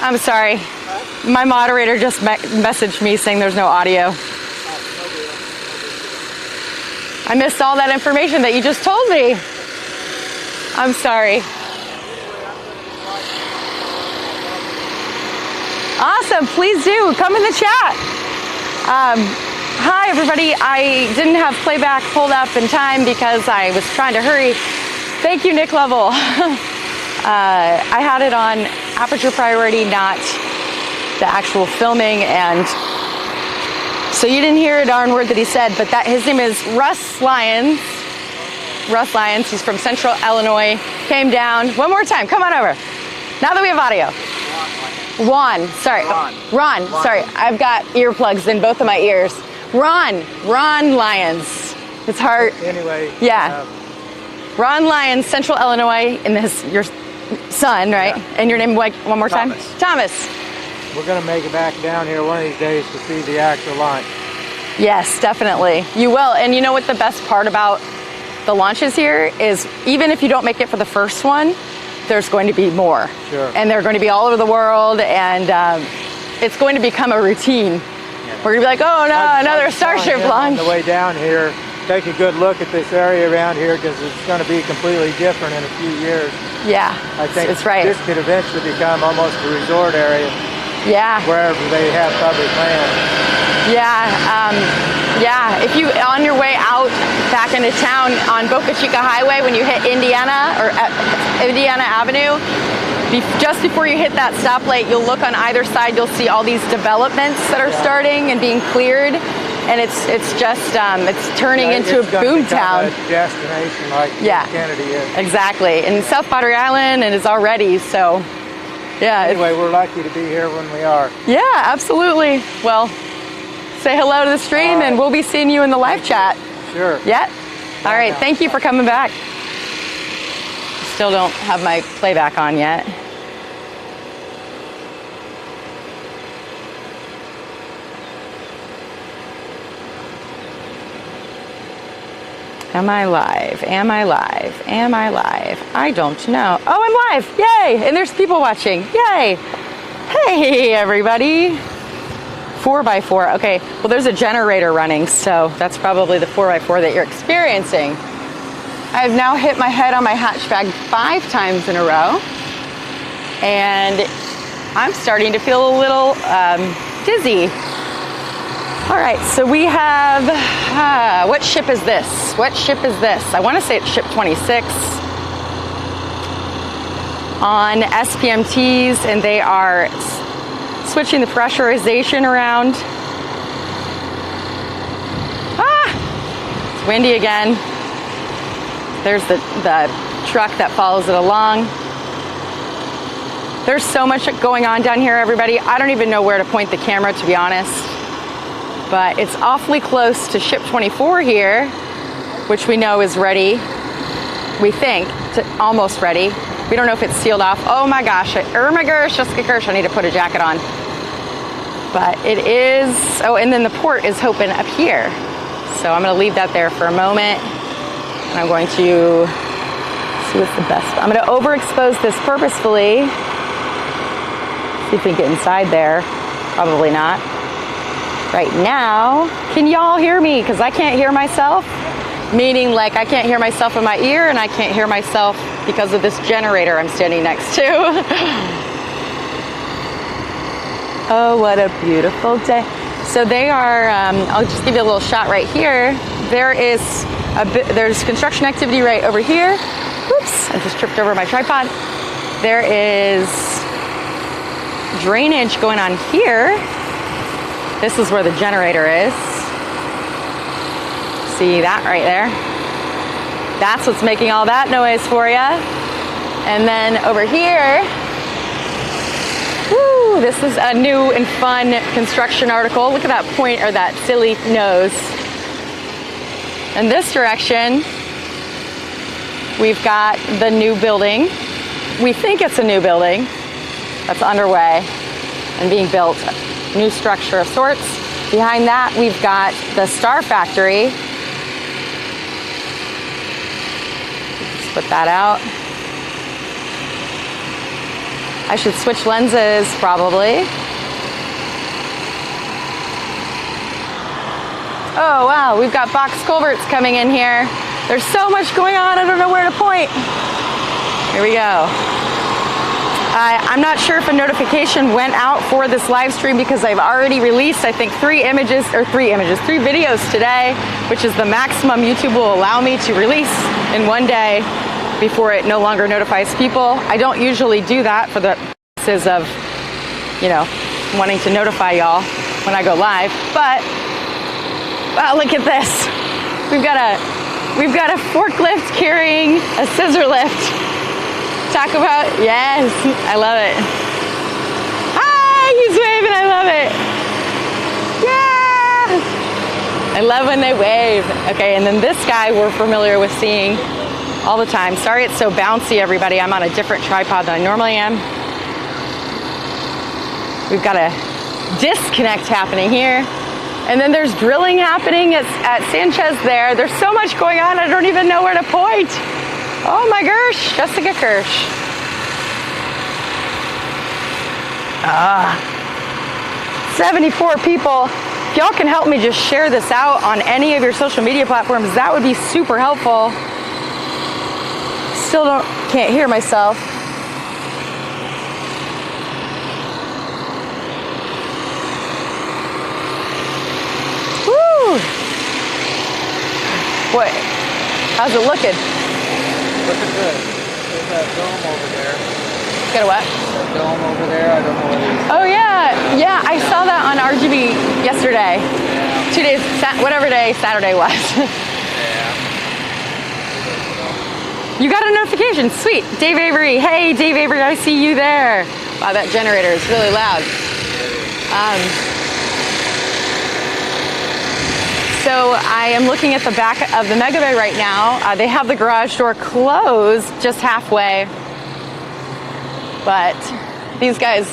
I'm sorry. My moderator just messaged me saying there's no audio. I missed all that information that you just told me. I'm sorry. Awesome, please do, come in the chat. Hi everybody, I didn't have playback pulled up in time because I was trying to hurry. Thank you, Nick Level. I had it on aperture priority, not the actual filming, and so you didn't hear a darn word that he said, but his name is Russ Lyons. Russ Lyons, he's from Central Illinois, came down. One more time, come on over. Now that we have audio. Ron, sorry, I've got earplugs in both of my ears. Ron Lyons. It's hard. Anyway. Yeah. Ron Lyons, Central Illinois, and your son, right? Yeah. And your name, like, one more time? Thomas. We're going to make it back down here one of these days to see the actual launch. Yes, definitely. You will. And you know what the best part about the launches here is, even if you don't make it for the first one, there's going to be more. Sure. And they're going to be all over the world, and it's going to become a routine. Yeah. We're going to be like, oh no, another Starship launch. On the way down here, take a good look at this area around here, because it's going to be completely different in a few years. Yeah, I think it's right. This could eventually become almost a resort area. Yeah. Wherever they have public land. Yeah, if you, on your way out back into town on Boca Chica Highway, when you hit Indiana, or Indiana Avenue, just before you hit that stoplight, you'll look on either side, you'll see all these developments that are starting and being cleared. And it's just, it's turning into a boom town. A destination like Kennedy is. Exactly, and South Battery Island, and it's already, so, yeah. Anyway, we're lucky to be here when we are. Yeah, absolutely. Well, say hello to the stream, and we'll be seeing you in the live chat. Sure. Yeah? All right, thank you for coming back. Still don't have my playback on yet. Am I live? Am I live? Am I live? I don't know. Oh, I'm live. Yay. And there's people watching. Yay. Hey, everybody. 4x4. Okay. Well, there's a generator running, so that's probably the 4x4 that you're experiencing. I've now hit my head on my hatchback 5 times in a row, and I'm starting to feel a little dizzy. All right, so we have, what ship is this? What ship is this? I want to say it's ship 26 on SPMTs, and they are switching the pressurization around. It's windy again. There's the truck that follows it along. There's so much going on down here, everybody. I don't even know where to point the camera, to be honest. But it's awfully close to ship 24 here, which we know is ready. We think, almost ready. We don't know if it's sealed off. Oh my gosh, Jessica Kirsh, I need to put a jacket on. But it is, oh, and then the port is open up here. So I'm gonna leave that there for a moment. And I'm going to see what's the best. I'm gonna overexpose this purposefully. See if we can get inside there. Probably not. Right now, can y'all hear me? Because I can't hear myself. Meaning, like, I can't hear myself in my ear, and I can't hear myself because of this generator I'm standing next to. Oh, what a beautiful day. So they are, I'll just give you a little shot right here. There's construction activity right over here. Oops, I just tripped over my tripod. There is drainage going on here. This is where the generator is. See that right there? That's what's making all that noise for you. And then over here, woo, this is a new and fun construction article. Look at that point, or that silly nose. In this direction, we've got the new building. We think it's a new building that's underway and being built. New structure of sorts. Behind that, we've got the Star Factory. Let's put that out. I should switch lenses probably. Oh wow, we've got box culverts coming in here. There's so much going on, I don't know where to point. Here we go. I'm not sure if a notification went out for this live stream because I've already released, I think, 3 videos today, which is the maximum YouTube will allow me to release in one day before it no longer notifies people. I don't usually do that for the purposes of, you know, wanting to notify y'all when I go live, but wow, look at this. We've got a forklift carrying a scissor lift. Talk about, yes, I love it. Hi, he's waving, I love it. Yeah! I love when they wave. Okay, and then this guy we're familiar with seeing all the time. Sorry it's so bouncy, everybody. I'm on a different tripod than I normally am. We've got a disconnect happening here. And then there's drilling happening at Sanchez there. There's so much going on, I don't even know where to point. Oh my gosh, Jessica Kirsh. 74 people. If y'all can help me just share this out on any of your social media platforms, that would be super helpful. Still can't hear myself. Woo! What? How's it looking? Looking good. There's that dome over there. Got a what? That dome over there, I don't know what it is. Oh yeah, yeah, I saw that on RGB yesterday. Yeah. 2 days, whatever day Saturday was. Yeah. You got a notification, sweet. Dave Avery, hey Dave Avery, I see you there. Wow, that generator is really loud. So I am looking at the back of the Mega Bay right now. They have the garage door closed just halfway, but these guys,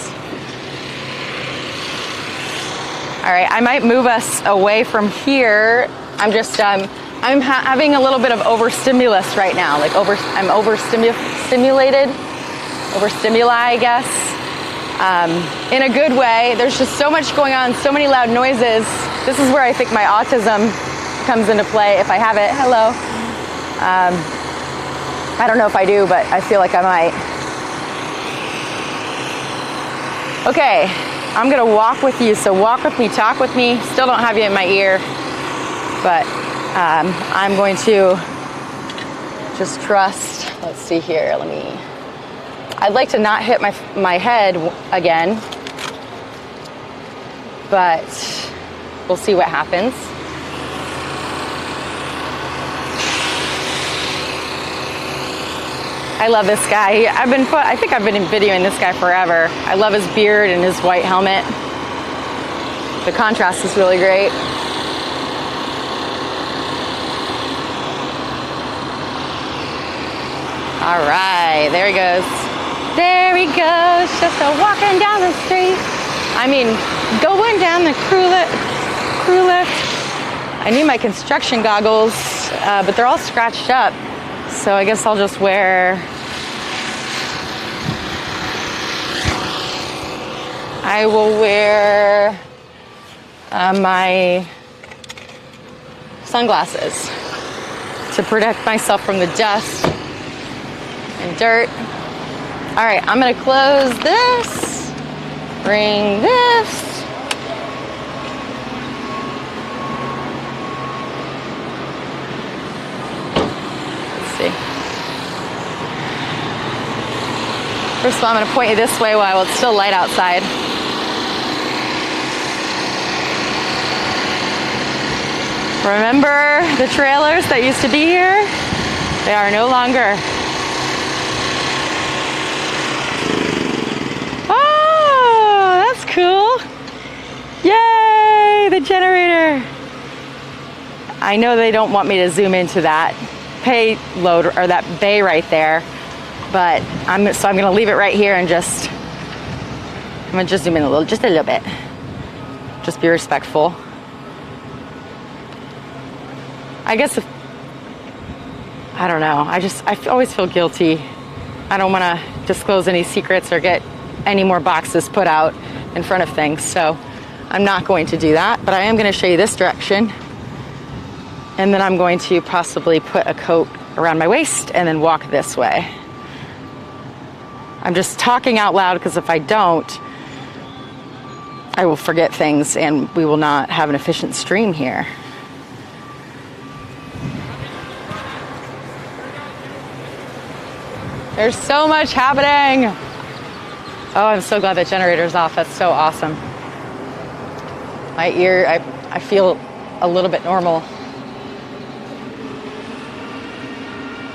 all right, I might move us away from here. I'm just, I'm having a little bit of overstimulus right now, like I'm overstimulated, overstimuli, I guess, in a good way. There's just so much going on, so many loud noises. This is where I think my autism comes into play, if I have it. Hello. I don't know if I do, but I feel like I might. Okay, I'm gonna walk with you, so walk with me, talk with me. Still don't have you in my ear, but I'm going to just trust. Let's see here, I'd like to not hit my head again, but we'll see what happens. I love this guy. I think I've been videoing this guy forever. I love his beard and his white helmet. The contrast is really great. All right, there he goes. There he goes, just walking down the street. I mean, going down the crew lift. I need my construction goggles, but they're all scratched up. So I guess I'll just wear, I will wear my sunglasses to protect myself from the dust and dirt. All right, I'm gonna close this, bring this. First of all, I'm going to point you this way while it's still light outside. Remember the trailers that used to be here? They are no longer. Oh, that's cool. Yay, the generator. I know they don't want me to zoom into that payload or that bay right there. But I'm going to leave it right here and I'm going to just zoom in just a little bit. Just be respectful. I guess I don't know. I always feel guilty. I don't want to disclose any secrets or get any more boxes put out in front of things. So I'm not going to do that, but I am going to show you this direction. And then I'm going to possibly put a coat around my waist and then walk this way. I'm just talking out loud because if I don't, I will forget things and we will not have an efficient stream here. There's so much happening. Oh, I'm so glad that generator's off. That's so awesome. My ear, I feel a little bit normal.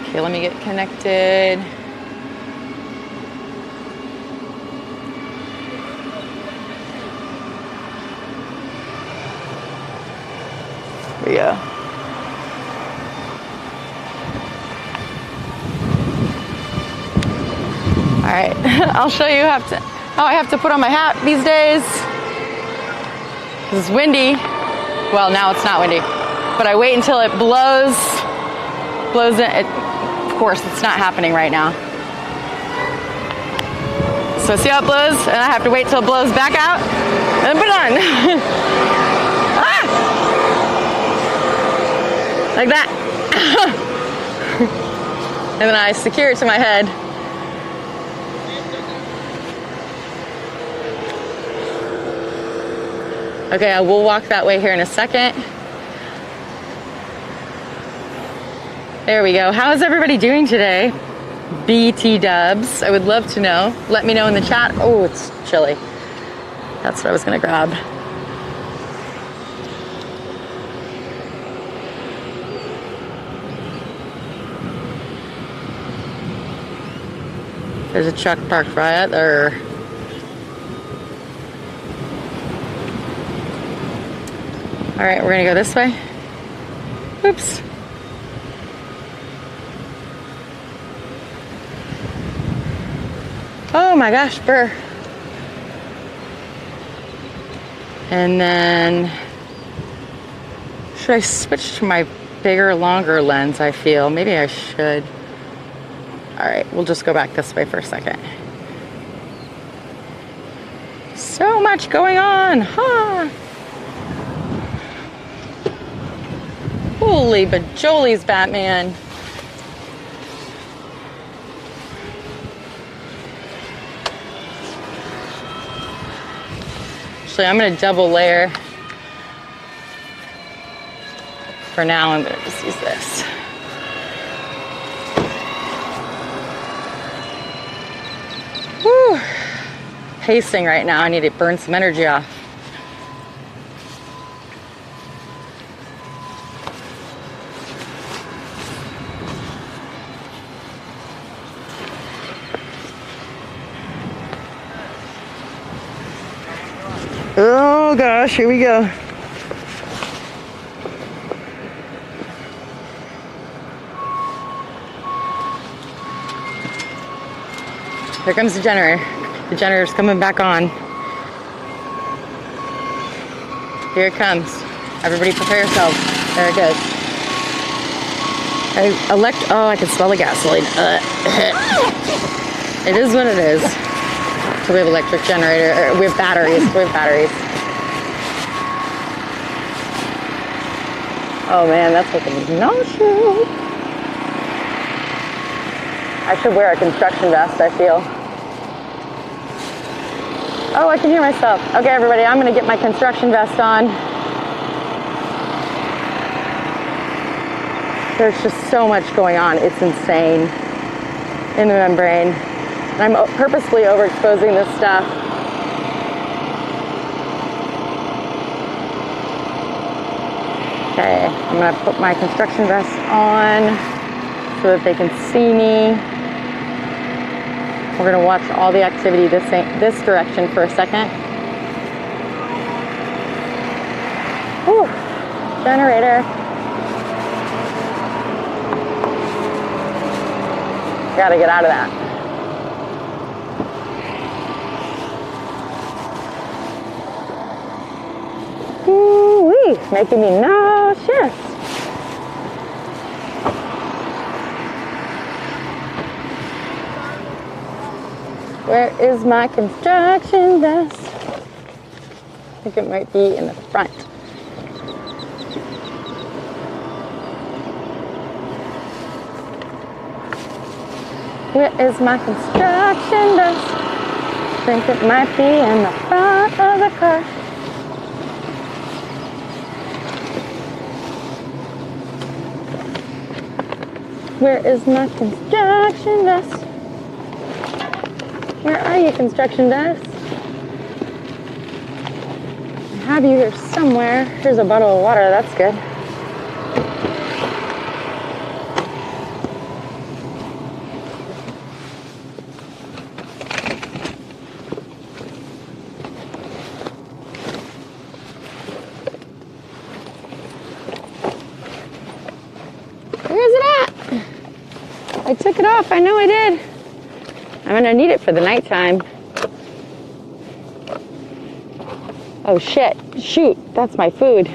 Okay, let me get connected. Here we go. All right, I'll show you how I have to put on my hat these days. It's windy. Well, now it's not windy, but I wait until it blows in. Of course, it's not happening right now. So see how it blows? And I have to wait till it blows back out and put it on. Ah! Like that. And then I secure it to my head. Okay, I will walk that way here in a second. There we go. How is everybody doing today? BT dubs. I would love to know. Let me know in the chat. Oh, it's chilly. That's what I was gonna grab. There's a truck parked right there. All right, we're gonna go this way. Oops. Oh my gosh, burr. And then, should I switch to my bigger, longer lens, I feel? Maybe I should. All right, we'll just go back this way for a second. So much going on, huh? Holy bajolies, Batman. Actually, I'm going to double layer. For now, I'm going to just use this. Whew. Pacing right now. I need to burn some energy off. Oh gosh, here we go. Here comes the generator. The generator's coming back on. Here it comes. Everybody prepare yourselves. There it goes. Oh, I can smell the gasoline. It is what it is. So we have electric generator, we have batteries, Oh man, that's looking nauseous. I should wear a construction vest, I feel. Oh, I can hear myself. Okay, everybody, I'm gonna get my construction vest on. There's just so much going on, it's insane in the membrane. I'm purposely overexposing this stuff. Okay, I'm gonna put my construction vest on so that they can see me. We're gonna watch all the activity this direction for a second. Whew, generator. Gotta get out of that. Ooh-wee, making me nauseous. Where is my construction vest? I think it might be in the front. Where is my construction vest? I think it might be in the front of the car. Where is my construction vest? Where are you, construction vest? I have you here somewhere. Here's a bottle of water, that's good. Where's it at? I took it off, I know I did. I'm gonna need it for the nighttime. Oh shit, shoot, that's my food.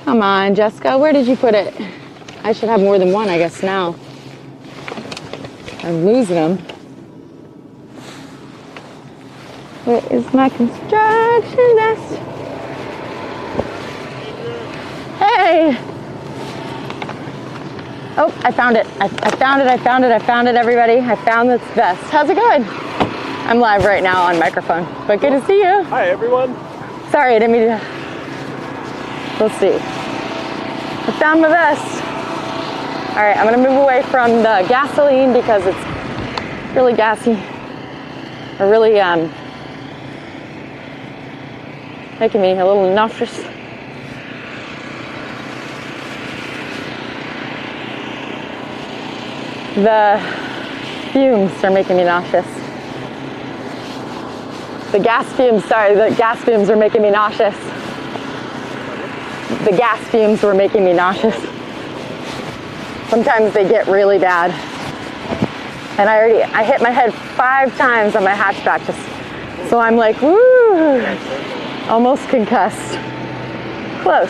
Come on, Jessica, where did you put it? I should have more than one, I guess, now. I'm losing them. Where is my construction vest? Hey! Oh, I found it. I found it, everybody. I found this vest. How's it going? I'm live right now on microphone, but good to see you. Hi, everyone. Sorry, I didn't mean to. Let's see. I found my vest. All right, I'm gonna move away from the gasoline because it's really gassy. Or really, making me a little nauseous. The fumes are making me nauseous. The gas fumes are making me nauseous. The gas fumes were making me nauseous. Sometimes they get really bad. And I hit my head 5 times on my hatchback so I'm like, woo, almost concussed. Close.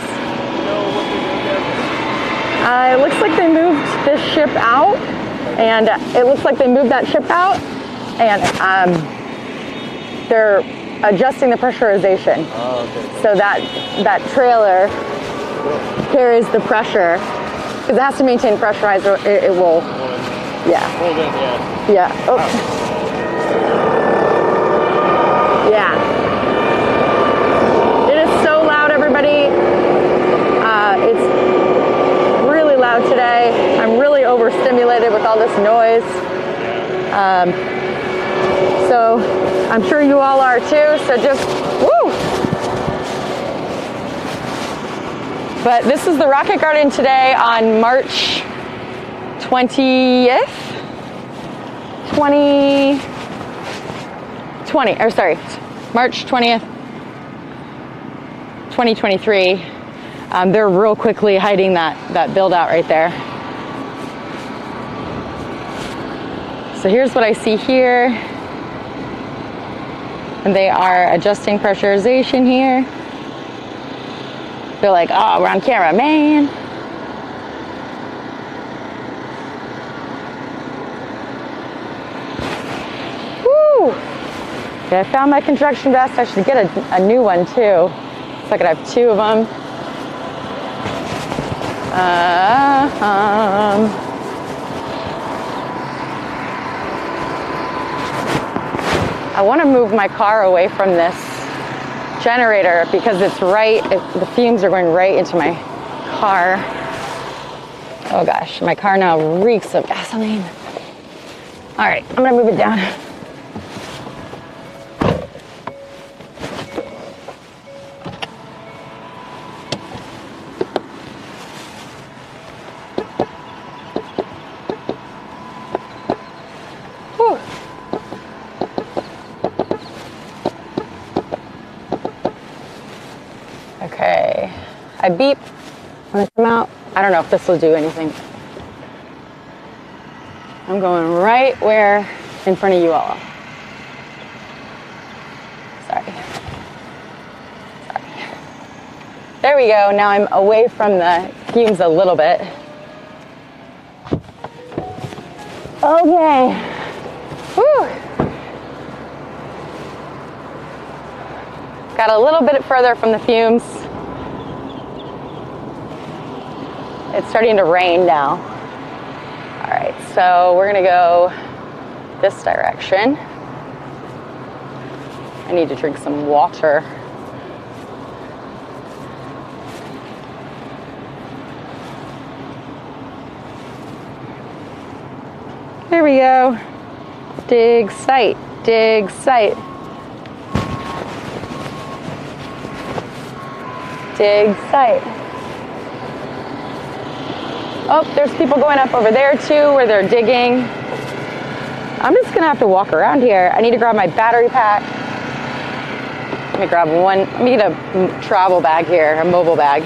It looks like they moved this ship out. And it looks like they moved that ship out, and they're adjusting the pressurization. Oh, okay. So that trailer carries the pressure, because it has to maintain pressurized, or it will, yeah. Hold in, yeah. Yeah. Oh. Yeah. It is so loud, everybody. It's really loud today. I'm really overstimulated with all this noise. So I'm sure you all are too, so just, woo! But this is the Rocket Garden today on March 20th? 2020, or sorry, March 20th, 2023. They're real quickly hiding that build out right there. So here's what I see here. And they are adjusting pressurization here. They're like, oh, we're on camera, man. Woo! Okay, I found my construction vest. I should get a new one too, so I could have 2 of them. I want to move my car away from this generator because the fumes are going right into my car. Oh gosh, my car now reeks of gasoline. All right, I'm gonna move it down. Okay, I beep when I come out. I don't know if this will do anything. I'm going right where in front of you all. Sorry. There we go. Now I'm away from the fumes a little bit. Okay. Whew. Got a little bit further from the fumes. It's starting to rain now. All right, so we're gonna go this direction. I need to drink some water. There we go. Dig site, dig site. Dig site. Oh, there's people going up over there too where they're digging. I'm just gonna have to walk around here. I need to grab my battery pack. Let me grab one. Let me get a travel bag here, a mobile bag.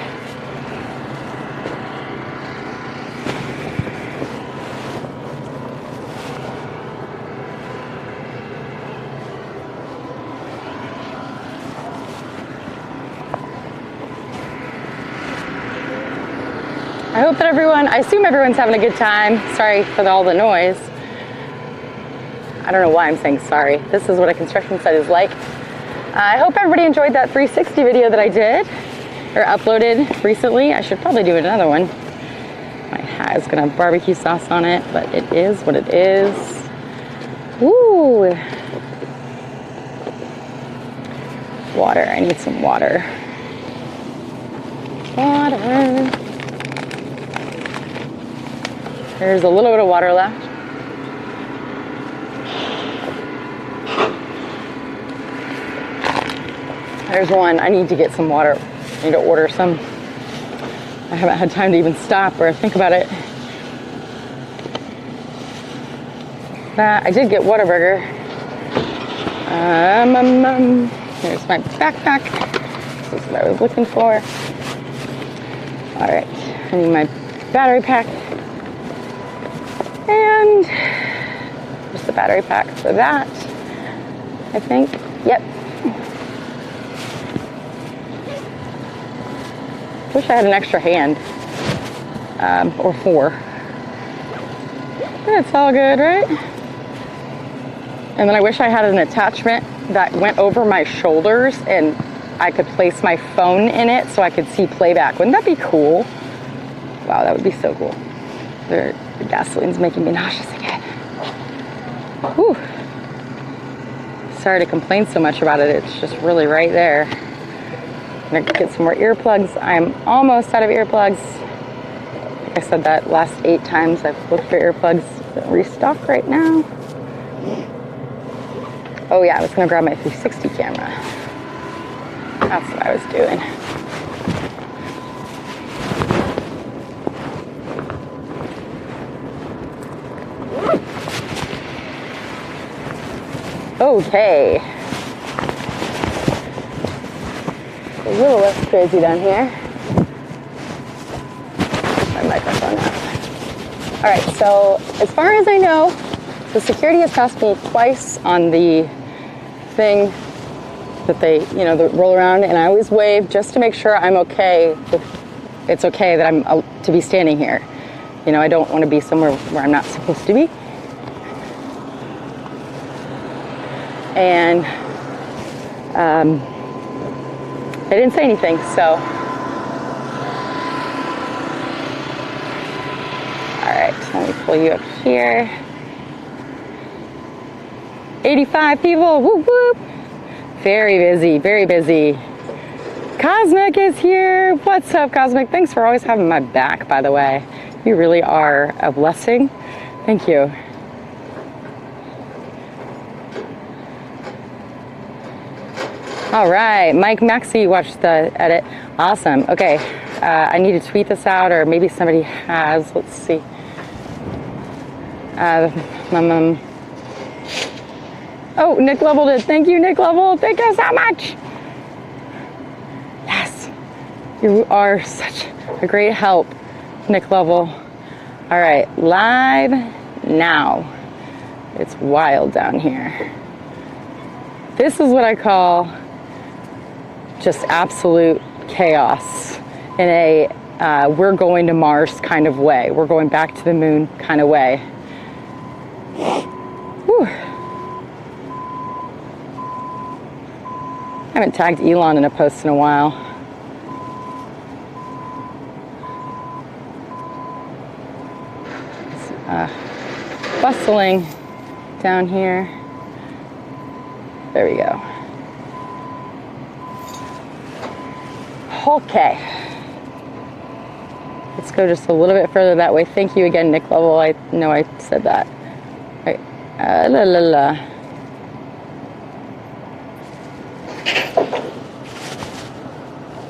I hope that I assume everyone's having a good time. Sorry for all the noise. I don't know why I'm saying sorry. This is what a construction site is like. I hope everybody enjoyed that 360 video that I did, or uploaded recently. I should probably do another one. My hat is gonna have barbecue sauce on it, but it is what it is. Woo! Water, I need some water. Water. There's a little bit of water left. There's one. I need to get some water. I need to order some. I haven't had time to even stop or think about it. I did get Whataburger. Here's my backpack. This is what I was looking for. All right, I need my battery pack. And there's the battery pack for that, I think. Yep. Wish I had an extra hand, or 4. That's all good, right? And then I wish I had an attachment that went over my shoulders and I could place my phone in it so I could see playback. Wouldn't that be cool? Wow, that would be so cool. The gasoline's making me nauseous again. Whew. Sorry to complain so much about it. It's just really right there. I'm gonna get some more earplugs. I'm almost out of earplugs. Like I said that last 8 times I've looked for earplugs. Restock right now. Oh yeah, I was gonna grab my 360 camera. That's what I was doing. Okay. A little less crazy down here. My microphone out. All right, so as far as I know, the security has passed me twice on the thing that they, that roll around, and I always wave just to make sure I'm okay. It's okay that I'm to be standing here. I don't want to be somewhere where I'm not supposed to be. And they didn't say anything, so. All right, let me pull you up here. 85 people, whoop whoop. Very busy, very busy. Cosmic is here. What's up, Cosmic? Thanks for always having my back, by the way. You really are a blessing. Thank you. All right, Mike Maxey watched the edit. Awesome. Okay, I need to tweet this out, or maybe somebody has. Let's see. Oh, Nick Level did. Thank you, Nick Level. Thank you so much. Yes, you are such a great help, Nick Level. All right, live now. It's wild down here. This is what I call just absolute chaos in a we're going to Mars kind of way. We're going back to the moon kind of way. Whew. haven't tagged Elon in a post in a while. It's bustling down here. There we go. Okay. Let's go just a little bit further that way. Thank you again, Nick Lovell. I know I said that. Right. La la la.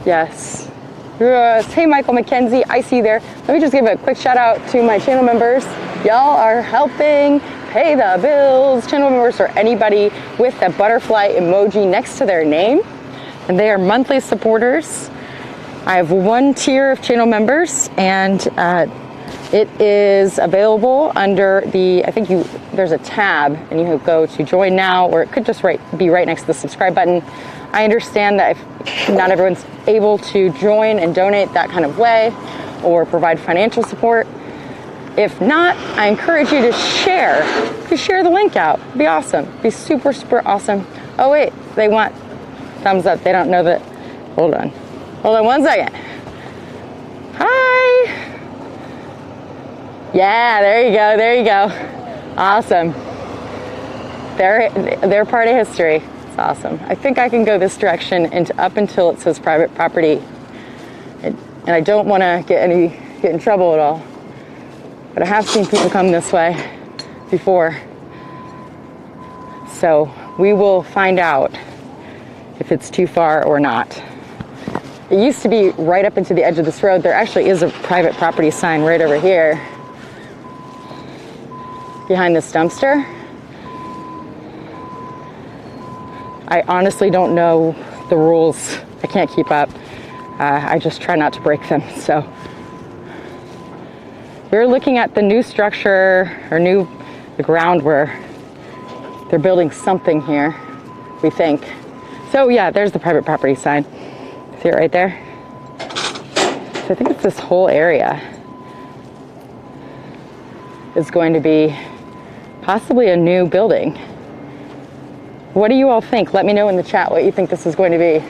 Yes. Hey, Michael McKenzie, I see you there. Let me just give a quick shout out to my channel members. Y'all are helping pay the bills. Channel members are anybody with that butterfly emoji next to their name, and they are monthly supporters. I have one tier of channel members, and it is available under the, I think there's a tab, and you go to join now, or it could just be right next to the subscribe button. I understand that if not everyone's able to join and donate that kind of way or provide financial support. If not, I encourage you to share. Just share the link out. It'd be awesome. It'd be super, super awesome. Oh wait, they want thumbs up. They don't know that. Hold on. Hold on one second. Hi. Yeah, there you go. There you go. Awesome. They're part of history. It's awesome. I think I can go this direction up until it says private property. And I don't want to get in trouble at all. But I have seen people come this way before. So we will find out if it's too far or not. It used to be right up into the edge of this road. There actually is a private property sign right over here behind this dumpster. I honestly don't know the rules. I can't keep up. I just try not to break them. So we're looking at the new structure, or the ground where they're building something here, we think. So yeah, there's the private property sign. See it right there? So I think it's this whole area is going to be possibly a new building. What do you all think? Let me know in the chat what you think this is going to be.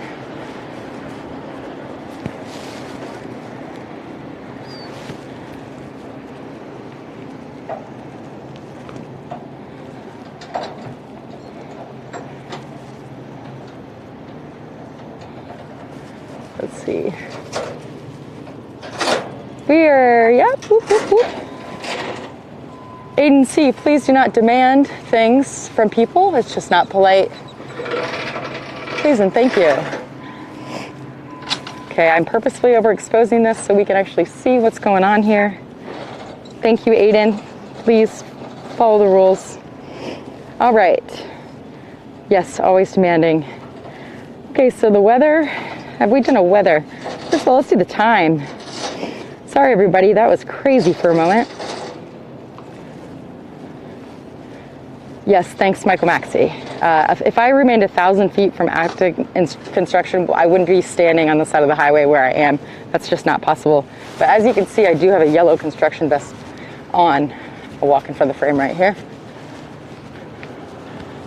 Let's see. Yep. Whoop, whoop, whoop. Aiden C, please do not demand things from people. It's just not polite. Please and thank you. Okay, I'm purposefully overexposing this so we can actually see what's going on here. Thank you, Aiden. Please follow the rules. All right. Yes, always demanding. Okay, so the weather. Have we done a weather? First of all, let's do the time. Sorry, everybody. That was crazy for a moment. Yes, thanks, Michael Maxey. If I remained 1,000 feet from active construction, I wouldn't be standing on the side of the highway where I am. That's just not possible. But as you can see, I do have a yellow construction vest on. I'll walk in front of the frame right here.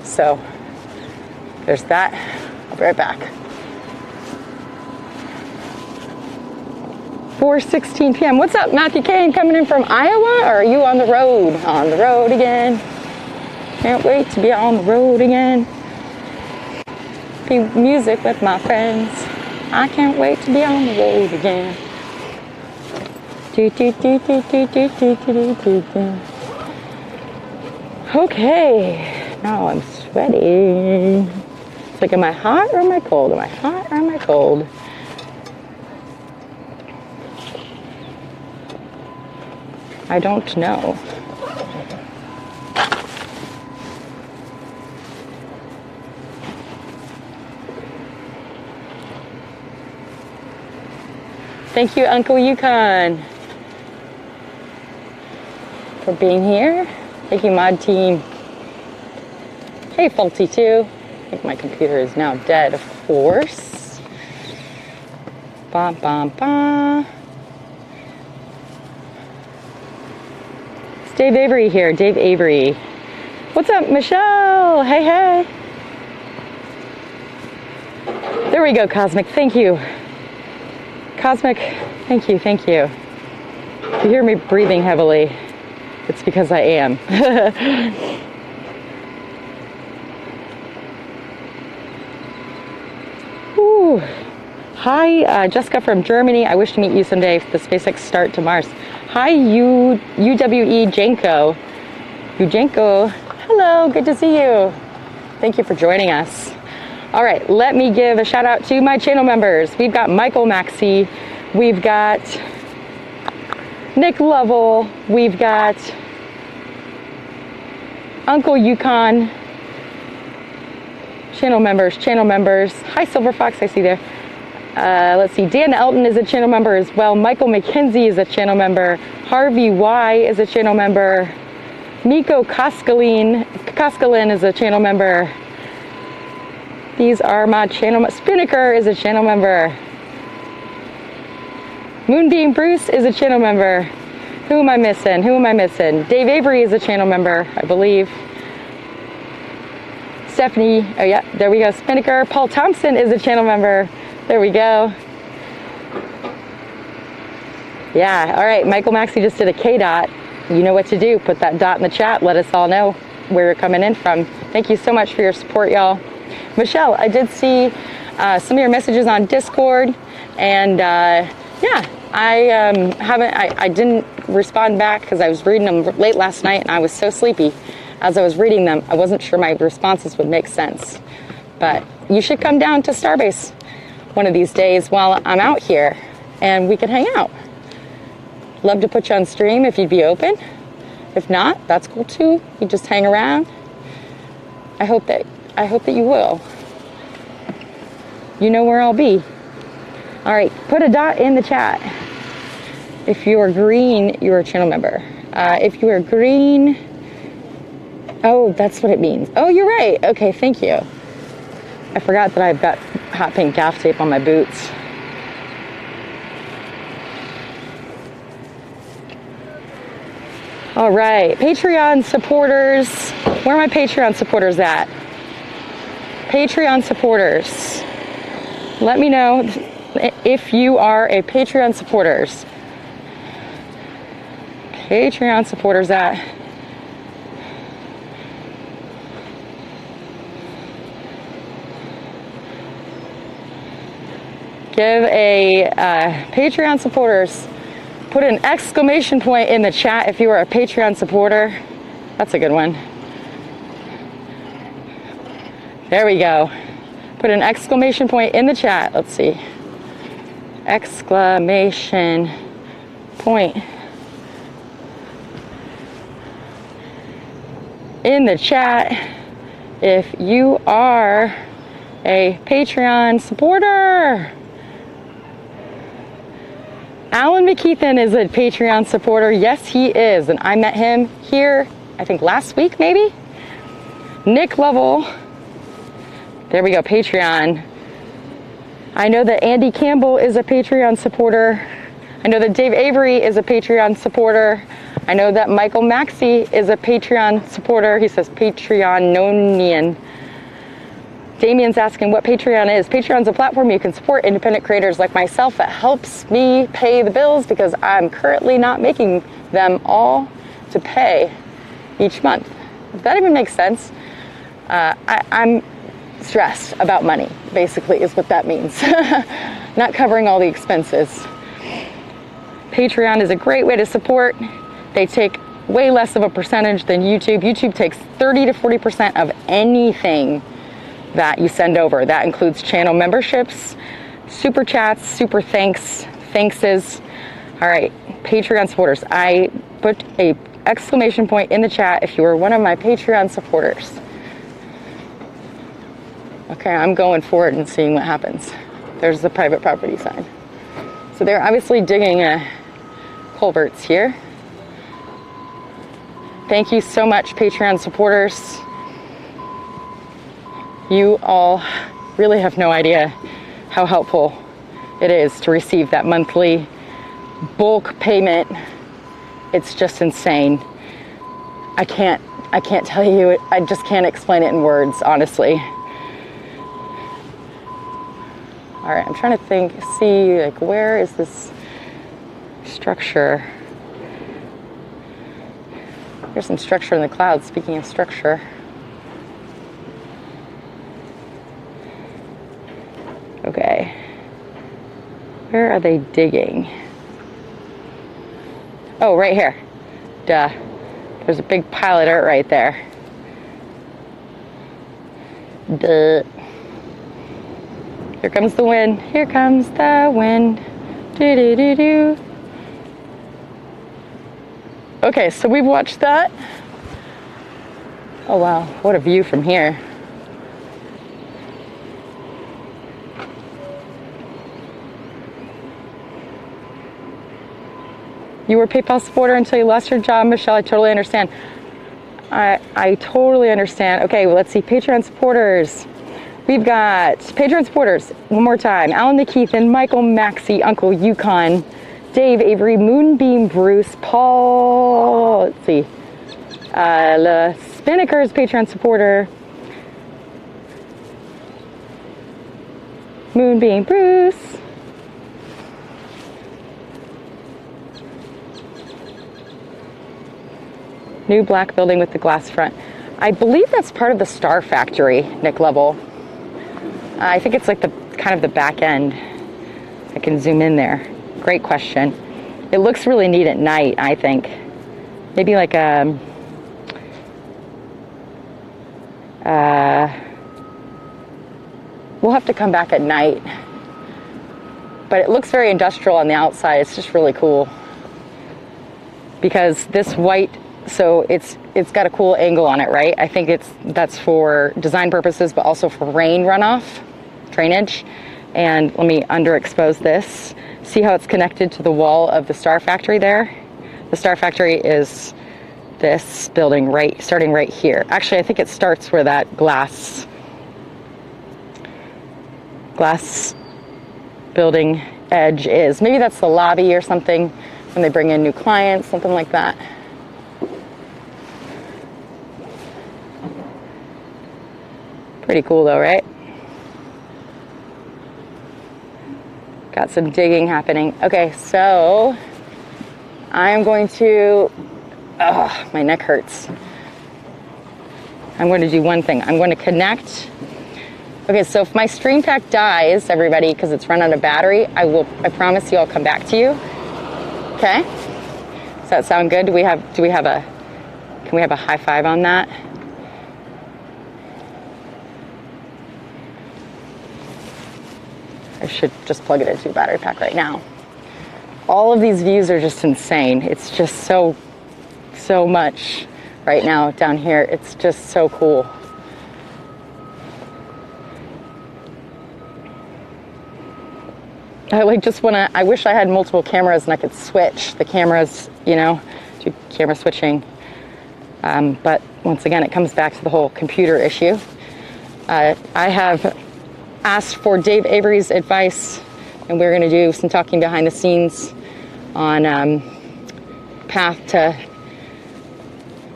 So there's that. I'll be right back. 4:16 p.m. What's up, Matthew Kane, coming in from Iowa? Or are you on the road? On the road again. Can't wait to be on the road again. Be music with my friends. I can't wait to be on the road again. Okay, now I'm sweating. It's like, am I hot or am I cold? Am I hot or am I cold? I don't know. Thank you, Uncle Yukon, for being here. Thank you, Mod Team. Hey, Faulty 2. I think my computer is now dead, of course. Ba ba ba. It's Dave Avery here. Dave Avery. What's up, Michelle? Hey, hey. There we go, Cosmic. Thank you. Cosmic, thank you, thank you. If you hear me breathing heavily, it's because I am. Ooh. Hi, Jessica from Germany. I wish to meet you someday for the SpaceX start to Mars. Hi, UWE Janko. Ujenko. Hello, good to see you. Thank you for joining us. All right, let me give a shout out to my channel members. We've got Michael Maxey. We've got Nick Lovell. We've got Uncle Yukon. Channel members. Hi, Silver Fox, I see there. Let's see, Dan Elton is a channel member as well. Michael McKenzie is a channel member. Harvey Y is a channel member. Miko Koskalin is a channel member. These are my channel. Spinnaker is a channel member. Moonbeam Bruce is a channel member. Who am I missing? Dave Avery is a channel member, I believe. Stephanie, oh yeah, there we go. Spinnaker. Paul Thompson is a channel member. There we go. Yeah, all right, Michael Maxey just did a K-dot. You know what to do. Put that dot in the chat. Let us all know where you're coming in from. Thank you so much for your support, y'all. Michelle, I did see some of your messages on Discord, and yeah, I didn't respond back because I was reading them late last night and I was so sleepy. As I was reading them, I wasn't sure my responses would make sense. But you should come down to Starbase one of these days while I'm out here and we can hang out. Love to put you on stream if you'd be open. If not, that's cool too. You just hang around. I hope that you will. You know where I'll be. All right, put a dot in the chat. If you are green, you're a channel member. If you are green, oh, that's what it means. Oh, you're right. Okay, thank you. I forgot that I've got hot pink gaff tape on my boots. All right, Patreon supporters. Where are my Patreon supporters at? Patreon supporters. Let me know if you are a Patreon supporters. Patreon supporters at. Give a Patreon supporters. Put an exclamation point in the chat if you are a Patreon supporter. That's a good one. There we go. Put an exclamation point in the chat. Let's see. Exclamation point in the chat if you are a Patreon supporter. Alan McKeithen is a Patreon supporter. Yes, he is. And I met him here, I think last week, maybe? Nick Lovell. There we go, Patreon. I know that Andy Campbell is a Patreon supporter. I know that Dave Avery is a Patreon supporter. I know that Michael Maxey is a Patreon supporter. He says Patreononian. Damien's asking what Patreon is. Patreon's a platform you can support independent creators like myself that helps me pay the bills because I'm currently not making them all to pay each month. If that even makes sense. I'm stressed about money, basically, is what that means. Not covering all the expenses. Patreon is a great way to support. They take way less of a percentage than YouTube. YouTube takes 30 to 40% of anything that you send over. That includes channel memberships, super chats, super thankses. All right, Patreon supporters. I put a exclamation point in the chat if you are one of my Patreon supporters. Okay, I'm going forward and seeing what happens. There's the private property sign. So they're obviously digging culverts here. Thank you so much, Patreon supporters. You all really have no idea how helpful it is to receive that monthly bulk payment. It's just insane. I can't tell you it. I just can't explain it in words, honestly. All right, I'm trying to see like where is this structure? There's some structure in the clouds, speaking of structure. Okay. Where are they digging? Oh, right here. Duh. There's a big pile of dirt right there. Duh. Here comes the wind. Here comes the wind. Do-do-do-do. Okay, so we've watched that. Oh wow, what a view from here. You were a PayPal supporter until you lost your job, Michelle. I totally understand. I totally understand. Okay, well, let's see. Patreon supporters. We've got Patreon supporters. One more time. Alan McKeithen, Michael Maxey, Uncle Yukon, Dave Avery, Moonbeam Bruce, Paul. Let's see. Le Spinnaker's Patreon supporter. Moonbeam Bruce. New black building with the glass front. I believe that's part of the Star Factory, Nick Level. I think it's like the kind of the back end. I can zoom in there. Great question. It looks really neat at night, I think. Maybe like a we'll have to come back at night. But it looks very industrial on the outside. It's just really cool. Because this white, so it's got a cool angle on it, right? I think that's for design purposes, but also for rain runoff, drainage. And let me underexpose this. See how it's connected to the wall of the Star Factory there? The Star Factory is this building starting right here. Actually, I think it starts where that glass building edge is. Maybe that's the lobby or something when they bring in new clients, something like that. Pretty cool though, right? Got some digging happening. Okay, so I'm going to, my neck hurts. I'm going to do one thing. I'm going to connect. Okay, so if my stream pack dies, everybody, because it's run out of battery, I promise you I'll come back to you. Okay? Does that sound good? Can we have a high five on that? I should just plug it into a battery pack right now. All of these views are just insane. It's just so much right now down here. It's just so cool. I wish I had multiple cameras and I could switch the cameras, do camera switching. But once again, it comes back to the whole computer issue. I have asked for Dave Avery's advice, and we're going to do some talking behind the scenes on path to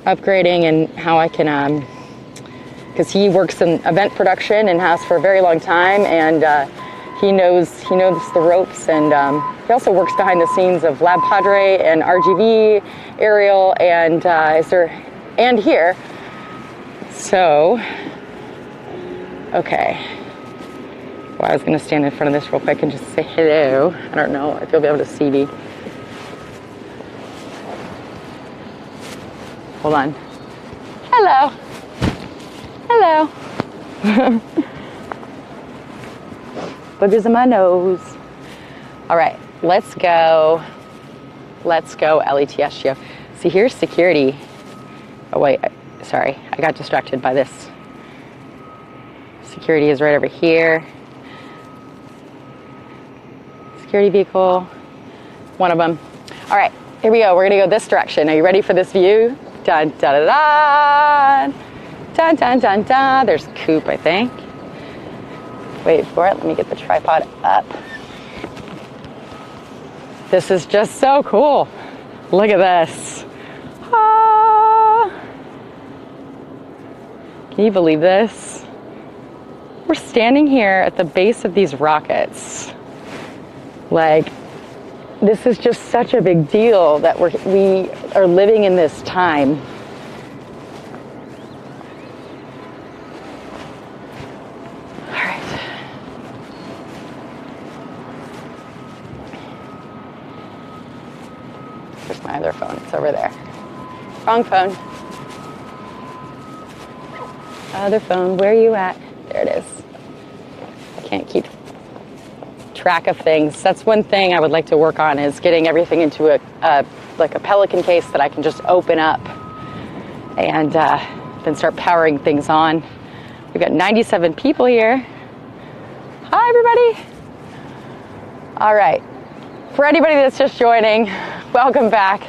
upgrading and how I can, because he works in event production and has for a very long time, and he knows the ropes, and he also works behind the scenes of Lab Padre and RGB, Ariel, and here. So, okay. Well, I was going to stand in front of this real quick and just say hello. I don't know if you'll be able to see me. Hold on. Hello. Hello. Boogers in my nose. All right, let's go. LETS show. See, here's security. Oh wait, sorry, I got distracted by this. Security is right over here. Security vehicle, one of them. All right, here we go. We're gonna go this direction. Are you ready for this view? Dun, dun, dun, dun. Dun, dun, dun, dun. There's Coop, I think. Wait for it. Let me get the tripod up. This is just so cool. Look at this. Ah. Can you believe this? We're standing here at the base of these rockets. Like, this is just such a big deal that we are living in this time. All right. Where's my other phone? It's over there. Wrong phone. Other phone, where are you at? There it is. I can't keep track of things. That's one thing I would like to work on, is getting everything into like a Pelican case that I can just open up and then start powering things on. We've got 97 people here. Hi, everybody. All right. For anybody that's just joining, welcome back.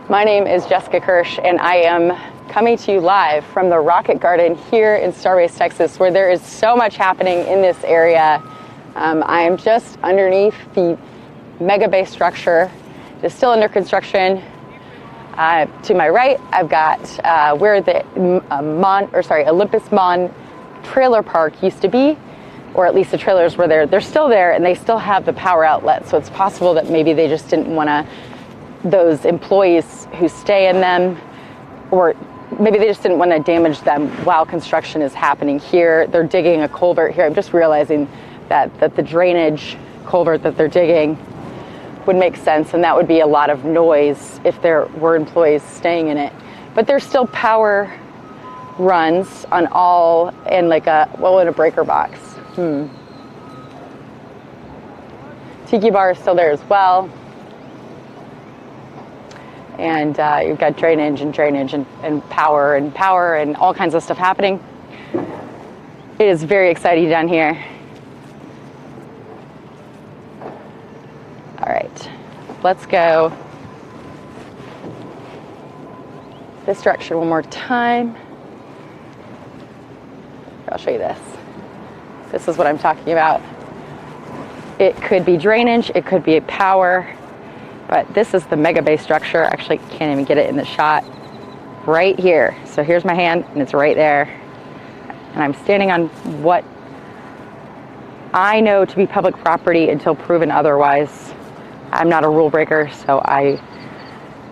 My name is Jessica Kirsh, and I am coming to you live from the Rocket Garden here in Starbase, Texas, where there is so much happening in this area. I am just underneath the mega base structure. It is still under construction. To my right, I've got where the Olympus Mon trailer park used to be, or at least the trailers were there. They're still there, and they still have the power outlet. So it's possible that maybe they just didn't want to, those employees who stay in them, or maybe they just didn't want to damage them while construction is happening here. They're digging a culvert here. I'm just realizing that the drainage culvert that they're digging would make sense, and that would be a lot of noise if there were employees staying in it. But there's still power runs on all, and like in a breaker box. Tiki bar is still there as well. And you've got drainage and power and all kinds of stuff happening. It is very exciting down here. All right, let's go this direction one more time. I'll show you this. This is what I'm talking about. It could be drainage, it could be power, but this is the mega base structure. Actually, can't even get it in the shot. Right here. So here's my hand, and it's right there. And I'm standing on what I know to be public property until proven otherwise. I'm not a rule breaker, so I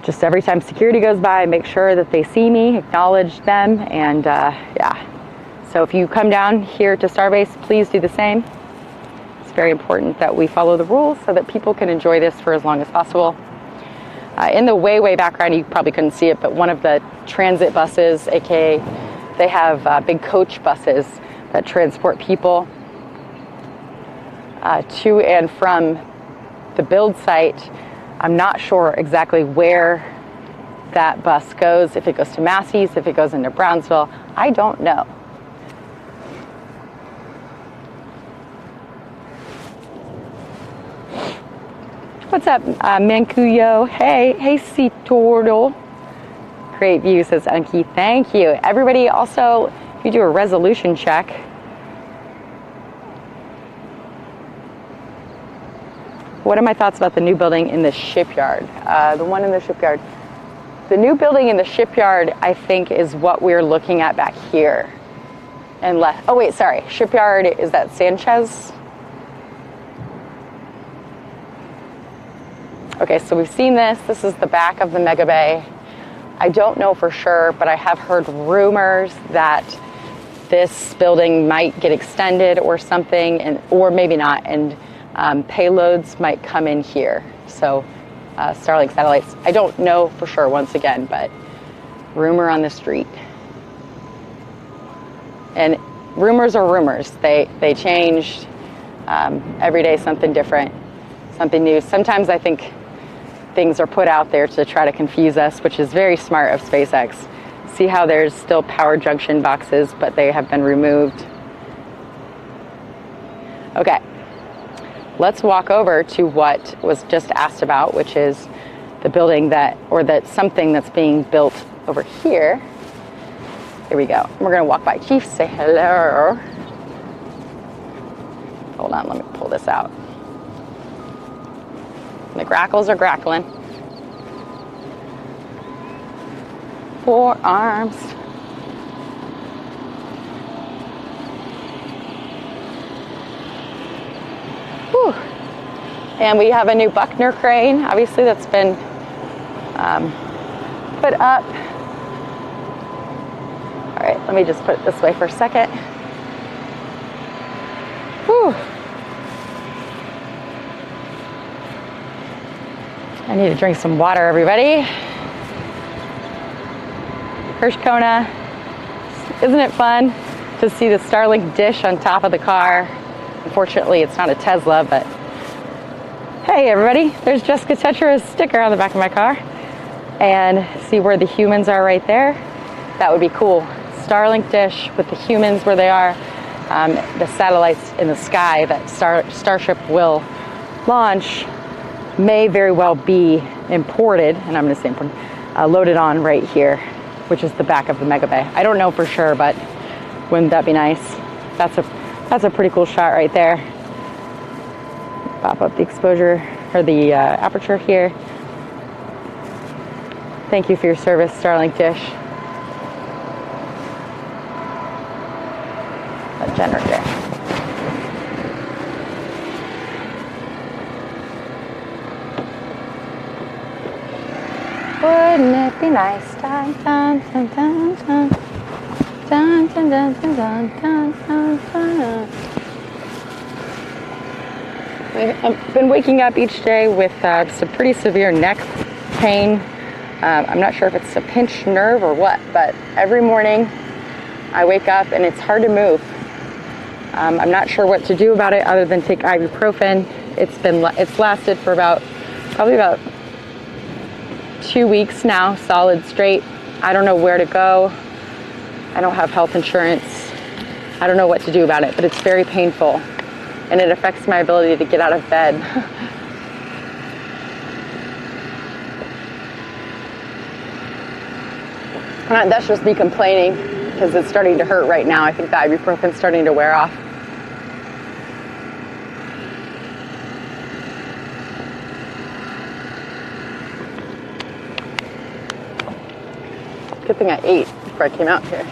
just, every time security goes by, make sure that they see me, acknowledge them, and yeah. So if you come down here to Starbase, please do the same. It's very important that we follow the rules so that people can enjoy this for as long as possible. In the way background, you probably couldn't see it, but one of the transit buses, aka they have big coach buses that transport people to and from the build site. I'm not sure exactly where that bus goes, if it goes to Massey's, if it goes into Brownsville. I don't know. What's up, Mancuyo? Hey, Sea Turtle. Great view, says Unky. Thank you. Everybody, also, if you do a resolution check, what are my thoughts about the new building in the Shipyard? The one in the Shipyard. The new building in the Shipyard, I think, is what we're looking at back here. Oh wait, sorry. Shipyard, is that Sanchez? Okay, so we've seen this. This is the back of the Mega Bay. I don't know for sure, but I have heard rumors that this building might get extended or something, or maybe not, and payloads might come in here. So Starlink satellites. I don't know for sure, once again, but rumor on the street. And rumors are rumors. They changed. Every day something different, something new. Sometimes I think things are put out there to try to confuse us, which is very smart of SpaceX. See how there's still power junction boxes, but they have been removed. Okay, let's walk over to what was just asked about, which is the building something that's being built over here. Here we go. We're gonna walk by. Chief, say hello. Hold on, let me pull this out. The grackles are grackling. 4 arms. And we have a new Buckner crane, obviously, that's been put up. All right, let me just put it this way for a second. Whew. I need to drink some water, everybody. Kirsh Kona. Isn't it fun to see the Starlink dish on top of the car? Unfortunately, it's not a Tesla, but hey, everybody, there's Jessica Tetra's sticker on the back of my car. And see where the humans are right there? That would be cool. Starlink dish with the humans where they are. The satellites in the sky that Starship will launch may very well be imported, and I'm going to say imported, loaded on right here, which is the back of the Mega Bay. I don't know for sure, but wouldn't that be nice? That's a pretty cool shot right there. Pop up the exposure, or the aperture here. Thank you for your service, Starlink dish. That generator. Wouldn't it be nice? Dun, dun, dun, dun, dun. Dun, dun, dun, dun, dun, dun, dun, dun. I've been waking up each day with some pretty severe neck pain. I'm not sure if it's a pinched nerve or what, but every morning I wake up and it's hard to move. I'm not sure what to do about it other than take ibuprofen. It's lasted for probably about 2 weeks now, solid straight. I don't know where to go. I don't have health insurance. I don't know what to do about it, but it's very painful and it affects my ability to get out of bed. That's just me complaining because it's starting to hurt right now. I think the ibuprofen's starting to wear off. Good thing I ate before I came out here.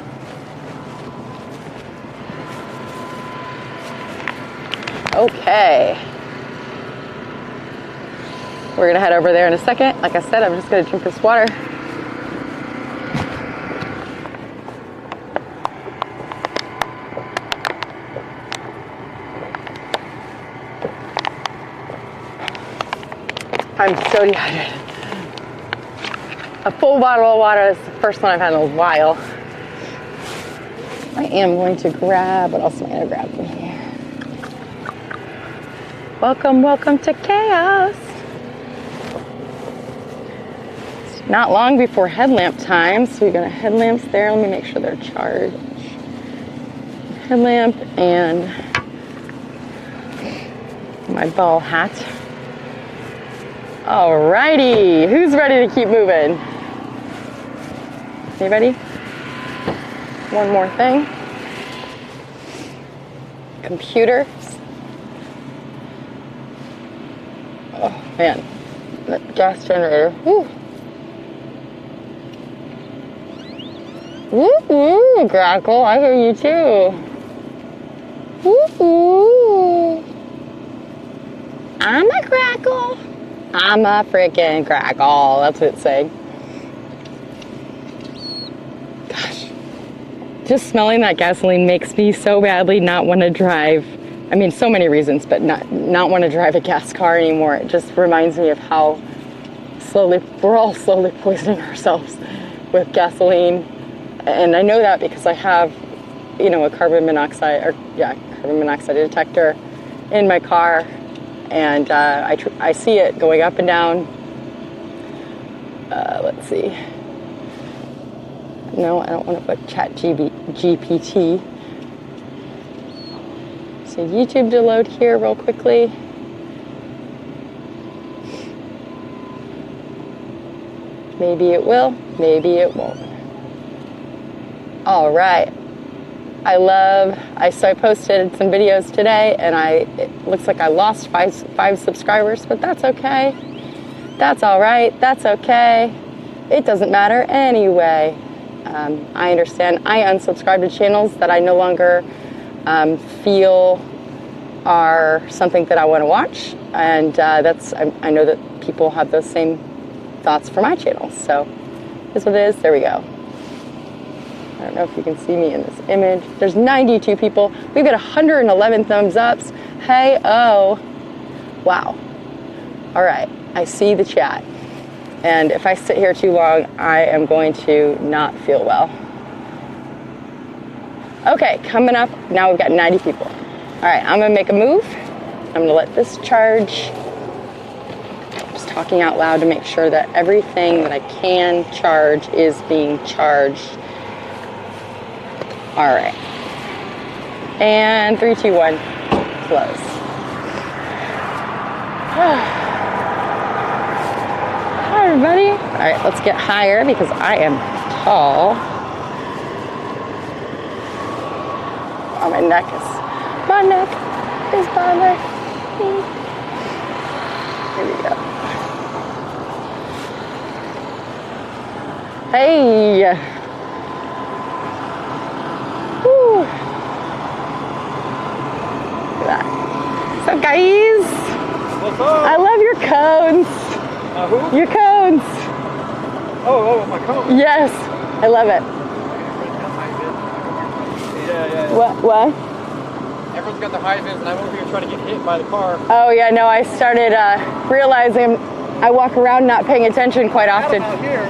Okay. We're gonna head over there in a second. Like I said, I'm just gonna drink this water. I'm so dehydrated. A full bottle of water is the first one I've had in a while. I am going to grab, what else am I gonna grab from here? Welcome to chaos. It's not long before headlamp time, so we got headlamps there. Let me make sure they're charged. Headlamp and my ball hat. Alrighty, who's ready to keep moving? Anybody? One more thing. Computer. Oh man, that gas generator. Woo. Woo, Grackle, I hear you too. Woo. I'm a Grackle. I'm a freaking Grackle. That's what it's saying. Gosh. Just smelling that gasoline makes me so badly not want to drive. I mean, so many reasons, but not want to drive a gas car anymore. It just reminds me of how we're all slowly poisoning ourselves with gasoline. And I know that because I have, a carbon monoxide detector in my car. And I see it going up and down. Let's see. No, I don't want to put GPT. So YouTube to load here real quickly. Maybe it will, maybe it won't. All right. So I posted some videos today, and it looks like I lost five subscribers, but that's okay. That's all right. That's okay. It doesn't matter anyway. I understand. I unsubscribed to channels that I no longer feel are something that I want to watch, And I know that people have those same thoughts for my channel. So this is what it is. There we go. I don't know if you can see me in this image. There's 92 people. We've got 111 thumbs ups. Hey, oh. Wow. All right. I see the chat. And if I sit here too long, I am going to not feel well. Okay, coming up. Now we've got 90 people. All right, I'm going to make a move. I'm going to let this charge. Just talking out loud to make sure that everything that I can charge is being charged. All right. And 3, 2, 1, close. Hi, everybody. All right, let's get higher because I am tall. Oh, my neck is bothering me. Here we go. Hey. Woo. Look at that. What's up, guys? What's up? I love your cones. Who? Your cones. Oh, my cone. Yes, I love it. Yeah. What? Everyone's got their high vis, and I'm over here trying to get hit by the car. Oh yeah, no, I started realizing I walk around not paying attention quite often. Out here,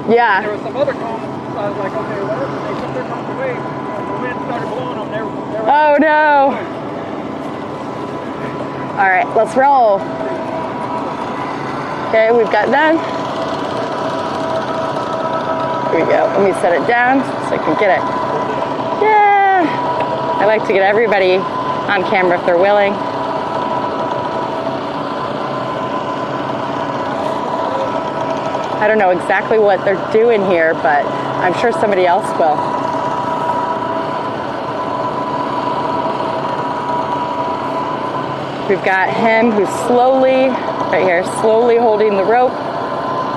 Yeah. there was some other cones. So I was like, okay, well, they took their cones away. The wind started blowing them. They were Oh no. All right, let's roll. Okay, we've got done. Here we go. Let me set it down so I can get it. Yeah. I like to get everybody on camera if they're willing. I don't know exactly what they're doing here, but I'm sure somebody else will. We've got him who's slowly, right here, slowly holding the rope,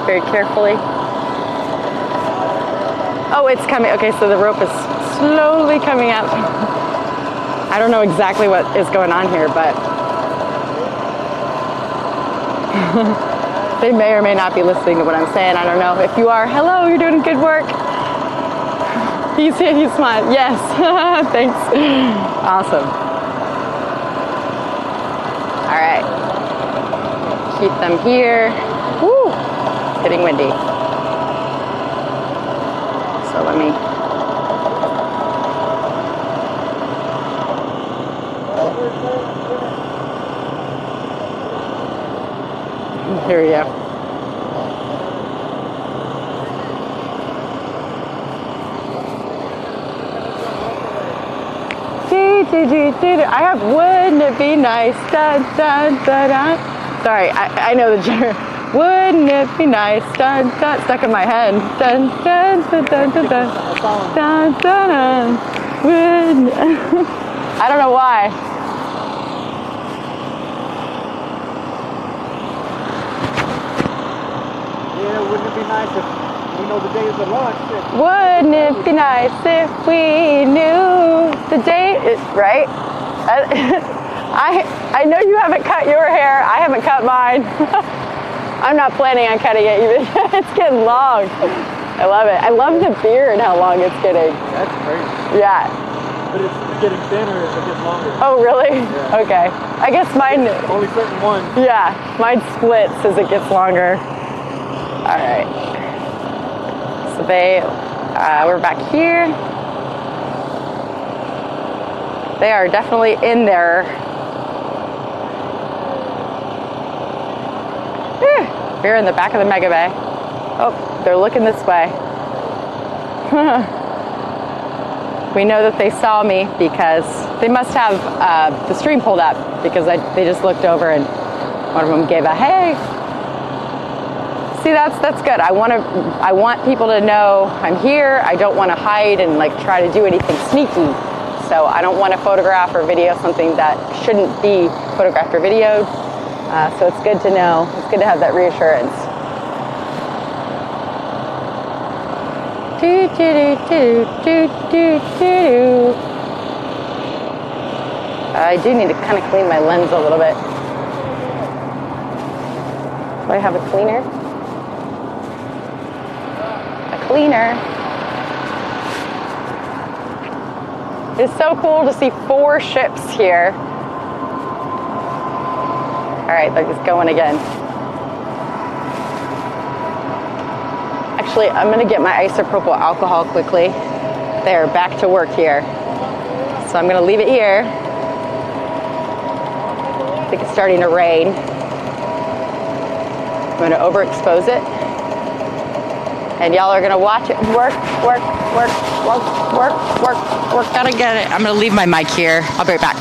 very carefully. Oh, it's coming. Okay, so the rope is slowly coming up. I don't know exactly what is going on here, but they may or may not be listening to what I'm saying. I don't know. If you are, hello, you're doing good work. He's smiling. Yes, thanks. Awesome. All right. Keep them here. Woo! It's getting windy. So let me. Here we go. I have wouldn't it be nice? Dun, dun, dun, dun. Sorry, I know the genre. Wouldn't it be nice? Dun, dun, stuck in my head. Dun, dun, dun, dun, dun, dun. Dun, dun, dun. Wouldn't. I don't know why. Yeah, wouldn't it be nice if we know the day is the launch? Wouldn't it be nice if we knew the date? Right? I know you haven't cut your hair. I haven't cut mine. I'm not planning on cutting it even. It's getting long. I love it. I love the beard, how long it's getting. That's crazy. Yeah. But it's getting thinner as it gets longer. Oh, really? Yeah. Okay. I guess mine... Only certain ones. Yeah. Mine splits as it gets longer. All right. So we're back here. They are definitely in there. We're in the back of the mega bay. Oh, they're looking this way. We know that they saw me because they must have the stream pulled up because they just looked over and one of them gave a hey. See, that's good. I want people to know I'm here. I don't want to hide and like try to do anything sneaky. So I don't want to photograph or video something that shouldn't be photographed or videoed. So it's good to know. It's good to have that reassurance. I do need to kind of clean my lens a little bit. Do I have a cleaner? A cleaner. It's so cool to see 4 ships here. All right, they're just going again. Actually, I'm gonna get my isopropyl alcohol quickly. There, back to work here. So I'm gonna leave it here. I think it's starting to rain. I'm gonna overexpose it. And y'all are gonna watch it work. Gotta get it. I'm gonna leave my mic here. I'll be right back.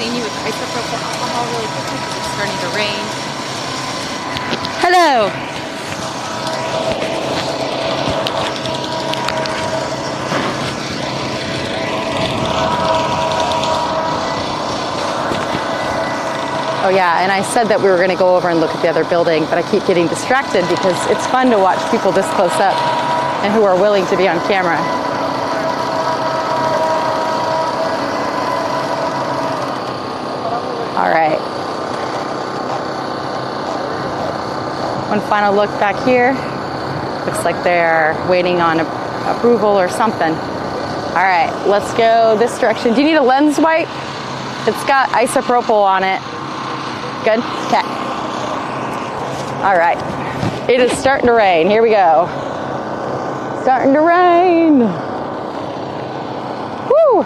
You with isopropyl alcohol really quickly because it's starting to rain. Hello. Oh yeah, and I said that we were going to go over and look at the other building, but I keep getting distracted because it's fun to watch people this close up and who are willing to be on camera. All right. One final look back here. Looks like they're waiting on approval or something. All right, let's go this direction. Do you need a lens wipe? It's got isopropyl on it. Good? Okay. All right. It is starting to rain. Here we go. Starting to rain. Woo!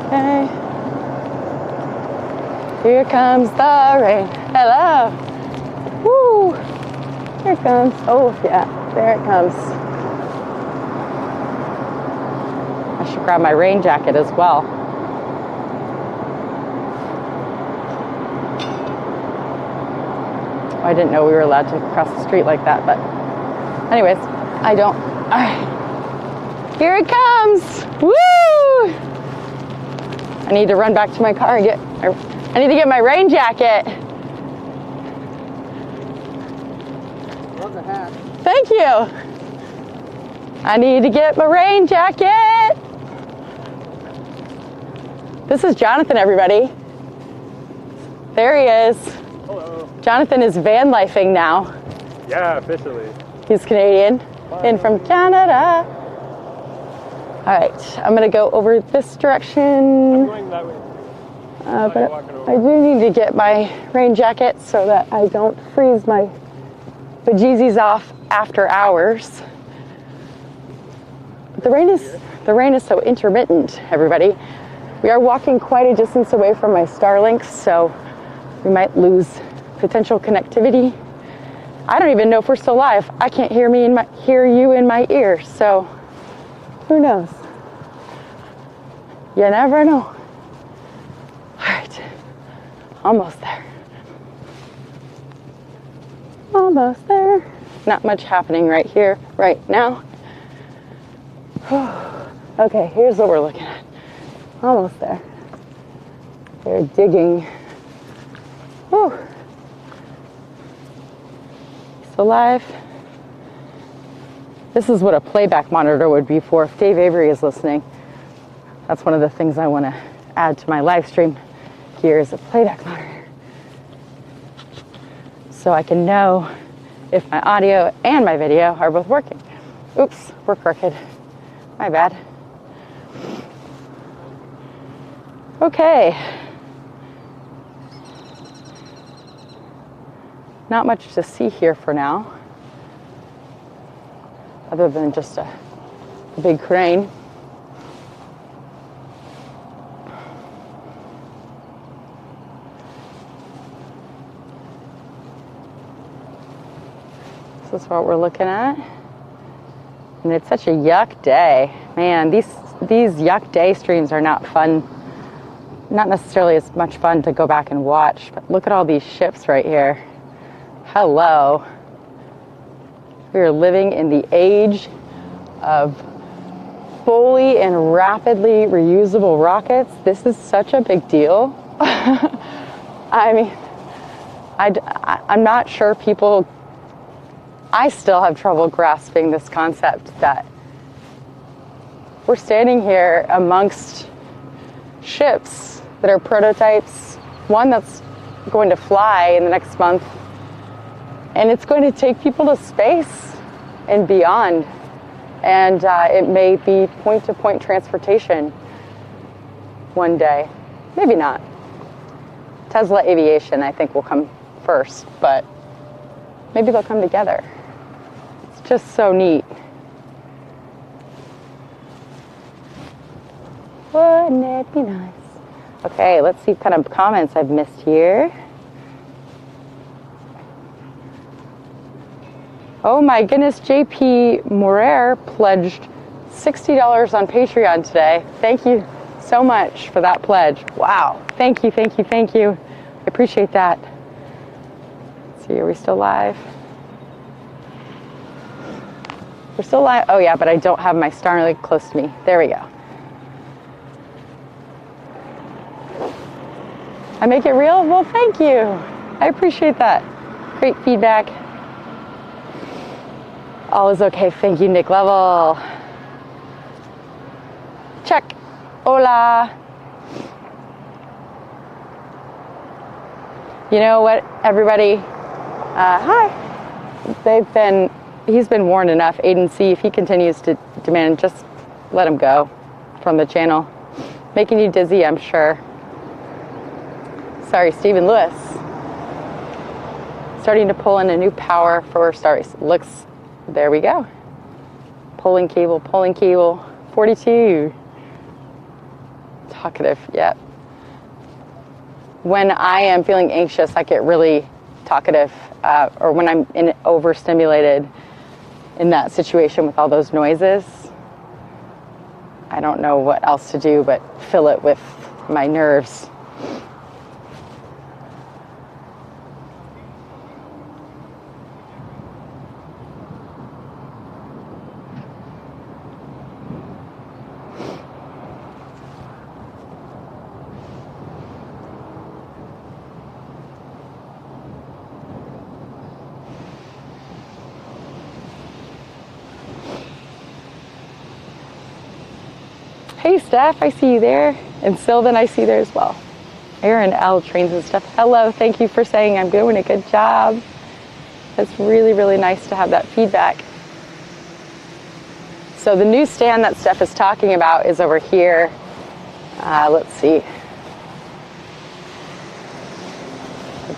Okay. Here comes the rain. Hello. Woo. Here it comes. Oh, yeah. There it comes. I should grab my rain jacket as well. I didn't know we were allowed to cross the street like that, but anyways, I don't. All right. Here it comes. Woo! I need to run back to my car and I need to get my rain jacket. Love the hat. Thank you. I need to get my rain jacket. This is Jonathan, everybody. There he is. Hello. Jonathan is van lifing now. Yeah, officially. He's Canadian and from Canada. All right, I'm gonna go over this direction. I'm going that way. But I do need to get my rain jacket so that I don't freeze my bejeezies off after hours. But the rain is so intermittent, everybody. We are walking quite a distance away from my Starlinks, so we might lose potential connectivity. I don't even know if we're still live. I can't hear you in my ear, so who knows? You never know. All right, almost there. Almost there. Not much happening right here, right now. Okay, here's what we're looking at. Almost there. They're digging. Whew. Still alive. This is what a playback monitor would be for if Dave Avery is listening. That's one of the things I want to add to my live stream here is a playback monitor. So I can know if my audio and my video are both working. Oops, we're crooked. My bad. Okay. Not much to see here for now, other than just a big crane. This is what we're looking at. And it's such a yuck day. Man, these yuck day streams are not fun. Not necessarily as much fun to go back and watch, but look at all these ships right here. Hello. We are living in the age of fully and rapidly reusable rockets. This is such a big deal. I mean, I'm not sure people... I still have trouble grasping this concept that we're standing here amongst ships that are prototypes, one that's going to fly in the next month, and it's going to take people to space and beyond. And it may be point-to-point transportation one day. Maybe not. Tesla Aviation, I think, will come first, but maybe they'll come together. It's just so neat. Wouldn't it be nice? Okay, let's see what kind of comments I've missed here. Oh my goodness, JP Morer pledged $60 on Patreon today. Thank you so much for that pledge. Wow. Thank you, thank you, thank you. I appreciate that. Let's see, are we still live? We're still live. Oh yeah, but I don't have my Starlink close to me. There we go. I make it real? Well, thank you. I appreciate that. Great feedback. All is okay. Thank you, Nick Level. Check. Hola. You know what, everybody? Hi. He's been warned enough. Aiden C, if he continues to demand, just let him go from the channel. Making you dizzy, I'm sure. Sorry, Stephen Lewis. Starting to pull in a new power for Starbase. Looks, there we go. Pulling cable, 42. Talkative, yep. When I am feeling anxious, I get really talkative, or when I'm overstimulated in that situation with all those noises. I don't know what else to do but fill it with my nerves. Hey Steph, I see you there. And Sylvan, I see there as well. Aaron L, trains and stuff. Hello, thank you for saying I'm doing a good job. It's really, really nice to have that feedback. So the new stand that Steph is talking about is over here. Let's see.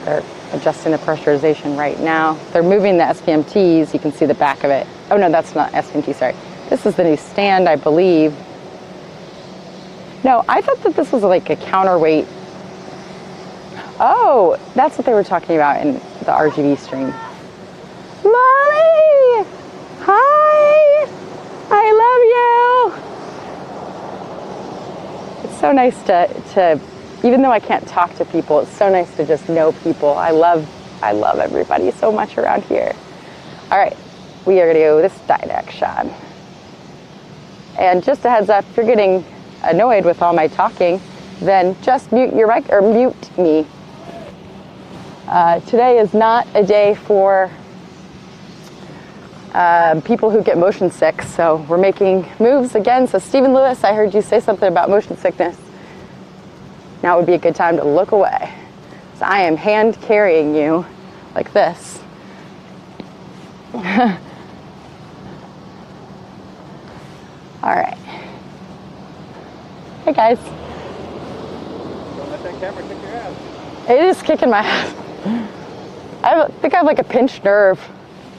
They're adjusting the pressurization right now. They're moving the SPMTs. You can see the back of it. Oh no, that's not SPMT, sorry. This is the new stand, I believe. No, I thought that this was like a counterweight. Oh, that's what they were talking about in the RGB stream. Molly! Hi! I love you! It's so nice to, even though I can't talk to people, it's so nice to just know people. I love everybody so much around here. All right, we are gonna go this direction. And just a heads up, if you're getting annoyed with all my talking, then just mute your mic or mute me. Today is not a day for people who get motion sick. So we're making moves again. So Stephen Lewis, I heard you say something about motion sickness. Now would be a good time to look away. So I am hand carrying you like this. All right. Hey guys. Don't let that camera kick your ass. It is kicking my ass. I think I have like a pinched nerve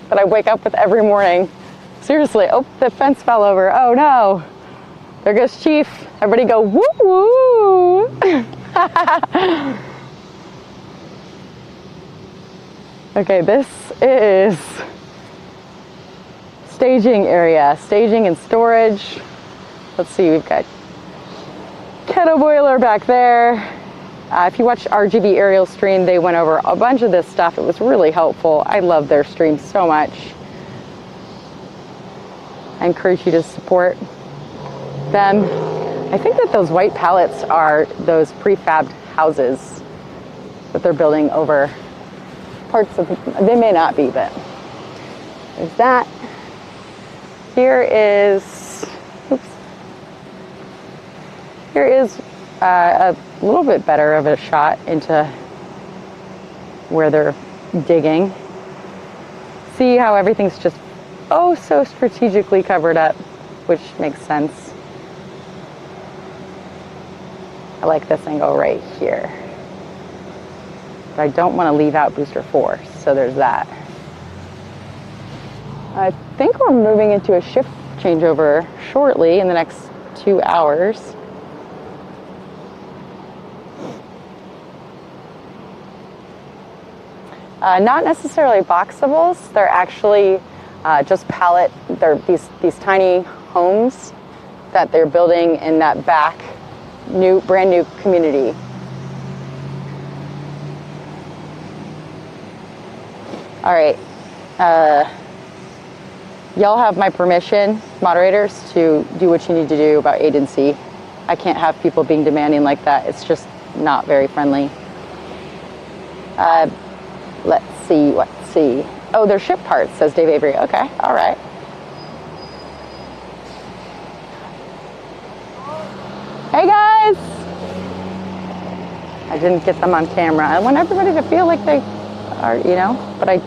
that I wake up with every morning. Seriously. Oh, the fence fell over. Oh no. There goes Chief. Everybody go woo woo. Okay, this is staging area, staging and storage. Let's see, we've got kettle boiler back there. If you watch RGB aerial stream, they went over a bunch of this stuff. It was really helpful. I love their stream so much. I encourage you to support them. I think that those white pallets are those prefabbed houses that they're building over parts of, they may not be, but there's that. Here is, oops. Here is a little bit better of a shot into where they're digging. See how everything's just oh so strategically covered up, which makes sense. I like this angle right here. But I don't want to leave out booster 4, so there's that. I think we're moving into a shift changeover shortly in the next 2 hours. Not necessarily boxables. They're actually just pallet. They're these tiny homes that they're building in that back brand new community. All right. Y'all have my permission, moderators, to do what you need to do about agency. I can't have people being demanding like that. It's just not very friendly. Let's see. Oh, they're ship parts, says Dave Avery. Okay, all right. Hey guys! I didn't get them on camera. I want everybody to feel like they are, you know, but I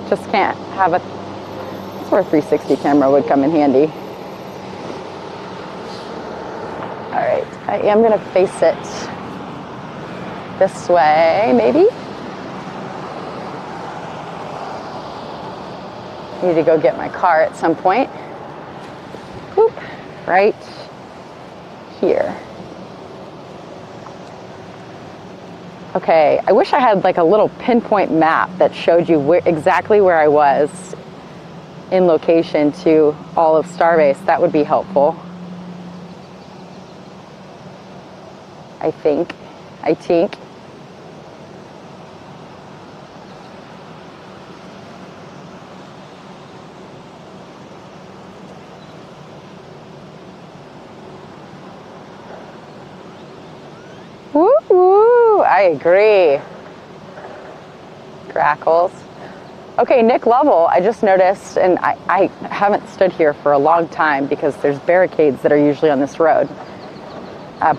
just can't have a, that's where a 360 camera would come in handy. All right, I am gonna face it this way, maybe. Need to go get my car at some point. Whoop, right here. Okay, I wish I had like a little pinpoint map that showed you exactly where I was in location to all of Starbase. That would be helpful. I think. Woo woo! I agree. Grackles. Okay, Nick Lovell, I just noticed, and I haven't stood here for a long time because there's barricades that are usually on this road.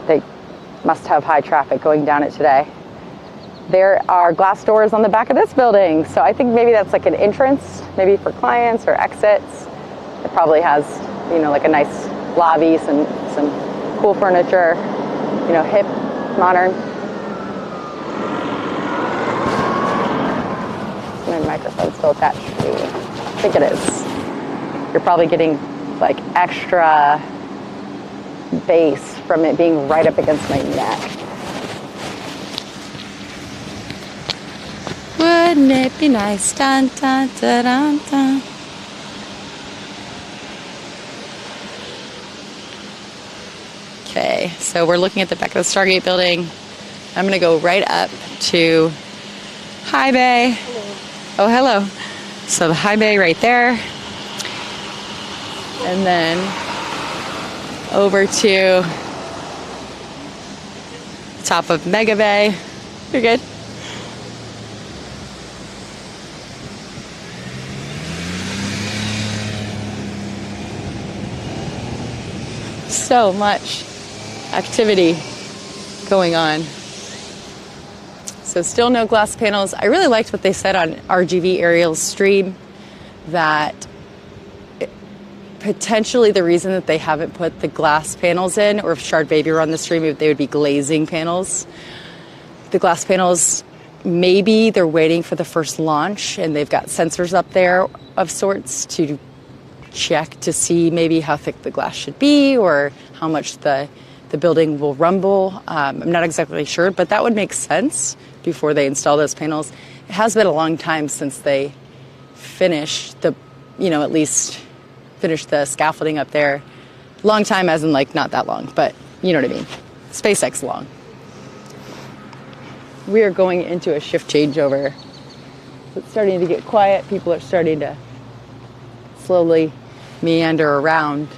They must have high traffic going down it today. There are glass doors on the back of this building, so I think maybe that's like an entrance, maybe for clients or exits. It probably has, you know, like a nice lobby, some cool furniture, you know, hip, modern. My microphone's still attached to me. I think it is. You're probably getting like extra bass from it being right up against my neck. Wouldn't it be nice? Dun, dun, dun, dun, dun. Okay, so we're looking at the back of the Stargate building. I'm gonna go right up to High Bay. Hello. Oh, hello. So the High Bay right there. And then over to top of Mega Bay. You're good. So much activity going on. So still no glass panels. I really liked what they said on RGV Ariel's stream, that potentially the reason that they haven't put the glass panels in, or if Shard Baby were on the stream, they would be glazing panels. The glass panels, maybe they're waiting for the first launch and they've got sensors up there of sorts to check to see maybe how thick the glass should be or how much the building will rumble. I'm not exactly sure, but that would make sense before they install those panels. It has been a long time since they finished at least finished the scaffolding up there. Long time as in like not that long, but you know what I mean. SpaceX long. We are going into a shift changeover. It's starting to get quiet. People are starting to slowly meander around.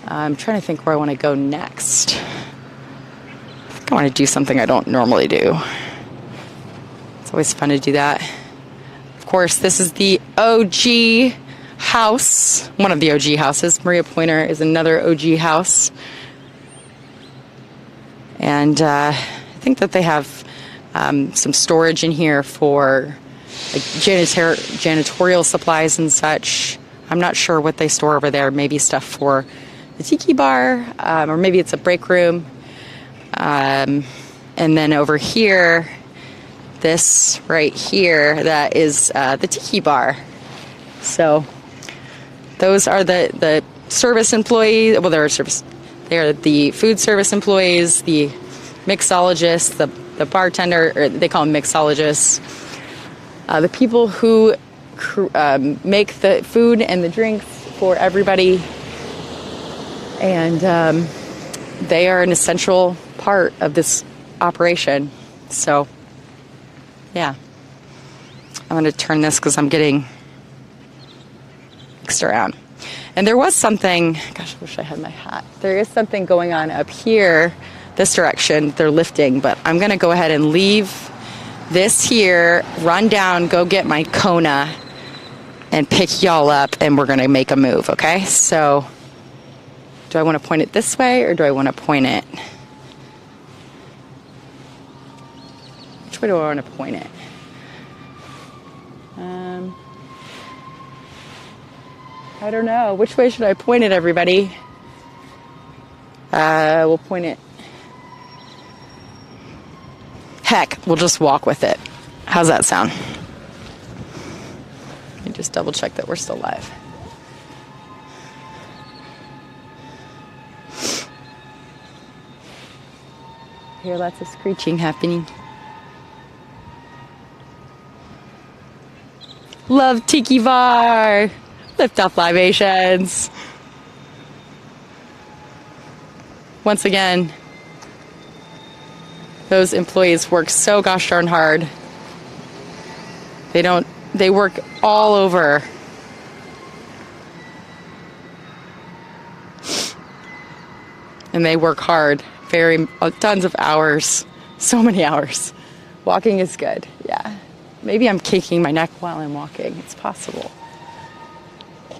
I'm trying to think where I want to go next. I think I want to do something I don't normally do. It's always fun to do that. Of course, this is the OG house, one of the OG houses. Maria Pointer is another OG house. And I think that they have some storage in here for like janitorial supplies and such. I'm not sure what they store over there. Maybe stuff for the tiki bar, or maybe it's a break room. And then over here, this right here, that is the tiki bar. So those are the service employees. Well, they're the food service employees, the mixologists, the bartender, or they call them mixologists, the people who make the food and the drinks for everybody. And they are an essential part of this operation. So, yeah. I'm going to turn this because I'm getting mixed around. And there was something, gosh, I wish I had my hat. There is something going on up here, this direction. They're lifting, but I'm going to go ahead and leave this here, run down, go get my Kona, and pick y'all up, and we're going to make a move, okay? So, do I want to point it this way, or do I want to point it? Which way do I want to point it? I don't know. Which way should I point it, everybody? We'll point it. Heck, we'll just walk with it. How's that sound? Let me just double check that we're still live. I hear lots of screeching happening. Love Tiki Bar! Lift off libations. Once again, those employees work so gosh darn hard. They work all over. And they work hard. Tons of hours. So many hours. Walking is good, yeah. Maybe I'm kicking my neck while I'm walking. It's possible.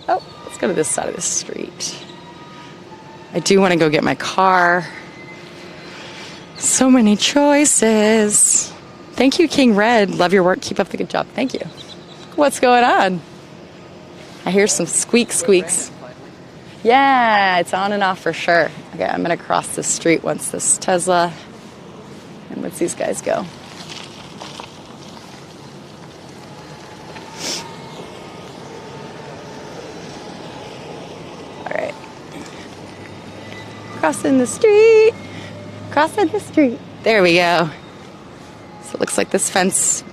Oh, let's go to this side of the street. I do want to go get my car. So many choices. Thank you, King Red. Love your work. Keep up the good job. Thank you. What's going on? I hear some squeaks. Yeah, it's on and off for sure. Okay, I'm going to cross the street once this Tesla and once these guys go. All right. Crossing the street. There we go. So it looks like this fence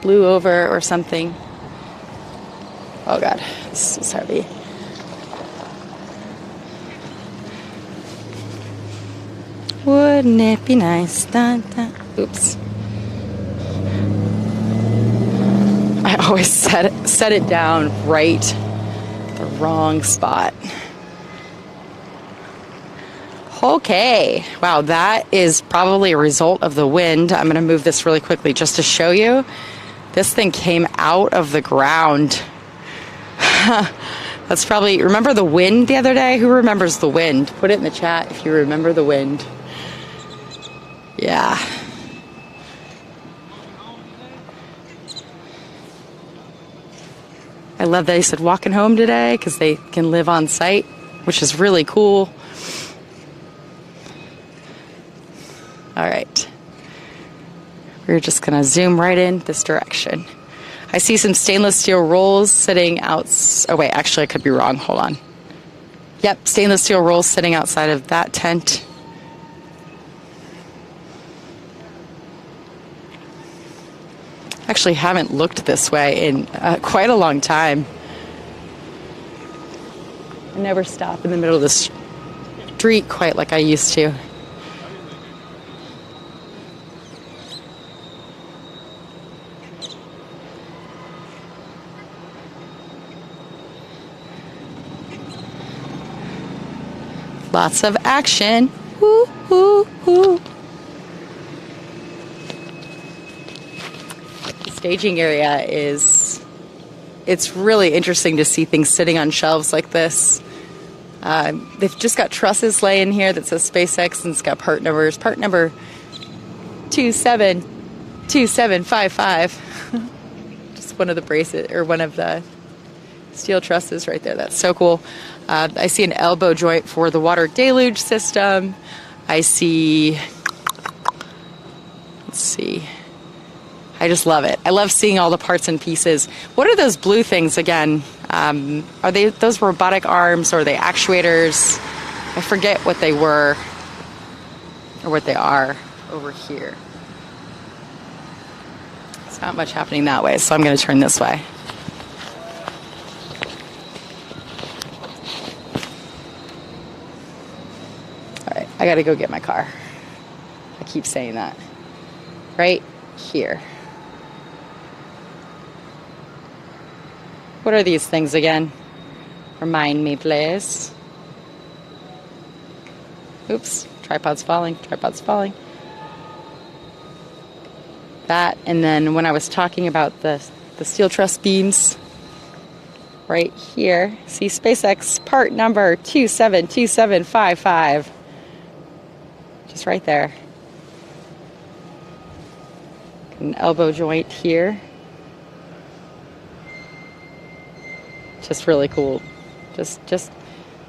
blew over or something. Oh God, this is heavy. Wouldn't it be nice? Dun, dun. Oops. I always set it down right, the wrong spot. Okay. Wow, that is probably a result of the wind. I'm going to move this really quickly just to show you. This thing came out of the ground. That's probably, remember the wind the other day? Who remembers the wind? Put it in the chat if you remember the wind. Yeah. I love that he said walking home today because they can live on site, which is really cool. All right. We're just going to zoom right in this direction. I see some stainless steel rolls sitting out. Oh, wait, actually, I could be wrong. Hold on. Yep, stainless steel rolls sitting outside of that tent. Actually haven't looked this way in quite a long time. I never stop in the middle of the street quite like I used to. Lots of action. Woo, woo, woo. The staging area it's really interesting to see things sitting on shelves like this. They've just got trusses laying here that says SpaceX, and it's got part numbers. Part number 272755. Just one of the braces, or one of the steel trusses right there. That's so cool. I see an elbow joint for the water deluge system. I see, let's see. I just love it. I love seeing all the parts and pieces. What are those blue things again? Are they those robotic arms, or are they actuators? I forget what they were or what they are over here. It's not much happening that way, so I'm going to turn this way. I gotta go get my car. I keep saying that. Right here. What are these things again? Remind me, please. Oops, tripod's falling, tripod's falling. That, and then when I was talking about the steel truss beams, right here, see SpaceX part number 272755. Just right there. An elbow joint here. Just really cool. Just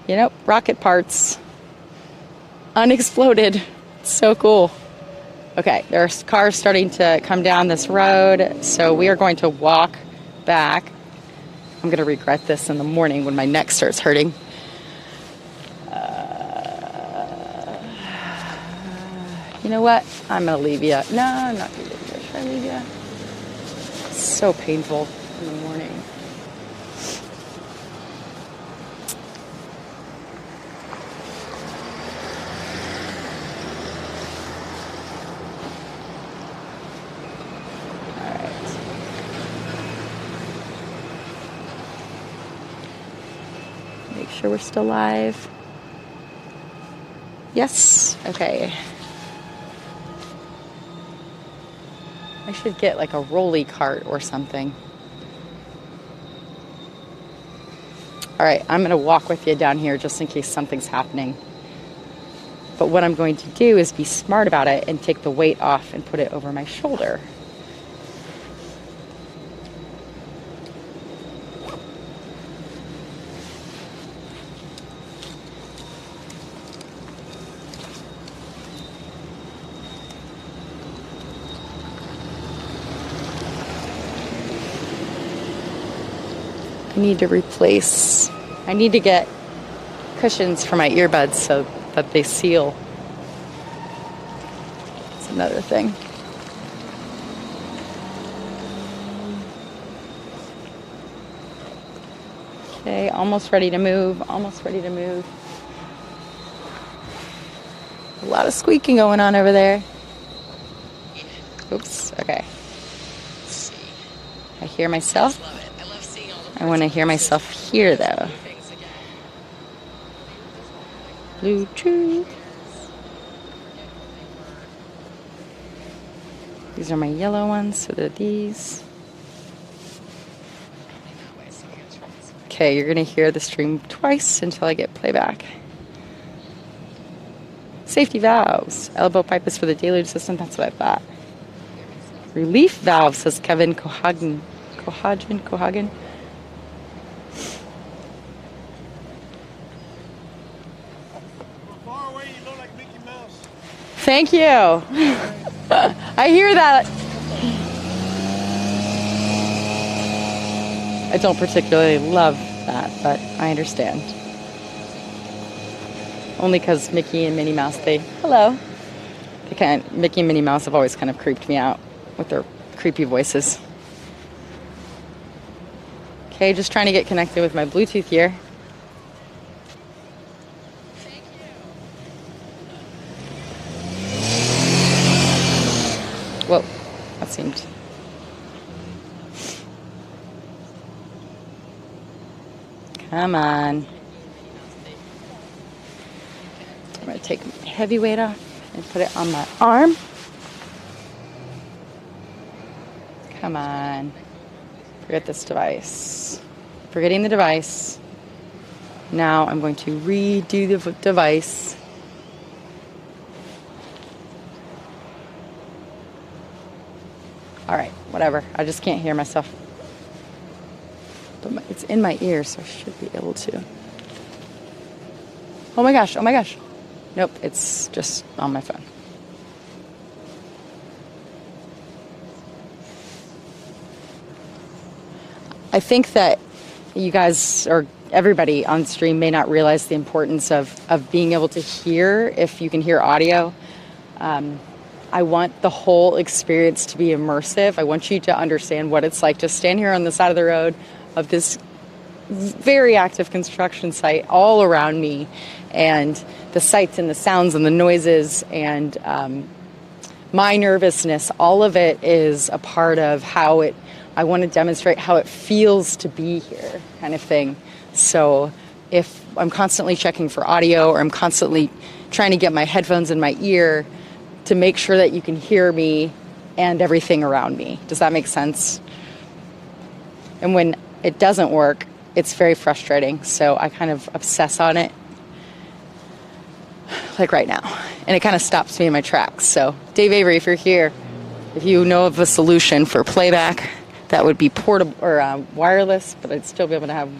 you know, rocket parts. Unexploded. It's so cool. Okay, there's cars starting to come down this road, so we are going to walk back. I'm going to regret this in the morning when my neck starts hurting. You know what? I'm going to leave you. No, I'm not going to leave you. Should I leave you? It's so painful in the morning. All right. Make sure we're still live. Yes? Okay. I should get like a rolly cart or something. All right, I'm going to walk with you down here just in case something's happening. But what I'm going to do is be smart about it and take the weight off and put it over my shoulder. I need to get cushions for my earbuds so that they seal. That's another thing. Okay, almost ready to move, almost ready to move. A lot of squeaking going on over there. Oops, okay. Let's see. I hear myself. I want to hear myself here, though. Bluetooth. These are my yellow ones, so they're these. Okay, you're gonna hear the stream twice until I get playback. Safety valves. Elbow pipe is for the deluge system. That's what I thought. Relief valve, says Kevin Cohagen. Cohagen. Far away, you look like Mickey Mouse. Thank you. I hear that. I don't particularly love that, but I understand. Only because Mickey and Minnie Mouse, hello. Mickey and Minnie Mouse have always kind of creeped me out with their creepy voices. Okay, just trying to get connected with my Bluetooth here. Whoa, that seemed... Come on. I'm going to take my heavy weight off and put it on my arm. Come on. Forget this device. Forgetting the device. Now I'm going to redo the device. All right, whatever. I just can't hear myself. But it's in my ear, so I should be able to. Oh my gosh, oh my gosh. Nope, it's just on my phone. I think that you guys, or everybody on stream, may not realize the importance of being able to hear if you can hear audio. I want the whole experience to be immersive. I want you to understand what it's like to stand here on the side of the road of this very active construction site all around me, and the sights and the sounds and the noises and my nervousness. All of it is a part of how I want to demonstrate how it feels to be here, kind of thing. So if I'm constantly checking for audio, or I'm constantly trying to get my headphones in my ear to make sure that you can hear me and everything around me. Does that make sense? And when it doesn't work, it's very frustrating. So I kind of obsess on it, like right now. And it kind of stops me in my tracks. So Dave Avery, if you're here, if you know of a solution for playback that would be portable or wireless, but I'd still be able to have...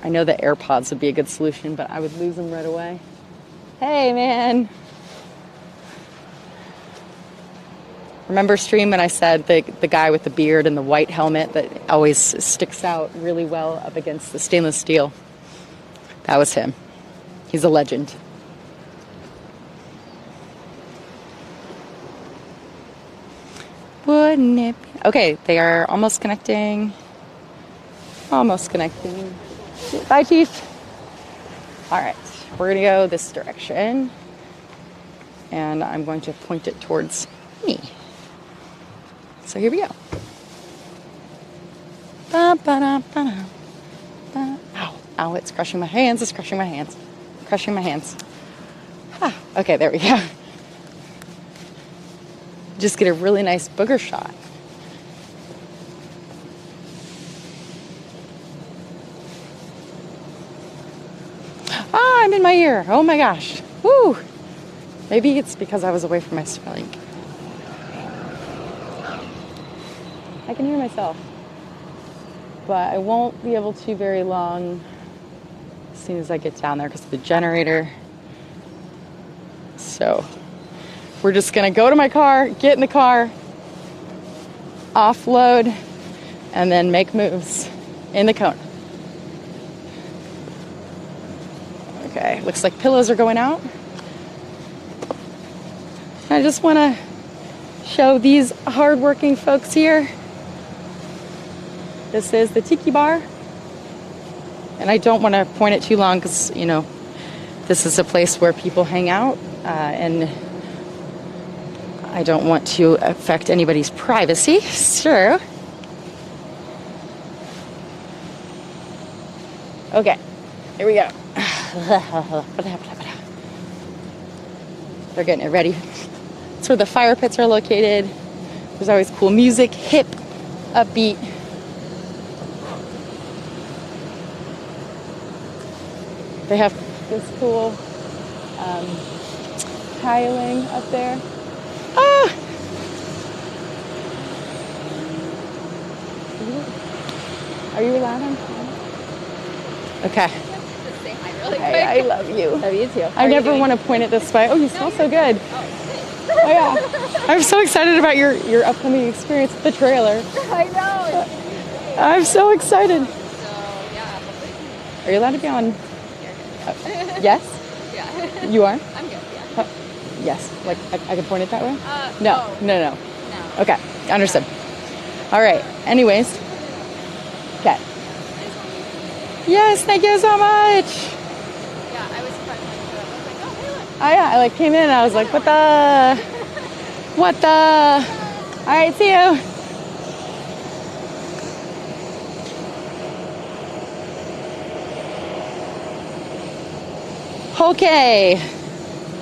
I know that AirPods would be a good solution, but I would lose them right away. Hey, man. Remember, stream, when I said the guy with the beard and the white helmet that always sticks out really well up against the stainless steel? That was him. He's a legend. Wouldn't it be? Okay, they are almost connecting. Almost connecting. Bye, Chief. All right, we're going to go this direction. And I'm going to point it towards me. So here we go. Ow, ow, it's crushing my hands, it's crushing my hands. Crushing my hands. Ah, okay, there we go. Just get a really nice booger shot. Ah, I'm in my ear. Oh my gosh. Woo! Maybe it's because I was away from my Starlink. I can hear myself, but I won't be able to very long as soon as I get down there because of the generator. So we're just gonna go to my car, get in the car, offload, and then make moves in the cone. Okay, looks like pillows are going out. I just want to show these hardworking folks here. This is the Tiki Bar. And I don't want to point it too long because, you know, this is a place where people hang out. And I don't want to affect anybody's privacy. Sure. Okay, here we go. They're getting it ready. That's where the fire pits are located. There's always cool music, hip, upbeat. They have this cool tiling up there. Ah! Are you allowed on? Okay. I love you. Love you too. I never want to point it this way. Oh, you smell so good. Oh yeah. I'm so excited about your upcoming experience with the trailer. I know. I'm so excited. So yeah. Are you allowed to be on? Yes? Yeah. You are? I'm good. Yeah. Yes. Like I can point it that way? No. No. Okay. Understood. All right. Anyways. Okay. Yes. Thank you so much. Yeah, I was surprised when I showed up. I was like, oh, hey, look. Oh yeah. I like came in and I was like, what the? What the? All right. See you. Okay,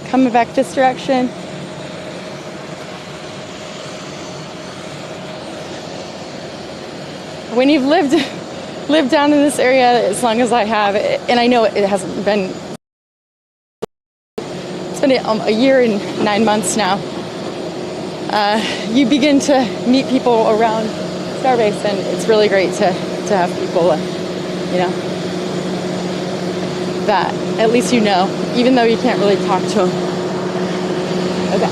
coming back this direction. When you've lived down in this area as long as I have, and I know it hasn't been, it's been a year and 9 months now, you begin to meet people around Starbase, and it's really great to have people, you know, that at least you know, even though you can't really talk to them. Okay.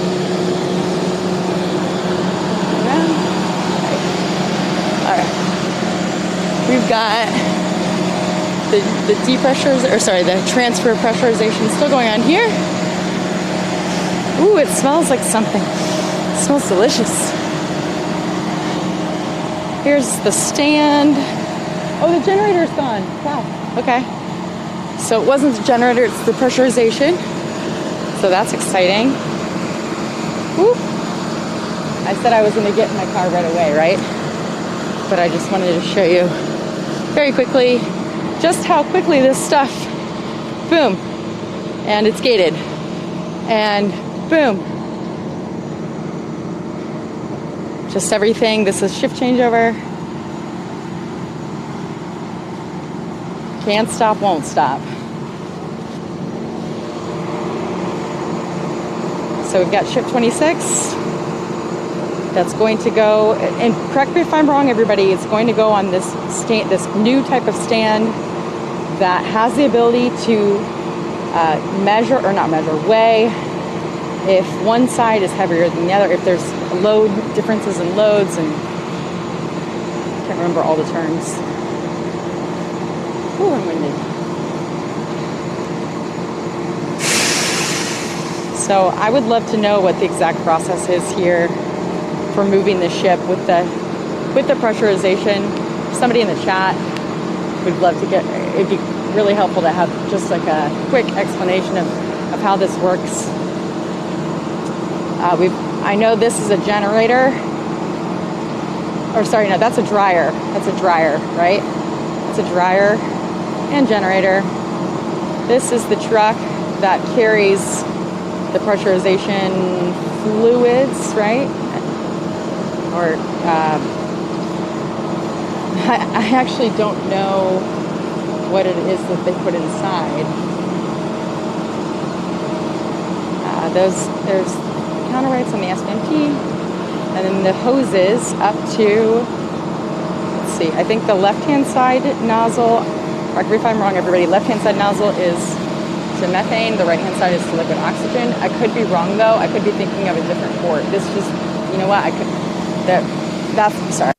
All right. We've got the the transfer pressurization still going on here. Ooh, it smells like something. It smells delicious. Here's the stand. Oh, the generator's gone. Wow. Okay. So it wasn't the generator, it's the pressurization. So that's exciting. Woo. I said I was going to get in my car right away, right? But I just wanted to show you very quickly just how quickly this stuff, boom, and it's gated. And boom. Just everything. This is shift changeover. Can't stop, won't stop. So we've got ship 26. That's going to go, and correct me if I'm wrong, everybody, it's going to go on this this new type of stand that has the ability to weigh if one side is heavier than the other, if there's load differences in loads, and I can't remember all the terms. Ooh, I'm winded. So I would love to know what the exact process is here for moving the ship with the pressurization. Somebody in the chat would love to get, it'd be really helpful to have just like a quick explanation of how this works. I know this is a generator, or sorry, no, that's a dryer. That's a dryer, right? It's a dryer and generator. This is the truck that carries the pressurization fluids, right? Or I actually don't know what it is that they put inside. There's counterweights on the SMT, and then the hoses up to, let's see, I think the left-hand side nozzle, correct me if I'm wrong, everybody, left-hand side nozzle is to methane, the right-hand side is to liquid oxygen. I could be wrong though, I could be thinking of a different port. This just, you know what, that's, sorry.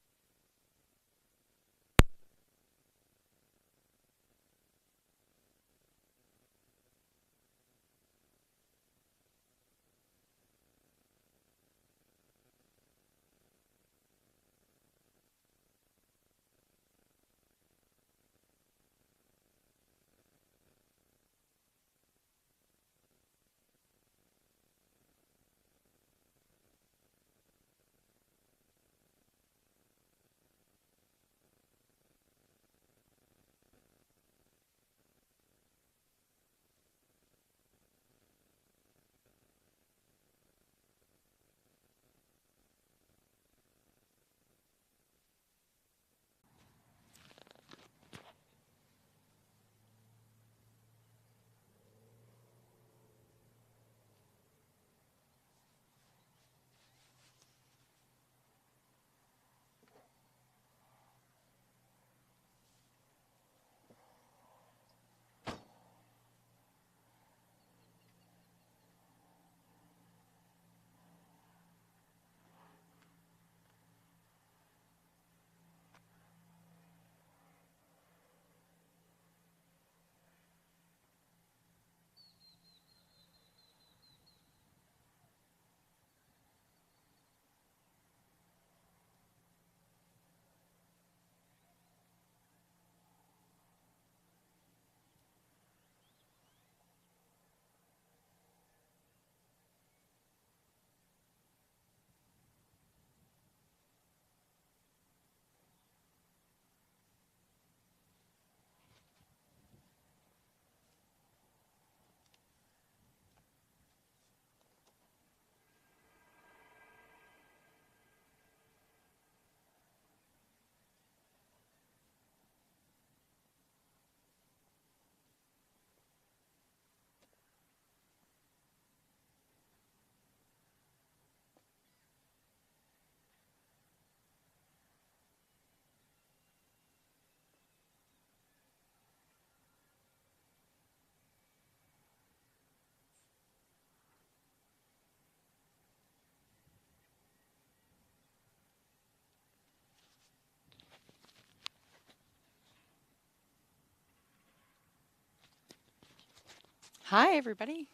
Hi, everybody.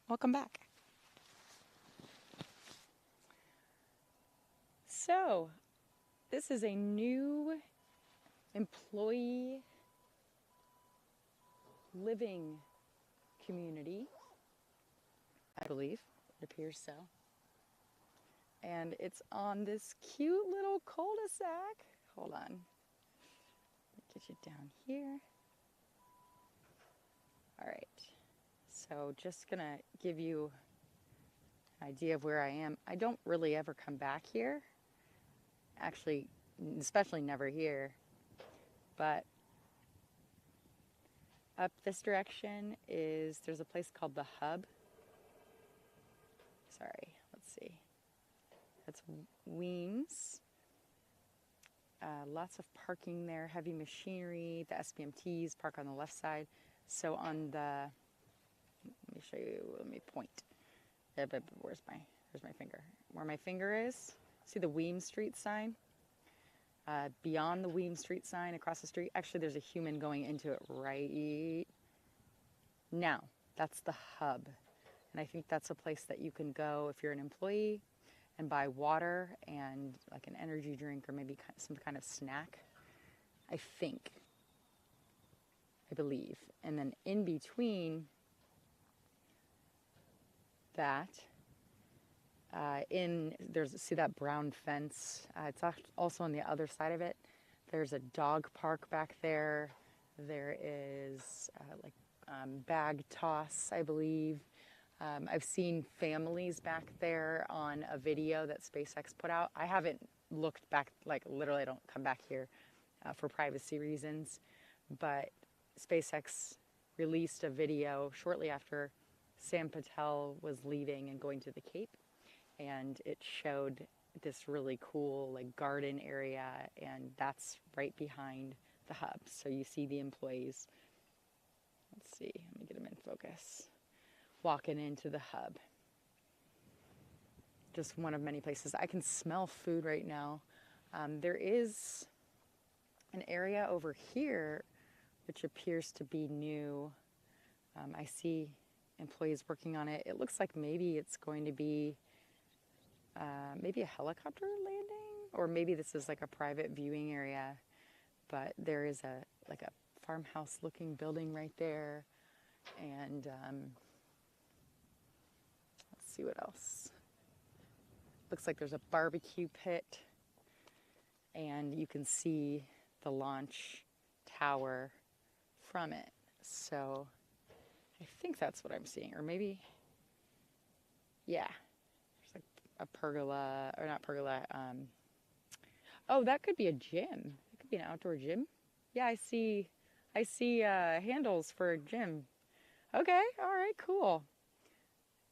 Welcome back. So, this is a new employee living community, I believe. It appears so. And it's on this cute little cul-de-sac. Hold on. Get you down here. All right. So just gonna give you an idea of where I am. I don't really ever come back here. Actually, especially never here. But up this direction there's a place called the Hub. Sorry, let's see. That's Weems. Lots of parking there, heavy machinery. The SBMTs park on the left side. So on the, let me show you, let me point. Where's my finger? Where my finger is, see the Weems Street sign? Beyond the Weems Street sign, across the street, actually there's a human going into it right now. That's the Hub. And I think that's a place that you can go if you're an employee and buy water and like an energy drink or maybe some kind of snack. I believe. And then in between that, see that brown fence? It's also on the other side of it. There's a dog park back there. There is bag toss, I believe. I've seen families back there on a video that SpaceX put out. I haven't looked back, like literally I don't come back here for privacy reasons, but SpaceX released a video shortly after Sam Patel was leaving and going to the Cape, and it showed this really cool like garden area, and that's right behind the Hub. So you see the employees. Let's see, let me get them in focus. Walking into the Hub. Just one of many places. I can smell food right now. There is an area over here which appears to be new. I see employees working on it. It looks like maybe it's going to be maybe a helicopter landing, or maybe this is like a private viewing area. But there is a farmhouse looking building right there, and let's see what else. Looks like there's a barbecue pit, and you can see the launch tower from it. So I think that's what I'm seeing, or maybe, yeah, there's like a pergola, or not pergola. Oh, that could be a gym. It could be an outdoor gym. Yeah, I see handles for a gym. Okay, all right, cool.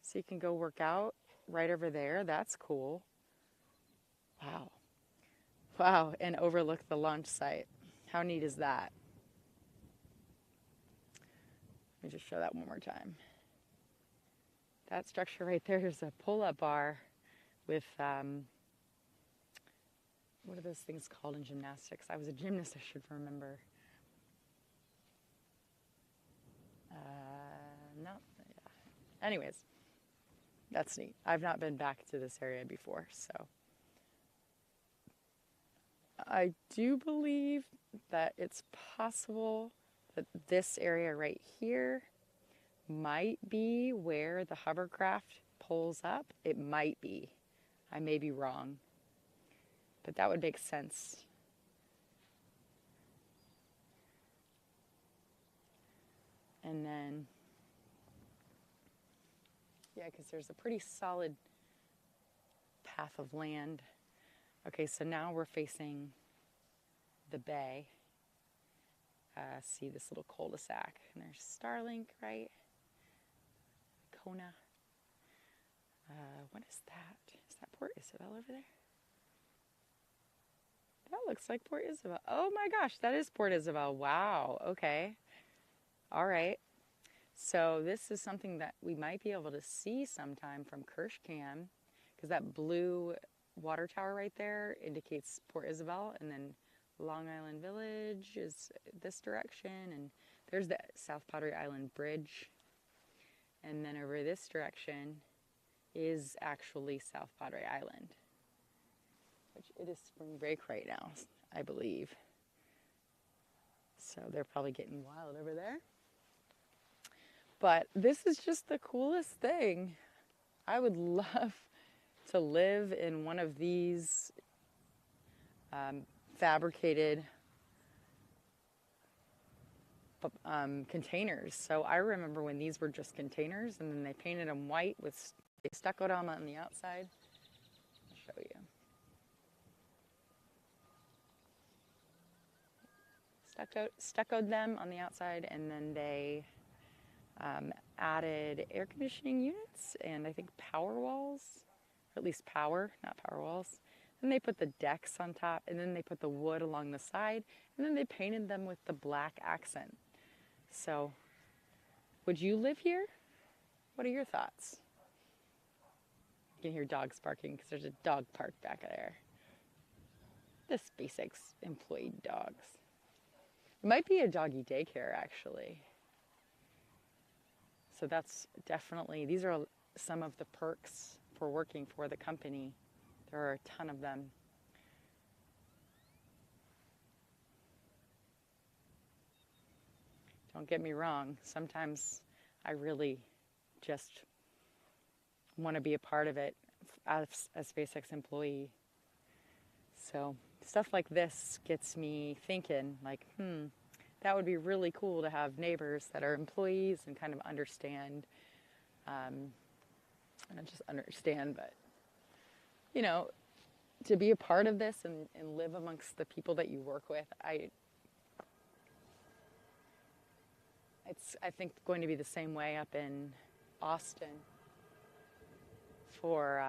So you can go work out right over there. That's cool. Wow. Wow, and overlook the launch site. How neat is that? Let me just show that one more time. That structure right there is a pull-up bar with, what are those things called in gymnastics? I was a gymnast, I should remember. No, yeah. Anyways, that's neat. I've not been back to this area before, so. I do believe that it's possible that this area right here might be where the hovercraft pulls up. It might be. I may be wrong. But that would make sense. And then, yeah, because there's a pretty solid path of land. Okay, so now we're facing the bay. See this little cul-de-sac. And there's Starlink, right? Kona. What is that? Is that Port Isabel over there? That looks like Port Isabel. Oh my gosh, that is Port Isabel. Wow, okay. All right. So this is something that we might be able to see sometime from Kirsh Cam, because that blue water tower right there indicates Port Isabel, and then Long Island Village is this direction, and there's the South Pottery Island Bridge. And then over this direction is actually South Padre Island, which it is spring break right now, I believe. So they're probably getting wild over there. But this is just the coolest thing. I would love to live in one of these fabricated containers. So I remember when these were just containers and then they painted them white with, they stuccoed them on the outside. I'll show you. Stuccoed them on the outside, and then they added air conditioning units and I think power walls, or at least power, not power walls. Then they put the decks on top, and then they put the wood along the side, and then they painted them with the black accent. So, would you live here? What are your thoughts? You can hear dogs barking because there's a dog park back there. The SpaceX employee dogs. It might be a doggy daycare, actually. So that's definitely, these are some of the perks for working for the company. There are a ton of them. Don't get me wrong, sometimes I really just want to be a part of it as a SpaceX employee. So stuff like this gets me thinking, like, that would be really cool to have neighbors that are employees and kind of understand, not just understand, but, you know, to be a part of this and live amongst the people that you work with. It's, I think, going to be the same way up in Austin for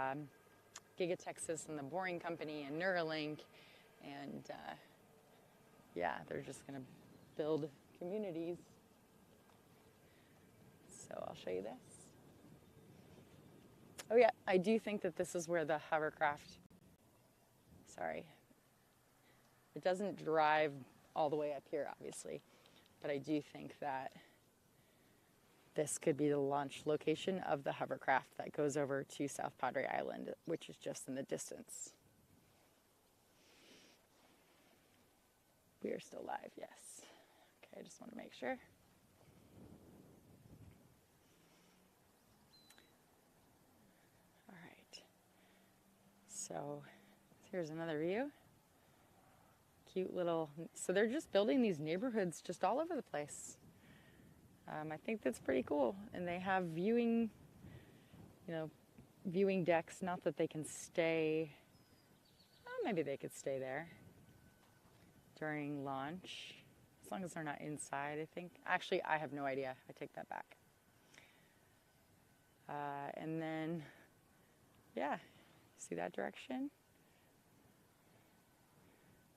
Giga Texas and the Boring Company and Neuralink. And yeah, they're just going to build communities. So I'll show you this. Oh yeah, I do think that this is where the hovercraft, sorry, it doesn't drive all the way up here, obviously, but I do think that this could be the launch location of the hovercraft that goes over to South Padre Island, which is just in the distance. We are still live, yes. Okay, I just want to make sure. All right. So here's another view. Cute little, so they're just building these neighborhoods just all over the place. I think that's pretty cool. And they have viewing, viewing decks. Not that they can stay, maybe they could stay there during launch, as long as they're not inside, I think. Actually, I have no idea. I take that back. And then, yeah, see that direction?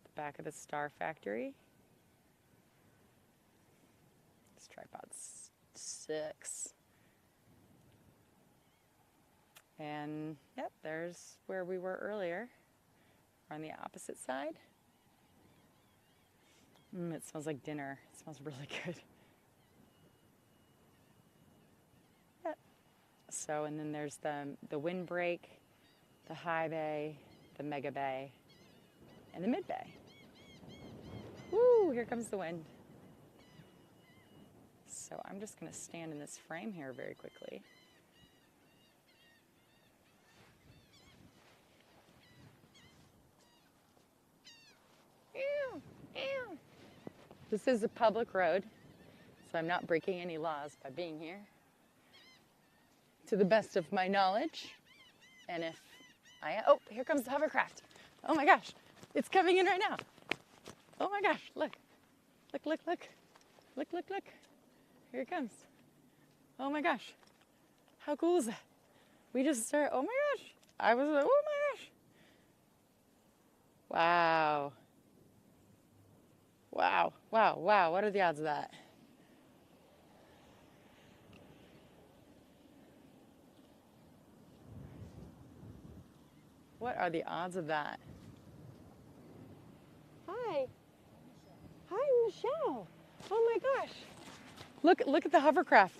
The back of the Star Factory. This tripod's 6. And, yep, there's where we were earlier. We're on the opposite side. It smells like dinner. It smells really good. Yep. So, and then there's the windbreak, the high bay, the mega bay, and the mid bay. Woo, here comes the wind. So I'm just going to stand in this frame here very quickly. Ew, ew. This is a public road, so I'm not breaking any laws by being here, to the best of my knowledge. And if oh, here comes the hovercraft. Oh my gosh, it's coming in right now. Oh my gosh, look, look, look, look, look, look, look. Here it comes. Oh my gosh, how cool is that? We just started, oh my gosh. I was like, oh my gosh. Wow. Wow, wow, wow, what are the odds of that? What are the odds of that? Hi. Hi, Michelle. Oh my gosh. Look at the hovercraft.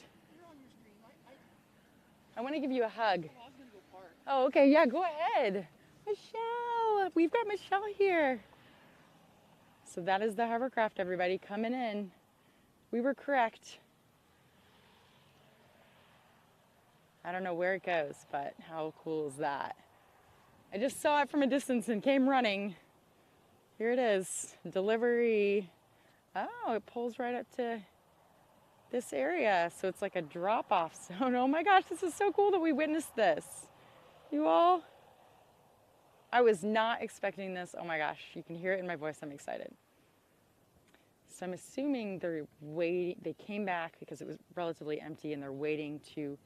I want to give you a hug. Oh, I was gonna go park. Oh, okay. Yeah, go ahead. Michelle, we've got Michelle here. So that is the hovercraft, everybody, coming in. We were correct. I don't know where it goes, but how cool is that? I just saw it from a distance and came running. Here it is, delivery. Oh, it pulls right up to this area. So it's like a drop-off zone. Oh my gosh, this is so cool that we witnessed this. You all, I was not expecting this. Oh my gosh, you can hear it in my voice, I'm excited. So I'm assuming they're waiting, they came back because it was relatively empty and they're waiting to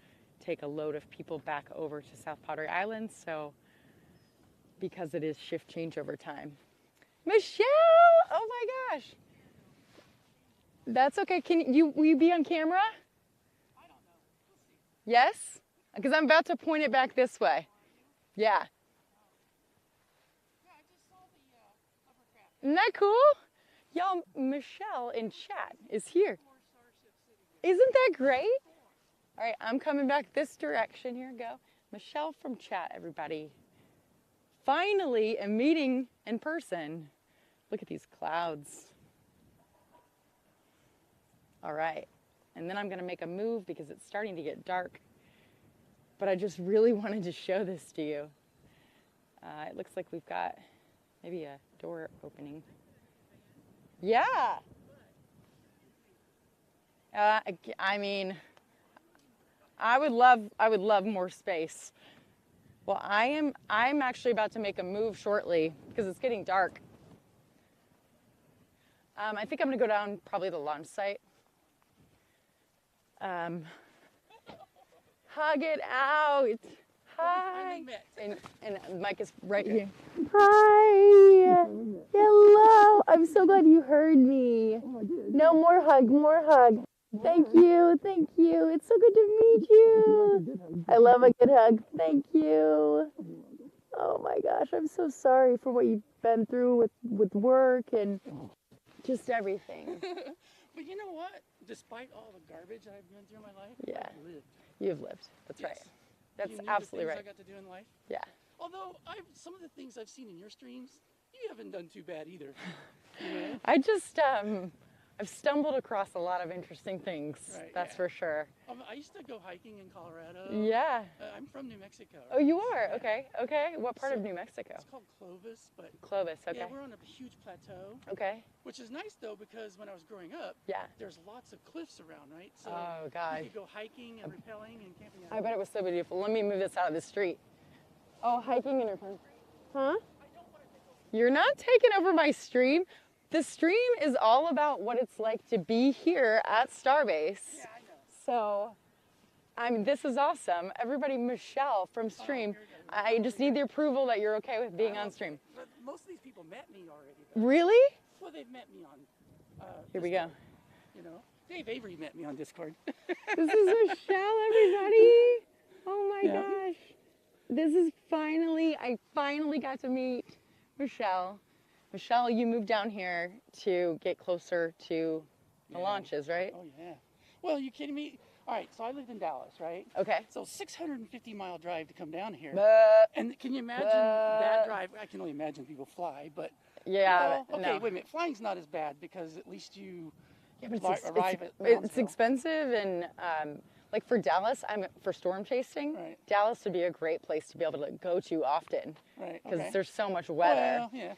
take a load of people back over to South Padre Island. So, because it is shift change over time. Michelle, oh my gosh. That's okay, will you be on camera? I don't know. We'll see. Yes? Because I'm about to point it back this way. Yeah. Yeah, I just saw the hovercraft. Isn't that cool? Y'all, Michelle in chat is here. Isn't that great? All right, I'm coming back this direction. Here we go. Michelle from chat, everybody. Finally, a meeting in person. Look at these clouds. All right, and then I'm gonna make a move because it's starting to get dark. But I just really wanted to show this to you. It looks like we've got maybe a door opening. Yeah. I mean, I would love more space. Well, I'm actually about to make a move shortly because it's getting dark. I think I'm gonna go down probably the launch site. Hug it out. Hi. And Mike is right here. Hi. Hello. I'm so glad you heard me. No, more hug, more hug. Thank you. Thank you. It's so good to meet you. I love a good hug. Thank you. Oh my gosh, I'm so sorry for what you've been through with work and just everything. But you know what? Despite all the garbage I've been through in my life, Yeah. I've lived. You've lived. That's Yes. right. That's You knew absolutely the right. things I got to do in life. Yeah. Although some of the things I've seen in your streams, you haven't done too bad either. You know? I just I've stumbled across a lot of interesting things. Right, That's yeah. for sure. I used to go hiking in Colorado. Yeah. I'm from New Mexico. Oh, you are? Yeah. Okay. Okay. What part So, of New Mexico? It's called Clovis, but Clovis. Okay. yeah, we're on a huge plateau. Okay. Which is nice though because when I was growing up, Yeah. there's lots of cliffs around, right? So Oh God. you could go hiking and rappelling and camping out. I bet it was so beautiful. Let me move this out of the street. Oh, hiking in your phone. Huh? You're not taking over my stream. The stream is all about what it's like to be here at Starbase. Yeah, I know. So, this is awesome. Everybody, Michelle from stream. here we go. I just need the approval that you're okay with being on stream. But most of these people met me already. Though. Really? Well, they've met me on. Here we go. Discord, you know, Dave Avery met me on Discord. This is Michelle, everybody. Oh my Yeah. gosh. I finally got to meet Michelle. Michelle, you moved down here to get closer to the Yeah. launches, right? Oh yeah. Well, you kidding me? All right, so I lived in Dallas, right? Okay. So 650-mile drive to come down here. But, And can you imagine that drive? I can only imagine people fly, but yeah, well, okay, no. wait a minute. Flying's not as bad because at least you Yeah, but arrive at it's Brownsville. expensive and like for Dallas, for storm chasing. Right. Dallas would be a great place to be able to go to often Right. because Okay. there's so much weather. Well, yeah.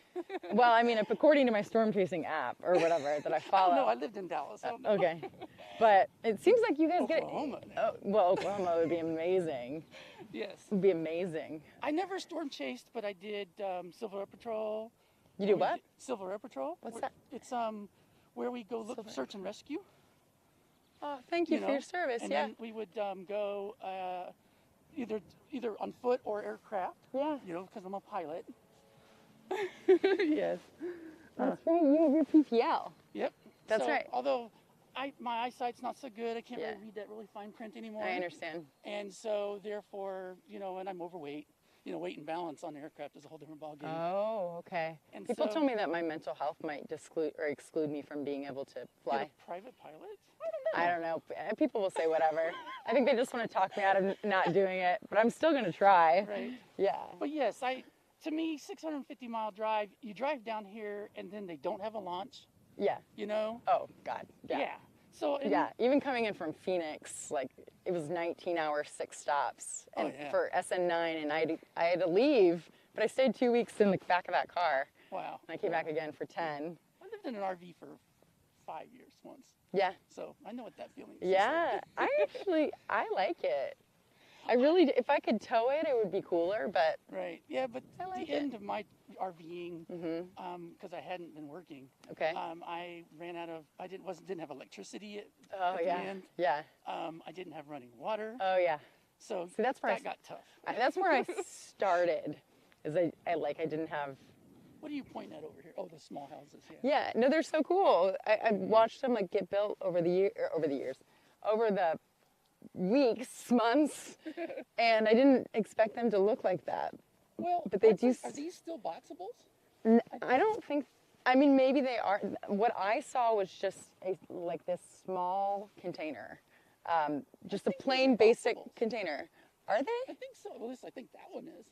Well, I mean, according to my storm chasing app or whatever that I follow. No, I lived in Dallas. I don't know. Okay, but it seems like you guys Oklahoma get. now. Oh, well, Oklahoma would be amazing. Yes. Would be amazing. I never storm chased, but I did Silver Air Patrol. You do what? Silver Air Patrol. What's that? It's where we go look, Silver Air search and rescue. Oh, thank you for know, your service. And Yeah. then we would go either on foot or aircraft. Yeah. You know, because I'm a pilot. Yes. That's right. You have your PPL. Yep. That's So, right. Although my eyesight's not so good, I can't Yeah. really read that really fine print anymore. I understand. And so therefore, and I'm overweight. you know, weight and balance on the aircraft is a whole different ballgame. Oh, okay. And People so- told me that my mental health might exclude me from being able to You're fly. a private pilot? I don't know. People will say whatever. I think they just want to talk me out of not doing it, but I'm still going to try. Right. Yeah. But yes, to me, 650-mile drive, you drive down here and then they don't have a launch, Yeah. you know? Oh, God. Yeah. Yeah. So, and Yeah. Even coming in from Phoenix, like, it was 19 hours, 6 stops and yeah. for SN9, and I had to leave, but I stayed 2 weeks in the back of that car. Wow. And I came back again for 10. I lived in an RV for 5 years once. Yeah. So I know what that feeling is. Yeah. I like it. I really, if I could tow it, it would be cooler, but Right. Yeah, but I like the it. end of my RVing, because I hadn't been working, okay. I ran out of, didn't have electricity Oh, at yeah. the end. Yeah. I didn't have running water. Oh, yeah. So See, that's where that got tough. That's where I started, is I didn't have. What are you pointing at over here? Oh, the small houses. Yeah. Yeah, no, they're so cool. I watched them like get built over the weeks, months, and I didn't expect them to look like that. Well, But they do. Are these still boxables? I don't think. I mean, maybe they are. What I saw was just like this small container, just a plain basic boxables. container. Are I they? think so. At least I think that one is.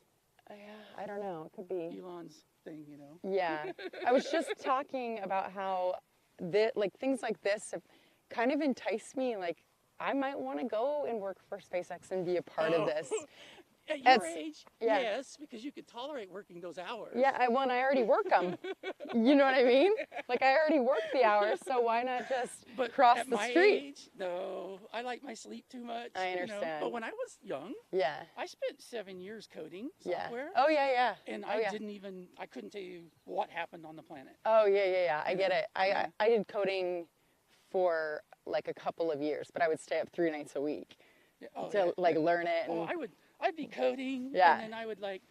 Yeah, I don't know. It could be. Elon's thing, you know. Yeah, I was just talking about how things like this have kind of enticed me. Like, I might want to go and work for SpaceX and be a part of this. At your That's- age, yeah. yes, because you could tolerate working those hours. Yeah, I already work them. You know what I mean? Like, I already work the hours, so why not just But cross at the my street? age, no, I like my sleep too much. I you know. understand. But when I was young, Yeah, I spent 7 years coding yeah. software. Oh, yeah. And oh, I yeah. I couldn't tell you what happened on the planet. Oh, yeah. I get Yeah. it. I did coding for like a couple of years, but I would stay up 3 nights a week Yeah, oh, to yeah, like yeah. learn it. And, I'd be coding, Yeah. and then I would like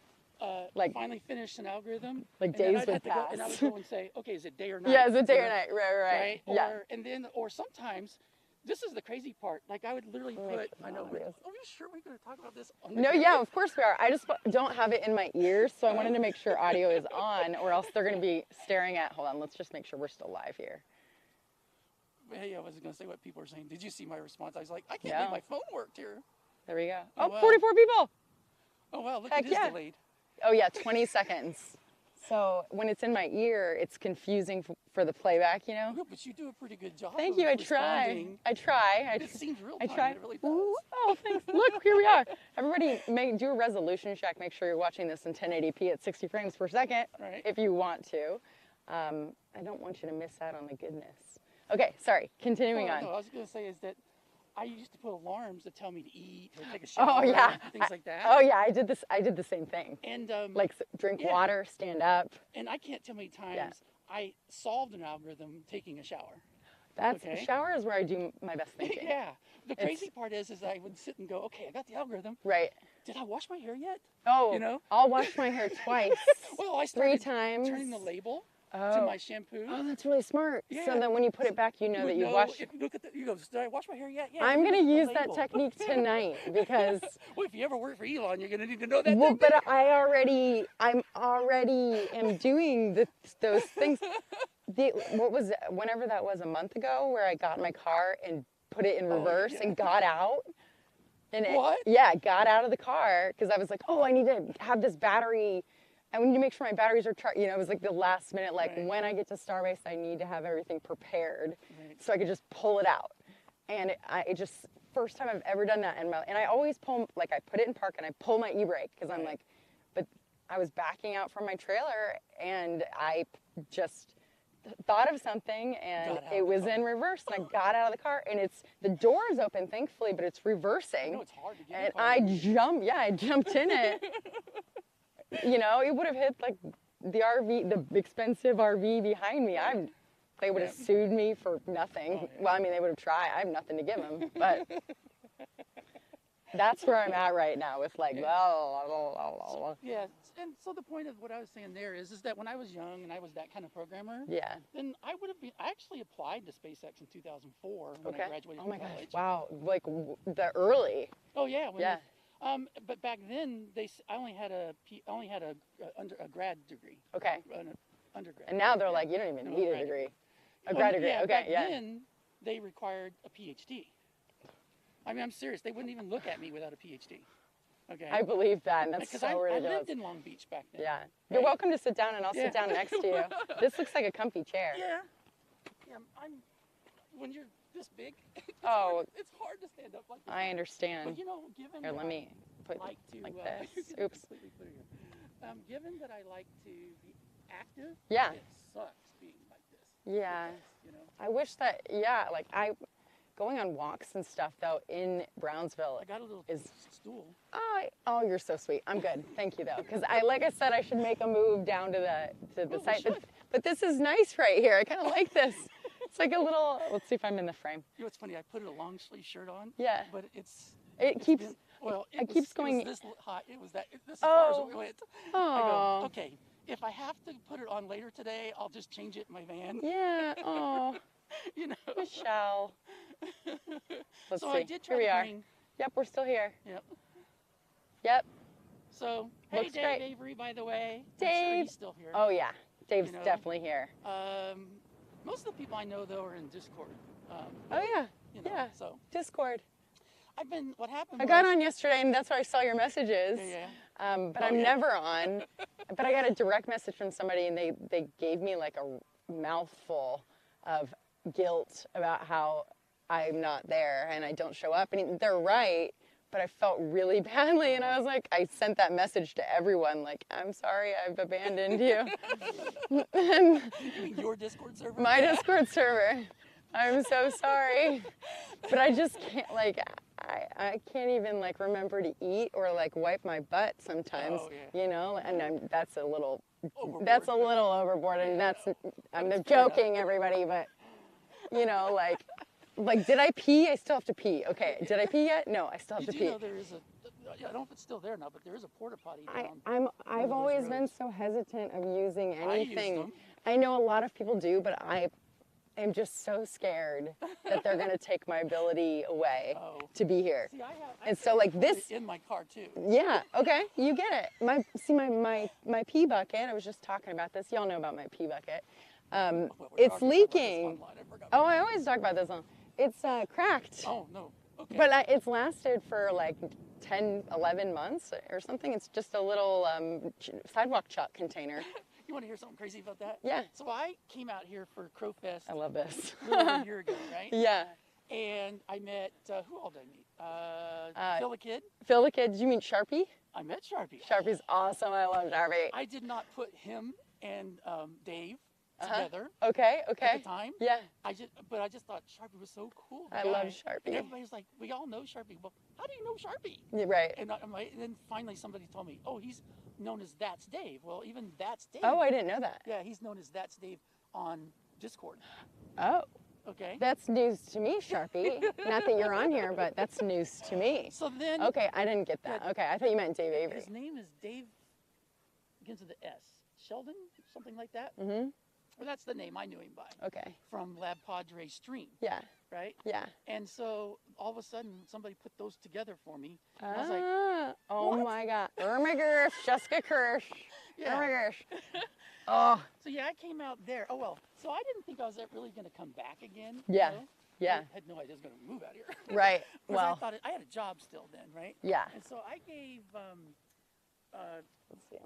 finally finish an algorithm. Like, and then days I'd would have to go, and I would pass. go and say, okay, is it day or night? yeah, it's a day You or know? night. Right. Or, Yeah. or sometimes, this is the crazy part. Like I would literally Oh my put, I know, God, are yes. we sure we're going to talk about this? On the No, air? yeah, of course we are. I just don't have it in my ears, so I wanted to make sure audio is on, or else they're going to be staring at. Hold on, let's just make sure we're still live here. Hey, I was going to say what people are saying. Did you see my response? I was like, I can't Yeah. believe my phone worked here. There we go. Oh, Oh, wow. 44 people. Oh, wow, look, Heck it is yeah. delayed. Oh, yeah, 20 seconds. So when it's in my ear, it's confusing for the playback, you know? No, but you do a pretty good job. Thank of you, I try. responding. I try. It seems real I time. try. It really does. Ooh, oh, thanks. Look, here we are. Everybody, do a resolution check. Make sure you're watching this in 1080p at 60 frames per second, Right. if you want to. I don't want you to miss out on the goodness. Okay, sorry. Continuing on. No, I was going to say is that I used to put alarms to tell me to eat or take a shower. Oh, yeah. Things like that. Oh, yeah, I did this. I did the same thing. And Like, drink yeah. water, stand up. and I can't tell how many times Yeah. I solved an algorithm taking a shower. That's Okay. shower is where I do my best thinking. Yeah. The crazy part is I would sit and go, okay, I got the algorithm. Right. Did I wash my hair yet? Oh, You know? I'll wash my hair twice. Well, I 3 started times. turning the label to Oh. my shampoo. Oh, that's really smart. Yeah. So that when you put it back, you know would that you've know washed. if you look at you go, did I wash my hair yet? Yeah. I'm look going at to the use that label. technique tonight because, Well, if you ever work for Elon, you're going to need to know that well, technique. but I'm already am doing those things. Whenever that was a month ago, where I got in my car and put it in reverse yeah. and got out. And What? Yeah, I got out of the car because I was like, oh, I need to have this battery. I need to make sure my batteries are charged. You know, it was like the last minute, like Right. when I get to Starbase, I need to have everything prepared Right. so I could just pull it out. And it just, first time I've ever done that. And I always pull, like I put it in park and I pull my e-brake because I'm Right. like, but I was backing out from my trailer and I just thought of something and Got out it of the was car. in reverse and I got out of the car and the door is open thankfully, but it's I reversing. know it's hard to get And in I car. I jumped in it. You know, it would have hit like the expensive RV behind me. They would have Yeah. sued me for nothing. Oh, yeah. Well, I mean, they would have tried. I have nothing to give them, but that's where I'm at right now with like, Yeah, and so the point of what I was saying there is that when I was young and I was that kind of programmer, yeah. then I actually applied to SpaceX in 2004 when I graduated Oh my from gosh! college. Wow! Like the early. Oh yeah, Yeah. But back then, I only had a grad degree. Okay. An undergrad. And now they're like, you don't even need a degree. A grad degree. Yeah, Okay. back Yeah. then, they required a PhD. I mean, I'm serious. They wouldn't even look at me without a PhD. Okay. I believe that, and that's Because so I ridiculous. lived in Long Beach back then. Yeah. You're welcome to sit down, and I'll Yeah. sit down next to you. This looks like a comfy chair. Yeah. Yeah. When you're this big, it's hard to stand up like this. I understand. But given Here, that let me put like to like you this. can Oops. completely put it here. Given that I like to be active, Yeah. it sucks being like this. Yeah. It does, I wish that, like going on walks and stuff though in Brownsville I got a little is, stool. oh, you're so sweet. I'm good. Thank you though. Because like I said, I should make a move down to the Well, we site. should. But this is nice right here. I kind of like this. It's like a little, let's see if I'm in the frame. It's funny. I put a long sleeve shirt on. Yeah. But It keeps, been, well, it keeps going. It was this hot. It was that. This as far as it went. I Oh. go, okay. If I have to put it on later today, I'll just change it in my van. Yeah. Oh, Michelle. Let's So see. I did try Here we to are. bring. Yep, we're still here. Yep. Yep. So hey, Looks Dave great. Avery, by the way. I'm sure Dave. he's still here. Oh yeah, Dave's You know, definitely here. Most of the people I know though are in Discord. Oh yeah. Yeah. So Discord. what happened I was, got on yesterday, and that's where I saw your messages. Yeah. But I'm never on. But I got a direct message from somebody, and they gave me like a mouthful of guilt about how I'm not there and I don't show up. And they're right, but I felt really badly, and I was like, I sent that message to everyone, like, I'm sorry, I've abandoned you. And You mean your Discord server? my Discord server. I'm so sorry. But I just can't, like, I can't even, like, remember to eat or, like, wipe my butt sometimes, Oh, yeah. And that's a little, Overboard. that's a little overboard, and I'm joking, everybody, but, like, did I pee? I still have to pee. Okay, did I pee yet? No, I still have You to do pee. know there is I don't know if it's still there now, but there is a porta potty down. I've those always been roads. so hesitant of using I used anything. them. I know a lot of people do, but I am just so scared that they're going to take my ability away Oh. to be here. See, I And so, like, this, in my car too. yeah, okay, you get it. My pee bucket, I was just talking about this. Y'all know about my pee bucket. Well, we're It's talking about this leaking. online. I forgot. Oh, I always talk about this one. It's cracked. Oh, no. Okay. But it's lasted for like 10, 11 months or something. It's just a little sidewalk chalk container. You want to hear something crazy about that? Yeah. So I came out here for Crow Fest I love this. a little over a year ago, right? Yeah. And I met, who all did I meet? Phil the Kid. Phil the Kid, did you mean Sharpie? I met Sharpie. Sharpie's awesome. I love Sharpie. I did not put him and Dave together Okay, at okay. the time. Yeah. But I just thought Sharpie was so cool. I guy. love Sharpie. And everybody's like, we all know Sharpie. Well, how do you know Sharpie? Yeah, right. And I'm like, and then finally somebody told me, oh, he's known as That's Dave. Well, even That's Dave. Oh, I didn't know that. Yeah, he's known as That's Dave on Discord. Oh, Okay. that's news to me, Sharpie. Not that you're on here, but that's news to me. So then. Okay, I didn't get that. Okay, I thought you meant Dave Avery. His name is Dave. Begins with an S. Sheldon, something like that. Mm-hmm. Well, that's the name I knew him by. Okay. From Lab Padre Stream, Yeah, right? yeah. And so all of a sudden, somebody put those together for me. And I was like, Oh what? my God. Kirsh, Jessica Kirsh. Yeah. Kirsh. Oh, So yeah, I came out there. Oh well. So I didn't think I was really going to come back again. Yeah. You know? yeah. I had no idea I was going to move out here. Right. 'Cause Well, I thought I had a job still then, right? yeah. And so I gave Let's see.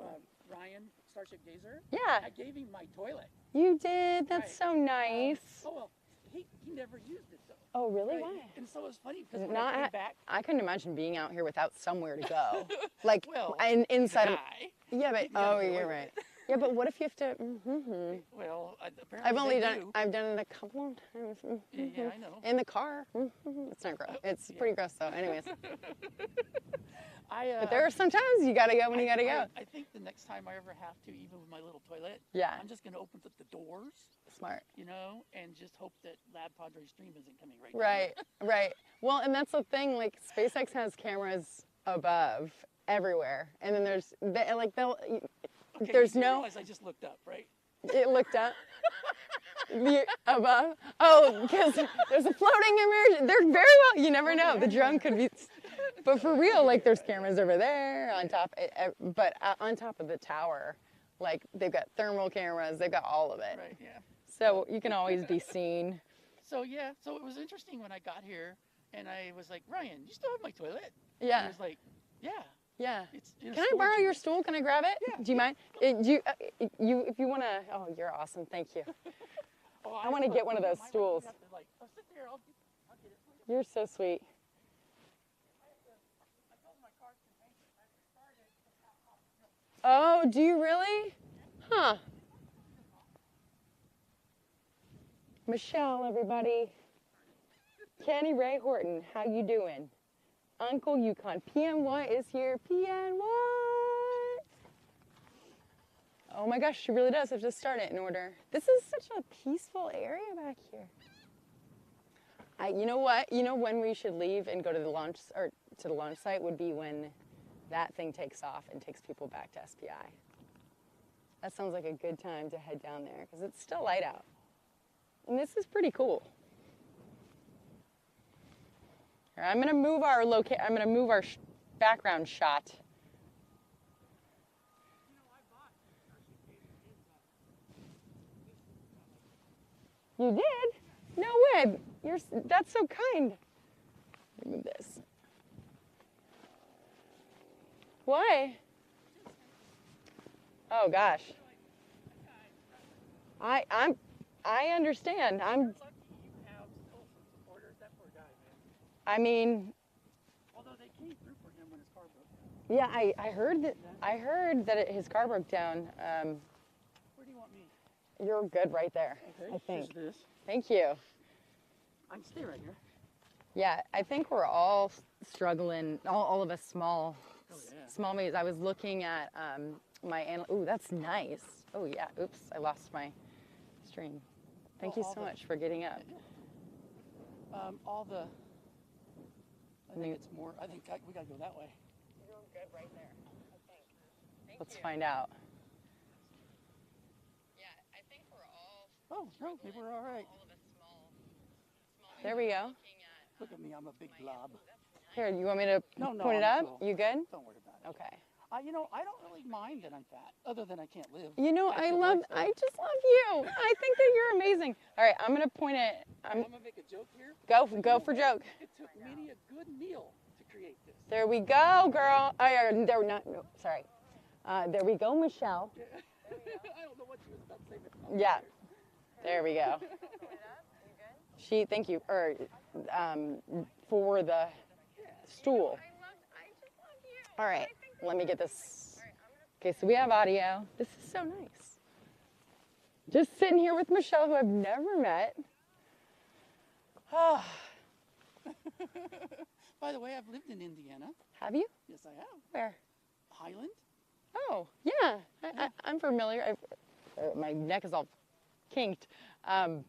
Ryan Starship Gazer. Yeah, I gave him my toilet. you did. That's Right. so nice. Oh well, he never used it though. Oh, really? Right? Why? And so it was funny because Is it when I not came at- back, I couldn't imagine being out here without somewhere to go. Like, Well, inside of. guy, Yeah, but you gotta oh, get away you're with right. it. Yeah, but what if you have to? Mm-hmm. Well, apparently I've only they done. do. I've done it a couple of times. Yeah, yeah, I know. In the car. It's not gross. It's Yeah. pretty gross though. Anyways, I, but there are some times you gotta go when you gotta go. I think the next time I ever have to, even with my little toilet, Yeah. I'm just going to open up the doors, Smart. you know, and just hope that Lab Padre Stream isn't coming right Right. Right. Well, and that's the thing. Like SpaceX has cameras above everywhere, and then there's they'll. Okay, There's you no. realize I just looked up, right? It looked up. Above. Oh, because there's a floating immersion. They're very well. You never know. The drone could be. But for real, like there's cameras over there on top, but on top of the tower, like they've got thermal cameras, they've got all of it. Right, yeah. So you can always be seen. So yeah, so it was interesting when I got here, and I was like, Ryan, you still have my toilet? Yeah. He was like, yeah. Yeah. It's in a Can I storage borrow your unit. stool? Can I grab it? Yeah. Do you mind? If you want to, oh, you're awesome. Thank you. Oh, I wanna get one of those my wife stools. would have to, like, oh, sit there, I'll get it for you. You're so sweet. I told my car's contained. I started. Oh, do you really? Huh. Michelle, everybody. Kenny Ray Horton, how you doing? Uncle Yukon. PM What is here. PM What? Oh my gosh, she really does have to start it in order. This is such a peaceful area back here. You know what? You know when we should leave and go to the launch or to the launch site would be when that thing takes off and takes people back to SPI. That sounds like a good time to head down there because it's still light out. And this is pretty cool. Here, I'm gonna move our background shot. You did? No way. That's so kind. Remove this. Why? Oh gosh. I understand. You're lucky you have still some supporters. That poor guy, man. I mean, Although they came through for him when his car broke down. yeah, I heard that his car broke down. Where do you want me? You're good right there. Okay. I think. Here's this. Thank you. I can stay right here. Yeah, I think we're all struggling. All of us small yeah. me's. I was looking at ooh, that's nice. Oh yeah. Oops, I lost my stream. Thank you so much for getting up. I think it's more. I think we gotta go that way. You're good right there. I think. Let's find out. Yeah, I think we're all. Oh no, maybe we're all right. All of us small. There we go. Look at me, I'm a big blob. Here, you want me to No, point it I'm up? cool. You good? Don't worry about it. Okay. You know, I don't really mind that I'm fat, other than I can't live. You know, That's I the just love you. I think that you're amazing. All right, I'm gonna point it. I'm gonna make a joke here. Go for joke. It took Minnie a good meal to create this. There we go, girl. There not. No, sorry. There we go, Michelle. I don't know what she was about to say, but Yeah. There we go. Thank you. For the stool. All right. Let me get this. Okay, so we have audio. This is so nice. Just sitting here with Michelle, who I've never met. Oh, by the way, I've lived in Indiana. have you? Yes, I have. Where? Highland. Oh, yeah. I'm familiar. My neck is all kinked. I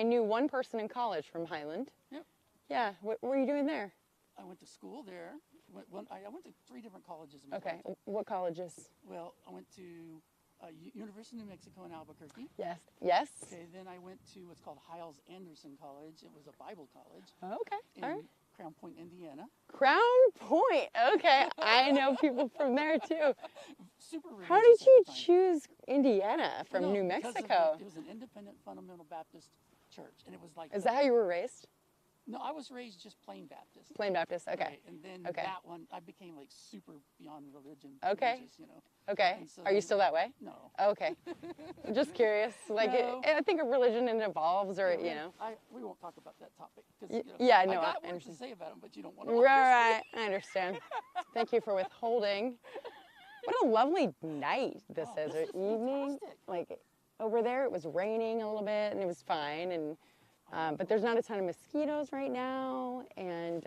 knew one person in college from Highland. Yep. Yeah. What were you doing there? I went to school there. I went to 3 different colleges in my Okay. life. What colleges? Well, I went to University of New Mexico in Albuquerque. Yes. Yes. Okay, then I went to what's called Hiles-Anderson College. It was a Bible college Okay. in All right. Crown Point, Indiana. Crown Point. Okay. I know people from there too. Super religious. How did at you the time. choose Indiana from No, New because of Mexico? it was an independent fundamental Baptist church, and it was like. Is that how you were raised? No, I was raised just plain Baptist. Plain Baptist. Okay. Right, and then Okay. that one, I became like super beyond religion. Okay. Religious, you know. Okay. And so Are you then- still that way? No. Okay. I'm just curious. Like, No. I think a religion it evolves, or you know. We won't talk about that topic because Yeah, no, I I got words to understand. say about them, but you don't want to. Right. I understand. Thank you for withholding. What a lovely night this Oh, is, this or is evening. fantastic. Like over there, it was raining a little bit, and it was fine. And but there's not a ton of mosquitoes right now, and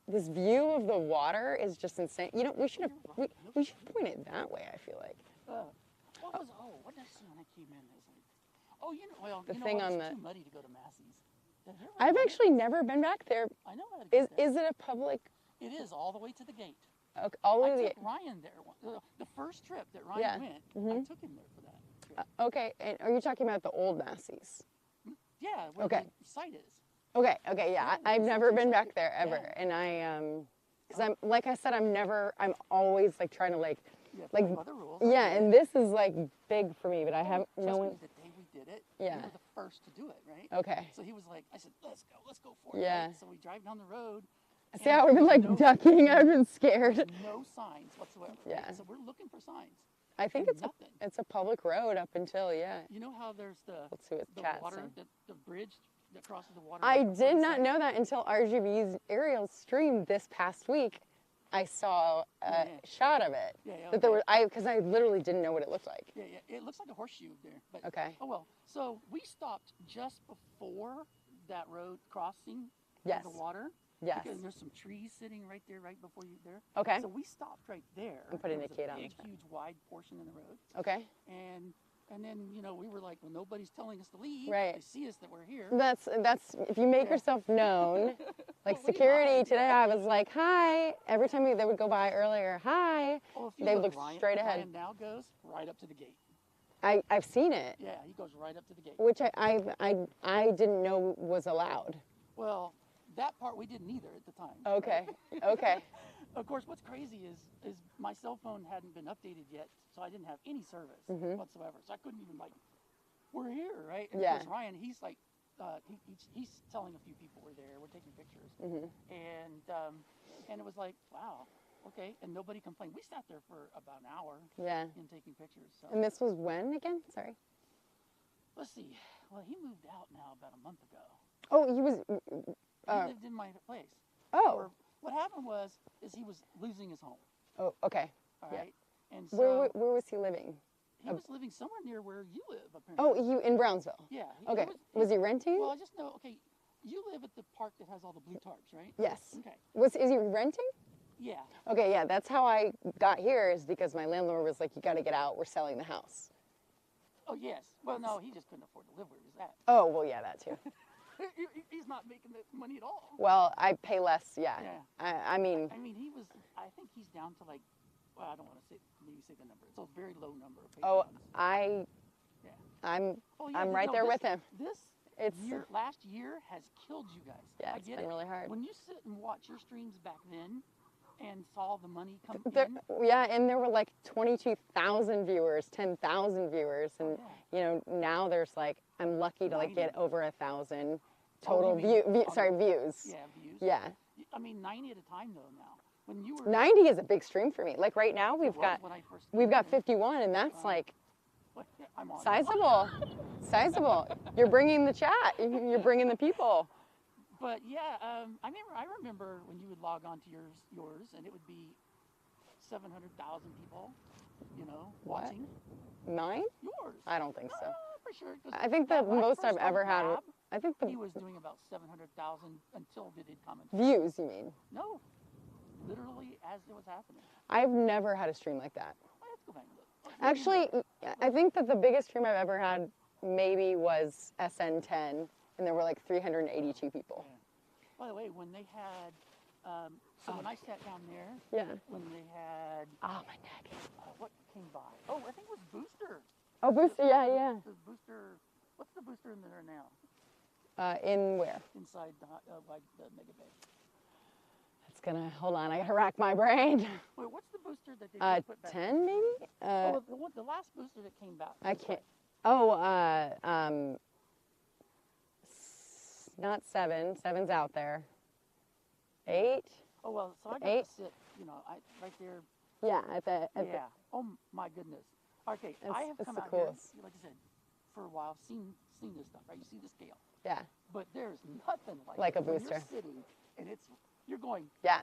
this view of the water is just insane. You know, we should point it that way. I feel like What did I see when I came in? It was like, oh, you know, well, The you know thing what? on It's the- too muddy to go to Massey's. Have you ever I've done it? actually never been back there. I know how to get there. Is it a public? It is all the way to the gate. Okay, all the I way to took Ryan there. The first trip that Ryan Yeah. went, Mhm. I took him there for that trip. Okay, and are you talking about the old Massey's? Yeah, where Okay. the site is. Okay, yeah. Yeah, I've it's never been like- back there ever, yeah. and because I'm like I said, I'm always like trying to like You have to like play by the rules. yeah, and this is like big for me, but I have no Trust one. me, the day we did it, Yeah. we were the first to do it, right? Okay. So he was like, I said, let's go for it. Yeah. Right? So we drive down the road. See, I would have been like no- ducking. I'd been scared. There's no signs whatsoever. right? Yeah. So we're looking for signs. I think and it's nothing. it's a public road up until You know how there's the Let's see what the chat's water, saying. the bridge that crosses the water. I right before did the not site? know that until RGB's aerial stream this past week. I saw a Yeah. shot of it. Yeah, That there okay. was because I literally didn't know what it looked like. Yeah, it looks like a horseshoe there. But, Okay. Oh well. So we stopped just before that road crossing Yes. the water. Yes. Because there's some trees sitting right there, right before you there. Okay. So we stopped right there. I'm putting There the was a kid on the big, chat. huge, wide portion in the road. Okay. And then we were like, well, nobody's telling us to leave. Right. They see us that we're here. That's if you make Yeah. yourself known, like Well, we security lied, today. yeah. I was like, hi. Every time they would go by earlier, hi. Oh, if you They look, look Ryan, straight ahead. Ryan now goes right up to the gate. I've seen it, Yeah, he goes right up to the gate. which I didn't know was allowed. Well, that part we didn't either at the time. Okay. Okay. Of course, what's crazy is my cell phone hadn't been updated yet, so I didn't have any service Mhm. whatsoever. So I couldn't even we're here, right? And Yeah. Of course, Ryan, he's like, he's telling a few people we're there. We're taking pictures, Mhm. and it was like, wow, okay, and nobody complained. We sat there for about an hour Yeah. in taking pictures. So And this was when again? Sorry. let's see. Well, he moved out now about a month ago. Oh, he was. He lived in my place. Oh. Or what happened is he was losing his home. Oh. Okay. All Yeah. right, and so Where was he living? he was living somewhere near where you live, apparently. Oh, he in Brownsville. Yeah. Okay. Was he renting? Well, I just know. Okay, you live at the park that has all the blue tarps, right? Yes. Okay. Is he renting? Yeah. Okay, yeah, that's how I got here is because my landlord was like, you got to get out. We're selling the house. Oh yes. Well, no, he just couldn't afford to live where he was at. Oh, well, yeah, that too. He's not making the money at all. Well, I pay less, yeah. Yeah. I mean, I mean, I think he's down to like, well, I don't want to say the number. It's a very low number of oh, patrons. yeah, I'm Oh, right there with him. This It's- last year has killed you guys. Yeah, I it's get been it. really hard. When you sit and watch your streams back then and saw the money come There, in, yeah, and there were like 22,000 viewers, 10,000 viewers, and yeah. you know now there's like I'm lucky to like get 90. over 1,000 Oh, total you mean on views. yeah, views. Yeah, I mean, 90 at a time though now. When you were 90 is a big stream for me. Like right now it we've was got when I first we've got came in. 51, and that's like I'm on. sizable, sizable. You're bringing the chat. You're bringing the people. But yeah, I remember when you would log on to yours, and it would be 700,000 people, What? watching Mine? yours. I don't think so. For sure. 'cause I think the when I most first I've ever started had. Lab, I think he the was doing about 700,000 until they did comment. views. You mean? No, literally as it was happening. I've never had a stream like that. I have to go back and look. Actually, I think that the biggest stream I've ever had maybe was SN10, and there were like 382 people. By the way, when they had, when I sat down there, Yeah. when they had, Oh, my neck. what came by? Oh, I think it was Booster. Oh, Booster, yeah. The Booster, what's the Booster in there now? In where? Inside the Mega Bay. It's gonna, hold on, I gotta rack my brain. Wait, what's the booster that they just put back? 10 maybe? Oh, the last booster that came back. I this can't, way. not 7, 7's out there. 8? Oh, well, so I got 8? to sit, right there. Yeah, at the, Yeah. Oh, my goodness. Okay, I have it's come the out coolest. here, like I said, for a while, seen this stuff, right? You see the scale. yeah, But there's nothing Like it. a When booster. You're sitting, and you're going, yeah.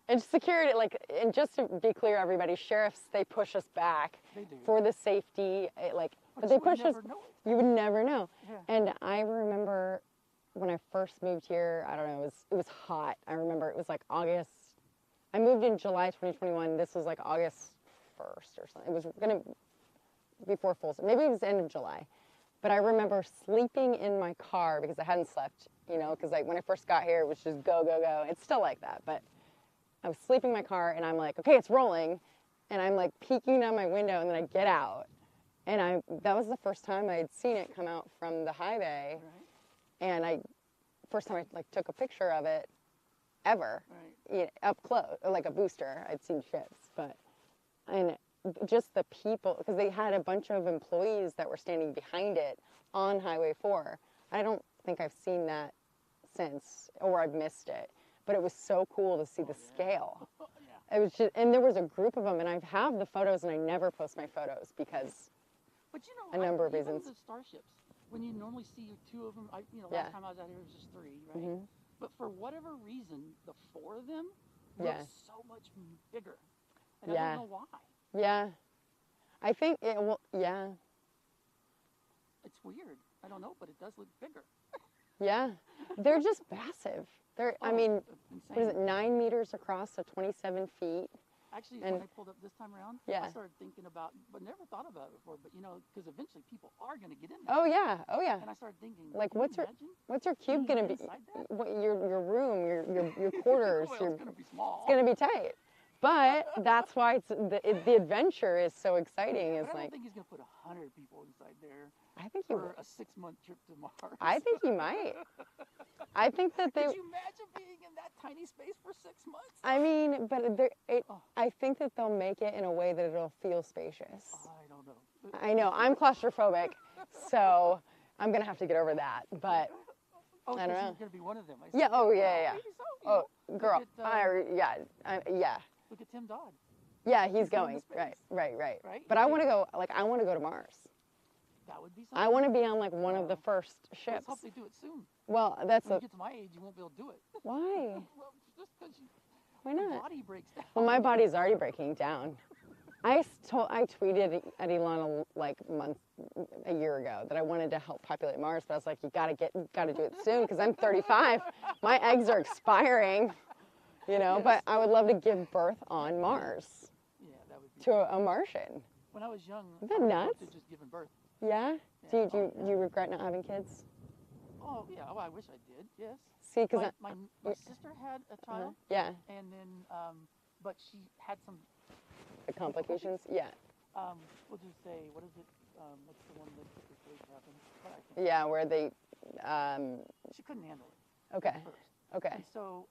And security, like, and just to be clear, everybody, sheriffs, they push us back they do. for the safety, but But they you would push us, never know it. you would never know. Yeah. And I remember when I first moved here, I don't know, it was hot. I remember it was like August, I moved in July 2021, this was like August 1st or something. It was gonna, before maybe it was the end of July. But I remember sleeping in my car because I hadn't slept, because like when I first got here, it was just go, go, go. It's still like that, but I was sleeping in my car and I'm like, okay, it's rolling. And I'm like peeking down my window and then I get out. And that was the first time I had seen it come out from the high bay. Right. And I first time I like took a picture of it ever, Right. up close, like a booster. I'd seen ships, and just the people, because they had a bunch of employees that were standing behind it on Highway 4. I don't think I've seen that since, or I've missed it. But it was so cool to see the scale. Yeah. It was just, and there was a group of them, and I have the photos, and I never post my photos because But you know, a number of even reasons. the Starships, when you normally see two of them, Yeah. last time I was out here it was just three, right? Mhm. But for whatever reason, the four of them Yeah. look so much bigger, and I Yeah. don't know why. Yeah, I think it will. Yeah, It's weird. I don't know, but it does look bigger. yeah, they're just massive. They're, I Oh, mean, insane. what is it? 9 meters across, so 27 feet. Actually, and- when I pulled up this time around, Yeah. I started thinking about, but never thought about it before. But you know, because eventually people are going to get in there. Oh yeah, oh yeah. And I started thinking, Like, can you imagine what's your cube being gonna be? inside that? What your room, your quarters, Well, your it's going to be small. it's gonna be tight. But that's why it's the adventure is so exciting. Is But I don't like, think he's going to put 100 people inside there I think you. for a 6-month trip to Mars. I think you might. I think that they. Could you imagine being in that tiny space for 6 months? I mean, but Oh. I think that they'll make it in a way that it'll feel spacious. I don't know. I know I'm claustrophobic, so I'm gonna have to get over that. But Oh, I don't so know. she's going to be one of them. I yeah, said, oh yeah, maybe so, you Oh, know. girl, Look at, yeah, look at Tim Dodd. yeah. He's He's going going. to space. Right. Right? But I want to go. Like, I want to go to Mars. That would be something. I want to be on like one of the first Let's ships. hope they do it soon. Well, that's When a you get to my age, you won't be able to do it. why? Well, just because Why your not? body breaks down. Well, my body's already breaking down. I tweeted at Elon a year ago that I wanted to help populate Mars, but I was like, you gotta do it soon because I'm 35. My eggs are expiring, Yes. But I would love to give birth on Mars Yeah, that would be. to a Martian. When I was young, Isn't that I would nuts? love to just giving birth. Yeah? Do Yeah. you regret not having kids? Oh yeah, well, I wish I did. Yes. See, because My sister had a child, yeah, and then but she had some the complications. Yeah, we'll just say, what is it? What's the one that before it happened? But I can't. yeah, where they She couldn't handle it. okay, At first. okay, And so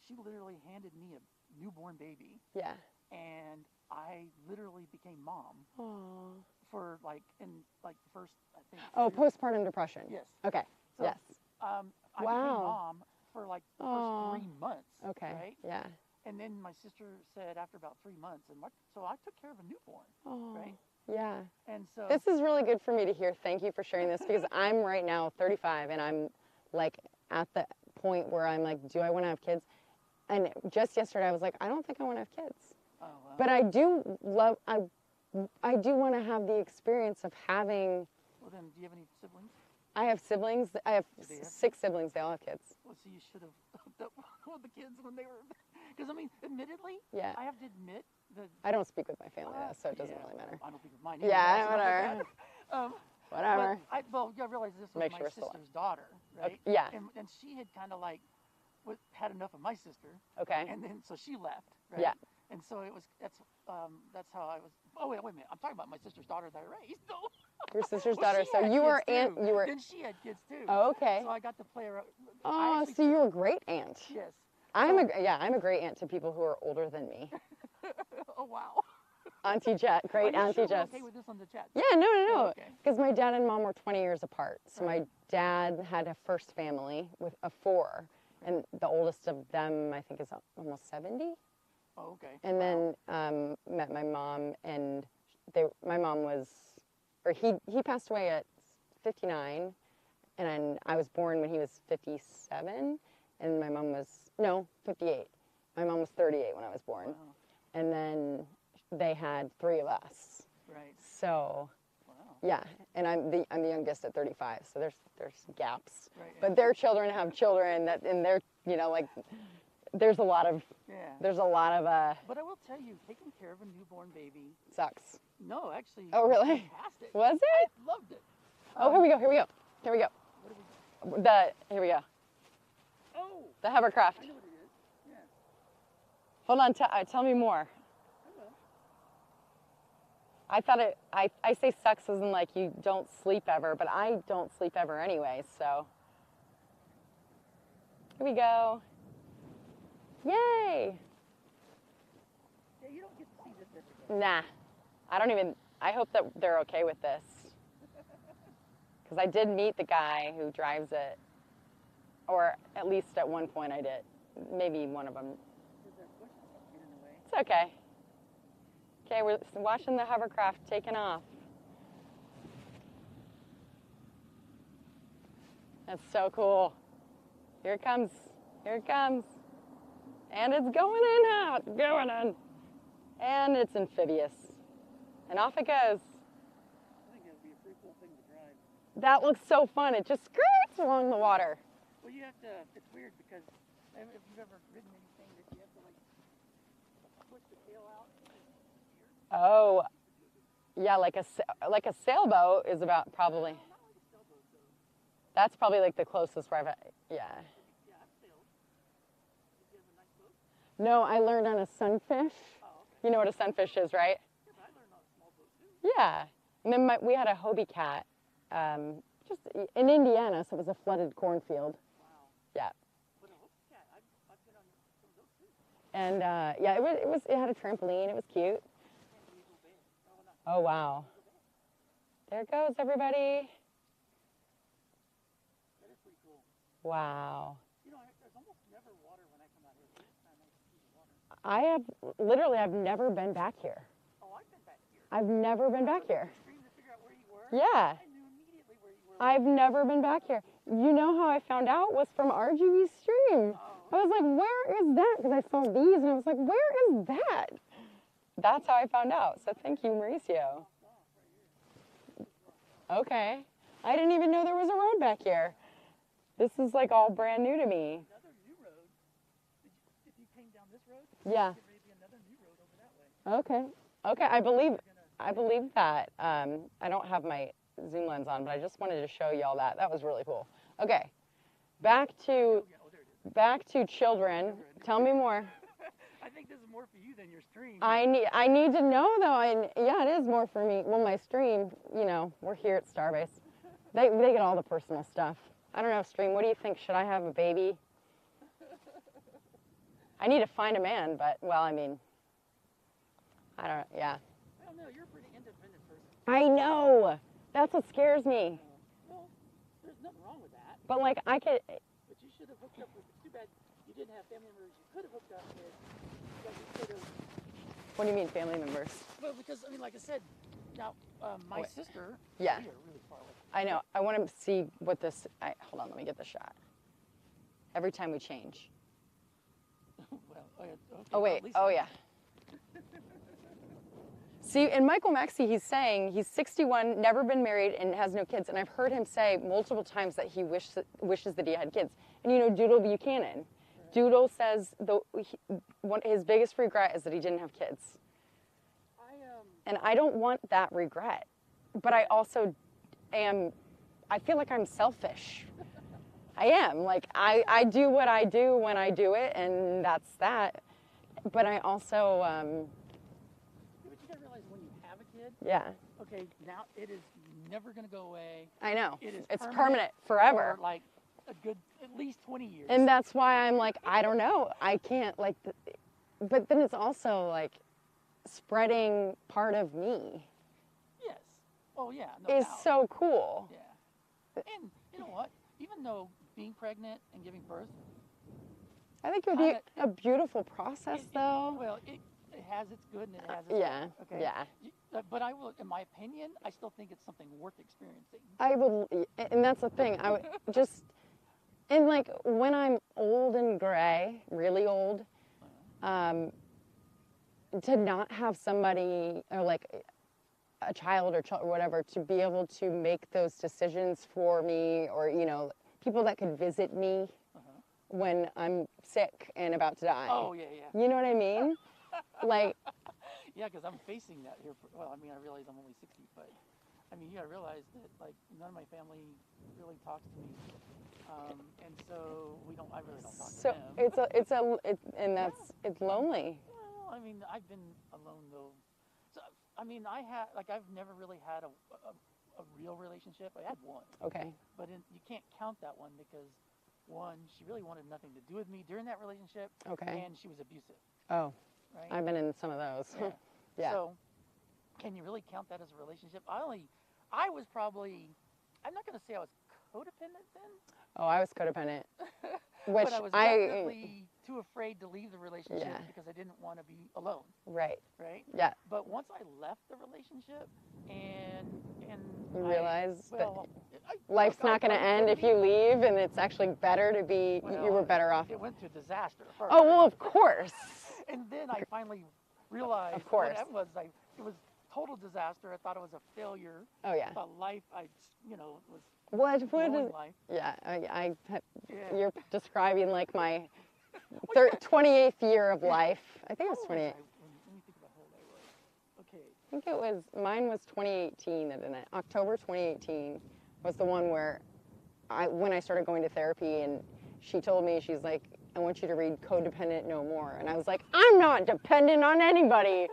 she literally handed me a newborn baby, yeah. and I literally became mom Oh, for in the first, I think. oh, 3 postpartum depression. Yes. Okay. So, Yes. I became Wow. mom for like the Aw. first 3 months. Okay. Right? Yeah. And then my sister said after about 3 months, so I took care of a newborn. Oh, Right? yeah. And so This is really good for me to hear. Thank you for sharing this because I'm right now 35 and I'm like at the point where I'm like, do I want to have kids? And just yesterday I was like, I don't think I want to have kids. oh, well, But I do love, I do want to have the experience of having, well then, do you have any siblings? I have siblings, I have Do they have 6 siblings, they all have kids. Well, so you should have hooked up with the kids when they were, because I mean, admittedly, Yeah. I have to admit that. I don't speak with my family though, so it doesn't yeah, really matter. I don't think of mine either. Yeah, but it's not whatever. like that. Whatever. But you gotta realize this was Make my sure it's the one. sister's daughter, right? Yeah. And she had kind of like had enough of my sister, Okay. and then so she left, right? Yeah. And so that's how I was. Oh wait a minute! I'm talking about my sister's daughter that I raised. No. Your sister's Well, daughter. she So had you were kids, too. you were, Then she had kids too. oh, okay. So I got to play around. Oh, so you're a great aunt. Yes. I'm a great aunt to people who are older than me. Oh wow. Auntie Jet, great Are you Auntie sure we're Jess. okay with this on the chat? Yeah, no. Okay. Because my dad and mom were 20 years apart. So Right. my dad had a first family with a 4, and the oldest of them I think is almost 70. Oh, okay. And Wow. then met my mom, and my mom was, or he passed away at 59, and I was born when he was 57, and my mom was 58. My mom was 38 when I was born, Wow. and then they had 3 of us. Right. So Wow. yeah, and I'm the youngest at 35, so there's gaps. Right. But their children have children and they're like there's a lot of Yeah. But But I will tell you, taking care of a newborn baby. sucks. No, actually. Oh, it was really? Fantastic. Was it? I loved it. Oh, here we go. What do we? Here we go. Oh, The Hovercraft. I know what it is. Yeah. Hold on, tell me more. Hello. I thought I say sucks as in like you don't sleep ever, but I don't sleep ever anyway, so. Here we go. Yay! Yeah, you don't get to see this every day. Nah, I don't even, I hope that they're okay with this. Because I did meet the guy who drives it, or at least at one point I did. Maybe one of them. It's okay. Okay, we're watching the hovercraft taking off. That's so cool. Here it comes. Here it comes. And it's going in out, going in. And it's amphibious. And off it goes. I think that would be a pretty cool thing to drive. That looks so fun. It just skirts along the water. Well, you have to, it's weird because if you've ever ridden anything that you have to like push the tail out. Oh, yeah, like a sailboat is about probably. Not like a sailboat though. That's probably like the closest where I've, yeah. Yeah, I've sailed. Did you have a nice boat? No, I learned on a sunfish. Oh, okay. You know what a sunfish is, right? Yeah, but I learned on a small boat too. Yeah. And then we had a Hobie cat, just in Indiana, so it was a flooded cornfield. Wow. Yeah. But a Hopi cat, I've been on some of those too. And yeah, it had a trampoline. It was cute. Oh wow. There it goes, everybody. That is pretty cool. Wow. You know, there's almost never water when I come out here. It's kind of nice to see the water. I've never been back here. Oh, I've been back here. I've never been back here. Stream to figure out where you were. Yeah. I knew immediately where you were. I've never been back here. You know how I found out was from RGB's stream. I was like, where is that? Because I saw these and I was like, where is that? That's how I found out. So thank you, Mauricio. Okay. I didn't even know there was a road back here. This is like all brand new to me. Another new road. If you came down this road, Yeah. there's going to be another new road over that way. Okay. Okay, I believe that. I don't have my zoom lens on, but I just wanted to show you all that. That was really cool. Okay. Back to children. Tell me more. I think this is more for you than your stream. I need to know though. Yeah, it is more for me. Well, my stream, you know, we're here at Starbase. They get all the personal stuff. I don't know, stream. What do you think? Should I have a baby? I need to find a man, but well, I mean, I don't. Yeah. I don't know. You're a pretty independent person. I know. That's what scares me. Well, there's nothing wrong with that. But like, I could. But you should have hooked up with. It's too bad you didn't have family members you could have hooked up with. Because you could have. What do you mean, family members? Well, because I mean, like I said, now my Wait. sister. Yeah. We are really far away. I know. I want to see what this. Hold on. Let me get the shot. Every time we change. Well, okay, Oh wait. at least Oh yeah. See, and Michael Maxey, he's saying he's 61, never been married, and has no kids. And I've heard him say multiple times that he wishes that he had kids. And you know, Doodle Buchanan. Right. Doodle says his biggest regret is that he didn't have kids. And I don't want that regret. But I also I feel like I'm selfish. I am. Like, I do what I do when I do it, and that's that. But I also... But you gotta realize when you have a kid, yeah. okay, now it is never gonna go away. I know. It's permanent forever. For like a good, at least 20 years. And that's why I'm like, I don't know. I can't, like... But then it's also, like, spreading part of me. Yes. Oh, yeah. No is doubt. so cool. Yeah. And you know what? Even though being pregnant and giving birth, I think it would be a beautiful process, though. Well, it has its good and it has its yeah. bad. Okay. Yeah. But I will, in my opinion, I still think it's something worth experiencing. I would, and that's the thing. I would just, and like when I'm old and gray, really old, to not have somebody or like a child or whatever to be able to make those decisions for me, or you know, people that could visit me when I'm sick and about to die. Oh yeah, yeah. You know what I mean? Like. Yeah, because I'm facing that here. Well, I mean, I realize I'm only 60, but I mean, you gotta realize that like none of my family really talks to me, and so I really don't talk to them. It's lonely. Well, I mean, I've been alone though. So I mean, I've never really had a real relationship. I had one. Okay. But you can't count that one because One, she really wanted nothing to do with me during that relationship. Okay. And she was abusive, Oh, right? I've been in some of those. Yeah. Yeah. So, can you really count that as a relationship? I was probably, I'm not going to say I was codependent then, Oh, I was codependent. Which but I was definitely too afraid to leave the relationship Yeah. because I didn't want to be alone, Right. right? Yeah. But once I left the relationship and You I- realize well, life's not going to end if you leave, and it's actually better to be, you were better off. It went to disaster first. Oh, well, of course. And then I finally realized Of course. what it was. It was total disaster. I thought it was a failure. Oh, yeah. I thought life, was What blowing is, life. yeah, Yeah. you're describing like my 28th year of life. I think it was How old 28. was I? Let me think about how old I was. Okay. I think it was, mine was 2018, October 2018 was the one where when I started going to therapy, and she told me, she's like, I want you to read Codependent No More. And I was like, I'm not dependent on anybody.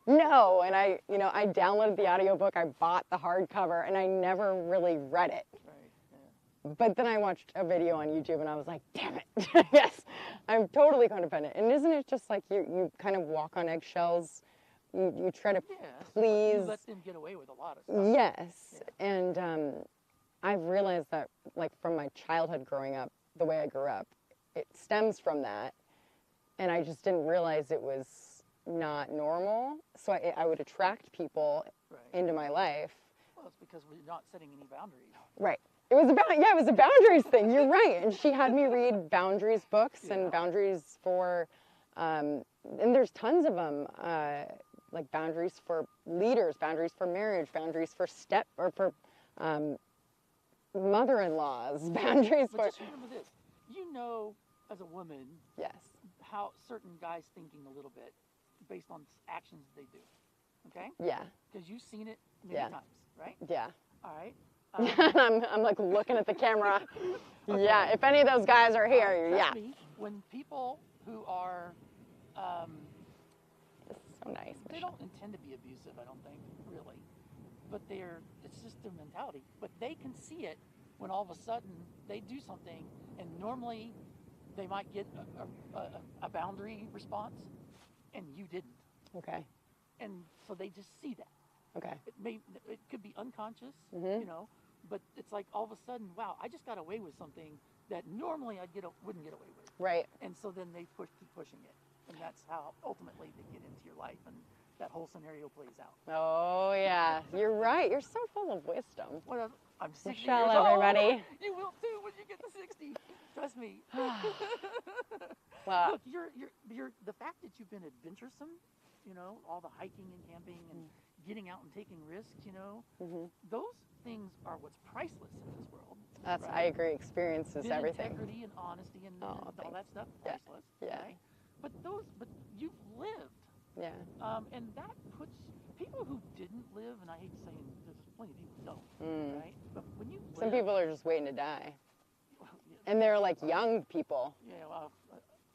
No. And I downloaded the audiobook, I bought the hardcover, and I never really read it. Right. Yeah. But then I watched a video on YouTube and I was like, damn it. Yes, I'm totally codependent. And isn't it just like you kind of walk on eggshells? You try to please. You let them get away with a lot of stuff. Yes. Yeah. And I've realized that, like, from my childhood growing up, the way I grew up, it stems from that. And I just didn't realize it was not normal. So I would attract people into my life. Well, it's because we're not setting any boundaries. Right. It was a boundaries thing. You're right. And she had me read boundaries books and boundaries for, and there's tons of them, like boundaries for leaders, boundaries for marriage, boundaries for mother-in-laws, boundaries But for. just remember this: you know, as a woman, Yes. how certain guys thinking a little bit based on actions they do. Okay? Yeah. Because you've seen it many times, right? Yeah. All right. I'm like looking at the camera. Yeah. If any of those guys are here, Trust me, when people who are, It's so nice. they don't intend to be abusive, I don't think, really, but it's just their mentality. But they can see it when all of a sudden they do something, and normally they might get a boundary response, and you didn't. Okay. And so they just see that. Okay. It could be unconscious, Mhm. but it's like all of a sudden, wow, I just got away with something that normally wouldn't get away with. Right. And so then they keep pushing it, and that's how ultimately they get into your life, and that whole scenario plays out. Oh yeah. You're right. You're so full of wisdom. Well, I'm 60 Michelle, years old. everybody. You will too when you get to 60. Trust me. Well, Look, you're the fact that you've been adventuresome, all the hiking and camping and getting out and taking risks, those things are what's priceless in this world. that's, right? I agree. Experience is Then everything. integrity and honesty and all thanks. that stuff, Yeah. priceless. Yeah. Right? But you've lived. Yeah. And that puts people who didn't live, and I hate saying there's plenty of people who don't, right? But when you live, Some people are just waiting to die. well, And they're like young people.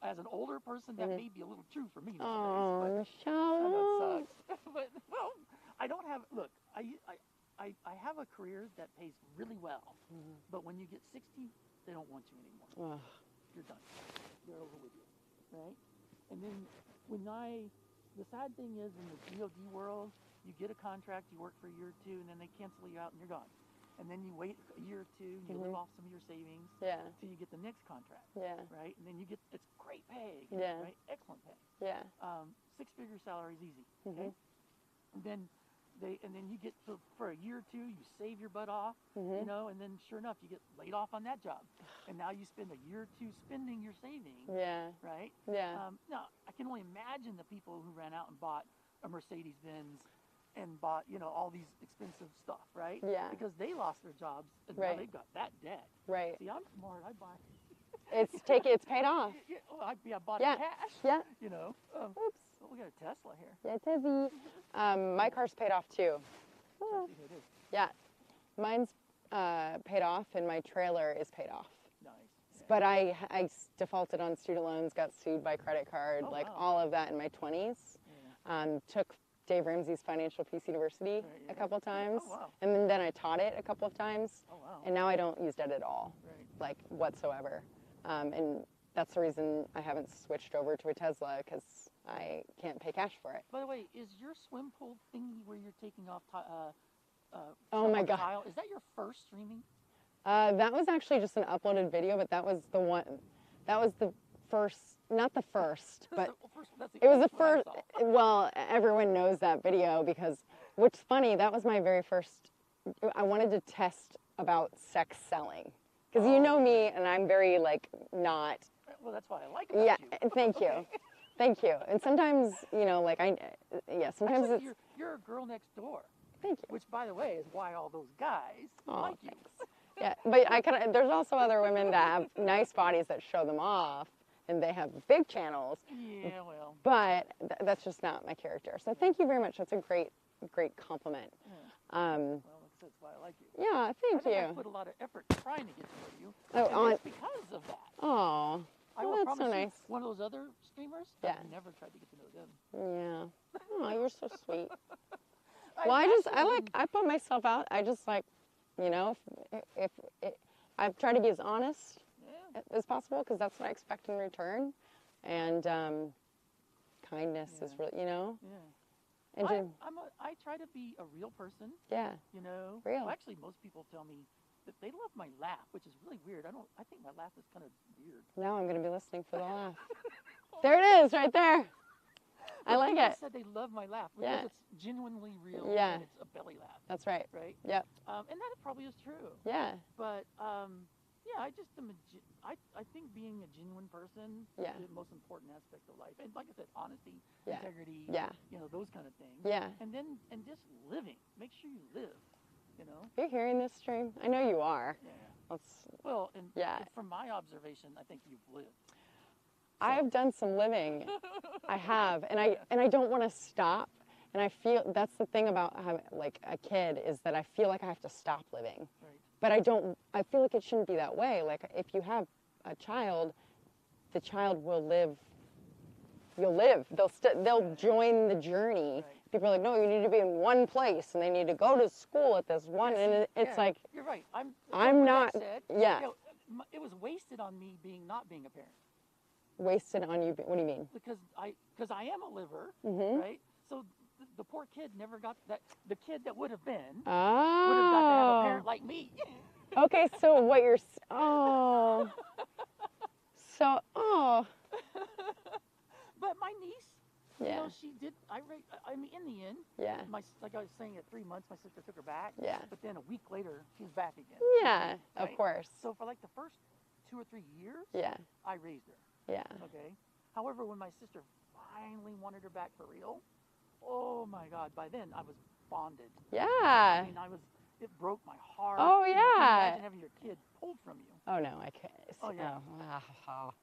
as an older person, that may be a little true for me nowadays. Oh, But Michelle. I know it sucks. But I don't have. Look, I have a career that pays really well, but when you get 60, they don't want you anymore. Ugh. You're done. They're over with you, right? And then the sad thing is in the DoD world, you get a contract, you work for a year or two, and then they cancel you out and you're gone. And then you wait a year or two, and you live off some of your savings Yeah. till you get the next contract, Yeah. right? And then it's great pay, Yeah. right? Excellent pay. Yeah. Six-figure salary is easy, okay? And then you get for a year or two, you save your butt off, and then sure enough, you get laid off on that job, and now you spend a year or two spending your savings, Yeah. right? Yeah. Now I can only imagine the people who ran out and bought a Mercedes-Benz and bought all these expensive stuff, right? Yeah. Because they lost their jobs and now Right. they've got that debt. Right. See, I'm smart. I buy. It's paid off. I bought Yeah. it cash. Yeah. Oops. Oh, we got a Tesla here. Yeah, it's heavy. My car's paid off too. Let's see who it is. Yeah. Mine's paid off and my trailer is paid off. Nice. Yeah. But I defaulted on student loans, got sued by credit card, Oh, like wow. all of that in my 20s. Yeah. Took Dave Ramsey's Financial Peace University Right, yeah. a couple times. Oh, wow. And then I taught it a couple of times. Oh, wow. And now I don't use debt at all, Right. like whatsoever. And that's the reason I haven't switched over to a Tesla, because I can't pay cash for it. By the way, is your swim pool thingy where you're taking off Oh my God. tile, is that your first streaming? That was actually just an uploaded video, but that was the one, that was the first, not the first, but it was the first. Well, everyone knows that video because, what's funny, that was my very first, I wanted to test about sex selling. Because you know me, and I'm very, like, not. Well, that's why I like about Yeah, you. thank you. Thank you. And sometimes, you know, like, sometimes Actually, it's. you're a girl next door. Thank you. Which, by the way, is why all those guys like you. Yeah, but there's also other women that have nice bodies that show them off, and they have big channels. Yeah, well. But that's just not my character. So thank you very much. That's a great compliment. Well, that's why I like you. Yeah, thank I you. put a lot of effort trying to get to know you. Oh, and it's because of that. Oh, I well, will that's so promise you, nice. one of those other streamers, Yeah. I've never tried to get to know them. Yeah. Oh, you're so sweet. Well, I put myself out. I just like, you know, if I try to be as honest as possible, because that's what I expect in return, and kindness is really, you know. Yeah. And I try to be a real person. Yeah. You know. Real. Well, actually, most people tell me that they love my laugh, which is really weird. I think my laugh is kind of weird. Now I'm going to be listening for the laugh. There it is, right there. I like it. Said they love my laugh because Yeah. it's genuinely real. Yeah. And it's a belly laugh. That's right. Right. Yep. And that probably is true. Yeah. But yeah, I just am I think being a genuine person Yeah. is the most important aspect of life. And like I said, honesty, Yeah. integrity, Yeah. you know, those kind of things. Yeah. And just living. Make sure you live. You know. Are you hearing this stream? I know you are. Yeah. Let's, Well, and Yeah. from my observation, I think you've lived. I have done some living. I have, and I don't want to stop. And I feel that's the thing about having like a kid is that I feel like I have to stop living. Right. But I don't. I feel like it shouldn't be that way. Like if you have a child, the child will live. You'll live. They'll join the journey. Right. People are like, no, you need to be in one place, and they need to go to school at this one. And it's Yeah, like you're right. I'm with not. that said, Yeah. you know, it was wasted on me not being a parent. Wasted on you. What do you mean? Because I am a liver, Mhm. right? So the poor kid never got that. The kid that would have been Oh. would have got to have a parent like me. Okay, so what you're oh. So But my niece, Yeah. you know, she did. I mean, in the end, Yeah. like I was saying, at 3 months, my sister took her back. Yeah. But then a week later, she was back again. Yeah, of Right? course. So for like the first 2 or 3 years, Yeah. I raised her. Yeah. Okay. However, when my sister finally wanted her back for real, oh my God! By then I was bonded. I Yeah. mean, it broke my heart. Oh, You know, can you yeah. imagine having your kid pulled from you. Oh no, I can't. Oh, yeah. Oh.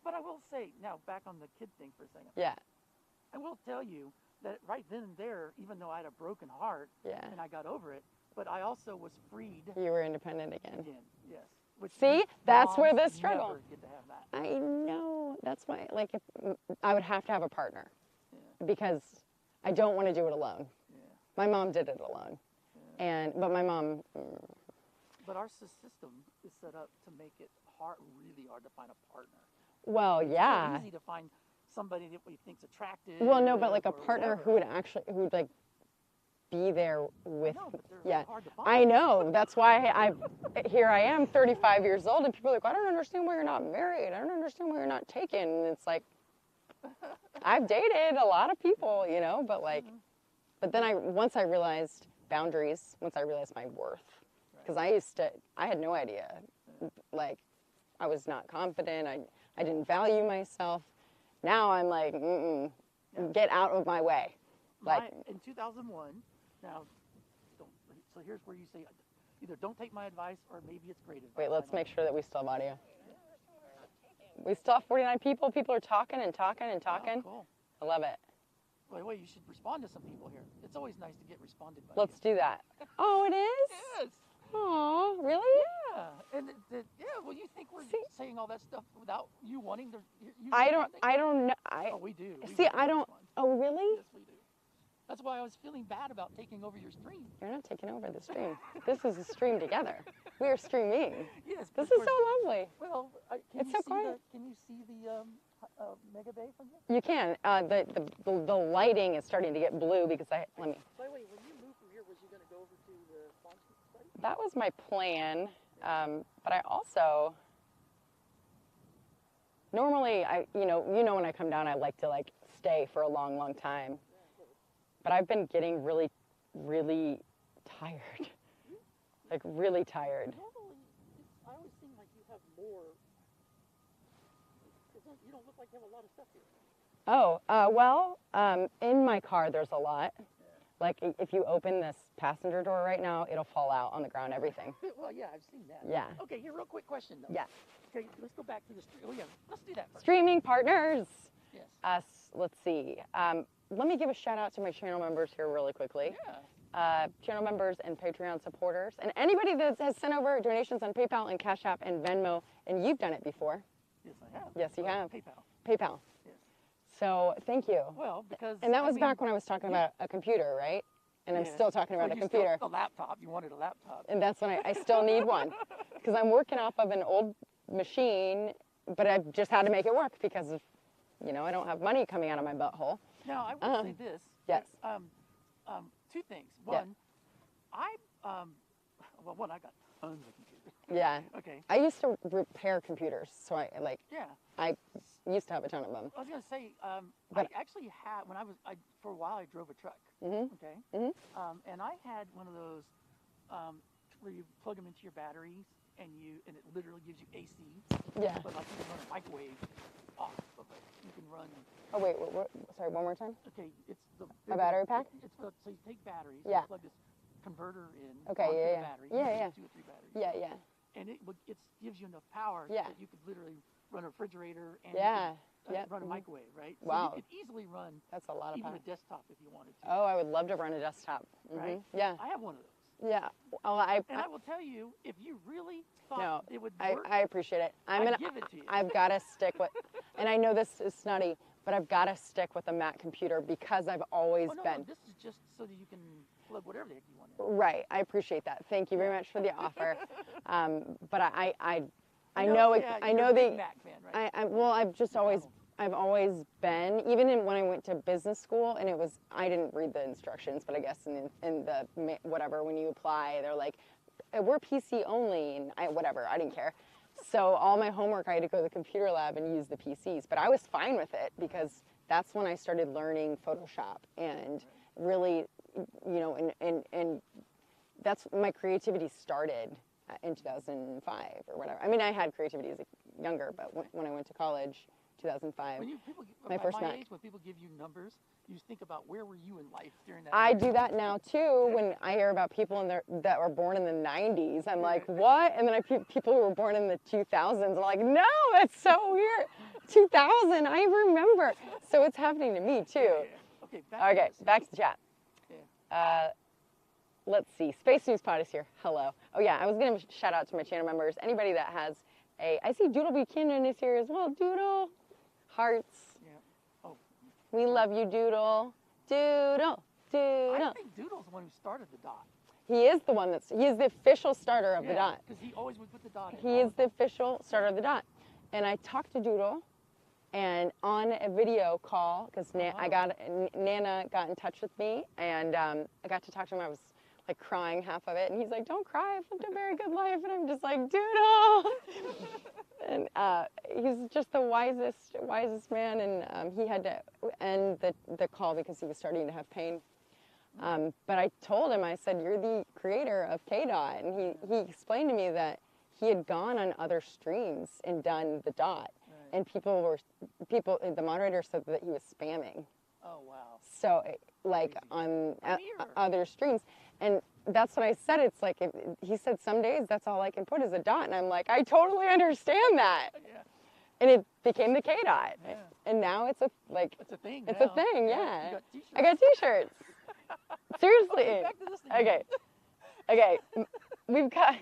But I will say, now back on the kid thing for a second. Yeah. I will tell you that right then and there, even though I had a broken heart Yeah. and I got over it, but I also was freed You were independent again. again. Yes. Which See? That's where moms the struggle. never get to have that. I know. That's why. Like, if I would have to have a partner Yeah. because I don't want to do it alone. Yeah. My mom did it alone, but my mom. But our system is set up to make it really hard to find a partner. Well, It's yeah. real easy to find somebody that we think's attractive. Well, no, but like a or partner whatever. who would like be there with. No, but they're Yeah, hard to find. I know. That's why here I am, 35 years old, and people are like, I don't understand why you're not married. I don't understand why you're not taken. And it's like, I've dated a lot of people, you know, but like, but then once I realized boundaries, once I realized my worth, because I had no idea, like, I was not confident. I didn't value myself. Now I'm like, get out of my way. Like, in 2001, now, so here's where you say, either don't take my advice or maybe it's great advice. wait, let's make sure that we still have audio. We still have 49 people. People are talking and talking and talking. Oh, cool. I love it. Wait, you should respond to some people here. It's always nice to get responded by. Let's do that. Oh, it is? Yes. Aw, really? Yeah. And well, you think we're saying all that stuff without you wanting to? I don't know. Oh, we do. We See, really I don't. respond. Oh, really? Yes, we do. That's why I was feeling bad about taking over your stream. You're not taking over the stream. This is a stream together. We are streaming. Yes. This of is so course. lovely. Well, It's so quiet. Can you see the Mega Bay from here? You can. The lighting is starting to get blue because let me. By the way, when you moved from here, was you going to go over to the spawn site? That was my plan, but I also normally you know when I come down I like to like stay for a long time, but I've been getting really tired, like really tired. Normally, I always seem like you have more. You don't look like you have a lot of stuff here. Oh, well, in my car there's a lot. Like if you open this passenger door right now, it'll fall out on the ground, everything. Well, yeah, I've seen that. Yeah. Okay, here, real quick question though. Yeah. Okay, let's go back to the stream. Oh yeah, let's do that first. Streaming partners. Yes. Us, let's see. Let me give a shout out to my channel members here really quickly. Yeah. Channel members and Patreon supporters, and anybody that has sent over donations on PayPal and Cash App and Venmo, and you've done it before. Yes, I have. Yes, you have. PayPal. PayPal. Yes. So thank you. Well, because. And that was back when I was talking about a computer, right? And I'm still talking about a computer. A laptop. You wanted a laptop. And that's when I still need one, because I'm working off of an old machine, but I've just had to make it work because of, you know, I don't have money coming out of my butthole. Now, I will say this. Yes. Two things. Yeah. One, I got tons of computers. Yeah. Okay. I used to repair computers, so I Yeah. used to have a ton of them. I was going to say, But- I actually had, for a while I drove a truck. Mm-hmm. Okay. Mm-hmm. And I had one of those where you plug them into your batteries and it literally gives you AC. Yeah. But like you can run a microwave off of it. You can run. Oh wait, sorry, one more time. Okay, it's A battery pack? So you take batteries. Yeah. You plug this converter in. Okay, onto yeah, the yeah. battery. Yeah, You yeah. use 2 or 3 batteries. Yeah, yeah. And it gives you enough power Yeah. that you could literally run a refrigerator and Yeah. you Yeah. could, run a microwave, right? Wow. So you could easily run That's a lot of even power. a desktop if you wanted to. Oh, I would love to run a desktop. Mm-hmm. Right? Yeah. I have one of those. Yeah. Oh, And I will tell you, if you really thought no, it would work, I appreciate it. I'd give it to you. I've got to stick with, and I know this is snotty, but I've got to stick with a Mac computer because I've always no, been. this is just so that you can plug whatever the heck you want in. Right. I appreciate that. Thank you very much for the offer. But I Yeah, know you're a big the. Mac fan, right? I've always been, even when I went to business school, and I didn't read the instructions, but I guess in the whatever, when you apply, they're like, we're PC only, and I didn't care. So all my homework, I had to go to the computer lab and use the PCs, but I was fine with it because that's when I started learning Photoshop and really, you know, and that's my creativity started in 2005 or whatever. I mean, I had creativity as a younger, but when I went to college, 2005, my first Mac. Age, when people give you numbers, you just think about where were you in life during that I time. do that now too. When I hear about people that were born in the 90s, I'm like, what? And then people who were born in the 2000s, I'm like, no, that's so weird. 2000, I remember. So it's happening to me too. Okay, Back to the chat. Yeah. Let's see. Space News Pod is here. Hello. Oh yeah, I was gonna shout out to my channel members. Anybody that has I see Doodle Buchanan is here as well. Doodle. Hearts. Yeah. Oh. We love you, Doodle. Doodle. Doodle. I think Doodle's the one who started the dot. He is the official starter of the dot. Because he always would put the dot in. He is the official starter of the dot. And I talked to Doodle, and on a video call, because Nana got in touch with me, and I got to talk to him. I was like crying half of it, and he's like, "Don't cry, I've lived a very good life," and I'm just like, Doodle. And he's just the wisest man, and he had to end the call because he was starting to have pain. But I told him, I said, "You're the creator of KDOT," and he explained to me that he had gone on other streams and done the dot, and the moderator said that he was spamming. Oh wow. So like on other streams, and that's what I said. It's like he said some days that's all I can put is a dot, and I'm like, I totally understand that. Yeah. And it became the KDOT, Yeah. and now it's a thing. It's now. a thing, Yeah. yeah. You got t-shirts. I got T-shirts. Seriously. Okay, back to this thing. Okay. We've got,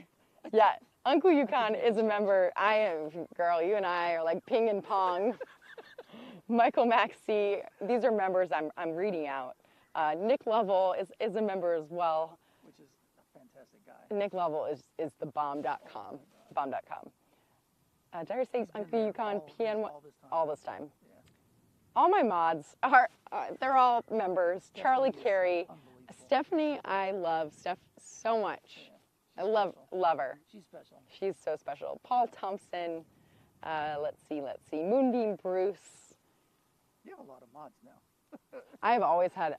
yeah, Uncle Yukon is a member. Girl, you and I are like ping and pong. Michael Maxey, these are members I'm reading out. Nick Lovell is a member as well. Which is a fantastic guy. Nick Lovell is the bomb.com. Bomb.com. Did I say Uncle Yukon PN1? All this time. Yeah. All my mods are, they're all members. Charlie Carey. Stephanie, I love Steph so much. Yeah, I love her. She's special. She's so special. Paul Thompson. Let's see. Moonbeam Bruce. You have a lot of mods now. I've always had,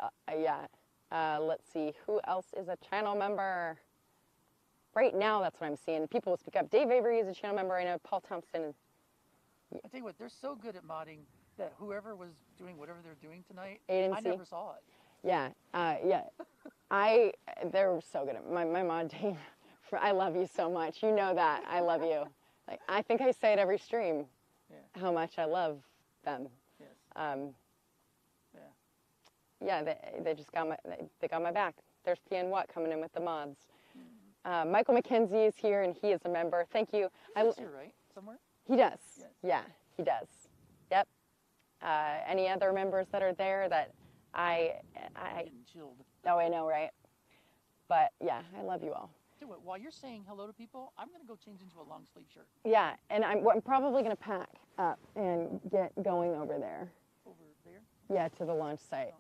let's see. Who else is a channel member? Right now, that's what I'm seeing. People will speak up. Dave Avery is a channel member. I know Paul Thompson. I tell you what, they're so good at modding that whoever was doing whatever they're doing tonight, A I never saw it. Yeah, they're so good at my mod team. I love you so much. You know that. I love you. Like, I think I say it every stream, how much I love them. Yes. Yeah, they just got my back. There's PN What coming in with the mods. Michael McKenzie is here, and he is a member. Thank you. He's here, right? Somewhere? He does. Yes. Yeah, he does. Yep. Any other members that are there that I'm getting chilled. Oh, I know, right? But yeah, I love you all. Tell you what, while you're saying hello to people, I'm going to go change into a long sleeve shirt. Yeah, and I'm probably going to pack up and get going over there. Over there? Yeah, to the launch site.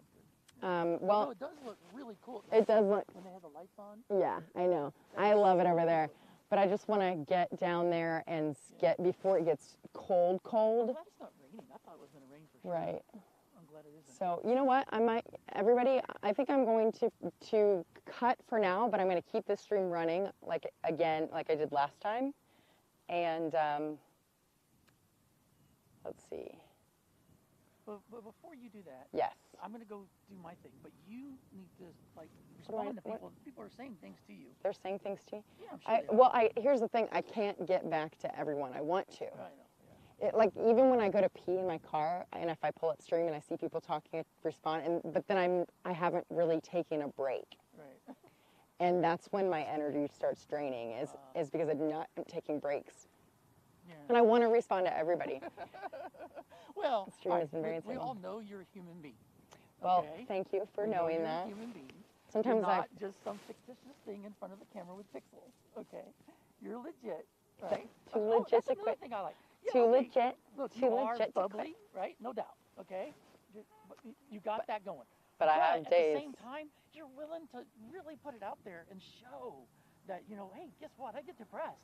Sounds good. Well, it does look really cool. it does look. When they have the lights on. Yeah, I know. I love it over there. But I just want to get down there and get before it gets cold. I'm glad it's not raining. I thought it was going to rain for sure. Right. I'm glad it isn't. So you know what? I think I'm going to cut for now, but I'm going to keep this stream running like I did last time. And let's see. But before you do that, Yes. I'm going to go do my thing. But you need to respond to people. People are saying things to you. They're saying things to you? Yeah, I'm sure they are. Here's the thing. I can't get back to everyone. I want to. I know. Like even when I go to pee in my car, and if I pull up stream and I see people talking, I respond. But then I haven't really taken a break. Right. And that's when my energy starts draining. Is because I'm not taking breaks. Yeah. And I want to respond to everybody. Well, The stream has been very we insane. all know you're a human being. Well, Okay? thank you for We know knowing you're that. a human being. Sometimes you're not just some fictitious thing in front of the camera with pixels. Okay, you're legit, right? Too Oh, legit that's to another quit. thing I like. Too legit. Look, Too you are legit to bubbly, right? No doubt. Okay, you got that going. But I have at days. the same time, you're willing to really put it out there and show that hey, guess what? I get depressed.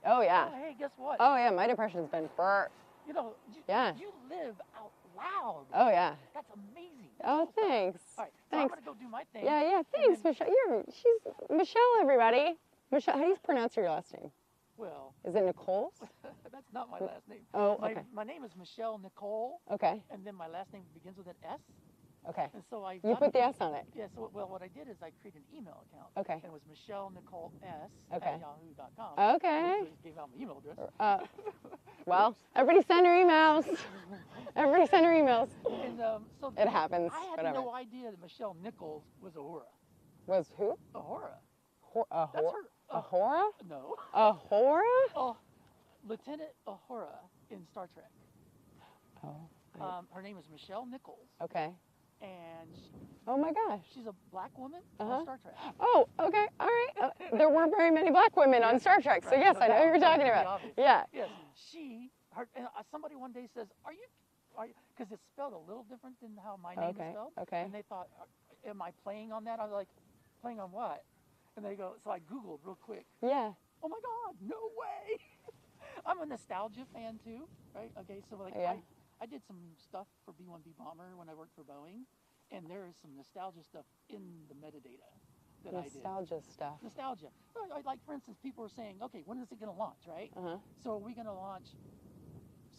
Oh yeah. Oh, hey, guess what? Oh yeah. My depression's been for. You know, Yeah. you live out loud. Oh yeah. That's amazing. Oh thanks. All right, so Thanks. I'm gonna go do my thing. Yeah. Thanks, Michelle. She's Michelle. Everybody. Michelle. How do you pronounce your last name? Well, Is it Nicole's? that's not my last name. Oh, okay. My name is Michelle Nicole, Okay. and then my last name begins with an S. Okay. And so I You got put the it- S on it. Yeah, so what I did is I created an email account. Okay. And it was Michelle Nicole S Okay. at yahoo.com. Okay. So I just gave out my email address. Well, everybody send her emails. Everybody send her emails. And so It happens. I had Whatever. no idea that Michelle Nichols was Ahura. Was who? Ahura. A That's her. Ahura? No. Ahura? Oh, Lieutenant Ahura in Star Trek. Oh. Her name is Michelle Nichols, Okay. and Oh my gosh. she's a black woman Uh-huh. on Star Trek. Oh, okay. All right. There weren't very many black women on Star Trek, so Right, yes, no I know who you're doubt. talking Very about. obvious. Yeah. Yes, and somebody one day says, are you, because it's spelled a little different than how my name Okay, is spelled. okay. And they thought, am I playing on that? I was like, playing on what? And they go, so I Googled real quick. Yeah. Oh my God, no way. I'm a nostalgia fan too, right? Okay, so like Yeah. I did some stuff for B-1B Bomber when I worked for Boeing, and there is some nostalgia stuff in the metadata that I did. Nostalgia stuff. Nostalgia. Like, for instance, people are saying, okay, when is it going to launch, right? Uh-huh. So are we going to launch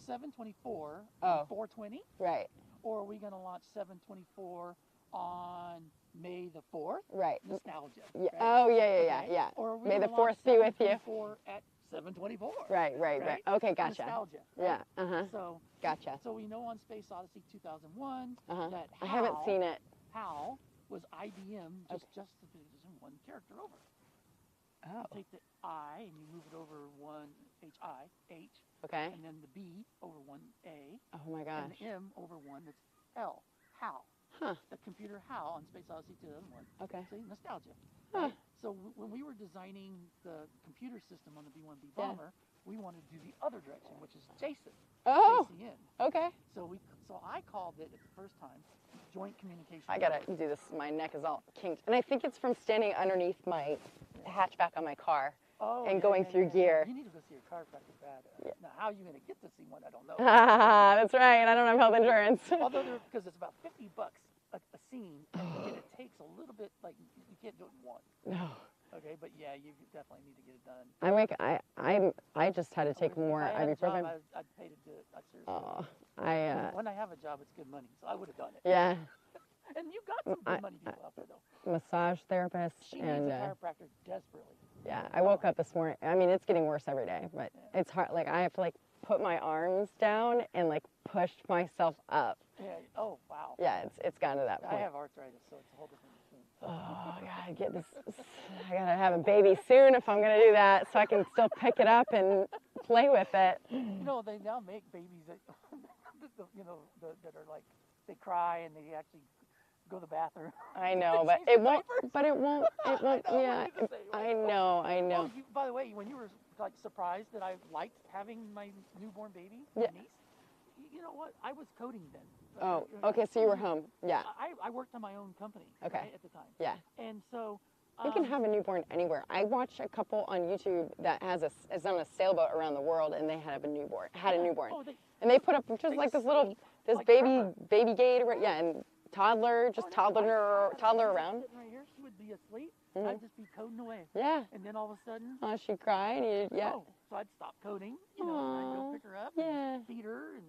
724 Oh. on 420? Right. Or are we going to launch 724 on May the 4th? Right. Nostalgia. Yeah. Right? Oh, yeah. Okay. Yeah. Or are we May the gonna launch 4th be with you. 724 at 724. Right. Okay, gotcha. Nostalgia. Yeah. right? Uh-huh. So, Gotcha. so we know on Space Odyssey 2001 Uh-huh. that I haven't HAL seen it. HAL was IBM just one character over. Oh. You take the I and you move it over one H, Okay. and then the B over one A, Oh my and gosh. the M over one that's L. HAL. Huh. the computer HAL on Space Odyssey 2001. Okay. See, nostalgia. Huh. Right? So when we were designing the computer system on the B-1B Yeah. bomber, we wanted to do the other direction, which is JSON. Oh. JCN. Okay. So I called it at the first time Joint Communication. I gotta do this. My neck is all kinked, and I think it's from standing underneath my hatchback on my car. Oh, and yeah, going yeah, through yeah, gear. You need to go see your chiropractor bad. Yeah. Now, how are you going to get to see one? I don't know. That's right. I don't have health insurance. Although, because it's about $50 a scene, and it takes a little bit. Like you can't do it in one. No. Okay, but yeah, you definitely need to get it done. I just had to take more If I had a job, ibuprofen. I'd pay to do it. I seriously. Oh, When I have a job, it's good money, so I would have done it. yeah, And you got some good money people out there, though. massage therapist She needs and a chiropractor desperately. yeah. I woke up this morning. I mean, it's getting worse every day, but it's hard. Like I have to like put my arms down and like push myself up. Yeah. Oh wow. Yeah, it's gotten to that I point. have arthritis, so it's a whole different thing. Oh, I gotta get this. I gotta have a baby soon if I'm gonna do that, so I can still pick it up and play with it. You know, they now make babies that, that are like, they cry and they actually go to the bathroom. I know, but Change it the won't. diapers. But it won't. It won't. I know, Yeah, what are you gonna say? I know. I know. Oh, by the way, when you were like surprised that I liked having my newborn baby, Yeah. my niece, you know what? I was coding then. Oh, okay. So you were home. Yeah. I worked on my own company. Okay. Right, at the time. Yeah. And so. You can have a newborn anywhere. I watch a couple on YouTube that is on a sailboat around the world, and they had a newborn. Oh, And they put up just like this little, this like baby Trevor. gate, yeah, and toddler, just toddler around. Sitting right here, she would be asleep. Mhm. I'd just be coding away. Yeah. And then all of a sudden, Oh, she cried. Yeah. oh, so I'd stop coding, and I'd go Aw, pick her up yeah. and feed her and,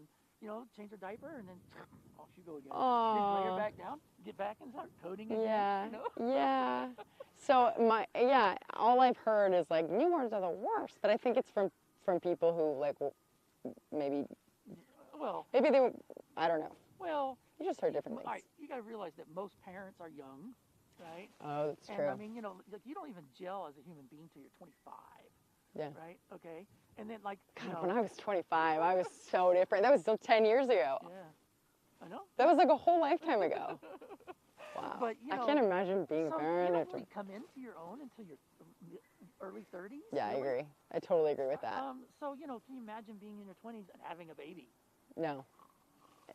change her diaper, and then off she go again. Aw. Then lay her back down, get back and start coding again. Yeah. You know? Yeah. So all I've heard is like newborns are the worst, but I think it's from people who like maybe Well, they I don't know. well, You just heard different things. all right, you got to realize that most parents are young, right? Oh, that's And true. I mean, like you don't even gel as a human being till you're 25. Yeah. Right? Okay. And then like, God, when I was 25, I was so different. That was still 10 years ago. yeah. I know. That was like a whole lifetime ago. Wow. But, I can't imagine being a so parent. you don't after- really come into your own until your early 30s. Yeah, I really. agree. I totally agree with that. So, can you imagine being in your 20s and having a baby? No.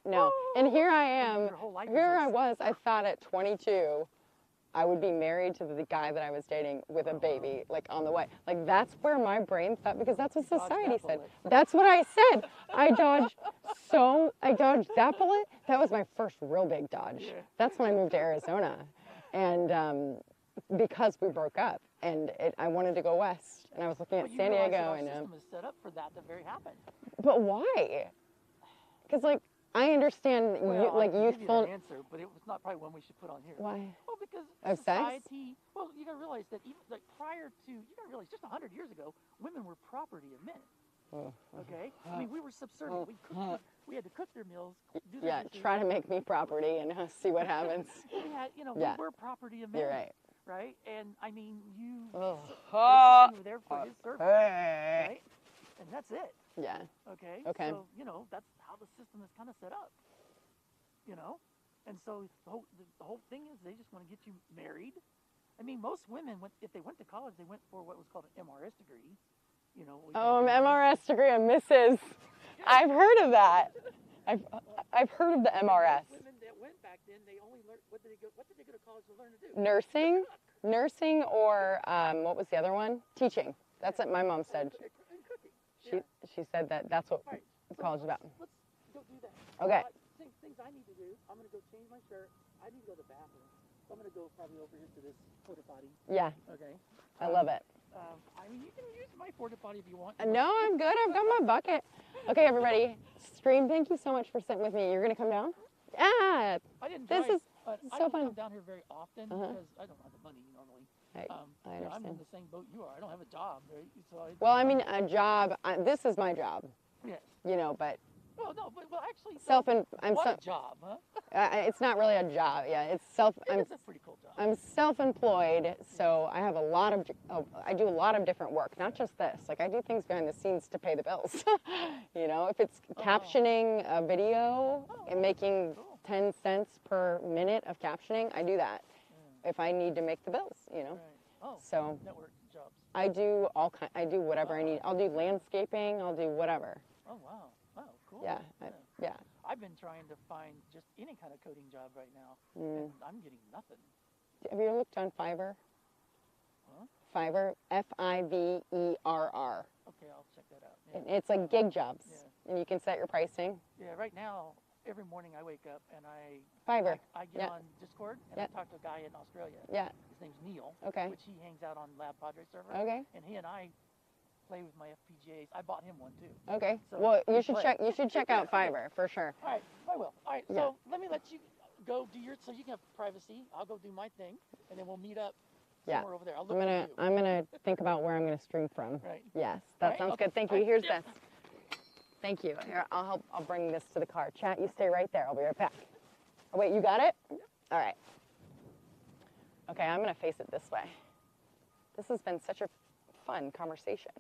No. And here I am. Your whole life is Here like- I was. I thought at 22, I would be married to the guy that I was dating with a baby, like on the way. Like that's where my brain thought, because that's what You dodged society that said. bullet. That's what I said. I dodged that bullet. That was my first real big dodge. Yeah. That's when I moved to Arizona. And because we broke up, and I wanted to go west, and I was looking at But you San realize that Diego, our and system is set up for that to very happen. but why? Because like I understand Well, I like can give you youthful. that answer, but it was not probably one we should put on here. Why? Well, because Of sex? society. Well, you gotta realize that even like you gotta realize just 100 years ago, women were property of men. Oh, Okay, I mean we were subservient. We had to cook their meals, do their yeah, dishes. try to make me property and see what happens. We had, Yeah. we were property of men. You're right. Right, and I mean you. Oh. Basically, you were there for his service, Hey. right? And that's it. Yeah. Okay. Okay. So that's how the system is kind of set up. And so the whole thing is they just want to get you married. I mean, most women, if they went to college, they went for what was called an MRS degree. What we call Oh, MRS degree, a Mrs. I've heard of that. I've heard of the MRS. Women that went back then, they only learned what did they go to college to learn to do? Nursing, or what was the other one? Teaching. That's what my mom said. And cooking. She said that's what Right. college is about. Let's go do that. Okay. Things I need to do. I'm gonna go change my shirt. I need to go to the bathroom. So I'm gonna go probably over here to this porta potty. Yeah, Okay. I love it. I mean, you can use my porta potty if you want. No, I'm good. I've got my bucket. Okay, everybody. Stream, thank you so much for sitting with me. You're going to come down? Yeah. I didn't This drive, is but I so don't fun. come down here very often because I don't have the money normally. I I'm understand. in the same boat you are. I don't have a job, right? So Well, I mean, a job. This is my job, yes. but Well, no, but actually, what a job, huh? it's not really a job. Yeah, it's self. It's a pretty cool job. I'm self-employed, so I have I do a lot of different work, not just this. Like I do things behind the scenes to pay the bills. If it's captioning a video and making 10 cents per minute of captioning, I do that. If I need to make the bills, you know. Right. Oh, So network jobs. I do I do whatever I need. I'll do landscaping, I'll do whatever. Oh, wow. Wow, cool. Yeah, yeah. I've been trying to find just any kind of coding job right now, Mm. and I'm getting nothing. Have you ever looked on Fiverr? Huh? Fiverr, Fiverr. Okay, I'll check that out. Yeah. And it's like gig jobs, Yeah. and you can set your pricing. Yeah, right now, every morning I wake up and Fiverr. I get Yeah. on Discord and Yeah. I talk to a guy in Australia. Yeah. His name's Neil. Okay. Which he hangs out on Lab Padre server. Okay. And he and I play with my FPGAs. I bought him one too. Okay. So Well, we you should play. check. You should check out Fiverr for sure. All right, I will. All right, Yeah. so let me let you go do your, so you can have privacy. I'll go do my thing, and then we'll meet up Yeah. somewhere over there. I'll look for you. I'm gonna think about where I'm gonna stream from. Right. Yes, that Right, sounds okay. good. Thank you. Right, Here's yeah. this. Thank you. Here, I'll help. I'll bring this to the car. Chat, you stay right there. I'll be right back. Oh, wait, you got it? All right. Okay, I'm gonna face it this way. This has been such a fun conversation.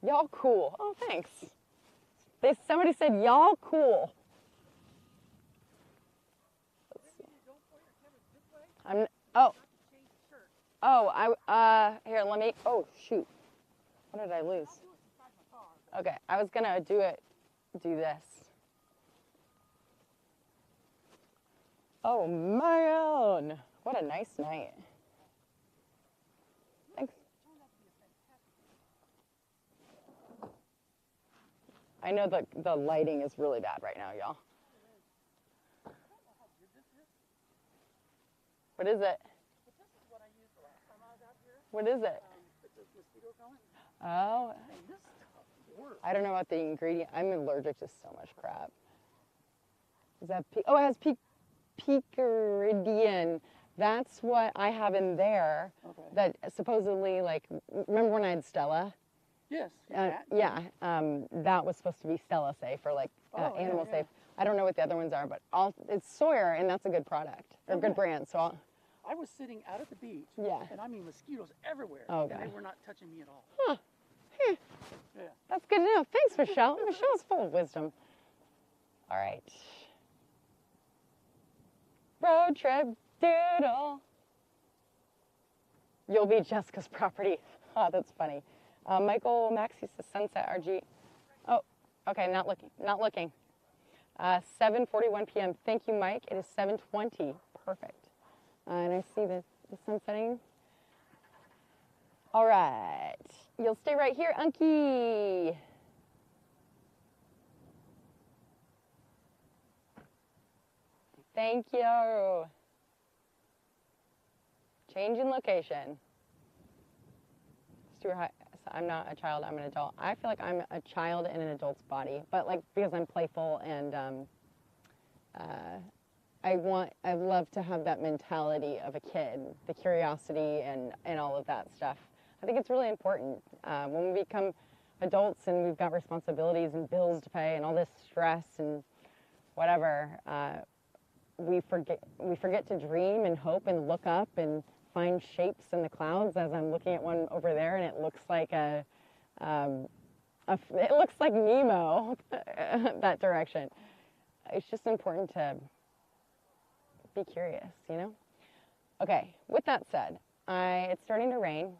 Y'all cool. Oh, thanks. Somebody said y'all cool. Let's see. Here, let me, oh, shoot. What did I lose? Okay, I was gonna do this. Oh, man. What a nice night. Thanks. I know the lighting is really bad right now, y'all. What is it? What is it? Oh, I don't know about the ingredient. I'm allergic to so much crap. Is that it has picaridin. That's what I have in there. Okay. That supposedly, like, remember when I had Stella? Yes. Yeah, that was supposed to be Stella safe or like animal safe. I don't know what the other ones are, but it's Sawyer, and that's a good product or good brand. So I was sitting out at the beach. Yeah. And I mean mosquitoes everywhere. Oh, And God. they were not touching me at all. Huh. Yeah. That's good to know. Thanks, Michelle. Michelle's full of wisdom. All right. Road trip doodle. You'll be Jessica's property. Oh, that's funny. Michael Maxey says Sunset RG. Oh, okay, not looking. 7:41 p.m. Thank you, Mike. It is 7:20. Perfect. And I see the sun setting. All right. You'll stay right here, Unky. Thank you. Change in location. Stuart, I'm not a child, I'm an adult. I feel like I'm a child in an adult's body, but like because I'm playful and I love to have that mentality of a kid, the curiosity and all of that stuff. I think it's really important. When we become adults and we've got responsibilities and bills to pay and all this stress and whatever, we forget to dream and hope and look up and find shapes in the clouds. As I'm looking at one over there, and it looks like it looks like Nemo that direction. It's just important to be curious, you know. Okay. With that said, it's starting to rain.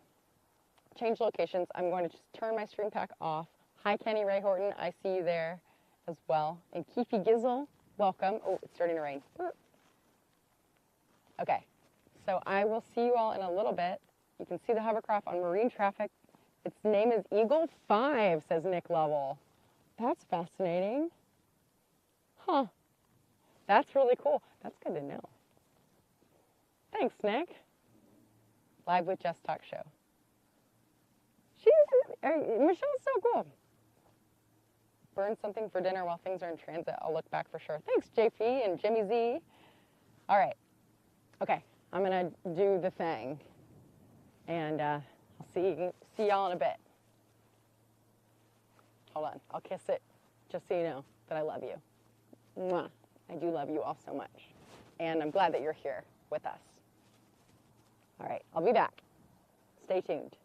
Change locations. I'm going to just turn my stream pack off. Hi, Kenny Ray Horton. I see you there as well. And Keefy Gizzle, welcome. Oh, it's starting to rain. Okay. So I will see you all in a little bit. You can see the hovercraft on marine traffic. Its name is Eagle 5, says Nick Lovell. That's fascinating. Huh. That's really cool. That's good to know. Thanks, Nick. Live with Jess Talk Show. Michelle's so cool. Burn something for dinner while things are in transit. I'll look back for sure. Thanks, JP and Jimmy Z. All right. Okay. I'm gonna do the thing, and I'll see y'all in a bit. Hold on, I'll kiss it, just so you know that I love you. Mwah. I do love you all so much, and I'm glad that you're here with us. All right, I'll be back. Stay tuned.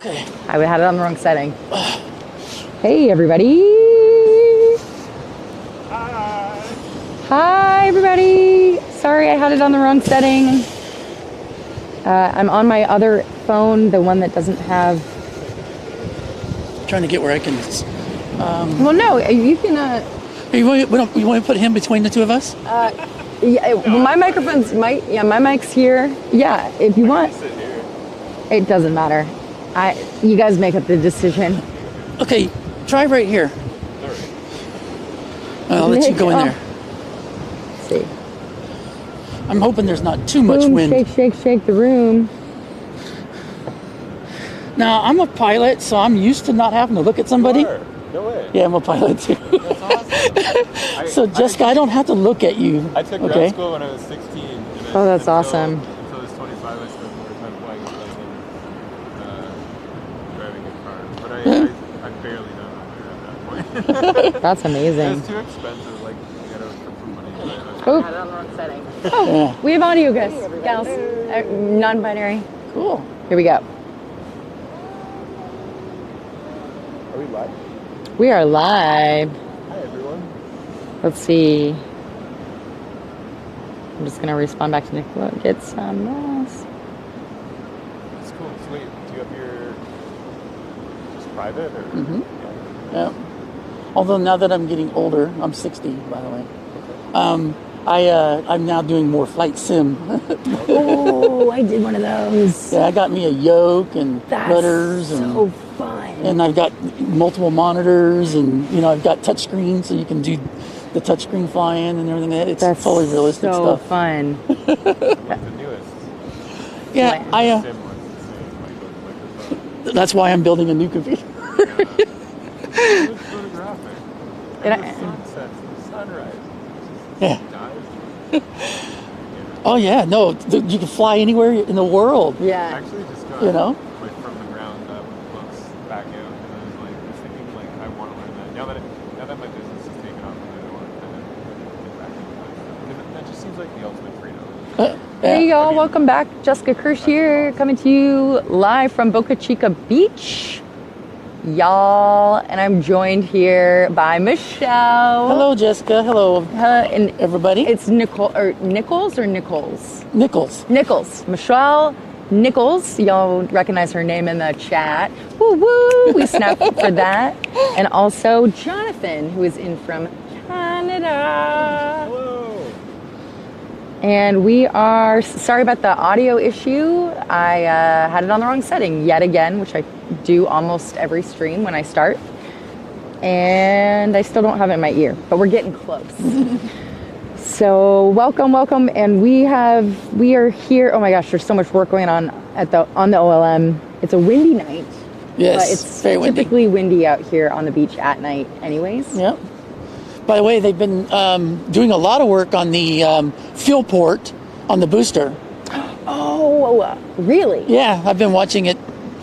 Okay. I had it on the wrong setting. Hey, everybody. Hi, everybody. Sorry, I had it on the wrong setting. I'm on my other phone, the one that doesn't have... Trying to get where I can... Well, no, you can... You want to put him between the two of us? Yeah, my microphone's... my mic's here. Yeah, if you want. It doesn't matter. You guys make up the decision. Okay, try right here. I'll let you go in there. Let's see. I'm hoping there's not too much Boom, wind. shake, shake, shake the room. Now, I'm a pilot, so I'm used to not having to look at somebody. No way. Yeah, I'm a pilot too. That's awesome. So, Jessica, I don't have to look at you. I took ground school when I was 16. And Oh, that's awesome. Until I was 25, I spent more time flying than driving a car. But I barely done it at that point. That's It amazing. was too expensive. Like, you gotta put some money into it. Oh, on the wrong setting. Yeah. we have audio, guys. Gals. Non-binary. Cool. Here we go. Are we live? We are live. Hi, everyone. Let's see. I'm just going to respond back to Nicola. Get some rest. It's cool. So wait, do you have your just private or? Mm-hmm. Yeah. Although now that I'm getting older, I'm 60, by the way. I'm now doing more flight sim. Oh, I did one of those. Yeah, I got me a yoke and rudders so and fun. and I've got multiple monitors and I've got touch screen so you can do the touch screen flying and everything. It's That's totally realistic so stuff. fun. What's the newest? Yeah, Sim one's the same, like, that's why I'm building a new computer. It looks photographic. And And the sunsets, the sunrise. Yeah. Dies. Oh yeah, no, you can fly anywhere in the world. I Yeah. actually just got like from the ground up books back out, and I was like thinking like I want to learn that now that my business is taken off, and I want to kind of get back into that. Because that just seems like the ultimate freedom. Hey Yeah. y'all, welcome back. Jessica Kirsh here, coming to you live from Boca Chica Beach. Y'all, and I'm joined here by Michelle. Hello, Jessica. Hello, And everybody. it's Nichols or Nichols? Nichols. Nichols. Michelle Nichols. Y'all recognize her name in the chat. Woo woo. We snapped for that. And also Jonathan, who is in from Canada. Hello. And we are sorry about the audio issue. I had it on the wrong setting yet again, which I do almost every stream when I start. And I still don't have it in my ear, but we're getting close. So welcome. And we are here. Oh my gosh, there's so much work going on on the OLM. It's a windy night. Yes, But it's very windy. typically windy out here on the beach at night anyways. Yeah. By the way, they've been doing a lot of work on the fuel port on the booster. Oh, really? Yeah, I've been watching it.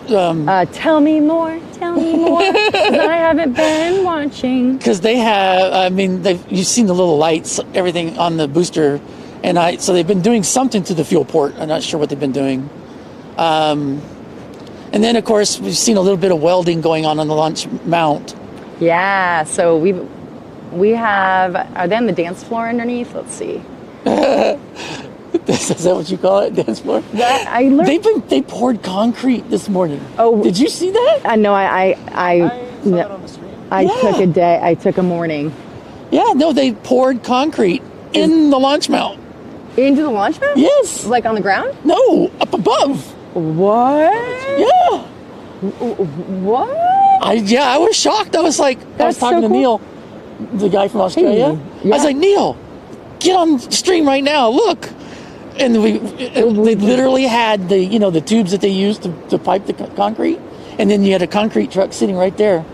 Tell me more, 'cause I haven't been watching. Because they have, you've seen the little lights, everything on the booster, so they've been doing something to the fuel port. I'm not sure what they've been doing. And then, of course, we've seen a little bit of welding going on the launch mount. Yeah, so we have, are they on the dance floor underneath? Let's see. Is that what you call it, dance floor? That I learned. They poured concrete this morning. Oh, did you see that? I know. I saw it on the stream. I took a morning Yeah, no, they poured concrete in the launch mount. into the launch mount. Yes. Like on the ground. No, up above. What? Yeah. What? I was shocked. I was like, I was That's talking so to cool. Neil, the guy from Australia. Yeah. I was like, Neil, get on stream right now. Look. And they literally had the tubes that they used to pipe the concrete. And then you had a concrete truck sitting right there.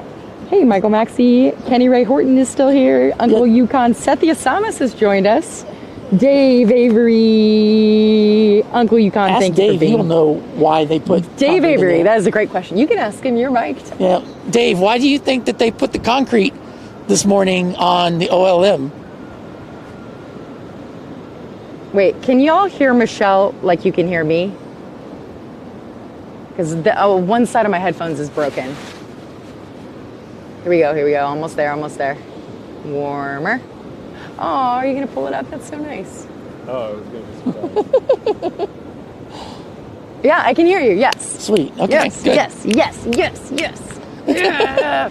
Hey, Michael Maxey, Kenny Ray Horton is still here. Uncle Yukon, Seth Yasamas has joined us. Dave Avery, Uncle Yukon, Ask thank you for Dave. being He'll know why they put Dave concrete in Avery, there. that is a great question. You can ask him, you're mic'd. Yeah, Dave, why do you think that they put the concrete this morning on the OLM? Wait, can y'all hear Michelle like you can hear me? because one side of my headphones is broken. Here we go, almost there. Warmer. Oh, are you gonna pull it up? That's so nice. Oh, I was going to be surprised. Yeah, I can hear you, yes. Sweet. Okay. Yes, Good. yes. Yeah.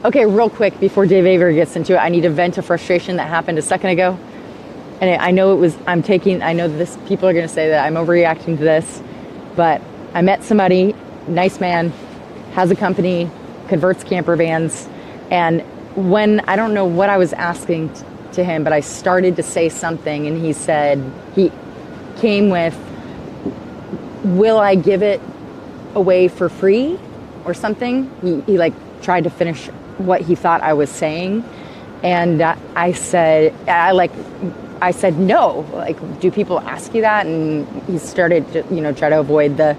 Okay, real quick, before Dave Avery gets into it, I need to vent a frustration that happened a second ago. And I know people are going to say that I'm overreacting to this, but I met somebody, nice man, has a company, converts camper vans, and I don't know what I was asking to him, but I started to say something, and he came with, will I give it away for free or something? He like tried to finish what he thought I was saying, and I said no. Like, do people ask you that? And he started to try to avoid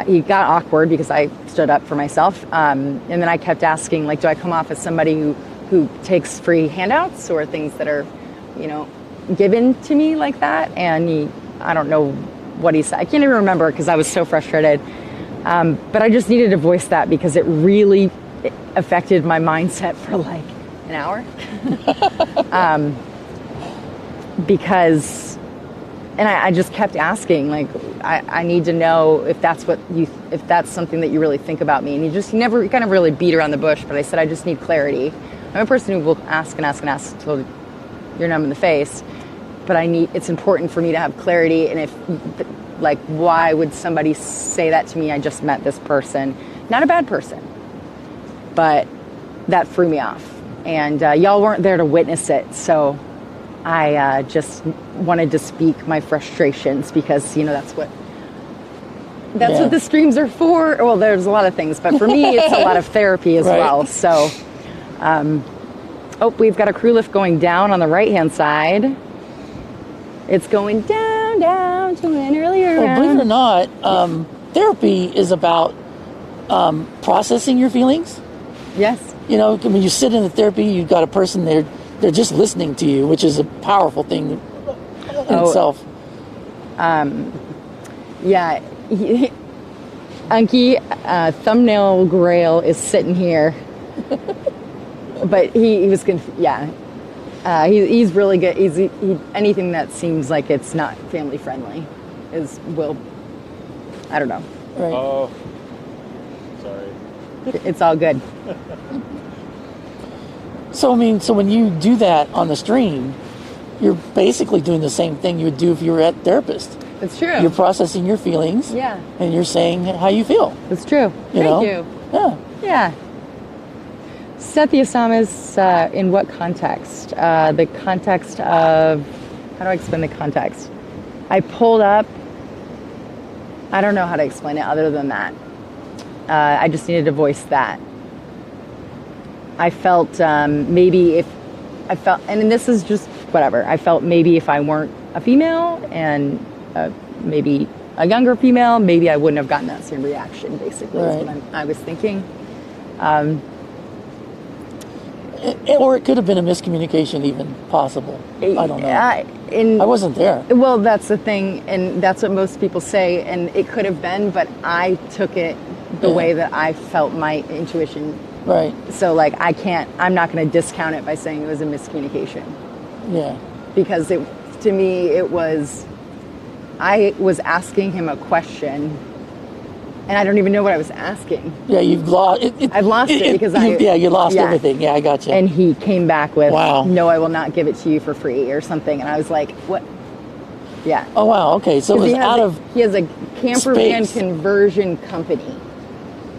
he got awkward because I stood up for myself, and then I kept asking, like, do I come off as somebody who takes free handouts or things that are given to me like that? And I don't know what he said. I can't even remember because I was so frustrated. But I just needed to voice that because it really affected my mindset for like an hour. Because I just kept asking, like, I need to know if that's something that you really think about me. And you never kind of really beat around the bush, but I said, I just need clarity. I'm a person who will ask and ask and ask until you're numb in the face, but it's important for me to have clarity. And why would somebody say that to me? I just met this person, not a bad person, but that threw me off. And y'all weren't there to witness it, so I just wanted to speak my frustrations because that's what the streams are for. Well, there's a lot of things, but for me, it's a lot of therapy as well. So, we've got a crew lift going down on the right-hand side. It's going down to an earlier round. Believe it or not, therapy is about processing your feelings. Yes. When you sit in a therapy, you've got a person there. They're just listening to you, which is a powerful thing in itself. Yeah. Unky, thumbnail grail is sitting here. But he was confused. Yeah. He's really good. Anything that seems like it's not family friendly I don't know. Right. Oh, sorry. It's all good. So when you do that on the stream, you're basically doing the same thing you would do if you were at therapist. It's true. You're processing your feelings. Yeah. And you're saying how you feel. It's true. Thank you. Yeah. Yeah. Set the Osamas in what context? The context of, how do I explain the context? I pulled up, I don't know how to explain it other than that. I just needed to voice that. I felt and this is just whatever, I felt maybe if I weren't a female and maybe a younger female, maybe I wouldn't have gotten that same reaction, basically, is what I was thinking. Or it could have been a miscommunication even possible. I don't know. I wasn't there. Well, that's the thing, and that's what most people say, and it could have been, but I took it the way that I felt my intuition. Right. So, I'm not going to discount it by saying it was a miscommunication. Yeah. Because to me, I was asking him a question, and I don't even know what I was asking. Yeah, you've lost it. I've lost it because you lost everything. Yeah, I got you. And he came back with, wow. No, I will not give it to you for free or something. And I was like, what? Yeah. Oh, wow. Okay. So it was he has a camper van conversion company.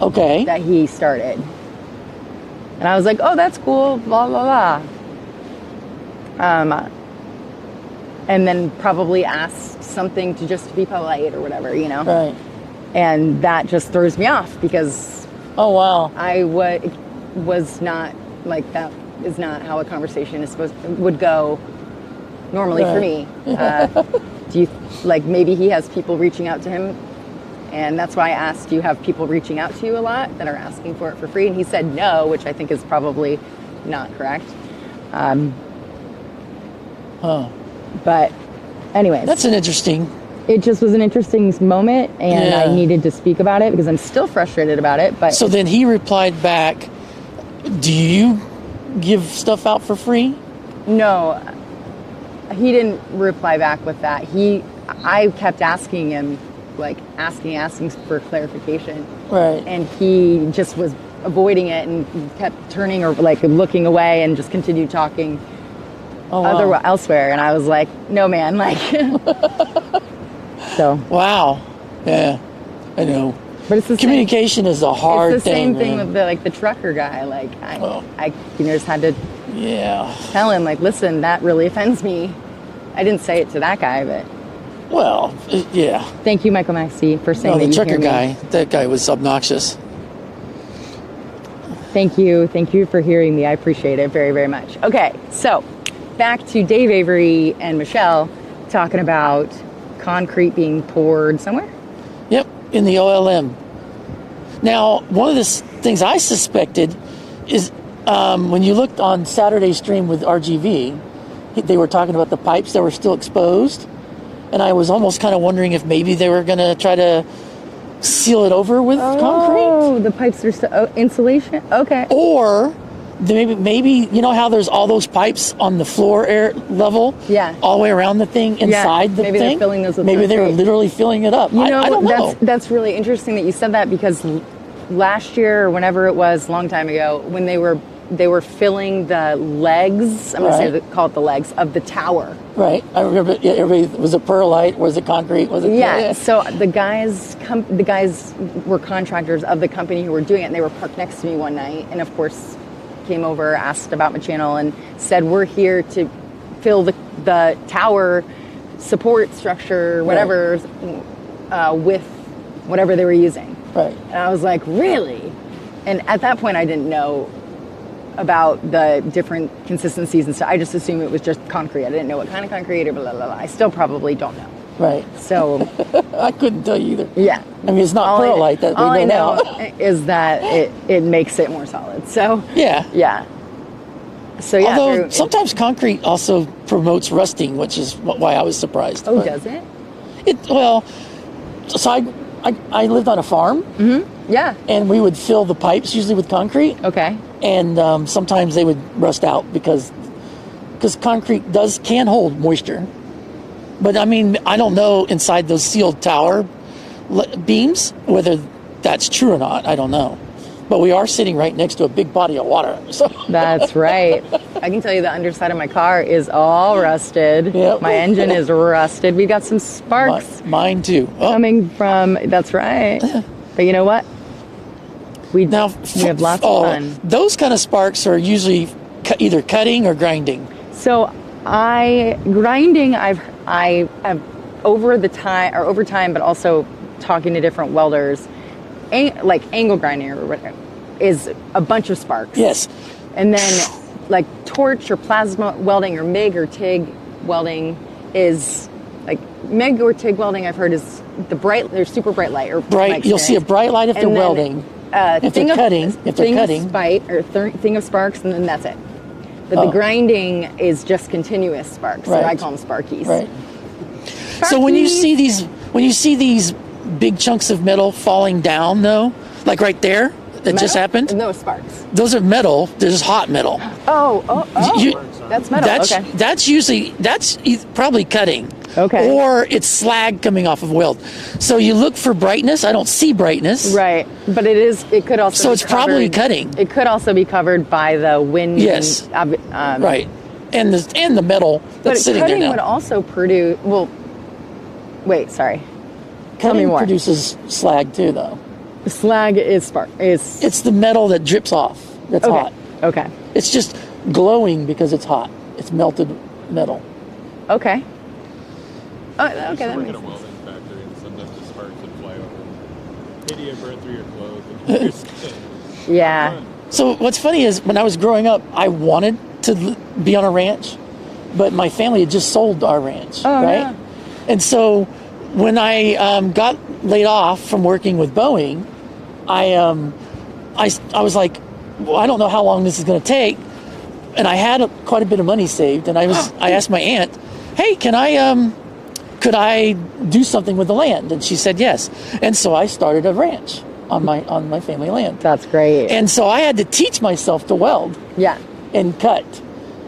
Okay. That he started. And I was like, oh, that's cool, blah, blah, blah. And then probably asked something to be polite or whatever, Right. And that just throws me off because oh, wow. I was not, that is not how a conversation would go normally for me. Do you, maybe he has people reaching out to him, and that's why I asked, do you have people reaching out to you a lot that are asking for it for free? And he said no, which I think is probably not correct. Huh. But anyways. That's an interesting it just was an interesting moment, and Yeah. I needed to speak about it because I'm still frustrated about it. But So then he replied back, do you give stuff out for free? no, he didn't reply back with that. I kept asking him, like asking for clarification, Right. and he just was avoiding it and kept turning or like looking away and just continued talking Oh, wow. elsewhere. And I was like, no, man, like, so. Wow. Yeah, I know. But it's the Communication is a hard It's the thing. same thing man. with the trucker guy. Like Oh. I just had to Yeah. tell him, like, listen, that really offends me. I didn't say it to that guy, but Well, yeah. thank you, Michael Maxey, for saying No, that the you trucker hear me. guy, that guy was obnoxious. Thank you for hearing me. I appreciate it very, very much. Okay, so back to Dave Avery and Michelle talking about concrete being poured somewhere. Yep, in the OLM. Now, one of the things I suspected is when you looked on Saturday's stream with RGV, they were talking about the pipes that were still exposed. And I was almost kind of wondering if maybe they were going to try to seal it over with concrete. Oh, the pipes are still insulation? Okay. Or maybe you know how there's all those pipes on the floor air level? Yeah. All the way around the thing, inside the maybe thing? they're filling those with Maybe they were concrete. literally filling it up. You know, I don't know. That's really interesting that you said that, because last year or whenever it was, a long time ago, when they were filling the legs, I'm going to Right. call it the legs of the tower. Right. I remember everybody, was it perlite? Was it concrete? Was it? Yeah. So the guys were contractors of the company who were doing it, and they were parked next to me one night, and of course came over, asked about my channel, and said, we're here to fill the tower support structure, whatever, with whatever they were using. Right. And I was like, really? And at that point, I didn't know about the different consistencies and stuff. I just assumed it was just concrete. I didn't know what kind of concrete or blah, blah, blah. I still probably don't know. Right. So, I couldn't tell you either. yeah. I mean, it's not All perlite that all we I know know now. is that it makes it more solid. So, Yeah. yeah. So, yeah. Although sometimes concrete also promotes rusting, which is why I was surprised. Oh, But does it? So I lived on a farm, Yeah. and we would fill the pipes usually with concrete. Okay. And sometimes they would rust out because concrete can hold moisture. But I mean, I don't know inside those sealed tower beams whether that's true or not. I don't know. But we are sitting right next to a big body of water. So That's right. I can tell you the underside of my car is all rusted. Yep. My engine is rusted. We got some sparks mine too. Oh, coming from. That's right. But you know what? We have lots of fun. Those kind of sparks are usually either cutting or grinding. So grinding. I have over time, but also talking to different welders, like angle grinding or whatever, is a bunch of sparks. Yes. And then like torch or plasma welding or MIG or TIG welding is like MIG or TIG welding. I've heard is there's super bright light or Bright. You'll see a bright light if they're And then, welding. If they're cutting, thing of sparks, and then that's it. But the grinding is just continuous sparks. So Right. I call them sparkies. Right. So when you see these big chunks of metal falling down, though, like right there, that just happened. No sparks. Those are metal. There's hot metal. Oh. You- That's metal. That's probably cutting. Okay. Or it's slag coming off of weld. So you look for brightness. I don't see brightness. Right, but it could also. So be it's probably covered- cutting. It could also be covered by the wind. Yes. Right. And the metal But that's sitting there cutting now. would also produce. Well, wait. Sorry. Tell me Cutting more. produces slag too, though. Slag is It's the metal that drips off. That's okay. hot. Okay. It's just glowing because it's hot. It's melted metal. Okay. Oh, okay. I That work makes in a sense. welding factory, and sometimes the sparks would fly over. Maybe you burn through your clothes and your skin. Yeah. So what's funny is when I was growing up, I wanted to be on a ranch, but my family had just sold our ranch, Oh, right? yeah. And so when I got laid off from working with Boeing, I was like, well, I don't know how long this is going to take, and I had quite a bit of money saved, and I asked my aunt, hey, could could I do something with the land? And she said yes. And so I started a ranch on my family land. That's great. And so I had to teach myself to weld Yeah. and cut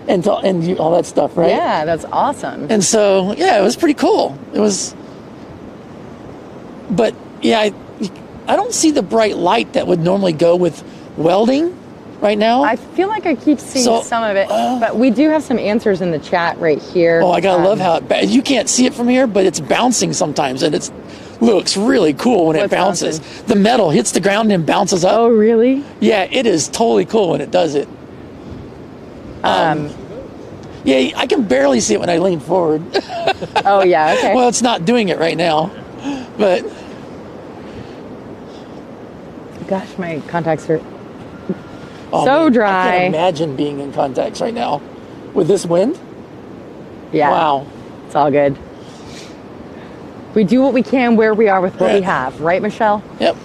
and all that stuff, right? Yeah, that's awesome. And so, yeah, it was pretty cool. It was, but yeah, I don't see the bright light that would normally go with welding right now. I feel like I keep seeing So, some of it, but we do have some answers in the chat right here. Oh, I gotta love how you can't see it from here, but it's bouncing sometimes, and it looks really cool when it What's bounces. bouncing? The metal hits the ground and bounces up. Oh, really? Yeah, it is totally cool when it does it. Yeah, I can barely see it when I lean forward. Oh, yeah, okay. Well, it's not doing it right now, but Gosh, my contacts are oh, so man, dry. I can't imagine being in contacts right now with this wind. Yeah. Wow. It's all good. We do what we can where we are with what we Right. have, right, Michelle? Yep.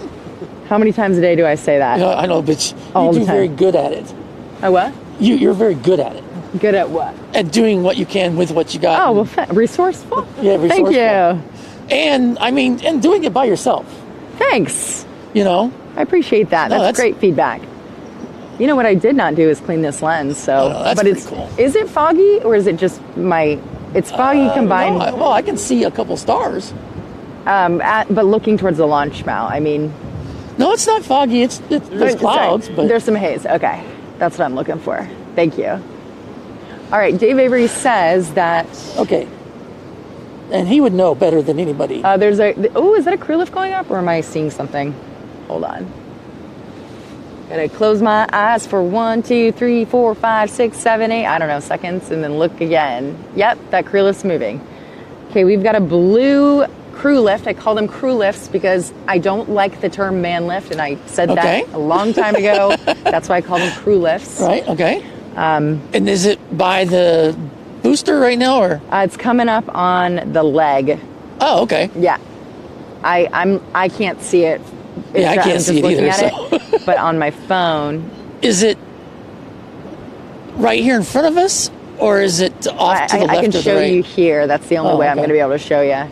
How many times a day do I say that? Yeah, I know, but All you the do very time. good at it. Oh, what? You're very good at it. Good at what? At doing what you can with what you got. Oh, well, resourceful? Yeah, Thank resourceful. you. And I mean, and doing it by yourself, Thanks. you know? I appreciate that. No, That's that's- great feedback. You know what I did not do is clean this lens. So, Oh, no, that's but pretty it's cool. Is it foggy or is it just it's foggy combined? No, well, I can see a couple stars. But looking towards the launch mount. I mean, No, it's not foggy. There's sorry, clouds, but there's some haze. Okay, that's what I'm looking for. Thank you. All right, Dave Avery says that okay. And he would know better than anybody. there's a. Oh, is that a crew lift going up, or am I seeing something? Hold on. Gotta close my eyes for 1, 2, 3, 4, 5, 6, 7, 8. I don't know, seconds, and then look again. Yep, that crew lift's moving. Okay, we've got a blue crew lift. I call them crew lifts because I don't like the term man lift, and I said Okay. that a long time ago. That's why I call them crew lifts. Right, okay. And is it by the booster right now, or? It's coming up on the leg. Oh, okay. Yeah, I can't see it. Yeah, I I'm can't just see it looking either, at so. it, but on my phone, Is it right here in front of us, or is it off to the left I can or the show right? you here. That's the only Oh, way I'm okay. going to be able to show you.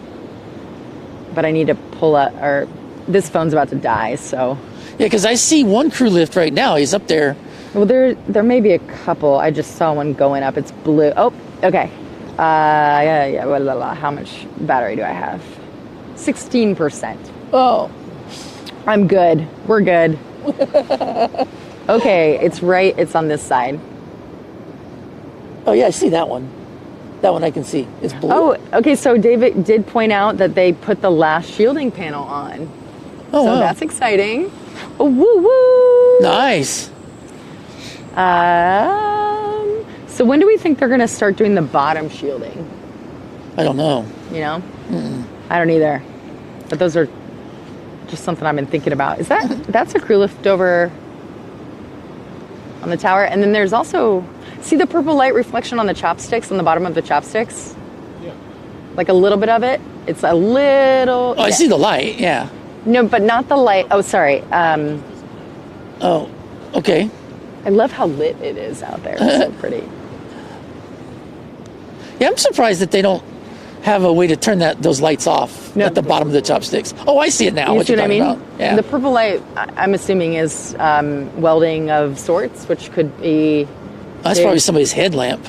But I need to pull up, or this phone's about to die. So, Yeah, because I see one crew lift right now. He's up there. well, there may be a couple. I just saw one going up. It's blue. Oh, okay. Yeah. Blah, blah, blah. How much battery do I have? 16%. Oh, I'm good. We're good. Okay, it's on this side. oh yeah, I see that one. That one I can see. It's blue. Oh, okay. So David did point out that they put the last shielding panel on. Oh, So wow. that's exciting. Oh, woo woo. Nice. So when do we think they're going to start doing the bottom shielding? I don't know. You know? I don't either. But those are just something I've been thinking about. That's a crew lift over on the tower. And then there's also, see the purple light reflection on the chopsticks, on the bottom of the chopsticks? Yeah. Like a little bit of it. It's a little. Oh, I see the light. Yeah. No, but not the light. Oh, sorry. Oh, okay. I love how lit it is out there. It's so pretty. Yeah, I'm surprised that they don't have a way to turn those lights off No. at the bottom of the chopsticks. Oh, I see it now. You what see you're what I talking mean? about? Yeah. The purple light, I'm assuming, is welding of sorts, which could be That's probably somebody's headlamp.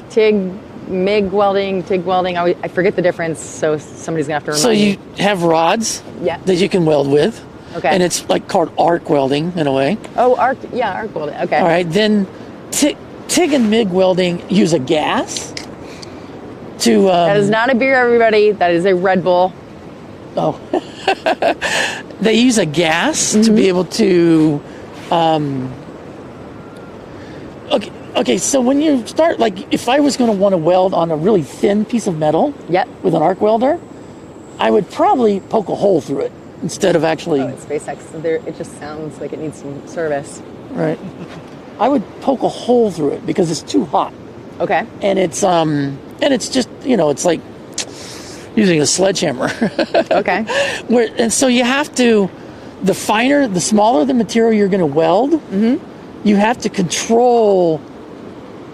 MIG welding, TIG welding. I forget the difference, so somebody's going to have to remind So me. you have rods Yeah. that you can weld with. Okay. And it's like called arc welding in a way. Oh, arc welding. Okay. All right. Then TIG and MIG welding use a gas to. That is not a beer, everybody. That is a Red Bull. Oh. They use a gas to be able to. Okay, so when you start, like, if I was going to want to weld on a really thin piece of metal Yep. with an arc welder, I would probably poke a hole through it instead of actually. Oh, it's SpaceX. It just sounds like it needs some service. Right. I would poke a hole through it because it's too hot, Okay. and it's just it's like using a sledgehammer. Okay. And so you have to, the smaller the material you're going to weld, you have to control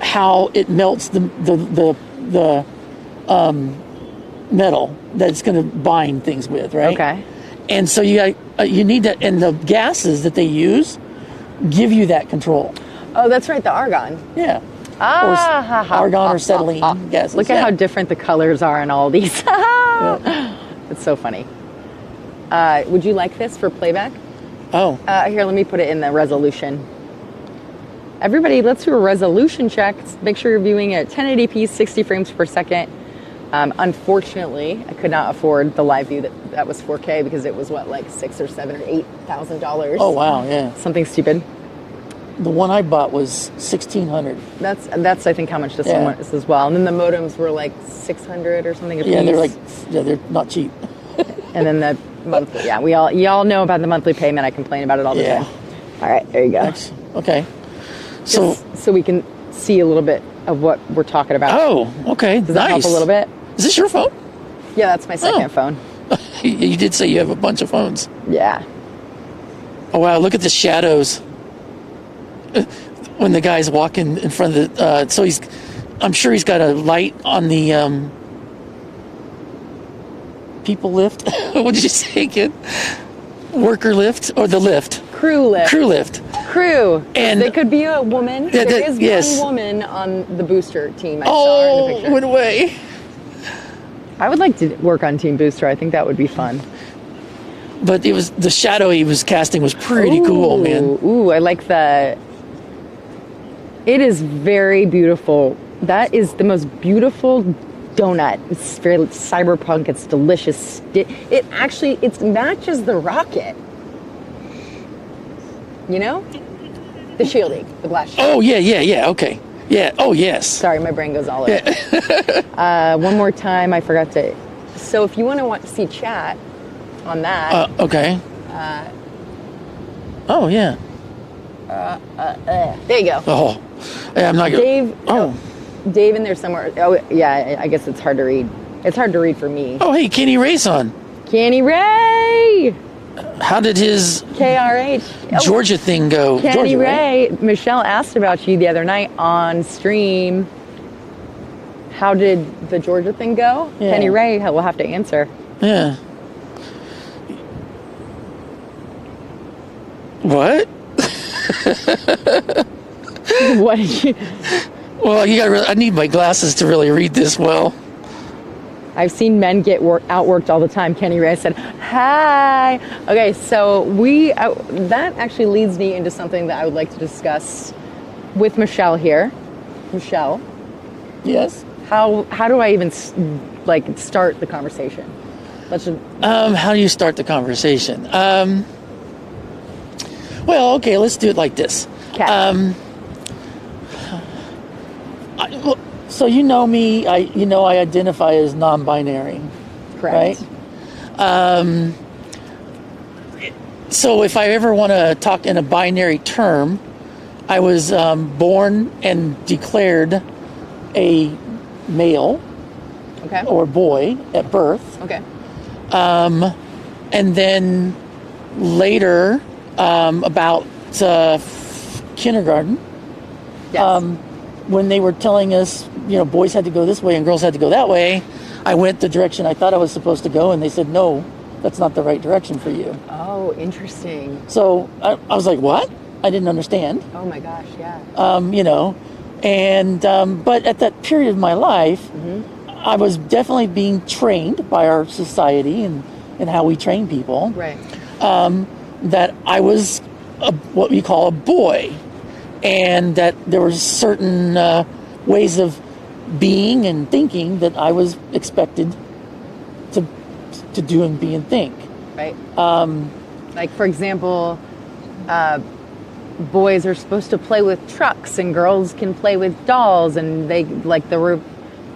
how it melts the metal that it's going to bind things with, right? Okay. And so you need that, and the gases that they use give you that control. Oh, that's right, the argon. Yeah. Argon or acetylene gases. Look at how different the colors are in all these. Yeah. It's so funny. Would you like this for playback? Oh. Here, let me put it in the resolution. Everybody, let's do a resolution check. Make sure you're viewing at 1080p, 60 frames per second. Unfortunately, I could not afford the live view that was 4K because it was like $6,000 or $7,000 or $8,000. Oh wow, yeah. Something stupid. The one I bought was $1,600. That's I think how much this one was as well. And then the modems were like $600 or something. Yeah, they're not cheap. And then the monthly. Yeah, y'all know about the monthly payment. I complain about it all the time. All right, there you go. Okay. So we can see a little bit of what we're talking about. Oh, okay. Does that help a little bit? Is this your phone? Yeah, that's my second phone. You did say you have a bunch of phones. Yeah. Oh wow! Look at the shadows. When the guy's walking in front of the, I'm sure he's got a light on the people lift. What did you say again? Worker lift or the lift? Crew lift. Crew lift. Crew. And there could be a woman. There is one woman on the booster team. I saw her in the picture. Went away. I would like to work on Team Booster. I think that would be fun. But it was the shadow he was casting was pretty cool, man. Ooh, I like the. It is very beautiful. That is the most beautiful donut. It's very cyberpunk. It's delicious. It matches the rocket. You know, the shielding, the glass shield. Oh yeah. Okay. Yeah. Oh yes. Sorry, my brain goes all over. One more time, I forgot to. So if you want to see chat on that. Okay. Oh yeah. There you go. Oh, yeah, I'm not gonna. Dave. Oh. Dave in there somewhere. Oh yeah, I guess it's hard to read. It's hard to read for me. Oh hey, Kenny Ray's on. Kenny Ray. How did his KRH Georgia thing go? Kenny Georgia, Ray. right? Michelle asked about you the other night on stream. How did the Georgia thing go? Yeah. Kenny Ray will have to answer. Yeah. What? What did you? Well, I need my glasses to really read this well. I've seen men get outworked all the time. Kenny Ray said, "Hi." Okay, so that actually leads me into something that I would like to discuss with Michelle here. Michelle, Yes. how do I even start the conversation? Let's just. How do you start the conversation? Well, okay, let's do it like this. Okay. So you know me, I identify as non-binary. Correct. Right? So if I ever want to talk in a binary term, I was born and declared a male Okay. or boy at birth. Okay. And then later, about kindergarten, Yes. when they were telling us, boys had to go this way and girls had to go that way, I went the direction I thought I was supposed to go, and they said, no, that's not the right direction for you. Oh, interesting. So I was like, what? I didn't understand. Oh my gosh, yeah. But at that period of my life, I was definitely being trained by our society and how we train people. Right. That I was what we call a boy, and that there were certain ways of being and thinking that I was expected to do and be and think. Right. Like, for example, boys are supposed to play with trucks and girls can play with dolls, and they like the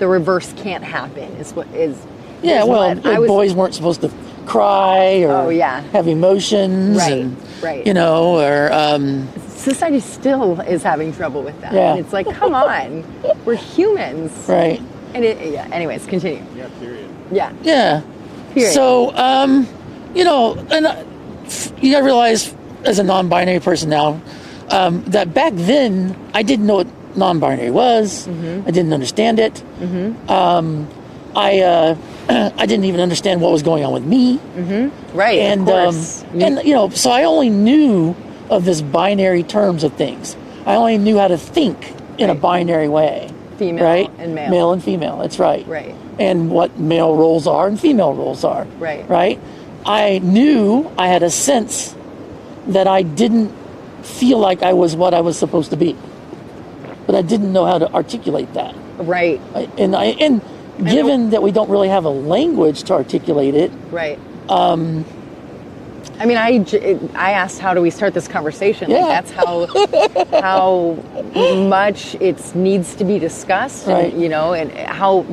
reverse can't happen. Yeah, well, boys weren't supposed to cry or have emotions, right. Or society still is having trouble with that. Yeah. And it's like, come on, we're humans, right? And anyways, continue. Yeah, period. Yeah. Period. So, you gotta realize, as a non-binary person now, that back then I didn't know what non-binary was. I didn't understand it. I didn't even understand what was going on with me. Right. And, of course. and so I only knew of this binary terms of things. I only knew how to think in a binary way. Female right? and male. Male and female, that's right. Right. And what male roles are and female roles are. Right. Right? I knew, I had a sense that I didn't feel like I was what I was supposed to be. But I didn't know how to articulate that. Right. And given that we don't really have a language to articulate it. Right. I mean, I asked, how do we start this conversation? Yeah. Like, that's how much it needs to be discussed, right. and, and how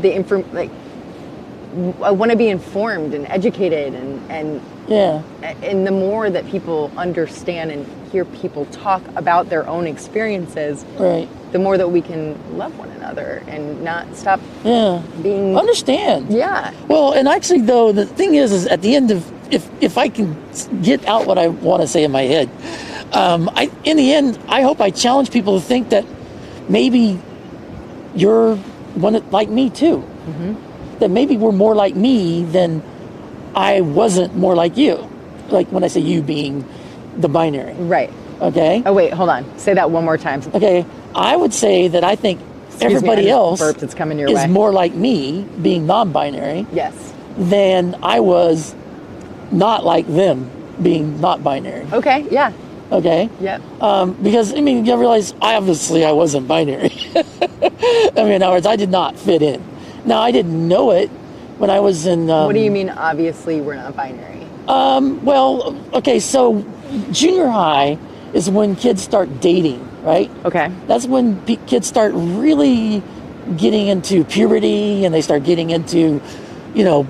I want to be informed and educated, and the more that people understand and hear people talk about their own experiences, right. the more that we can love one another and not stop being... Understand. Yeah. Well, and actually, though, the thing is at the end of, if I can get out what I want to say in my head, in the end, I hope I challenge people to think that maybe you're one like me too. Mm-hmm. That maybe we're more like me than I wasn't more like you. Like when I say you being the binary. Right. Okay? Oh, wait, hold on. Say that one more time. Okay. I would say that I think everybody else burped, it's coming your is way. more like me, being non-binary, yes, than I was not like them, being not binary. Okay, yeah. Okay? Yep. Because, I mean, you realize, I wasn't binary. I mean, in other words, I did not fit in. Now, I didn't know it when I was in... what do you mean, obviously, we're not binary? Well, okay, so junior high is when kids start dating, right? Okay. That's when kids start really getting into puberty, and they start getting into,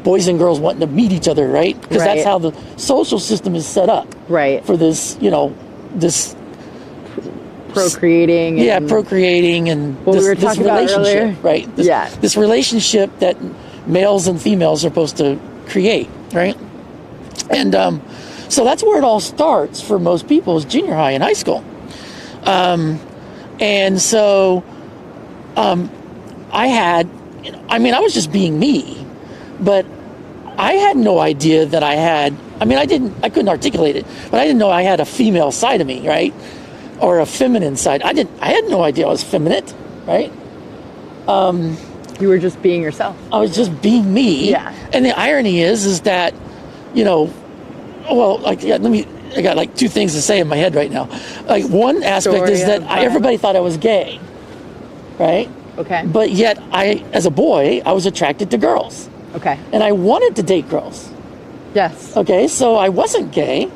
boys and girls wanting to meet each other, right? Because that's how the social system is set up. Right. For this, this... Procreating. And, procreating and this relationship, right? This relationship that males and females are supposed to create, right? And so that's where it all starts for most people, is junior high and high school. And so I was just being me, but I had no idea that I couldn't articulate it, but I didn't know I had a female side of me, right? Or a feminine side. I had no idea I was feminine, right? You were just being yourself. I was just being me. Yeah. And the irony is that, I got like two things to say in my head right now. Like, one aspect is that everybody thought I was gay, right? Okay. But yet as a boy, I was attracted to girls. Okay. And I wanted to date girls. Yes. Okay, so I wasn't gay.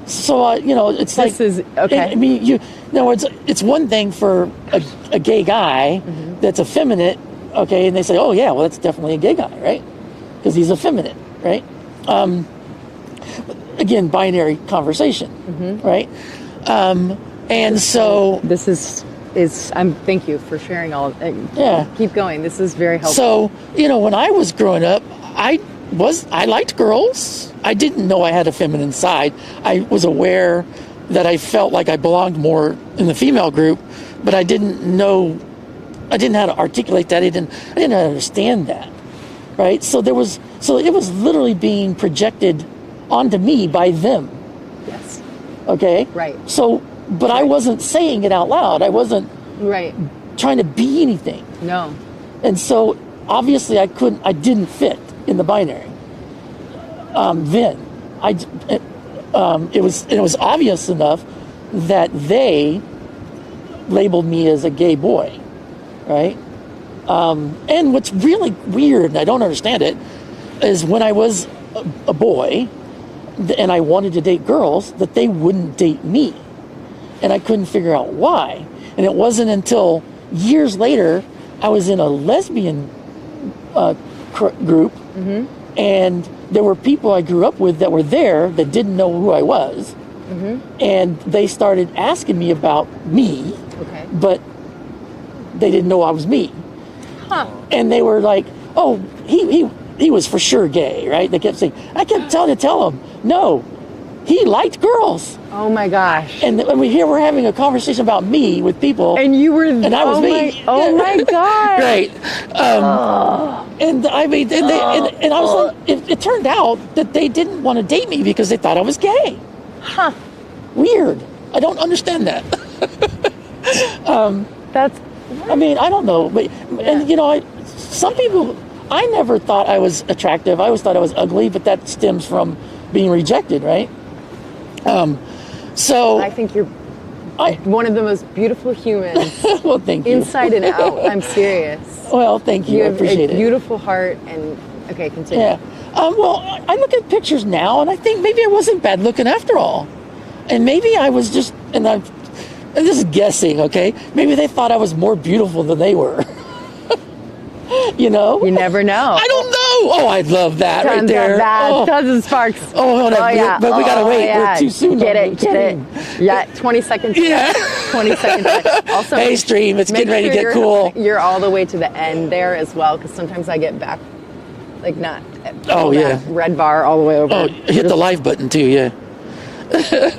So, it's this is, okay. I mean, it's one thing for a gay guy that's effeminate, okay, and they say, oh, yeah, well, that's definitely a gay guy, right? Because he's effeminate, right? Again, binary conversation, right? And so... This is thank you for sharing all of it. Yeah. Keep going. This is very helpful. So, when I was growing up, I liked girls. I didn't know I had a feminine side. I was aware that I felt like I belonged more in the female group, but I didn't know how to articulate that. I didn't understand that, right? So it was literally being projected onto me by them. Yes. Okay? Right. So, but I wasn't saying it out loud. I wasn't trying to be anything. No. And so, obviously, I didn't fit in the binary. Then it was obvious enough that they labeled me as a gay boy, right? And what's really weird, and I don't understand it, is when I was a boy and I wanted to date girls, that they wouldn't date me, and I couldn't figure out why. And it wasn't until years later I was in a lesbian group. And there were people I grew up with that were there that didn't know who I was. And they started asking me about me, but they didn't know I was me. Huh. And they were like, oh, he was for sure gay, right? They kept saying, I kept tell him, no, he liked girls. Oh my gosh. And we're having a conversation about me with people. And you were, and I was me. Oh my God. Right. And I mean, and I was like, it turned out that they didn't want to date me because they thought I was gay. Huh. Weird. I don't understand that. That's, I mean, I don't know. But, and you know, some people, I never thought I was attractive. I always thought I was ugly, but that stems from being rejected, right? So I think you're one of the most beautiful humans. Well, thank you. Inside and out. I'm serious. Well, thank you. You I have appreciate a it. beautiful heart, and okay, continue. Yeah. Well, I look at pictures now, and I think maybe I wasn't bad looking after all, and maybe I was just, and this is guessing, okay? Maybe they thought I was more beautiful than they were. You know? You never know. I don't know. Oh, I love that right Tons there. of that. Oh. Tons of sparks. Oh, hold on. Yeah. But we gotta wait. Yeah. We're too soon. Get it. Yeah, 20 seconds. Yeah. 20 seconds. Also, Hey, stream, it's getting ready to get cool. You're all the way to the end there as well, because sometimes I get back, like not. Oh, that yeah. Red bar all the way over. Oh, hit the live button too, yeah.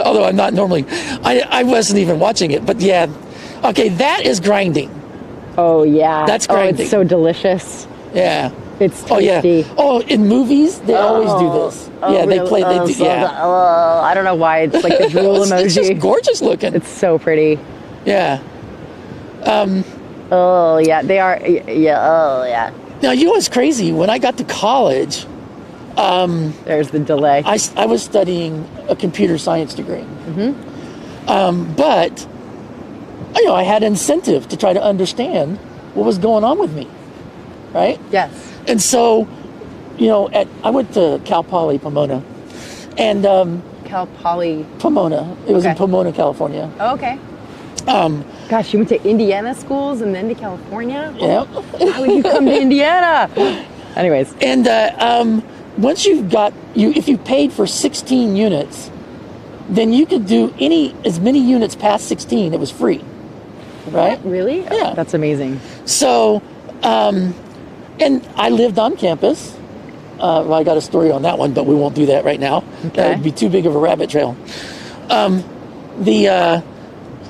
Although I'm not normally, I wasn't even watching it, but yeah. Okay, that is grinding. Oh yeah. That's Oh, grinding. it's so delicious. Yeah. It's tasty. Oh yeah. Oh, in movies they always do this. Yeah, they play. They do. So Yeah. I don't know why it's like the drool It's emoji. just gorgeous looking. It's so pretty. Yeah. Oh yeah, they are. Yeah. Oh yeah. Now you know what's crazy? When I got to college, There's the delay. I was studying a computer science degree. But you know, I had incentive to try to understand what was going on with me, right? Yes. And so, you know, I went to Cal Poly Pomona, and Cal Poly. Pomona. It was in Okay. Pomona, California. Oh, okay. Gosh, you went to Indiana schools and then to California? Yeah. How would you come to Indiana? Anyways. And once if you paid for 16 units, then you could do as many units past 16. It was free, right? Really? Yeah. That's amazing. So, and I lived on campus. Well, I got a story on that one, but we won't do that right now. Okay. That would be too big of a rabbit trail.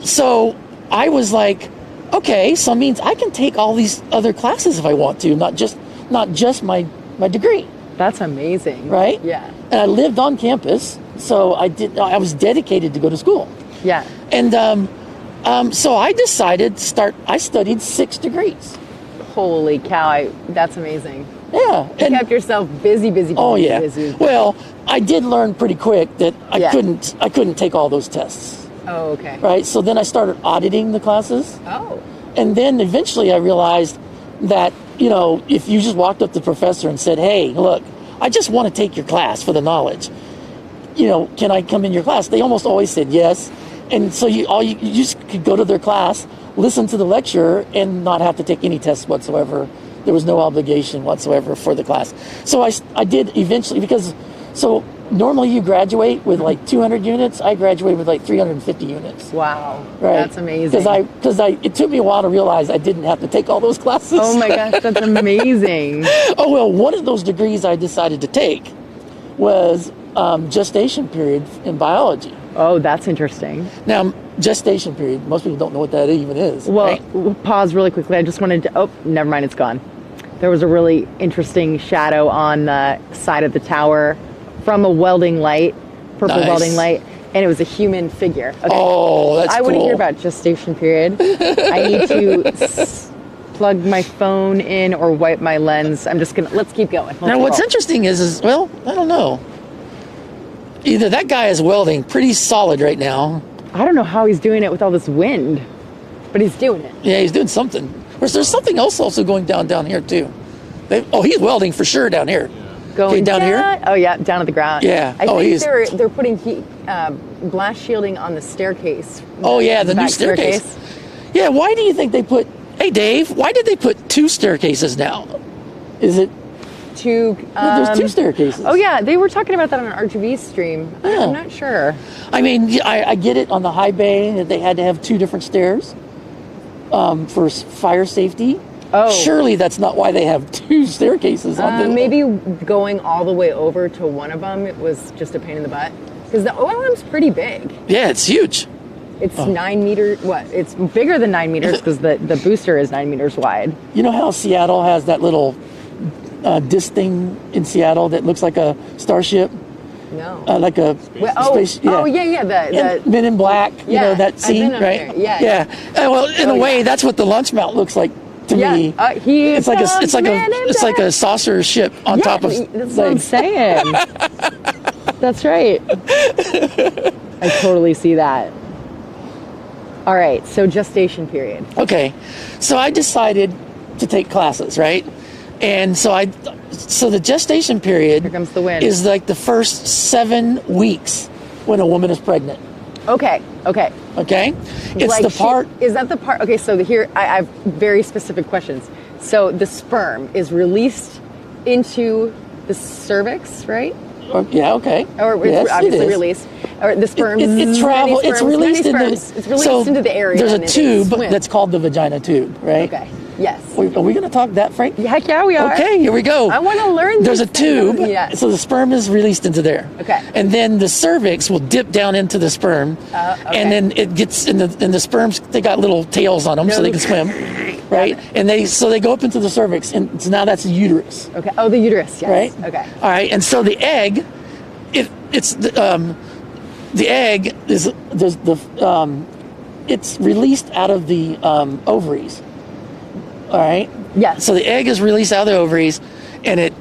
So I was like, okay, so it means I can take all these other classes if I want to, not just my degree, That's amazing. right? Yeah. And I lived on campus, so I was dedicated to go to school. Yeah. And so I decided I studied 6 degrees. Holy cow. That's amazing. Yeah. You kept yourself busy. Oh yeah. busy. Well, I did learn pretty quick that I Yeah. couldn't take all those tests. Oh, okay. Right? So then I started auditing the classes. Oh. And then eventually I realized that, you know, if you just walked up to the professor and said, "Hey, look, I just want to take your class for the knowledge. You know, can I come in your class?" They almost always said yes. And so you just could go to their class, listen to the lecture, and not have to take any tests whatsoever. There was no obligation whatsoever for the class. So I did eventually, so normally you graduate with like 200 units. I graduated with like 350 units. Wow. Right. That's amazing. Because it took me a while to realize I didn't have to take all those classes. Oh my gosh, that's amazing. Oh, well, one of those degrees I decided to take was gestation period in biology. Oh, that's interesting. Now, gestation period, most people don't know what that even is. Well, right? we'll pause really quickly. I just wanted to, oh, never mind, it's gone. There was a really interesting shadow on the side of the tower from a welding light, purple Nice. welding light, and it was a human figure. Okay. Oh, that's I want to cool. hear about gestation period. I need to plug my phone in or wipe my lens. Let's keep going. Now, what's interesting is, well, I don't know. Either that guy is welding pretty solid right now. I don't know how he's doing it with all this wind, but he's doing it. Yeah, he's doing something. There's something else also going down here, too. He's welding for sure down here. Going down here? Oh yeah, down at the ground. Yeah. I think he's... they're putting blast shielding on the staircase. Oh yeah, the new back staircase. Yeah, why do you think they put... Hey Dave, why did they put 2 staircases now? Is it... there's 2 staircases. Oh yeah, they were talking about that on an RGB stream. Yeah. I'm not sure. I mean, I get it on the high bay that they had to have 2 different stairs for fire safety. Oh. Surely that's not why they have 2 staircases on the... Maybe going all the way over to one of them, it was just a pain in the butt. Because the OLM's pretty big. Yeah, it's huge. It's 9 meters. What? It's bigger than 9 meters because the booster is 9 meters wide. You know how Seattle has that little disc thing in Seattle that looks like a starship? No. Like a space. Yeah. Oh, yeah. The Men in Black. You know that scene, I've been up right? there. Yeah. Well, in a way, that's what the launch mount looks like to me. It's like a saucer ship on top of That's what I'm saying. That's right. I totally see that. All right, so gestation period. Okay, so I decided to take classes, right? And so the gestation period Here comes the wind. is like the first 7 weeks when a woman is pregnant. Okay. Okay, it's Like the part. Is that the part? Okay, so here I have very specific questions. So the sperm is released into the cervix, right? Okay. Or it's Yes, obviously it is. released. Or the sperm. It travels. It's released into. It's released into the area. There's a and it tube swims. that's called the vagina tube, right? Okay. Yes. Are we going to talk that, Frank? Heck yeah, we are. Okay, here we go. I want to learn. There's a these things. tube, Yes. so the sperm is released into there. Okay. And then the cervix will dip down into the sperm, okay. and then it gets in the sperms. They got little tails on them, so they can swim, right? And they go up into the cervix, and so now that's the uterus, Okay. Oh, the uterus. Yes. right? Okay. All right, and so the egg, the egg is it's released out of the ovaries. All right. Yes. So the egg is released out of the ovaries, and a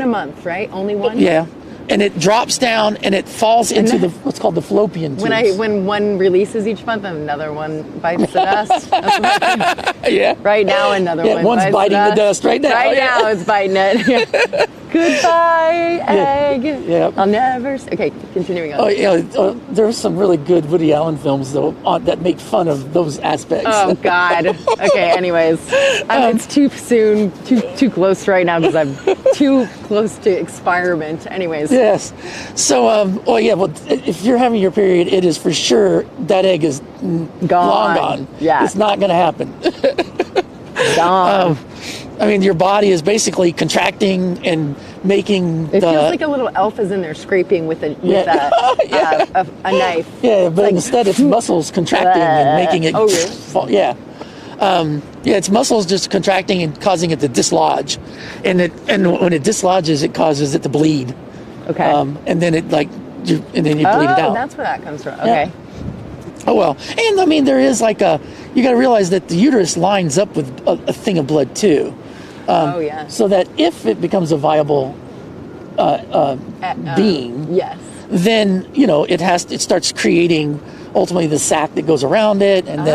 month, right? Only one. Yeah, and it drops down and it falls into what's called the fallopian tubes. When one releases each month, another one bites the dust. That's what happens. Yeah. Right now, another one. One's bites biting the dust right now. Right Yeah. now, it's biting it. Goodbye, egg. Yeah. I'll never. Okay, continuing on. Oh yeah, there's some really good Woody Allen films though that make fun of those aspects. Oh God. Okay. Anyways, it's too soon, too close right now because I'm too close to expirement. Anyways. Yes. So, if you're having your period, it is for sure that egg is long gone. Yeah. It's not going to happen. Gone. I mean, your body is basically contracting and making. It feels like a little elf is in there scraping with a knife. Yeah, but instead it's muscles contracting and making it. Oh, really? fall. Yeah. It's muscles just contracting and causing it to dislodge, and when it dislodges, it causes it to bleed. Okay. And then you bleed it out. That's where that comes from. Okay. Oh well, and I mean there is you got to realize that the uterus lines up with a thing of blood too. So that if it becomes a viable being, yes, then it starts creating ultimately the sac that goes around it, and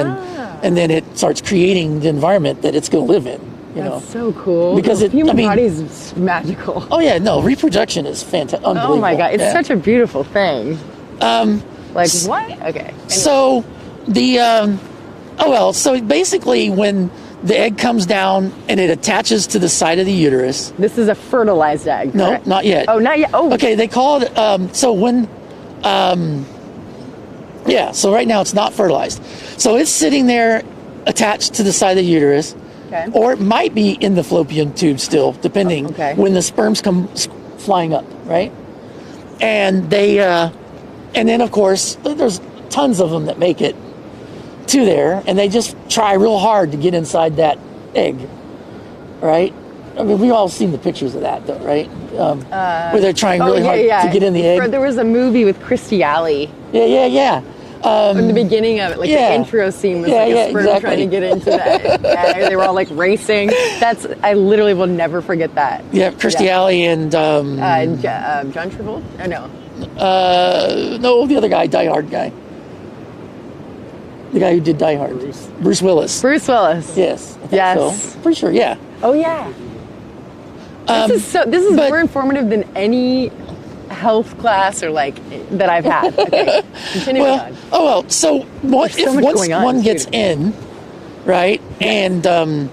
then it starts creating the environment that it's going to live in. That's so cool. Because the human body is magical. Oh yeah, no, reproduction is fantastic. Unbelievable. Oh my God, it's such a beautiful thing. What? Okay. Anyway. So so basically when the egg comes down and it attaches to the side of the uterus. This is a fertilized egg. No, correct? not yet. Oh, not yet. Oh. Okay, they call it, so right now it's not fertilized. So it's sitting there attached to the side of the uterus. Okay. Or it might be in the fallopian tube still, depending when the sperms come flying up, right? And and then of course, there's tons of them that make it to there, and they just try real hard to get inside that egg, right? I mean, we've all seen the pictures of that, though, right? Where they're trying really hard to get in the egg. There was a movie with Kirstie Alley. Yeah. In the beginning of it, the intro scene was a sperm trying to get into that. They were all racing. I literally will never forget that. Yeah, Kirstie Alley and John Travolta. Oh, no. No, the other guy, Die Hard guy. The guy who did Die Hard. Bruce Willis. Bruce Willis. Yes. I think so. Pretty sure. Yeah. Oh yeah. This is more informative than any health class or that I've had. Okay. Continuing on. Oh well. So once one gets in, right, and the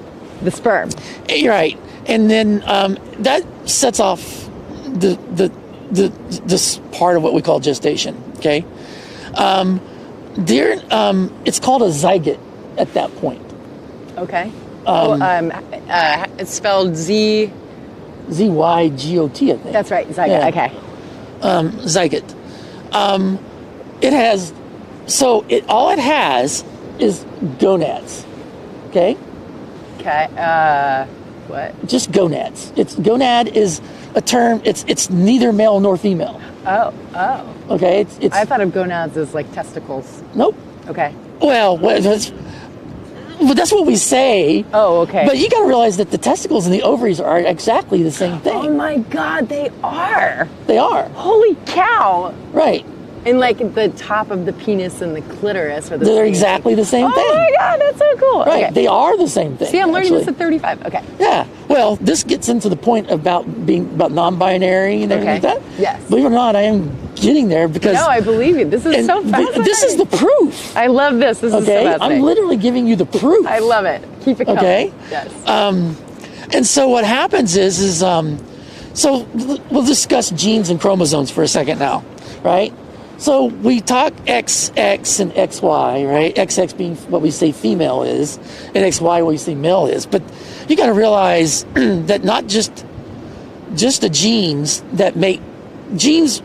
sperm. You're right, and then that sets off this part of what we call gestation. Okay. It's called a zygote at that point. Okay. It's spelled Z-Y-G-O-T, I think. That's right, zygote. Yeah. Okay. Zygote. It has, all it has is gonads. Okay? Okay. What? Just gonads. Gonad is a term, it's neither male nor female. Oh. Okay? It's I thought of gonads as like testicles. Nope. Okay. Well, that's what we say. Oh, okay. But you got to realize that the testicles and the ovaries are exactly the same thing. Oh my God, they are. They are. Holy cow. Right. And like the top of the penis and the clitoris are the They're same exactly the same thing. Oh my God, that's so cool. Right. Okay. They are the same thing. See, I'm learning actually. this at 35. Okay. Yeah. Well, this gets into the point about non-binary and everything Okay. like that. Yes. Believe it or not, I am getting there because. No, I believe you. This is so fascinating. This is the proof. I love this. This is so Okay. fascinating. I'm literally giving you the proof. I love it. Keep it coming. Okay. Yes. And so what happens is so we'll discuss genes and chromosomes for a second now, right? So we talk XX and XY, right? XX being what we say female is, and XY what we say male is. But you got to realize that not just the genes that make genes.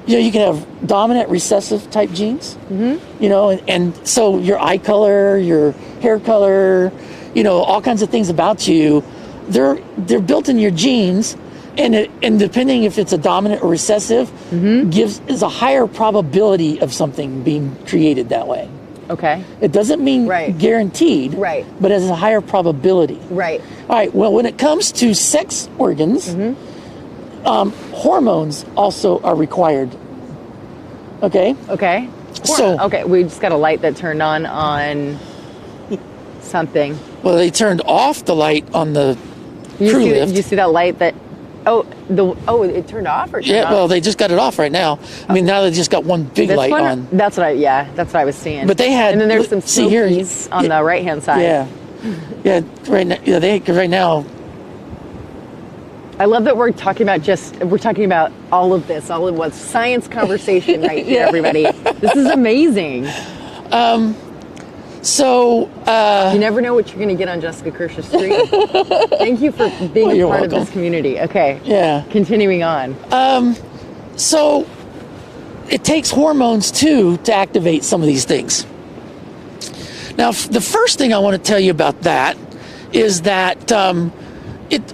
You can have dominant recessive type genes, and so your eye color, your hair color, all kinds of things about you, they're built in your genes. And depending if it's a dominant or recessive, is a higher probability of something being created that way. Okay. It doesn't mean guaranteed, Right. but it has a higher probability. Right. All right. Well, when it comes to sex organs, hormones also are required. Okay. Okay. Okay, we just got a light that turned on something. Well, they turned off the light on the crew lift. You see that light that? It turned off or turned on? Well, they just got it off right now. I mean, now they just got one big This light one? on. That's what I was seeing. But they had, and then there's some see here, smokies on the right hand side. Yeah, right now. Yeah, cause right now. I love that we're talking about all of this, all of what's science conversation right here, everybody. This is amazing. So you never know what you're going to get on Jessica Kirsh's stream. Thank you for being a part of this community. Okay. Yeah. Continuing on. So it takes hormones too to activate some of these things. Now, the first thing I want to tell you about that is that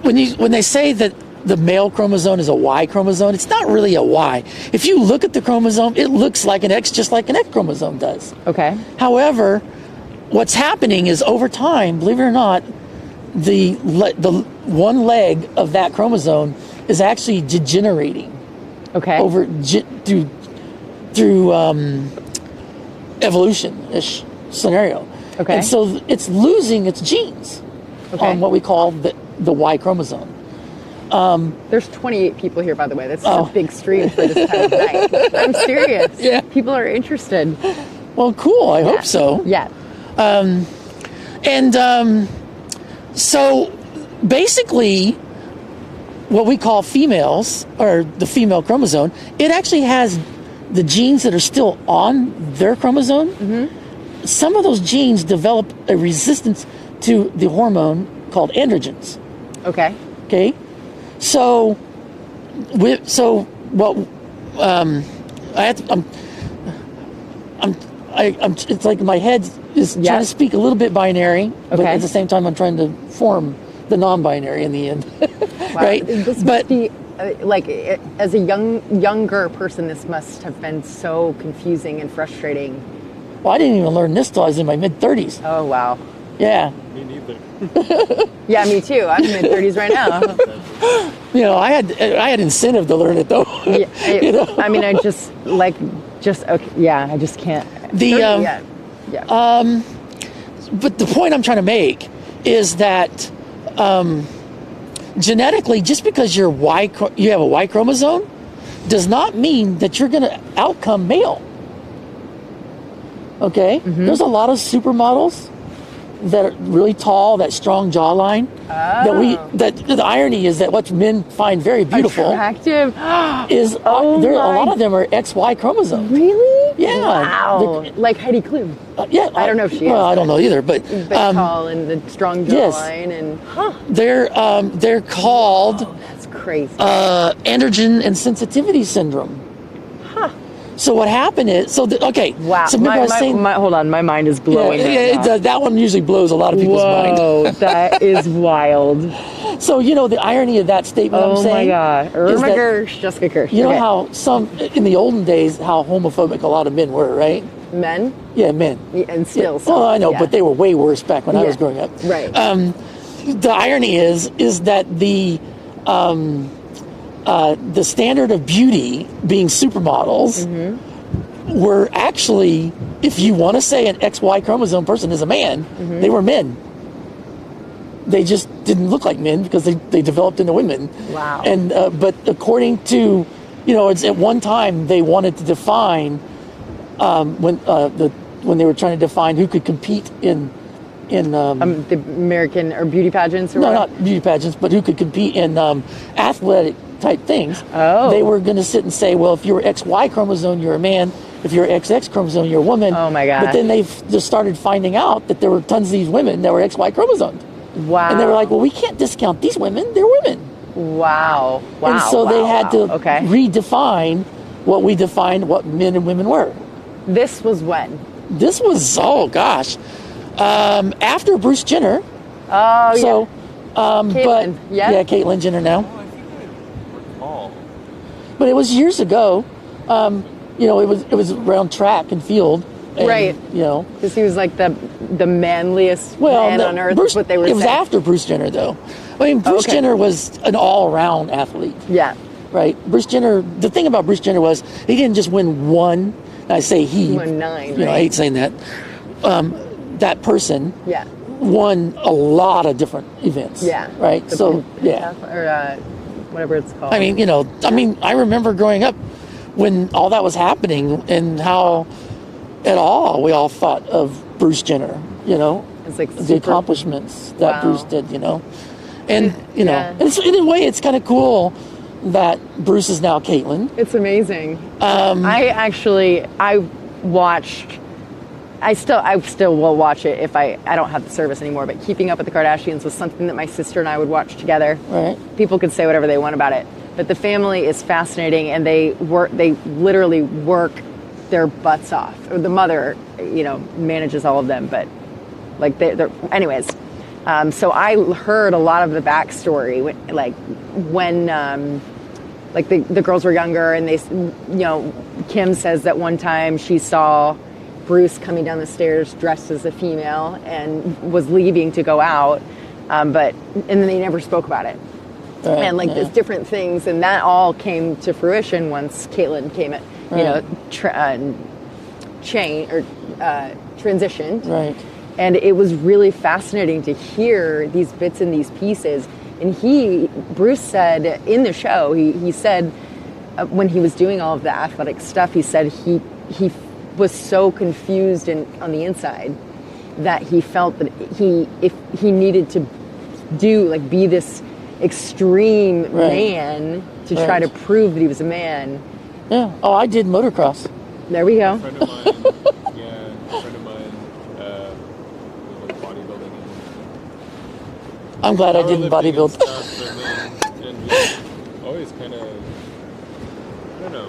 when they say that the male chromosome is a Y chromosome, it's not really a Y. If you look at the chromosome, it looks like an X, just like an X chromosome does. Okay. However, what's happening is over time, believe it or not, the one leg of that chromosome is actually degenerating. Okay. Through evolution-ish scenario. Okay. And so it's losing its genes on what we call the Y chromosome. There's 28 people here, by the way. That's a big stream for this time of night. I'm serious. Yeah. People are interested. Well, cool. I hope so. Yeah. So basically, what we call females, or the female chromosome, it actually has the genes that are still on their chromosome. Mm-hmm. Some of those genes develop a resistance to the hormone called androgens. Okay. Okay. So it's like my head is trying to speak a little bit binary, but at the same time I'm trying to form the non-binary in the end. Wow. Right? This must be as a younger person, this must have been so confusing and frustrating. Well, I didn't even learn this till I was in my mid-30s. Oh, wow. Yeah. Me neither. Yeah, me too. I'm in mid-30s right now. I had incentive to learn it though. Yeah, I mean, I just can't. But the point I'm trying to make is that genetically, just because you have a Y chromosome, does not mean that you're going to outcome male. Okay, there's a lot of supermodels that are really tall, that strong jawline. That the irony is that what men find very beautiful, attractive, is a lot of them are XY chromosomes. Really? Yeah. Wow. Like Heidi Klum. Yeah. I don't know if she is. Well, I don't know either, but tall and the strong jawline and they're called that's crazy. androgen insensitivity syndrome. So what happened is, okay. Wow. So remember I was saying, hold on, my mind is blowing. that one usually blows a lot of people's mind. Whoa, that is wild. So, the irony of that statement I'm saying. Oh my God. Irma Kirsh, Jessica Kirsh. You know how in the olden days, how homophobic a lot of men were, right? Men? Yeah, men. Yeah, and still. Yeah. Well, I know, but they were way worse back when I was growing up. Right. The irony is that the standard of beauty being supermodels were actually, if you want to say an XY chromosome person is a man, they were men. They just didn't look like men because they developed into women. Wow. And but according to, it's at one time they wanted to define when they were trying to define who could compete in the American or beauty pageants or no, what? not beauty pageants, but who could compete in athletic type things. Oh. They were going to sit and say, well, if you're XY chromosome, you're a man. If you're XX chromosome, you're a woman. Oh my God. But then they just started finding out that there were tons of these women that were XY chromosomes. Wow. And they were like, well, we can't discount these women. They're women. Wow. And so they had to redefine what we defined what men and women were. This was when? This was, oh gosh, after Bruce Jenner. Oh, so, Caitlyn, yeah, Caitlyn Jenner now. Oh, I think I recall. But it was years ago. It was around track and field. And, right. Because he was like the manliest man on earth. Bruce, is what they were it was saying. after Bruce Jenner, though. I mean, Bruce Jenner was an all-around athlete. Yeah. Right. Bruce Jenner. The thing about Bruce Jenner was he didn't just win one. I say he. He won 9. Right? I hate saying that. That person. Yeah. Won a lot of different events. Yeah. Right. Or whatever it's called. I mean, I remember growing up when all that was happening and how at all we all thought of Bruce Jenner, it's like the accomplishments that Bruce did, and and in a way it's kind of cool that Bruce is now Caitlyn. It's amazing. I still will watch it if I don't have the service anymore, but Keeping Up with the Kardashians was something that my sister and I would watch together. Right. People could say whatever they want about it, but the family is fascinating, and they literally work their butts off. Or the mother, manages all of them, but like they're anyways. So I heard a lot of the backstory when the girls were younger, and they, Kim says that one time she saw Bruce coming down the stairs dressed as a female and was leaving to go out, and then they never spoke about it. Right, and there's different things, and that all came to fruition once Caitlyn came at, transitioned. Right. And it was really fascinating to hear these bits and these pieces. And Bruce said in the show, he said when he was doing all of the athletic stuff, he said he was so confused on the inside that he felt that if he needed to be this extreme man to try to prove that he was a man. Yeah. Oh, I did motocross. There we go. A friend of mine, was like bodybuilding. I'm glad I didn't bodybuild. And we always kind of, I don't know,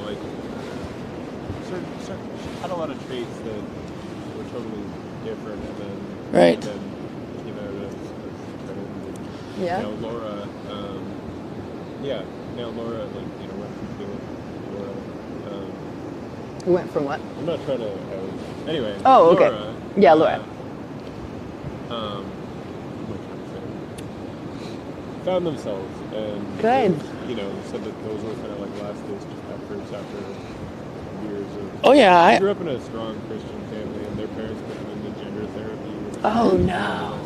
certain had a lot of traits that were totally different, and then right. As Yeah. Laura, now Laura, went from field. Laura, You went from what? I'm not trying to. Anyway. Oh, okay. Laura, yeah, Laura. What am I trying to say? Found themselves and. Good. Said that those were kind of last days after years of. Oh yeah. I grew up in a strong Christian family, and their parents put them into gender therapy. Oh no.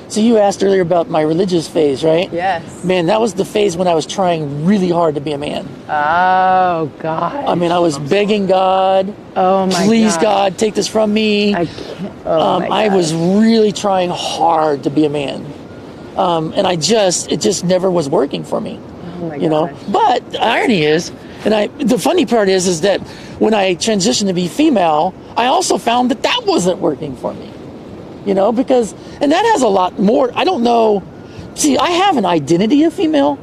So you asked earlier about my religious phase, right? Yes. Man, that was the phase when I was trying really hard to be a man. Oh, God. I mean, I was begging God. Oh, my Please, God. God, take this from me. I can't. Oh, my God. I was really trying hard to be a man. And it just never was working for me. Oh, my God. But the irony is, the funny part is that when I transitioned to be female, I also found that wasn't working for me. And that has a lot more. I don't know. See, I have an identity of female,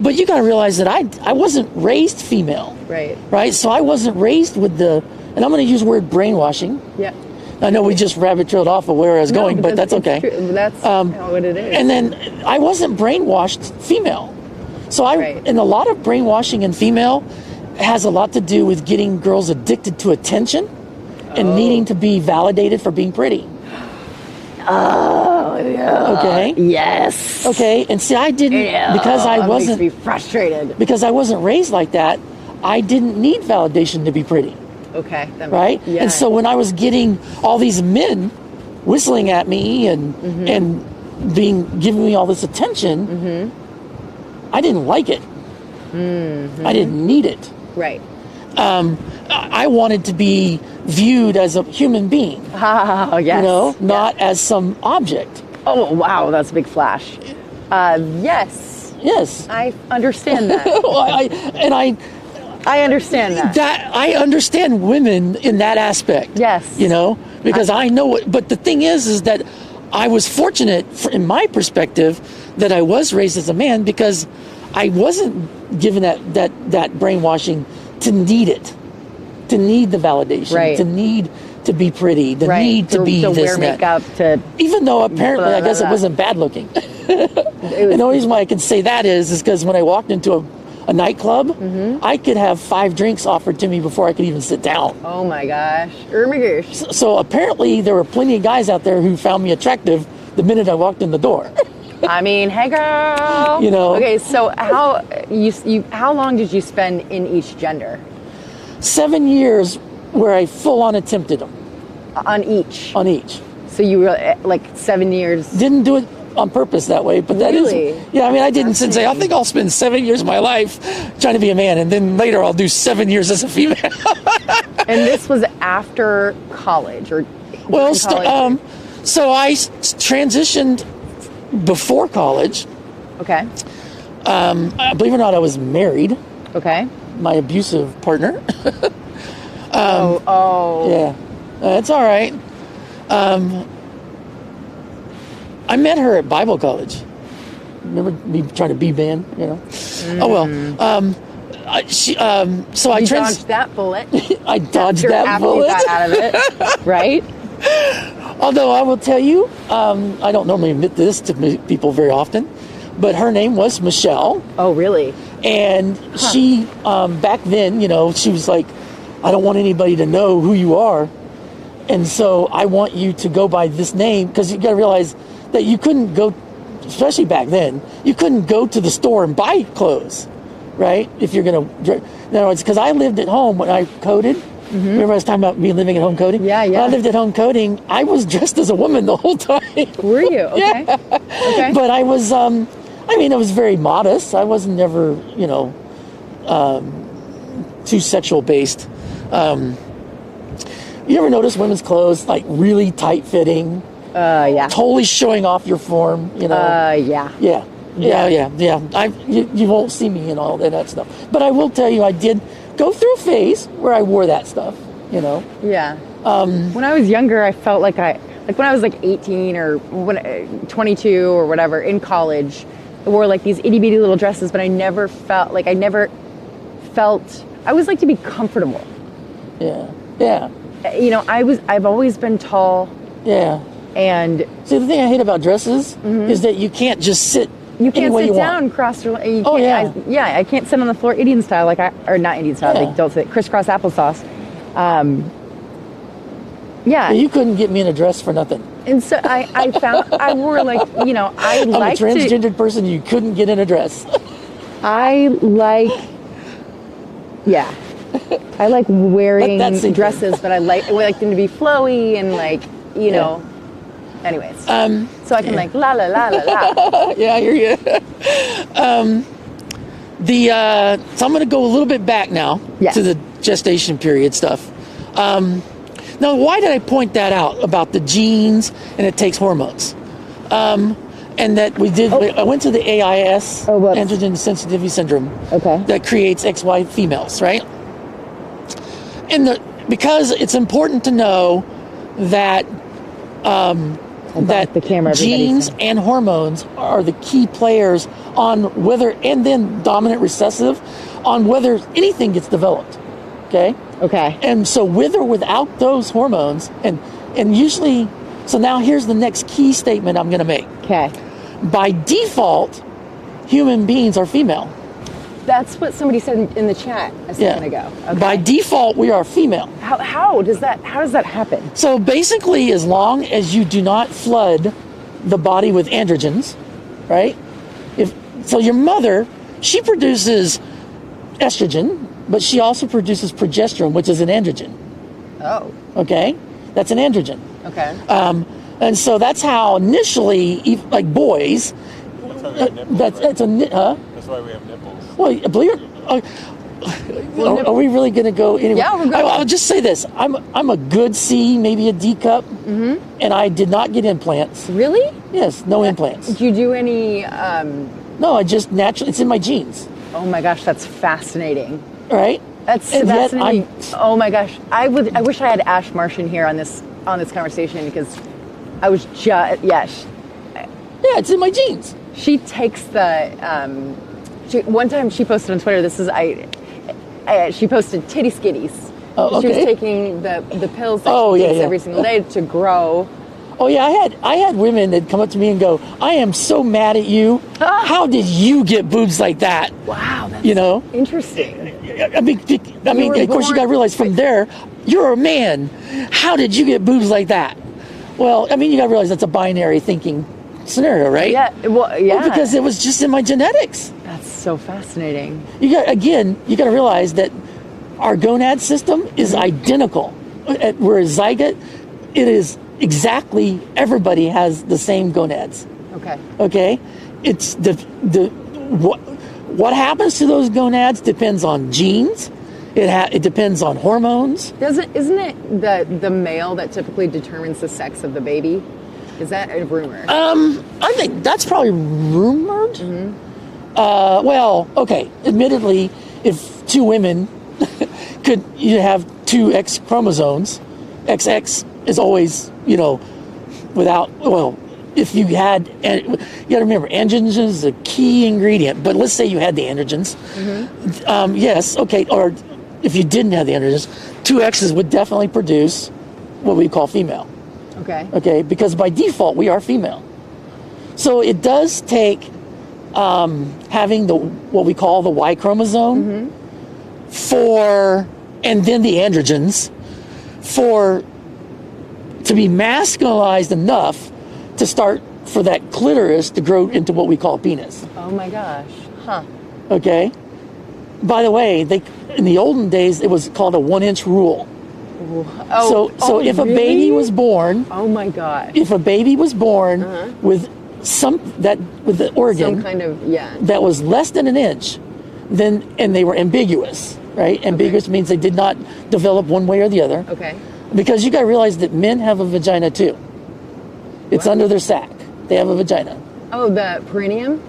But you got to realize that I wasn't raised female, Right. right? So I wasn't raised with and I'm going to use the word brainwashing. Yeah. I know we just rabbit trailed off of where I was going, but that's okay. That's what it is. And then I wasn't brainwashed female. So Right. and a lot of brainwashing in female has a lot to do with getting girls addicted to attention and needing to be validated for being pretty. Oh, yeah. Okay. Yes. Okay. And see, I didn't, because I wasn't, Makes me frustrated. because I wasn't raised like that, I didn't need validation to be pretty. Okay. That makes, Right. Yeah. And so when I was getting all these men whistling at me and giving me all this attention, I didn't like it. I didn't need it. Right. I wanted to be viewed as a human being, Oh, yes. you know, not as some object. Oh, wow. That's a big flash. Yes. Yes. I understand that. I understand that. I understand women in that aspect. Yes. You know, because I know it. But the thing is that I was fortunate, in my perspective, that I was raised as a man, because I wasn't given that brainwashing to need it, to need the validation, Right. to need to be pretty, to need to be to this wear and that. makeup, to Even though apparently, blah, I guess blah, it blah. wasn't bad looking. it was, And the reason why I can say that is because when I walked into a nightclub, I could have 5 drinks offered to me before I could even sit down. oh my gosh. Oh my gosh. So apparently there were plenty of guys out there who found me attractive the minute I walked in the door. I mean, hey girl. You know. Okay, so how long did you spend in each gender? 7 years where I full on attempted them On each. on each. So you were like 7 years. Didn't do it on purpose that way, but that Really? is, yeah, I mean, I didn't say, I think I'll spend 7 years of my life trying to be a man, and then later I'll do 7 years as a female. And this was after college, or Well, during college? so I transitioned before college. Okay. Believe it or not, I was married. Okay. My abusive partner. Oh. Yeah, it's all right. I met her at Bible college. Remember me trying to be man, you know? Oh well. So I Dodged that bullet. I dodged You're that happy bullet. you got out of it, right? Although I will tell you, I don't normally admit this to people very often, but her name was Michelle. Oh, really? And she, back then, you know, she was like, I don't want anybody to know who you are. And so I want you to go by this name, because you got to realize that you couldn't go, especially back then, you couldn't go to the store and buy clothes, right? If you're going to, in other words, because I lived at home when I coded. Remember I was talking about me living at home coding? Yeah, yeah. When I lived at home coding, I was dressed as a woman the whole time. Were you? Okay. Yeah. Okay. But I was, I mean, it was very modest. I was never, you know, too sexual based. You ever notice women's clothes, like really tight fitting, Yeah. totally showing off your form, you know? Yeah. Yeah. You won't see me in all that stuff. But I will tell you, I did go through a phase where I wore that stuff, you know? Yeah. When I was younger, I felt like when I was like 18 or 22 or whatever in college, I wore like these itty bitty little dresses, but I never felt, I always like to be comfortable. Yeah. Yeah. You know, I've always been tall, Yeah. and See, the thing I hate about dresses is that you can't just sit you can't any way sit you down, want. cross your. You Oh, can't, yeah. I can't sit on the floor Indian style, or not Indian style. Yeah. They don't say crisscross applesauce. Yeah, You couldn't get me in a dress for nothing. and so I found I wore like, you know, I I'm a like to. transgendered person. You couldn't get in a dress. I like, yeah, I like wearing Let that sink in. dresses, but I like them to be flowy and like, you know. Anyways, so I can like la la la la la. Yeah, I hear you. So I'm going to go a little bit back now Yes. to the gestation period stuff. Now, why did I point that out about the genes and it takes hormones? And that I went to the AIS, Oh, whoops. androgen sensitivity syndrome, Okay. that creates XY females, right? And because it's important to know that About the camera, everybody's genes saying. and hormones are the key players on whether, and then dominant recessive, on whether anything gets developed. Okay? Okay. And so with or without those hormones, and usually, so now here's the next key statement I'm going to make. Okay. By default, human beings are female. That's what somebody said in the chat a second ago. Okay. By default, we are female. How does that happen? So basically, as long as you do not flood the body with androgens, right? So your mother, she produces estrogen, but she also produces progesterone, which is an androgen. Oh. Okay? That's an androgen. Okay. And so that's how initially, like boys, That's why we have nipples, right? That's why we have nipples. Well, believe it. Are we really going to go anywhere? Yeah, we're going. I'll just say this: I'm a good C, maybe a D cup, and I did not get implants. Really? Yes, no implants. Did you do any? No, I just naturally. It's in my genes, Oh my gosh, that's fascinating. right? That's And yet fascinating. Oh my gosh, I wish I had Ash Martian here on this conversation because I was just Yeah, it's in my genes. She takes the. One time she posted on Twitter. She posted titty skitties. Oh, She was okay. taking the pills that Oh, she yeah, takes yeah. every single day to grow. Oh yeah, I had women that come up to me and go, "I am so mad at you. How did you get boobs like that?" Wow, that's You know. interesting. I mean, were of course, you got to realize from there, you're a man. How did you get boobs like that? Well, I mean, you got to realize that's a binary thinking scenario, right? Yeah, well, yeah. Well, because it was just in my genetics. That's so fascinating. You got to realize that our gonad system is identical. Whereas zygote, it is exactly, everybody has the same gonads. Okay. Okay, it's what happens to those gonads depends on genes. It depends on hormones. Isn't it the male that typically determines the sex of the baby? Is that a rumor? I think that's probably rumored. Well, okay. Admittedly, if two women could have two X chromosomes, XX is always, without, well, if you had, and you got to remember, androgens is a key ingredient, but let's say you had the androgens. Yes, okay, or if you didn't have the androgens, two X's would definitely produce what we call female. Okay. Okay, because by default, we are female. So it does take having what we call the Y chromosome and then the androgens to be masculinized enough to start for that clitoris to grow into what we call a penis. Oh my gosh. Huh. Okay? By the way, in the olden days, it was called a 1-inch rule. So if a baby was born, oh my god, if a baby was born with the organ some kind of that was less than an inch, and they were ambiguous, right? Ambiguous means they did not develop one way or the other. Okay. Because you got to realize that men have a vagina too. It's under their sac. They have a vagina. Oh, the perineum.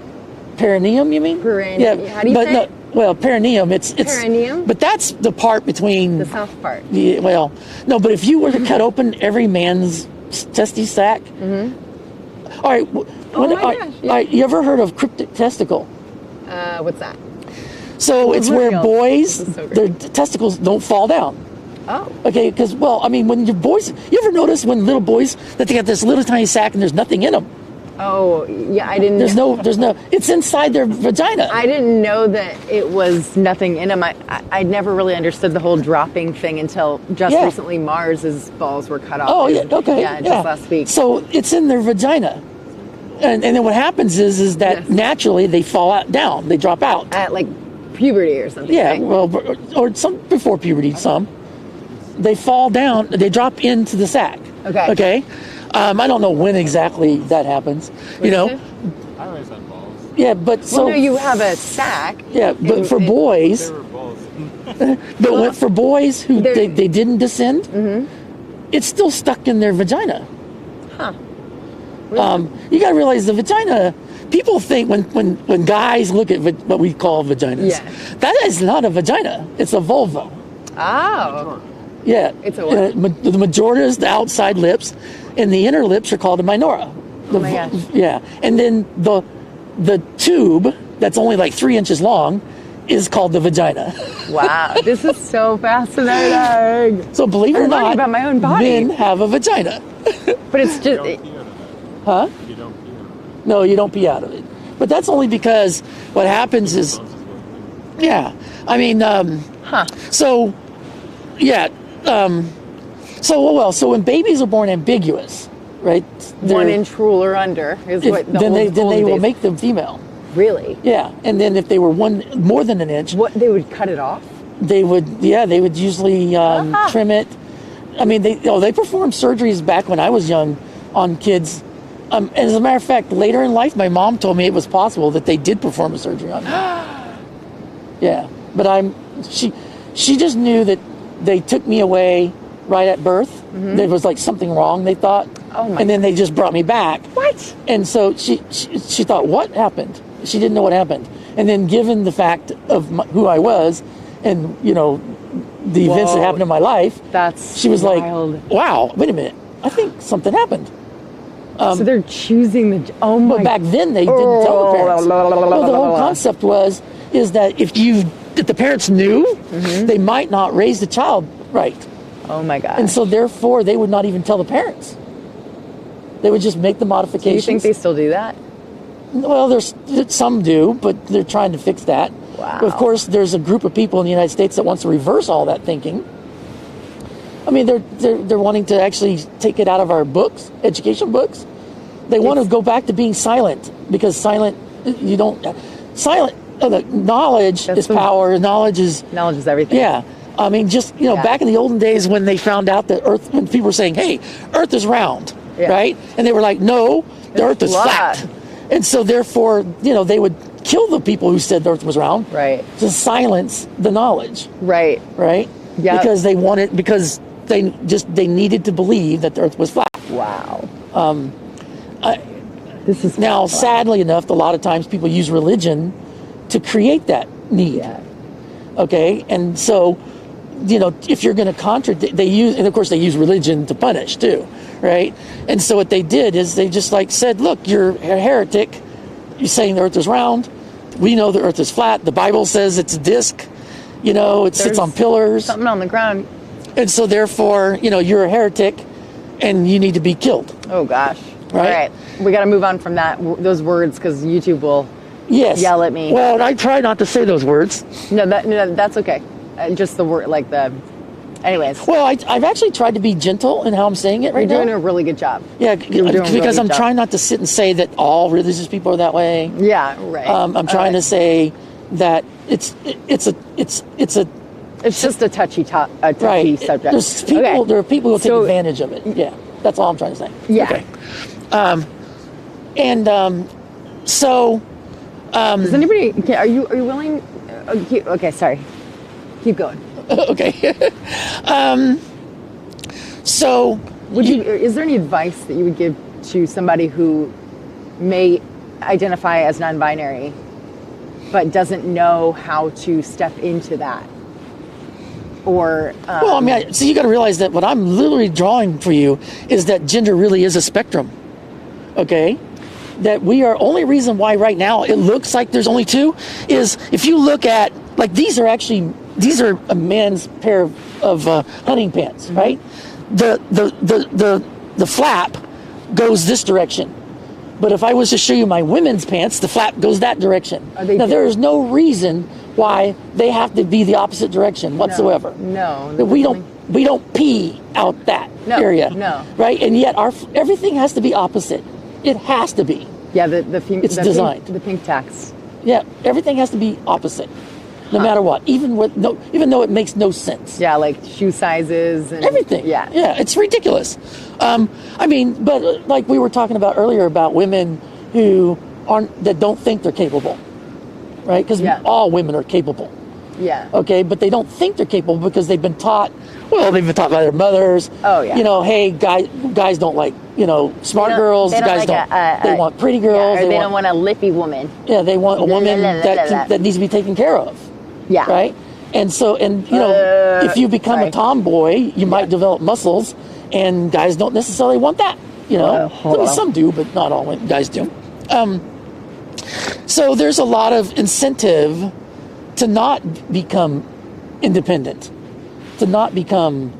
Perineum, you mean? Perineum. Yeah. How do you say it? Well, perineum. It's Perineum? But that's the part between The south part. Well, no. But if you were to cut open every man's testes sac, all right. Oh my gosh, yeah. All right, you ever heard of cryptic testicle? What's that? So it's where real. boys, This is so their great. testicles don't fall down. Oh. Okay, because, well, I mean, when your boys, you ever notice when little boys that they got this little tiny sack and there's nothing in them? Oh, yeah, I didn't There's know. no, it's inside their vagina. I didn't know that it was nothing in them. I never really understood the whole dropping thing until just recently Mars's balls were cut off. Oh, yeah, okay. Yeah, just last week. So it's in their vagina. And then what happens is that naturally they fall out down. They drop out. At like puberty or something. Yeah, right? well, or some before puberty, some. They fall down, they drop into the sack. Okay. Okay? I don't know when exactly that happens. What you is know? it? I always had balls. Yeah, but so. Well, no, you have a sack. Yeah, but for boys, They were balls. but for boys who They're- they didn't descend, it's still stuck in their vagina. Huh. You got to realize the vagina. People think when guys look at what we call vaginas, that is not a vagina. It's a vulva. Oh. Yeah, It's a what? the majority is the outside lips, and the inner lips are called a minora. Oh my gosh. Yeah, and then the tube that's only like 3 inches long is called the vagina. Wow, this is so fascinating. So believe it or I'm learning not, about my own body. men have a vagina. But it's You just, don't pee out of that. Huh? You don't pee out of that. No, you don't pee out of it. But that's only because what happens is, yeah, I mean, so, yeah, so when babies are born ambiguous, right? 1 inch rule or under is what the then old they will days- make them female. Really? Yeah, and then if they were more than an inch, What, they would cut it off? they would usually trim it. I mean, they performed surgeries back when I was young on kids. As a matter of fact, later in life, my mom told me it was possible that they did perform a surgery on me. Yeah, but she just knew that they took me away right at birth. There was like something wrong, they thought. Oh my and then they just brought me back. What? And so she thought, what happened? She didn't know what happened. And then given the fact of who I was and, you know, the events that Whoa. happened in my life, That's she was wild. like, wow, wait a minute. I think something happened. So they're choosing the, oh my. But back then they didn't tell the parents. Well, the whole concept is that if the parents knew, they might not raise the child right. Oh my God. And so therefore they would not even tell the parents. They would just make the Do you modifications. think they still do that? Well, some do, but they're trying to fix that. Wow. Of course, there's a group of people in the United States that wants to reverse all that thinking. I mean, they're wanting to actually take it out of our books, education books. They want to go back to being silent because knowledge is power. Knowledge is everything. Yeah. I mean, just, back in the olden days when they found out that when people were saying, hey, Earth is round, right? And they were like, no, the Earth is flat. And so therefore, they would kill the people who said the Earth was round. Right. To silence the knowledge. Right. Right? Yeah. Because they needed to believe that the Earth was flat. Wow. This is now, sadly enough, a lot of times people use religion to create that need. Yeah. Okay? And so, if you're going to contradict, they use religion to punish too, right? And so what they did is they just said, look, you're a heretic. You're saying the Earth is round. We know the Earth is flat. The Bible says it's a disc. It sits on pillars. Something on the ground. And so therefore, you're a heretic and you need to be killed. Oh gosh. Right? All right. We got to move on from those words because YouTube will yell at me. Well, I try not to say those words. No, that's okay. Just the word, anyways. Well, I've actually tried to be gentle in how I'm saying it right now. You're doing a really good job. Yeah, You're doing a really because I'm good job. trying not to sit and say that all religious people are that way. Yeah, right. I'm trying to say that it's just a touchy right. subject. There are people who will take advantage of it. Yeah, that's all I'm trying to say. Yeah. Okay. So. Does anybody? Are you willing? Okay, sorry. Keep going. Okay. So. Is there any advice that you would give to somebody who may identify as non-binary, but doesn't know how to step into that? Or well, I mean, so you got to realize that what I'm literally drawing for you is that gender really is a spectrum. Okay, that we are only reason why right now it looks like there's only two is if you look at these are a man's pair of hunting pants, right? The flap goes this direction. But if I was to show you my women's pants, the flap goes that direction. Now, there is no reason why they have to be the opposite direction whatsoever. No. We don't pee out that area. No. Right? And yet everything has to be opposite. It has to be. Yeah, it's designed. The pink tax. Yeah, everything has to be opposite. No matter what, even though it makes no sense. Yeah, like shoe sizes and everything. Yeah, it's ridiculous. I mean, but like we were talking about earlier about women that don't think they're capable, right? Because all women are capable. Yeah. Okay, but they don't think they're capable because they've been taught. Well, they've been taught by their mothers. Oh yeah. Hey, guys don't like smart girls. Guys don't. They want pretty girls. Yeah, or they don't want a lippy woman. Yeah, they want a woman that needs to be taken care of. Yeah. Right? And so, if you become a tomboy, you might develop muscles and guys don't necessarily want that. You know, hello. some do, but not all guys do. So there's a lot of incentive to not become independent, to not become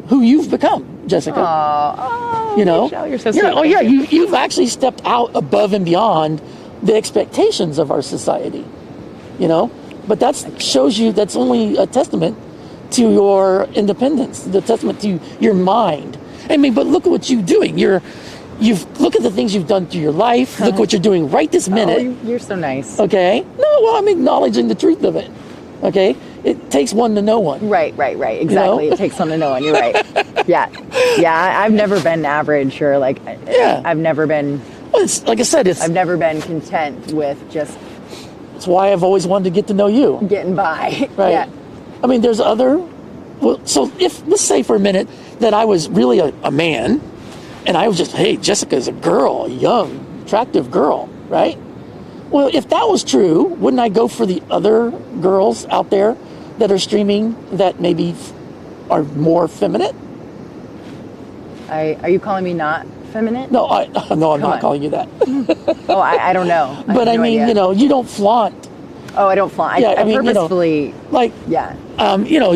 who you've become, Jessica. Oh, you know, Michelle, you're so sweet. oh yeah, Thank you. you've actually stepped out above and beyond the expectations of our society. You know, but that shows you that's only a testament to your independence, the testament to your mind. I mean, but look at what you're doing. You've look at the things you've done through your life. Look what you're doing right this minute. Oh, you're so nice. Okay. No, well, I'm acknowledging the truth of it. Okay. It takes one to know one. Right. Exactly. You know? It takes someone to know one. You're right. Yeah. I've never been average or like. Yeah. I've never been. Well, it's, like I said, I've never been content with just it's why I've always wanted to get to know you. getting by. Right. Yeah. I mean, there's other. Well, so let's say for a minute that I was really a man, and I was just, hey, Jessica's a girl, a young, attractive girl, right? Well, if that was true, wouldn't I go for the other girls out there that are streaming that maybe are more feminine? Are you calling me not feminine? No, I'm not calling you that. Oh, I don't know. But I mean, you know, you don't flaunt. Oh, I don't flaunt. Yeah, I I mean, purposefully. you know, like, Yeah. you know,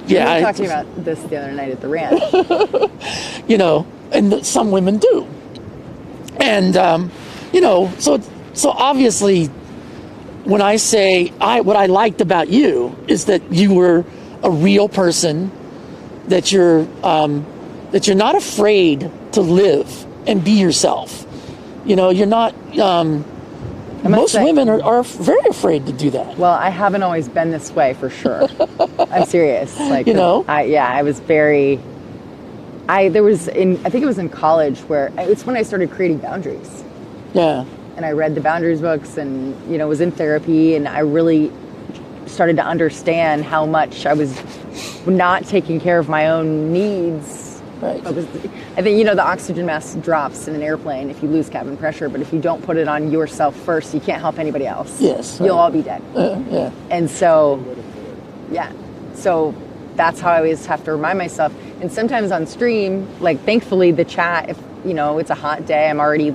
yeah. We were talking about this the other night at the ranch. You know, and some women do. And, you know, so obviously when I say what I liked about you is that you were a real person, that you're not afraid to live and be yourself. You know, you're not, most women are very afraid to do that. Well, I haven't always been this way for sure. I'm serious. Like, You know? I was very. I think it was in college where it's when I started creating boundaries, Yeah. and I read the boundaries books, and you know was in therapy, and I really started to understand how much I was not taking care of my own needs. Right. I think, you know, the oxygen mask drops in an airplane if you lose cabin pressure, but if you don't put it on yourself first, you can't help anybody else. Yes. You'll all be dead. Yeah. And so, yeah. So that's how I always have to remind myself. And sometimes on stream, like thankfully the chat, if, you know, it's a hot day, I'm already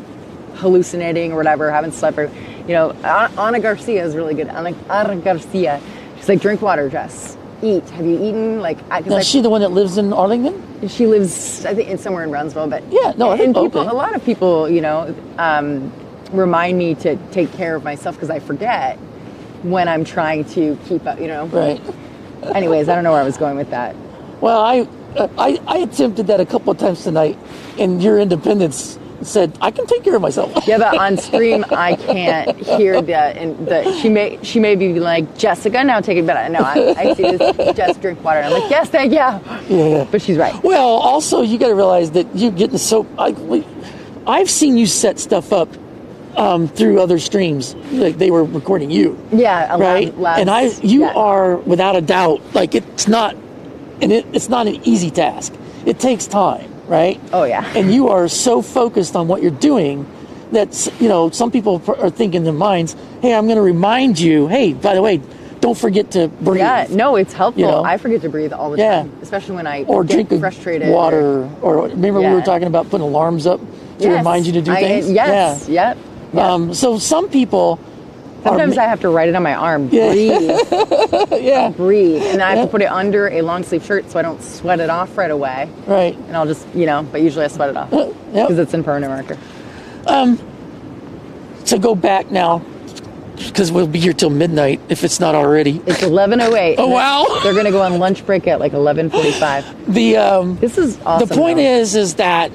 hallucinating or whatever, haven't slept, or, you know, Ana Garcia is really good. Ana Garcia, she's like, drink water, Jess. Eat. Have you eaten? Like, Now, is she the one that lives in Arlington? she lives, I think, somewhere in Brownsville, but Yeah, no, I think- and people, okay. a lot of people, you know, remind me to take care of myself because I forget when I'm trying to keep up, you know. Right. Anyways, I don't know where I was going with that. Well, I attempted that a couple of times tonight, and your independence said, I can take care of myself. Yeah, but on stream I can't hear she may be like, Jessica, now take it better. No, I see this, just drink water. And I'm like, yes, thank you. Yeah. But she's right. Well, also, you got to realize that you're getting so... I've seen you set stuff up through other streams. Like, they were recording you. Yeah, right? labs, And you yeah. are, without a doubt, like, it's not an easy task. It takes time, right? Oh, yeah. And you are so focused on what you're doing that, you know, some people are thinking in their minds, hey, I'm going to remind you, hey, by the way, don't forget to breathe. Yeah, no, it's helpful. You know? I forget to breathe all the Yeah. time, especially when I Or get drink frustrated. water. Or remember we Yeah. were talking about putting alarms up to Yes. remind you to do things? Yes, Yeah. yep. So some people Sometimes I have to write it on my arm. Yeah. Breathe, yeah, breathe. And I have to put it under a long sleeve shirt so I don't sweat it off right away. right. And I'll just, you know, but usually I sweat it off because Yep. it's in permanent marker. So go back now, because we'll be here till midnight if it's not already. It's 11:08. Oh, wow. They're going to go on lunch break at like 11:45. The This is awesome. the point though. is that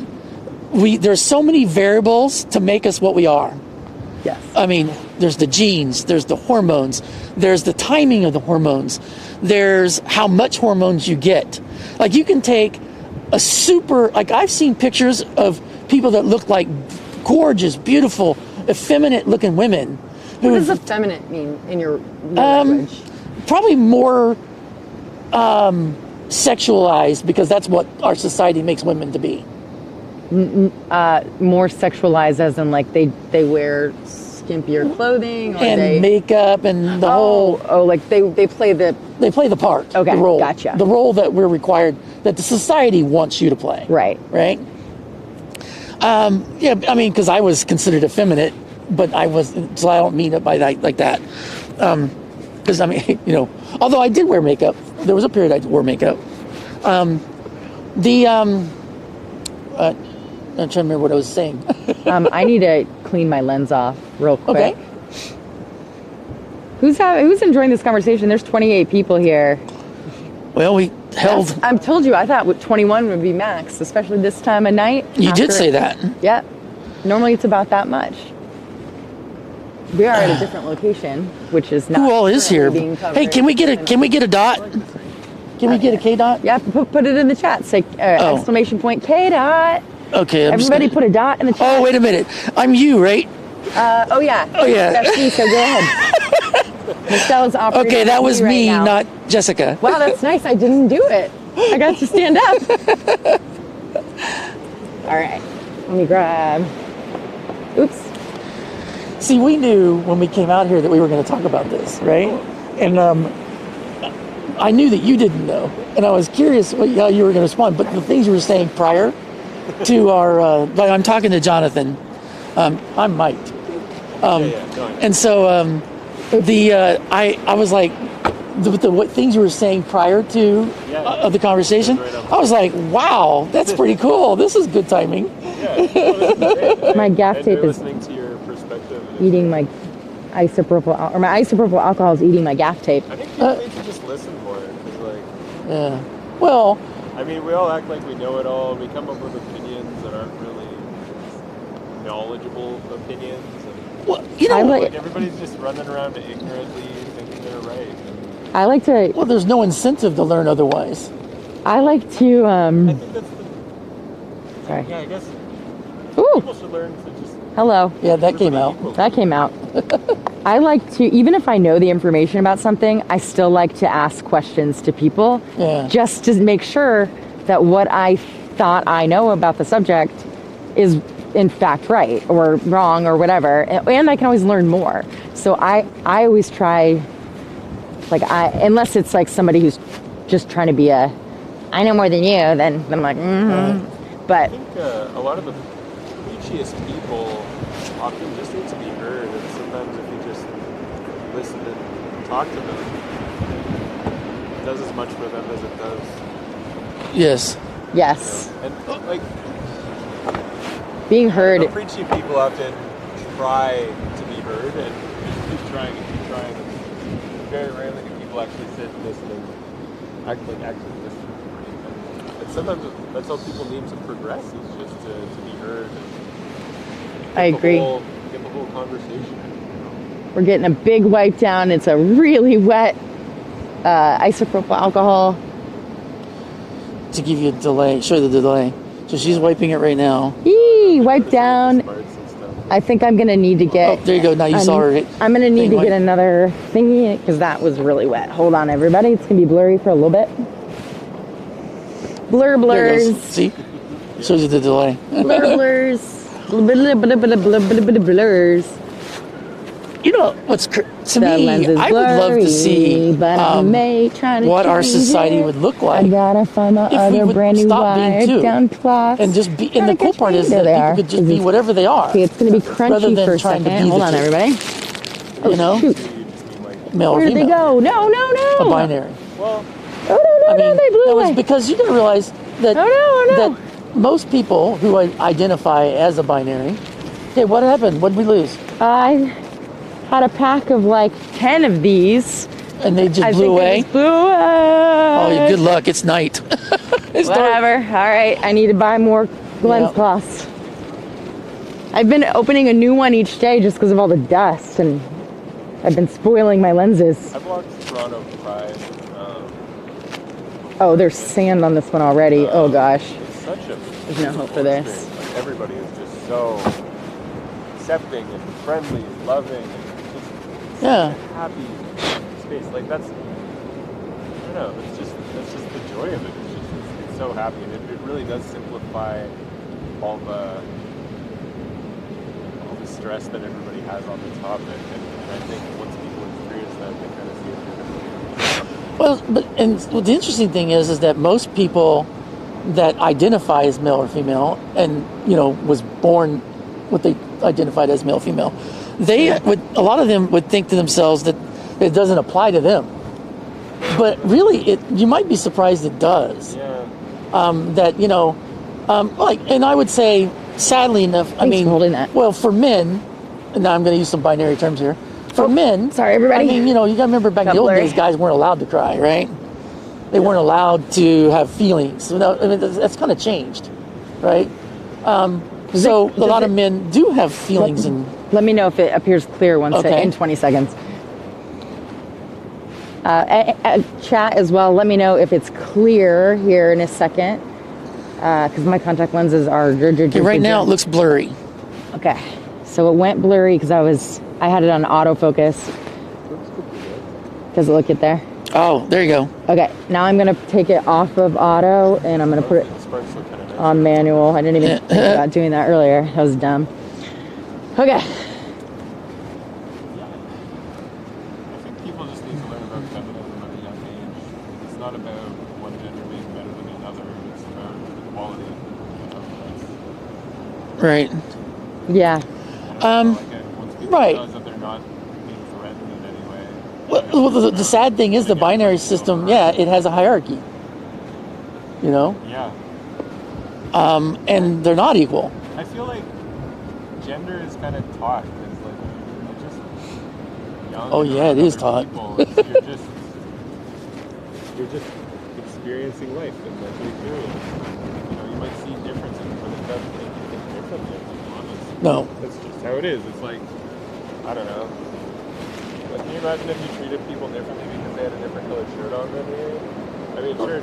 there's so many variables to make us what we are. Yes. I mean, there's the genes, there's the hormones, there's the timing of the hormones, there's how much hormones you get. Like, you can take like, I've seen pictures of people that look like gorgeous, beautiful, effeminate looking women. What does effeminate mean in your language? Probably more sexualized, because that's what our society makes women to be. More sexualized as in like they wear skimpier clothing, or and makeup and the whole. like they play the They play the part. Okay, the role, gotcha. The role that we're required, that the society wants you to play. right. Right. Yeah, I mean, because I was considered effeminate, but I was, so I don't mean it by that like that. Because I mean, although I did wear makeup, there was a period I wore makeup. I'm trying to remember what I was saying. I need to clean my lens off real quick. Okay. Who's enjoying this conversation? There's 28 people here. Well, we held. I told you I thought 21 would be max, especially this time of night. You did say that. Yep. Normally it's about that much. We are at a different location, which is not. Who all is here? being covered. Hey, can we get a dot? Can we get a K dot? Yeah, put it in the chat. Say exclamation point K dot. Okay. Everybody put a dot in the chat. Oh, wait a minute. I'm you, right? Oh yeah. Oh, yeah. That's me. So go ahead. Michelle's operating. Okay, that was right me, now. not Jessica. Wow, that's nice. I didn't do it. I got to stand up. All right. Let me grab. Oops. See, we knew when we came out here that we were going to talk about this, right? And I knew that you didn't know, and I was curious how you were going to respond. But the things you were saying prior to our, like I'm talking to Jonathan. I'm Mike. And so I was like, what things you were saying prior to the conversation, I was like, wow, that's pretty cool. This is good timing. My gaff tape is listening to your perspective. eating my isopropyl, or my isopropyl alcohol is eating my gaff tape. I think people need to just listen more. Cause like, Yeah. Well, I mean, we all act like we know it all. We come up with opinions that aren't really knowledgeable opinions. And well, like everybody's just running around ignorantly thinking they're right. I like to. Well, there's no incentive to learn otherwise. I like to. I think that's the. Sorry. Yeah, I guess Ooh. people should learn to just. Hello. Yeah, that came out. That came out. I like to, even if I know the information about something, I still like to ask questions to people. Yeah. Just to make sure that what I thought I know about the subject is in fact right or wrong or whatever. And I can always learn more. So I always try, like unless it's like somebody who's just trying to be I know more than you, then I'm like, But I think a lot of the preachiest people often just need to be heard, and sometimes if you just listen and talk to them, it does as much for them as it does. Yes. yes, And like being heard. the preachy people often try to be heard and keep trying and keep trying. And very rarely do people actually sit and listen and actually listen. And sometimes that's all people need to progress, is just to be heard. And I agree. Get the whole conversation. We're getting a big wipe down. It's a really wet isopropyl alcohol. To give you a delay, show the delay. So she's wiping it right now. Yee, wipe down. I think I'm gonna need to get. Oh, there you go. Now you saw her. I'm gonna need to Thing get another thingy because that was really wet. Hold on, everybody. It's gonna be blurry for a little bit. Blur There it blurs. goes. See? Shows you the delay. Blur blurs. Blurs. You know what's to The lens me? is I would love to blurry, see but I may try to what our change society it. would look I like gotta find my if we other would brand new stop being wipe two down cloth. and just be. And the cool part is that people could just be whatever they are. Okay, it's gonna be rather crunchy than for a trying to second. be Hold the on, two. everybody. You know, Shoot. male or Where did they female, go? No, no, no. a binary. Well, Oh, no, no, I mean, no, they blew that was away. because you got to realize that Oh, no, oh, no. that most people who identify as a binary. Okay, what happened? What did we lose? I had a pack of like 10 of these. And they just I blew think they away. just blew away. Oh, good luck. It's night. It's dark. Whatever. All right. I need to buy more lens Yeah. cloths. I've been opening a new one each day just because of all the dust, and I've been spoiling my lenses. I blocked Toronto Pride. Oh, there's sand on this one already. Oh gosh. It's such a There's no hope for this. experience. Like, everybody is just so accepting and friendly and loving and just Yeah. happy space. Like that's, I don't know. That's just the joy of it. It's so happy, and it really does simplify all the stress that everybody has on the topic, and I think once people experience that, they kind of see it differently. Well, the interesting thing is that most people that identify as male or female, and was born what they identified as male or female, a lot of them would think to themselves that it doesn't apply to them. But really, you might be surprised it does. Yeah. And I would say, sadly enough, Thanks for holding that. Well, for men, and now I'm going to use some binary terms here. For men, sorry, everybody. I mean, you got to remember back in the old days, guys weren't allowed to cry, right? They weren't allowed to have feelings. So that's kind of changed, right? So a lot of men do have feelings. Let me know if it appears clear in 20 seconds. Chat as well. Let me know if it's clear here in a second, because my contact lenses are. Right now it looks blurry. Okay, so it went blurry because I had it on autofocus. Does it look it there? Oh, there you go. Okay, now I'm gonna take it off of auto and I'm gonna put it on manual. I didn't even think about doing that earlier. That was dumb. Okay. Not about one gender being better than another, it's about the quality of Right. Yeah. once people right. realize that they're not being threatened in any way. Well, the sad thing is the binary system, it has a hierarchy. Yeah. And they're not equal. I feel like gender is kind of taught because you're just young. Oh yeah, it is taught. You're just experiencing life and you're curious. You might see differences, but it doesn't make you think differently, to be honest. No. That's just how it is. It's like, I don't know. Like, can you imagine if you treated people differently because they had a different colored shirt on than you? I mean, sure.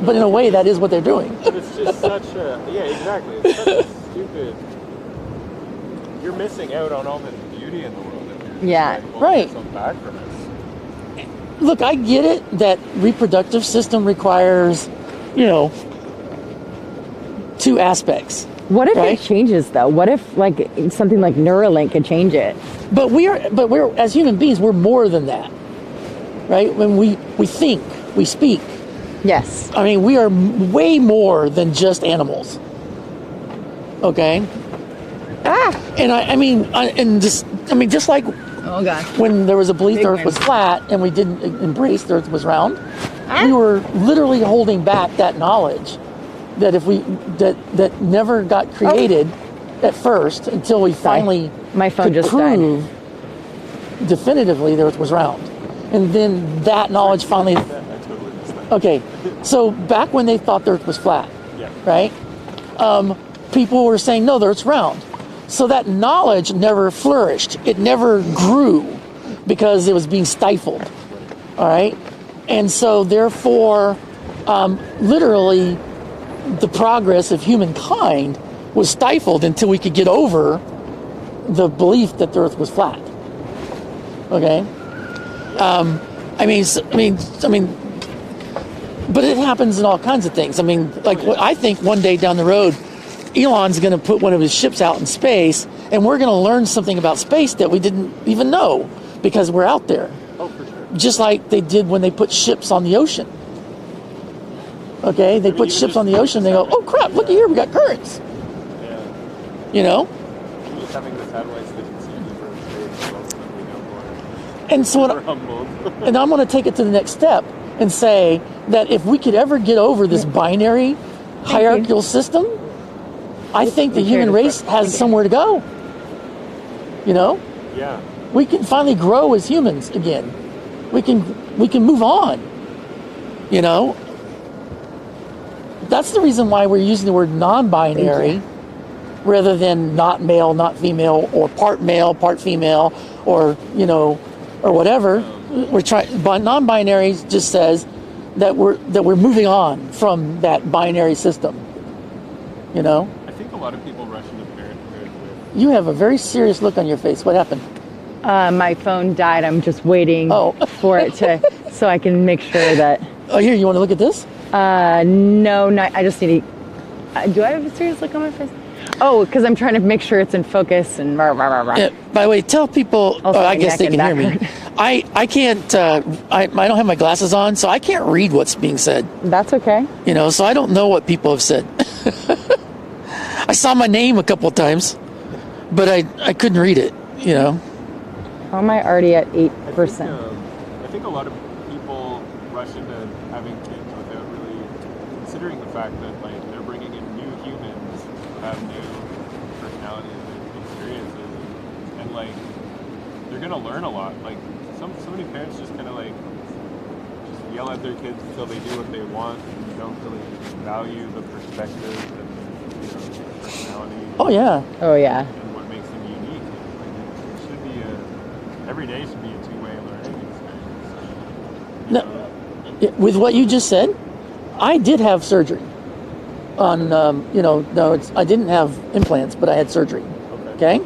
But in a way, that is what they're doing. But it's just such a exactly. It's such a stupid. You're missing out on all the beauty in the world if you're just right. Back from it. Look, I get it that reproductive system requires, two aspects. What if it changes though? What if something like Neuralink could change it? But we're as human beings, we're more than that, right? When we think, we speak. Yes. I mean, we are way more than just animals. Okay. And just like. Oh God. When there was a belief the Earth was flat and we didn't embrace the Earth was round, we were literally holding back that knowledge that that never got created at first until we finally could prove definitively the Earth was round. And then that knowledge finally... Okay, so back when they thought the Earth was flat, right? People were saying, no, the Earth's round. So that knowledge never flourished. It never grew because it was being stifled. All right? And so therefore, literally, the progress of humankind was stifled until we could get over the belief that the Earth was flat. Okay? But it happens in all kinds of things. I think one day down the road, Elon's going to put one of his ships out in space, and we're going to learn something about space that we didn't even know because we're out there. Oh, for sure. Just like they did when they put ships on the ocean. Okay, they put ships on the ocean, they go, oh crap, look here, we got currents. Yeah. Just having the satellites that can see different space, we know more. And so and I'm going to take it to the next step and say that if we could ever get over this binary hierarchical system, I think the human race has somewhere to go. Yeah. We can finally grow as humans again. We can move on. That's the reason why we're using the word non-binary rather than not male, not female, or part male, part female, or or whatever. We're trying. Non-binary just says that we're moving on from that binary system. I think a lot of people rush into parenthood with... You have a very serious look on your face. What happened? My phone died. I'm just waiting for it so I can make sure that... Oh, here, you want to look at this? No, I just need to... do I have a serious look on my face? Oh, because I'm trying to make sure it's in focus and rah, rah, rah, rah. Yeah, by the way, tell people. Also, I my guess they neck can and hear me. back I can't. I don't have my glasses on, so I can't read what's being said. That's okay. So I don't know what people have said. I saw my name a couple of times, but I couldn't read it. How am I already at 8%? I think a lot of people rush into having kids without really considering the fact that like they're bringing in new humans who have new personalities and experiences, and like they're gonna learn a lot. Like so many parents just kind of like just yell at their kids until they do what they want, and don't really value the perspective and personality. Oh yeah. Oh, yeah. And what makes them unique. Like, it should be every day should be a two-way learning experience. No, with what you just said, I did have surgery on, I didn't have implants, but I had surgery. Okay?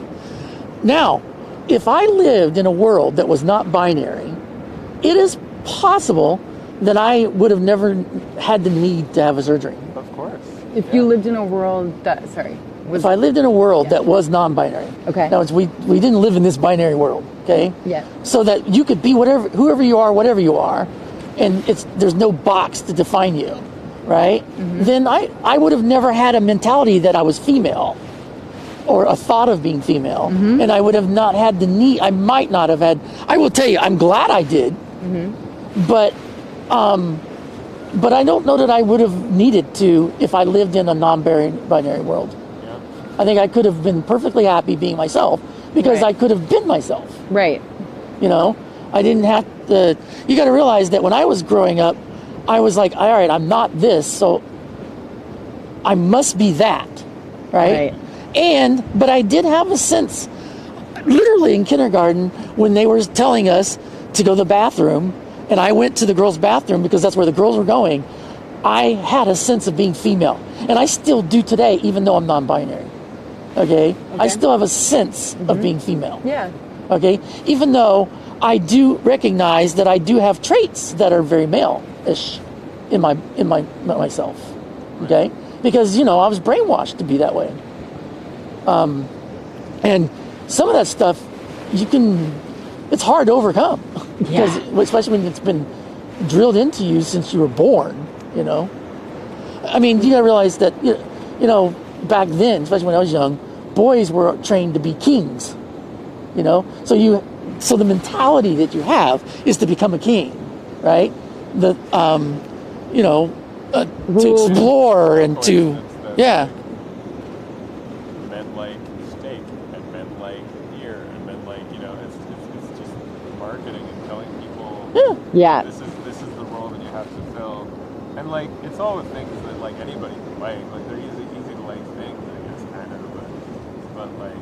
Now, if I lived in a world that was not binary, it is possible that I would have never had the need to have a surgery. Of course. If you lived in a world that, If I lived in a world that was non-binary. Okay. Now, we didn't live in this binary world, okay? Yeah. So that you could be whoever you are, whatever you are, and there's no box to define you, right? Mm-hmm. Then I would have never had a mentality that I was female or a thought of being female, mm-hmm. and I would have not had the need. I might not have had. I will tell you, I'm glad I did, mm-hmm. but I don't know that I would have needed to if I lived in a non-binary world. Yeah. I think I could have been perfectly happy being myself because Right. I could have been myself. Right. I didn't have to. You got to realize that when I was growing up, I was like, all right, I'm not this, so I must be that, right? But I did have a sense, literally in kindergarten, when they were telling us to go to the bathroom, and I went to the girls' bathroom because that's where the girls were going, I had a sense of being female. And I still do today, even though I'm non-binary. Okay? I still have a sense of being female. Yeah. Okay? Even though I do recognize that I do have traits that are very male-ish in myself. Okay? Because, I was brainwashed to be that way. And some of that stuff, it's hard to overcome. Because, especially when it's been drilled into you since you were born, I mean, you gotta realize that, back then, especially when I was young, boys were trained to be kings, So the mentality that you have is to become a king, right? To explore and to, yeah. Men like steak and men like beer and men like, it's just marketing and telling people Yeah. this is the role that you have to fill. And like it's all the things that like anybody can like. Like they're easy to like things, I guess, kind of, but like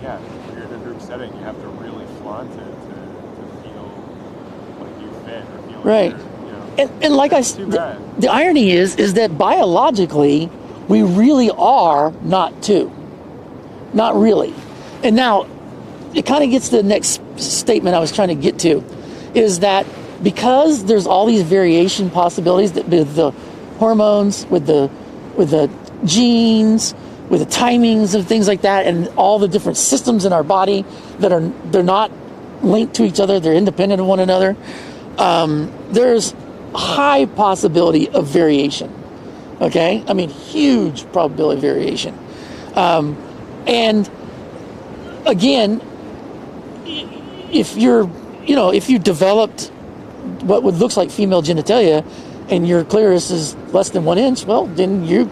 when you're in a group setting, you have to really flaunt it to feel like you fit or feel like Right. And like the irony is that biologically we really are not two. Not really. And now it kind of gets to the next statement I was trying to get to, is that because there's all these variation possibilities that with the hormones, with the genes, with the timings of things like that, and all the different systems in our body they're not linked to each other, they're independent of one another. There's high possibility of variation. Okay? I mean, huge probability of variation. And again, if you developed what looks like female genitalia and your clitoris is less than 1 inch, well, then you'd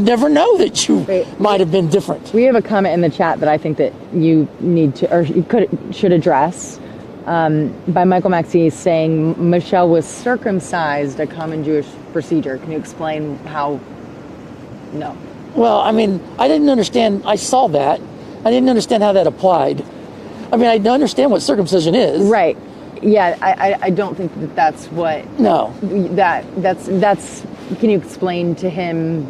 never know that you might have been different. We have a comment in the chat that I think that you need to, or you should address. By Michael Maxey saying Michelle was circumcised, a common Jewish procedure. Can you explain how? No. Well, I mean, I didn't understand. I saw that. I didn't understand how that applied. I mean, I understand what circumcision is. Right. Yeah. I don't think that's what. No. That's. Can you explain to him?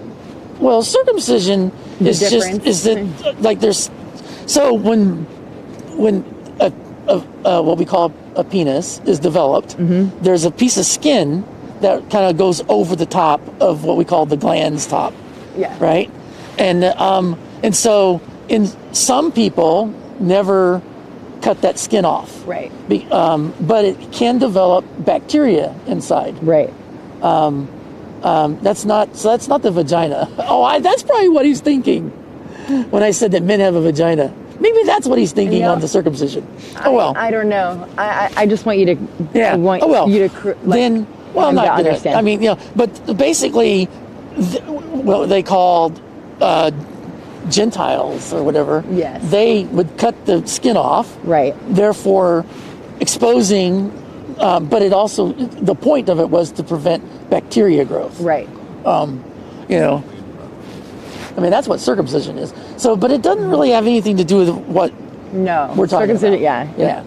Well, circumcision is that like there's. So when what we call a penis is developed, there's a piece of skin that kind of goes over the top of what we call the glans top. Yeah. Right? And so in some people never cut that skin off. Right. But it can develop bacteria inside. Right. That's not the vagina. Oh, that's probably what he's thinking when I said that men have a vagina. Maybe that's what he's thinking on the circumcision. Oh well. I don't know. I just want you to. Yeah. I want oh well. you to. Then. Well, I'm not gonna understand. I mean, but basically, what they called Gentiles or whatever. Yes. They would cut the skin off. Right. Therefore, exposing. But it also, the point of it was to prevent bacteria growth. Right. I mean, that's what circumcision is. So, but it doesn't really have anything to do with what we're talking about. Yeah.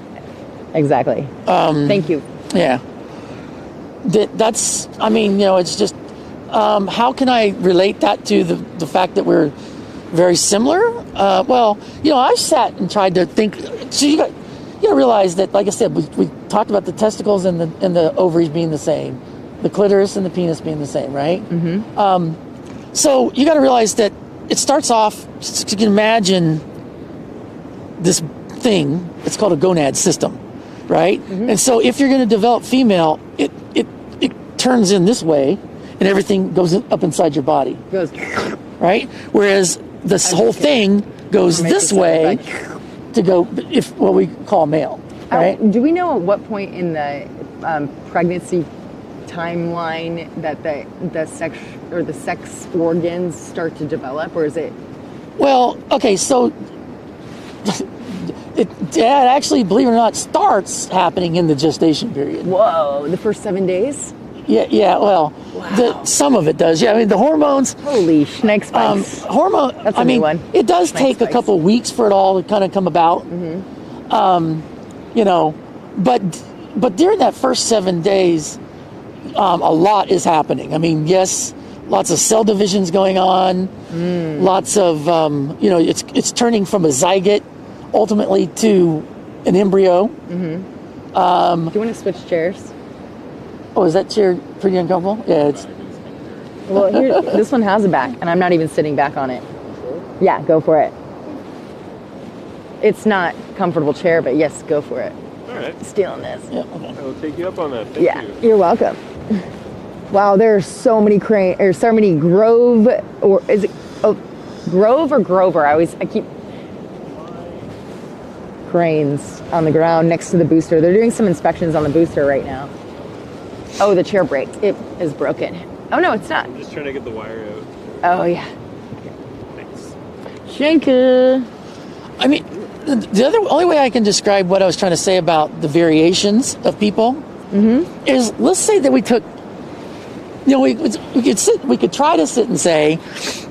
Exactly. Thank you. Yeah. That's, I mean, it's just, how can I relate that to the fact that we're very similar? Well, I've sat and tried to think, so you got to realize that, like I said, we talked about the testicles and the ovaries being the same, the clitoris and the penis being the same, right? Mm-hmm. So you got to realize that it starts off, you can imagine this thing, it's called a gonad system, right? Mm-hmm. And so if you're going to develop female, it turns in this way and everything goes up inside your body. Goes. Right? Whereas this whole thing goes this way to go, what we call male, right? Do we know at what point in the pregnancy timeline that the sex organs start to develop, or is it? Well, okay, so it actually, believe it or not, starts happening in the gestation period. Whoa, the first 7 days? Yeah. Well, wow. Some of it does. Yeah, I mean the hormones. Holy schneck spikes. That's a new one. It does take a couple of weeks for it all to kind of come about. Mm-hmm. But during that first 7 days, a lot is happening. I mean, yes, lots of cell divisions going on. Lots of it's turning from a zygote ultimately to an embryo. Mm-hmm. Do you want to switch chairs? Oh, is that chair pretty uncomfortable? Yeah, it's. Well, this one has a back, and I'm not even sitting back on it. Yeah, go for it. It's not a comfortable chair, but yes, go for it. All right. Stealing this. Yeah, okay. I will take you up on that. Thank you. You're welcome. Wow, there's so many Grove, or is it Grove or Grover? I keep cranes on the ground next to the booster. They're doing some inspections on the booster right now. Oh, the chair braked. It is broken. Oh, no, it's not. I'm just trying to get the wire out. Oh, yeah. Thanks. Thank you. I mean, the only way I can describe what I was trying to say about the variations of people is, let's say that we took, we could try to sit and say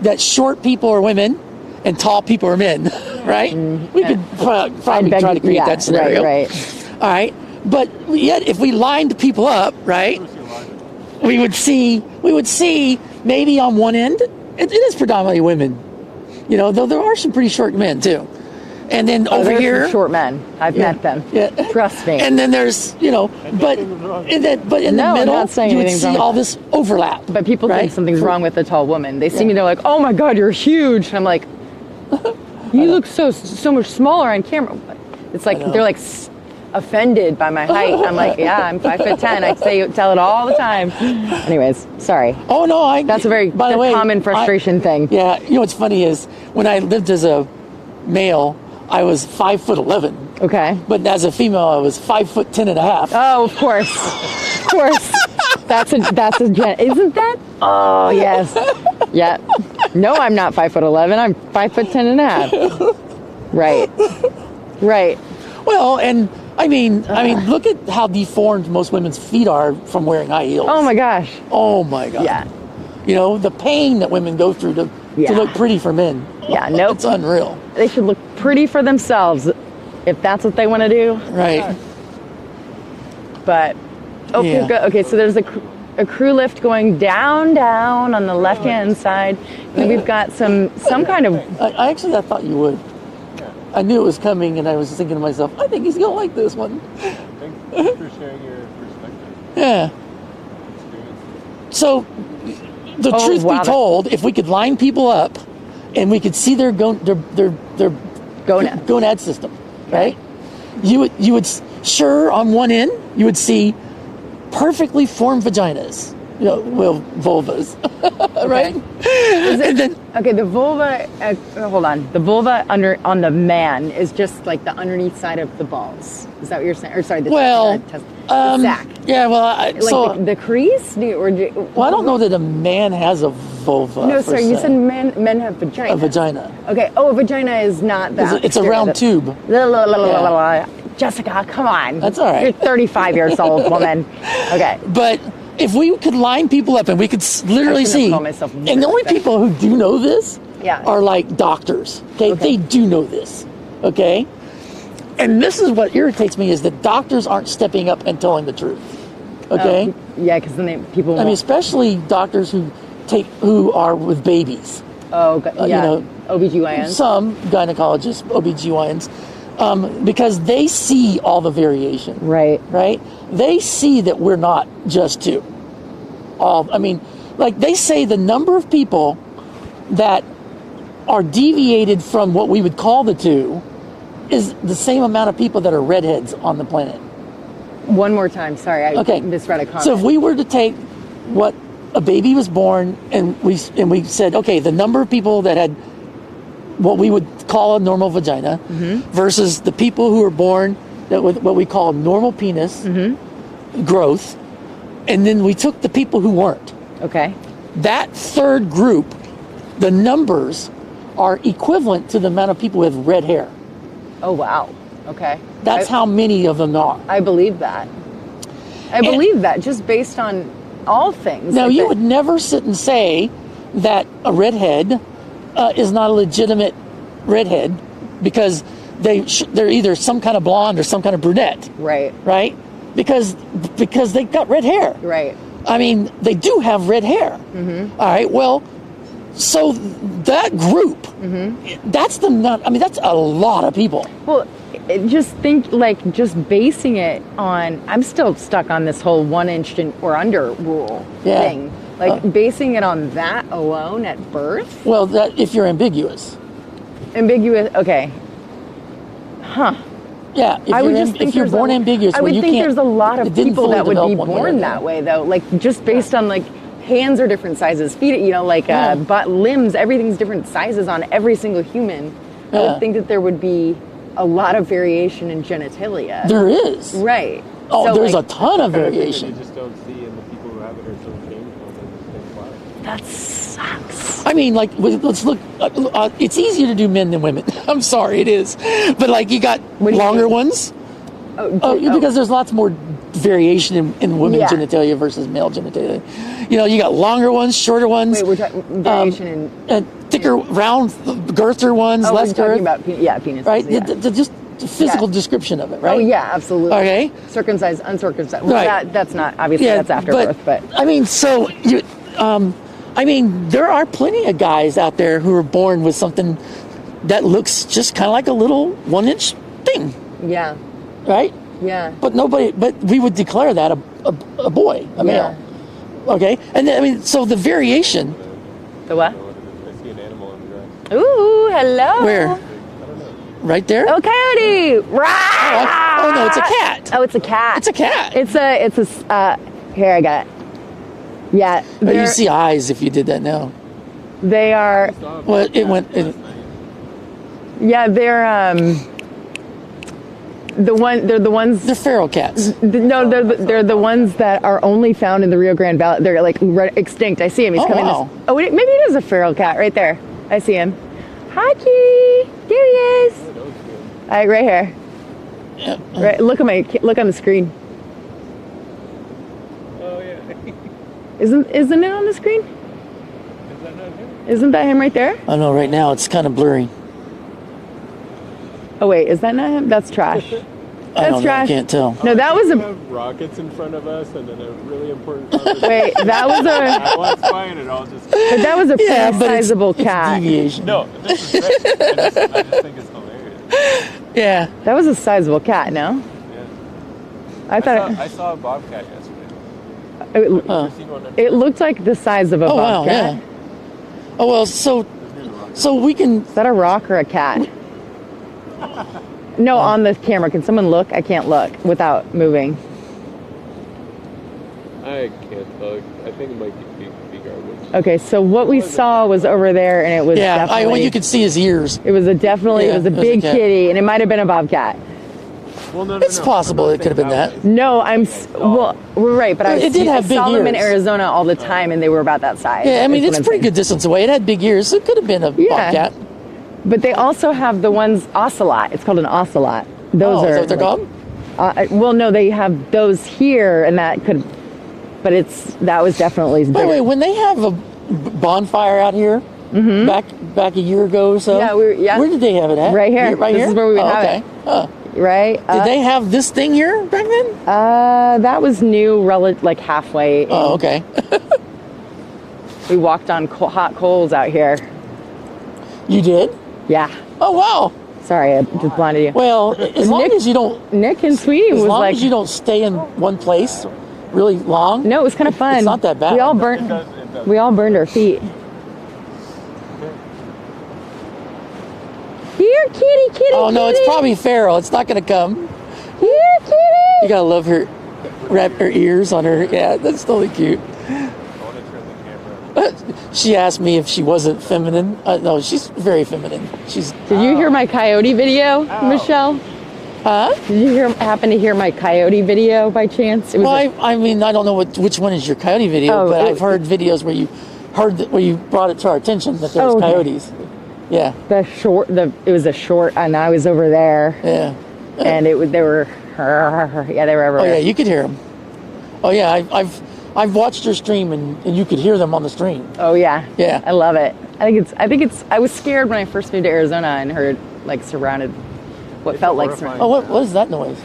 that short people are women and tall people are men, right? We could probably try to create that scenario. Right. All right. But yet, if we lined people up, right, we would see maybe on one end, it is predominantly women, though there are some pretty short men too. And then over here, some short men. I've met them. Yeah. Trust me. And then there's, but in the middle, you would see all this overlap. But people think something's wrong with a tall woman. They see me, they're like, "Oh my God, you're huge." And I'm like, "You look so much smaller on camera." It's like they're like offended by my height. I'm like, "Yeah, I'm 5'10". I tell it all the time. Anyways, sorry. Oh no, that's a very common frustration thing. Yeah, what's funny is when I lived as a male, I was 5'11". Okay. But as a female, I was 5'10.5". Oh, of course. Of course. That's a isn't that? Oh, yes. Yeah. No, I'm not 5'11". I'm 5'10.5". Right. Well, and I mean, look at how deformed most women's feet are from wearing high heels. Oh my gosh. Yeah. The pain that women go through to look pretty for men. Yeah, nope. It's unreal. They should look pretty for themselves if that's what they want to do. Right. But, okay, good. Okay, so there's a crew lift going down on the left-hand side. And we've got some kind of... I thought you would. I knew it was coming, and I was thinking to myself, I think he's going to like this one. Thanks for sharing your perspective. Yeah. So, the truth be told, if we could line people up and we could see their Gonad. gonad system, right? You would sure on one end you would see perfectly formed vaginas, well, vulvas, right? And then Okay, the vulva. Hold on. The vulva on the man is just like the underneath side of the balls. Is that what you're saying? Or sorry, the sac. yeah, well, Like the crease? Well, I don't know that a man has a vulva. No, per sorry, you se. said men have vagina. A vagina. Okay. Oh, a vagina is not that. It's a round tube. Jessica, come on. That's all right. You're 35 years old, woman. Okay. But if we could line people up and we could literally I shouldn't have see, called myself and the only people who do know this Yeah. are like doctors. Okay? They do know this. Okay, and this is what irritates me is that doctors aren't stepping up and telling the truth. Okay, Yeah, because then people. I mean, especially doctors who are with babies. Oh, yeah. OBGYNs. Some gynecologists, OBGYNs, because they see all the variation. Right. Right? They see that we're not just two. Like they say the number of people that are deviated from what we would call the two is the same amount of people that are redheads on the planet. One more time. Sorry, I misread a comment. So if we were to take what a baby was born and we said, okay, the number of people that had what we would call a normal vagina versus the people who were born that with what we call a normal penis growth, and then we took the people who weren't. Okay. That third group, the numbers are equivalent to the amount of people with red hair. Oh, wow. Okay. That's how many of them are. I believe that. I believe that just based on all things. Now, like you that. would never sit and say that a redhead is not a legitimate redhead because they're either some kind of blonde or some kind of brunette. Right. Right? Because they've got red hair. Right. I mean, they do have red hair. All right, well, so that group, that's the nut. I mean, that's a lot of people. Well, just basing it on, I'm still stuck on this whole 1 inch or under rule thing. Like basing it on that alone at birth? Well, that if you're ambiguous. Ambiguous, okay. Huh. Yeah, if you're born ambiguous, I would think there's a lot of people that would be born born that way, though. Like just based on like hands are different sizes, feet, butt, limbs, everything's different sizes on every single human. I would think that there would be a lot of variation in genitalia. There is. Right. Oh, So, there's like, a ton of They variation. just don't see, and the people who have it are so shameful that That sucks. I mean, like, let's look. It's easier to do men than women. I'm sorry, it is. But like, you got do you longer mean? ones. Because there's lots more variation in women's genitalia versus male genitalia. You got longer ones, shorter ones. Wait, we're talking variation and thicker, round, girther ones, less we're talking girth. about penises. Right? Yeah. Just the physical description of it, right? Oh yeah, absolutely. Okay. Circumcised, uncircumcised. Well, Right. that's not obviously that's after birth, but I mean, so there are plenty of guys out there who are born with something that looks just kind of like a little 1 inch thing, yeah, right? yeah. But we would declare that a boy, a male. Okay, and then, I mean, so the variation. The what? I see an animal in the grass. Ooh, hello. Where? Right there? Oh, coyote! Rah! Oh no, it's a cat. Oh, it's a cat. It's a cat. It's a. Here, I got it. Yeah. But you see eyes if you did that now. They are. Well, it went. Yeah, they're They're the ones. They're feral cats. No, they're the ones that are only found in the Rio Grande Valley. They're like extinct. I see him. He's coming. Wow. Wait, maybe it is a feral cat right there. I see him. Hi, kitty. There he is. All right, right here. Yeah. Right. Look on the screen. Oh yeah. Isn't it on the screen? Is that not him? Isn't that him right there? I know. Right now, it's kind of blurry. Oh wait, is that not him? That's trash. I That's don't know. I trash. can't tell. No, that was We a. have rockets in front of us, and then a really important conversation. Wait, that was a. I walked by, and it all just. But that was a pretty Yeah, but sizable it's cat. deviation. No, this is great. I just think it's hilarious. Yeah. That was a sizable cat. No, Yeah. I thought I saw a bobcat yesterday. it, Have you seen one? it looked like the size of a Oh wow. bobcat. Yeah. Oh well. So So we can. Is that a rock or a cat? No, on the camera. Can someone look? I can't look without moving. I can't tell. I think it might be garbage. Okay, so what we saw was over there, and it was definitely. Well, you could see his ears. It was a definitely. Yeah, it was a it was big a cat. kitty, and it might have been a bobcat. Well, no, It's possible it could have been that. No, well, we're right, but It did have I big saw them in ears. Arizona all the time, and they were about that size. Yeah, I mean, is what it's I'm a pretty saying. good distance away. It had big ears. So it could have been a bobcat. But they also have the ones ocelot. It's called an ocelot. Those Is are that what they're called? well, no, they have those here, and that could. But that was definitely. By the way, when they have a bonfire out here, back a year ago or so, Yeah, where did they have it at? Right here. Right This here? is where we would have okay. it. Huh. Right? Did they have this thing here back then? That was new, like halfway. Oh, okay. We walked on hot coals out here. You did? Yeah. Oh, wow. Sorry, I just blinded you. Well, as long as you don't, Nick and Sweetie as was long like, as you don't stay in one place really long. no, it was kind of fun. It's not that bad. We all It burnt. does. We all burned our feet. Here, kitty, kitty. Oh no, it's kitty. probably feral. It's not going to come. Here, kitty. You gotta love her. Wrap her ears on her. Yeah, that's totally cute. I want to turn the camera. She asked me if she wasn't feminine. No, she's very feminine. She's. Did you hear my coyote video, Michelle? Huh? Did you happen to hear my coyote video by chance? It was Well, I mean, I don't know which one is your coyote video, Oh, but I've heard videos where you where you brought it to our attention that there was Oh, okay. coyotes. Yeah, it was a short, and I was over there, yeah. and they were, they were everywhere. Oh yeah, you could hear them. Oh yeah, I've watched your stream and you could hear them on the stream. Oh yeah, Yeah. I love it. I think it's. I was scared when I first moved to Arizona and heard like surrounded, what It's felt like horrifying. Oh, what is that noise?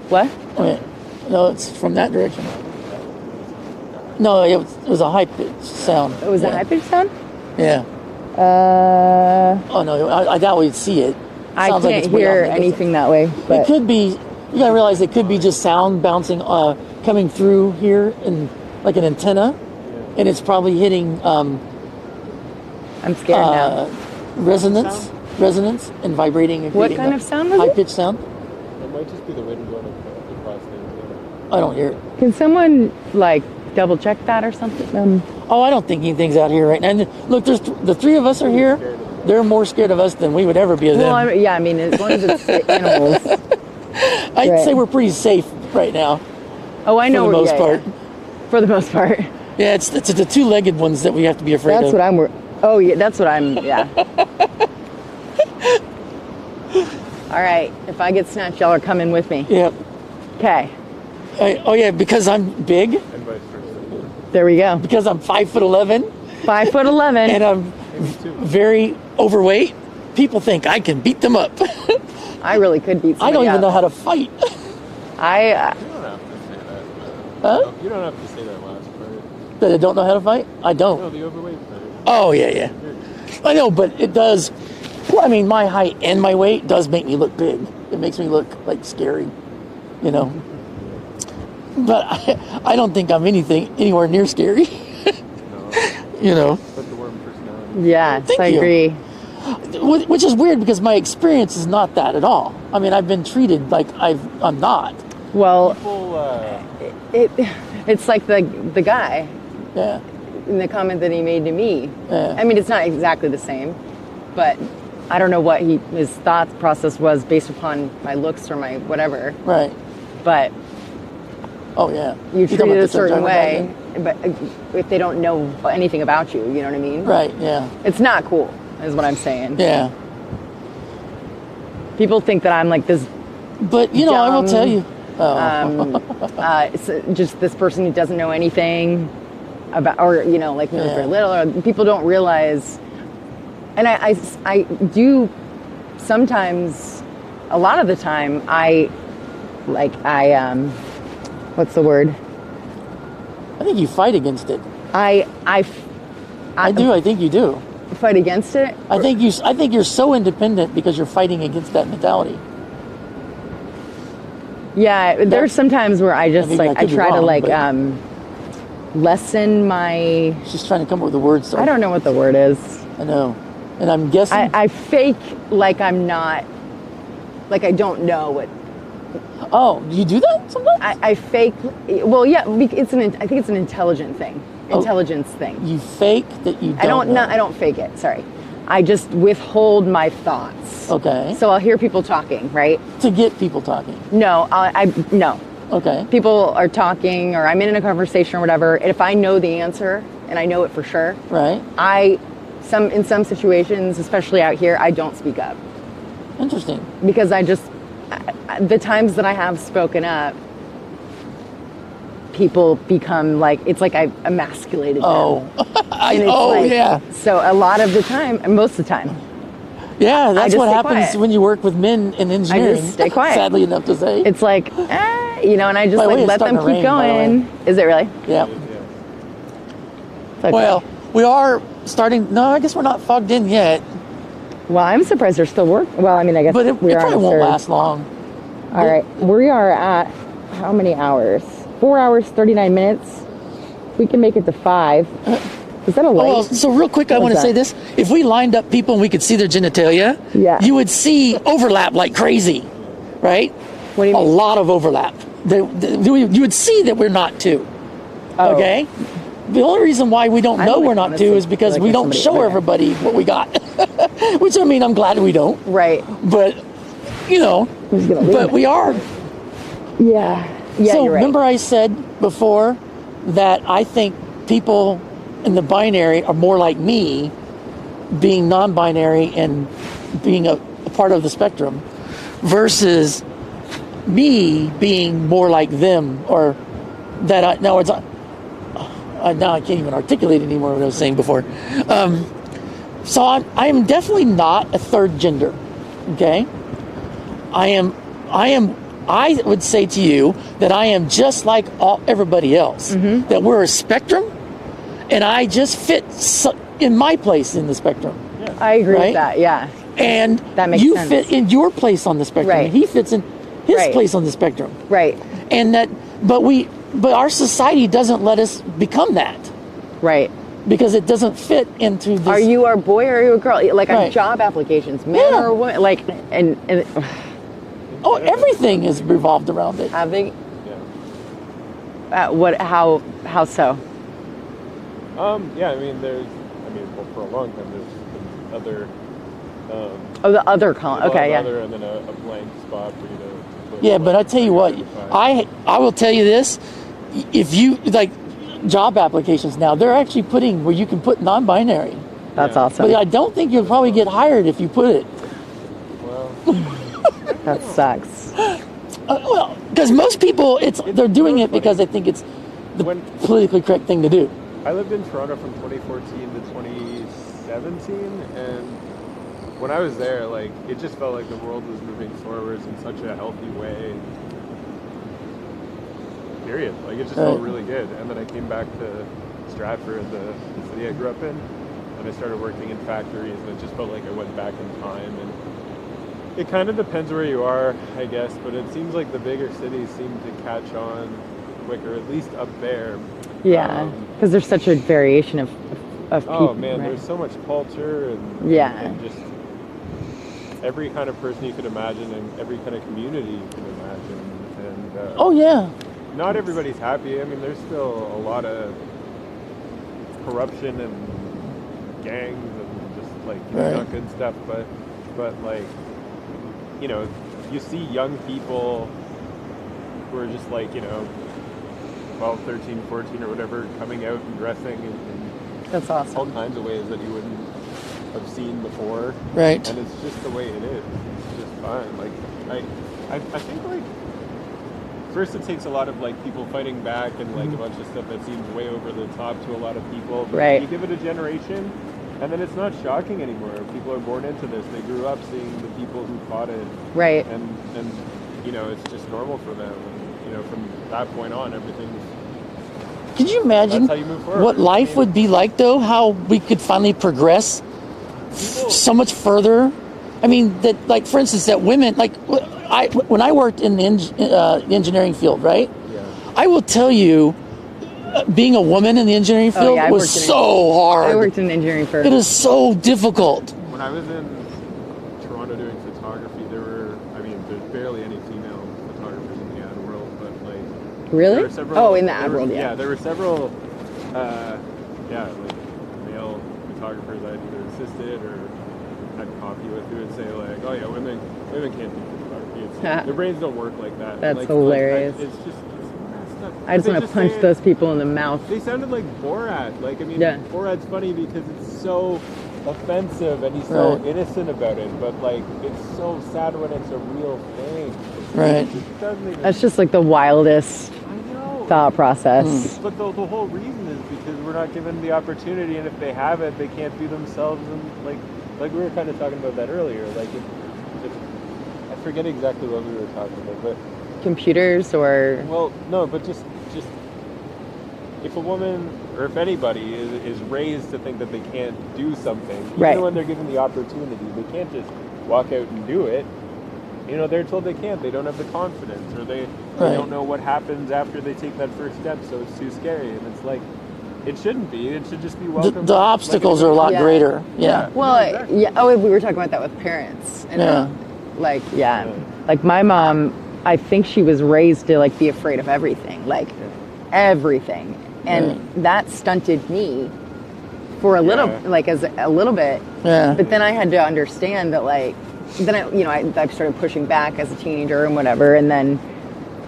what? I mean, no, it's from that direction. No, it was a high pitched sound. It was a yeah. high pitched sound. Yeah. Oh no, I doubt we'd see it. I Sounds like can't it's way hear off in the distance. anything that way. It But could be. You gotta realize it could be just sound bouncing, coming through here in like an antenna, and it's probably hitting I'm scared now. resonance, and vibrating. And What creating kind a of sound was high it? pitched sound. It might just be the wind going across the I don't hear it. Can someone like double check that or something? Oh, I don't think anything's out here right now. And look, there's the three of us are here. They're more scared of us than we would ever be of them. Well, I mean, as long as it's animals. I'd right. say we're pretty safe right now. Oh, I know. For the most yeah, part. yeah. For the most part. Yeah, it's the two-legged ones that we have to be afraid That's of. what I'm. Oh yeah, that's what I'm. Yeah. All right. If I get snatched, y'all are coming with me. Yeah. Okay. Oh yeah, because I'm big. And vice versa. There we go. Because I'm 5'11", 5'11". and I'm very overweight. People think I can beat them up. I really could beat. I don't somebody even know up. how to fight. I. You don't have to say that. Huh? You don't have to say that last part. That I don't know how to fight. I don't. No, the overweight part. Oh yeah. I know, but it does. Well, I mean, my height and my weight does make me look big. It makes me look like scary, you know. But I don't think I'm anywhere near scary. No. You know. But the worm personality. Yes, Thank I you. agree. Which is weird because my experience is not that at all. I mean, I've been treated like I'm not. Well, People, it's like the guy Yeah. in the comment that he made to me. Yeah. I mean, it's not exactly the same, but I don't know what his thought process was based upon my looks or my whatever. Right. But Oh yeah. you talking treat about it a the certain driver way, back but if they don't know anything about you, you know what I mean? then? Right. Yeah. It's not cool, is what I'm saying. Yeah. People think that I'm like this. But you know, I will Dumb, tell you. Oh. It's just this person who doesn't know anything about, or you know, like knows Yeah. very little. Or people don't realize, and I do sometimes. A lot of the time, what's the word? I think you fight against it. I do. I think you do. fight against it. I think you're so independent because you're fighting against that mentality. Yeah, there's some times where I just I mean, I I could be try to wrong, like but- lessen my. She's trying to come up with the words. So I don't know what the word is. I know. And I'm guessing... I fake like I'm not, like I don't know what. Oh, you do that sometimes? I fake, well, yeah, I think it's an intelligence thing. You fake that you don't know. I don't fake it, sorry. I just withhold my thoughts. Okay. So I'll hear people talking, right? To get people talking? No, no. Okay. People are talking, or I'm in a conversation or whatever, and if I know the answer, and I know it for sure, right? In some situations, especially out here, I don't speak up. Interesting. Because the times that I have spoken up, people become like, it's like I've emasculated them. Oh, yeah. So a lot of the time, most of the time. Yeah, that's what happens quiet. when you work with men in engineering. I just stay quiet. Sadly enough to say. It's like, and I just let them keep going. Is it really? Yeah. Okay. Well, we are starting. No, I guess we're not fogged in yet. Well, I'm surprised they're still working. Well, I mean, I guess but it probably won't last long. All right, we are at how many hours? 4 hours, 39 minutes. We can make it to 5. Is that a late? Oh, so real quick, I want to say this. If we lined up people and we could see their genitalia, you would see overlap like crazy, right? What do you mean? A lot of overlap. You would see that we're not two. Oh. Okay? The only reason why we don't know we're not two is because we don't show everybody what we got. Which, I mean, I'm glad we don't. Right. But, but we are. Yeah. Yeah, so you're right. remember I said before that I think people in the binary are more like me, being non-binary and being a part of the spectrum, versus me being more like them, or that now I can't even articulate anymore what I was saying before. So I am definitely not a third gender. Okay, I would say to you that I am just like everybody else. Mm-hmm. That we're a spectrum, and I just fit in my place in the spectrum. Yeah. I agree with that. Yeah, and that makes sense. Fit in your place on the spectrum. Right. And he fits in his place on the spectrum. Right. And but our society doesn't let us become that. Right. Because it doesn't fit into this. Are you a boy or are you a girl? Like on job applications, men or women? Like and oh, everything is revolved around it. Have they? Yeah. How so? Yeah, well, for a long time there's been other. The other column. Okay, yeah. And then a blank spot for you to put. Yeah, but I tell you what, I will tell you this: if you like job applications now, they're actually putting where you can put non-binary. That's awesome. But I don't think you'll probably get hired if you put it. Well, that sucks. Well, because most people, they're doing it because they think it's the politically correct thing to do. I lived in Toronto from 2014 to 2017, and when I was there, like, it just felt like the world was moving forwards in such a healthy way. Period. Like, it just felt really good. And then I came back to Stratford, the city I grew up in, and I started working in factories, and it just felt like I went back in time. And it kind of depends where you are, I guess, but it seems like the bigger cities seem to catch on quicker, at least up there. Yeah, because there's such a variation of people. Oh man, there's so much culture and just every kind of person you could imagine and every kind of community you can imagine. And not everybody's happy. I mean, there's still a lot of corruption and gangs and just like not good stuff. But like, you see young people who are just like 12, 13, 14 or whatever, coming out and dressing in that's awesome. All kinds of ways that you wouldn't have seen before. Right. And it's just the way it is. It's just fun. Like, I think, like, first it takes a lot of, like, people fighting back and, like, a bunch of stuff that seems way over the top to a lot of people. But you give it a generation, and then it's not shocking anymore. People are born into this. They grew up seeing the people who fought it. Right. And it's just normal for them. And, from that point on, everything's... Could you imagine what life would be like, though? How we could finally progress so much further? I mean, that, like, for instance, that women, like, when I worked in the engineering field, right? Yeah. I will tell you, being a woman in the engineering field was so hard. I worked in engineering first. It is so difficult. When when I was in Toronto doing photography, there's barely any female photographers in the ad world, but like Really? there were several, Oh, in the ad world, yeah. Yeah, there were several like male photographers I either assisted or had coffee with who would say like, oh yeah, women can't do photography. Their brains don't work like that. That's like, hilarious. It's messed up. I just want to punch those people in the mouth. They sounded like Borat. Like, I mean, Yeah. Borat's funny because it's so offensive and he's so innocent about it, but like, it's so sad when it's a real thing. Right. It doesn't even, That's just like the wildest I know. thought process. But the whole reason is because we're not given the opportunity, and if they have it, they can't be themselves. And like we were kind of talking about that earlier. Like, if I forget exactly what we were talking about, but Computers or well, no, but just if a woman or if anybody is raised to think that they can't do something, even when they're given the opportunity, they can't just walk out and do it. You know, they're told they can't. They don't have the confidence, or they don't know what happens after they take that first step, so it's too scary. And it's like, it shouldn't be. It should just be welcome. The obstacles are a lot greater. Yeah. Well, no, exactly. yeah. Oh, we were talking about that with parents. And like my mom, I think she was raised to like be afraid of everything, everything, and that stunted me for a little, as a little bit. Yeah. But then I had to understand that, then I started pushing back as a teenager and whatever, and then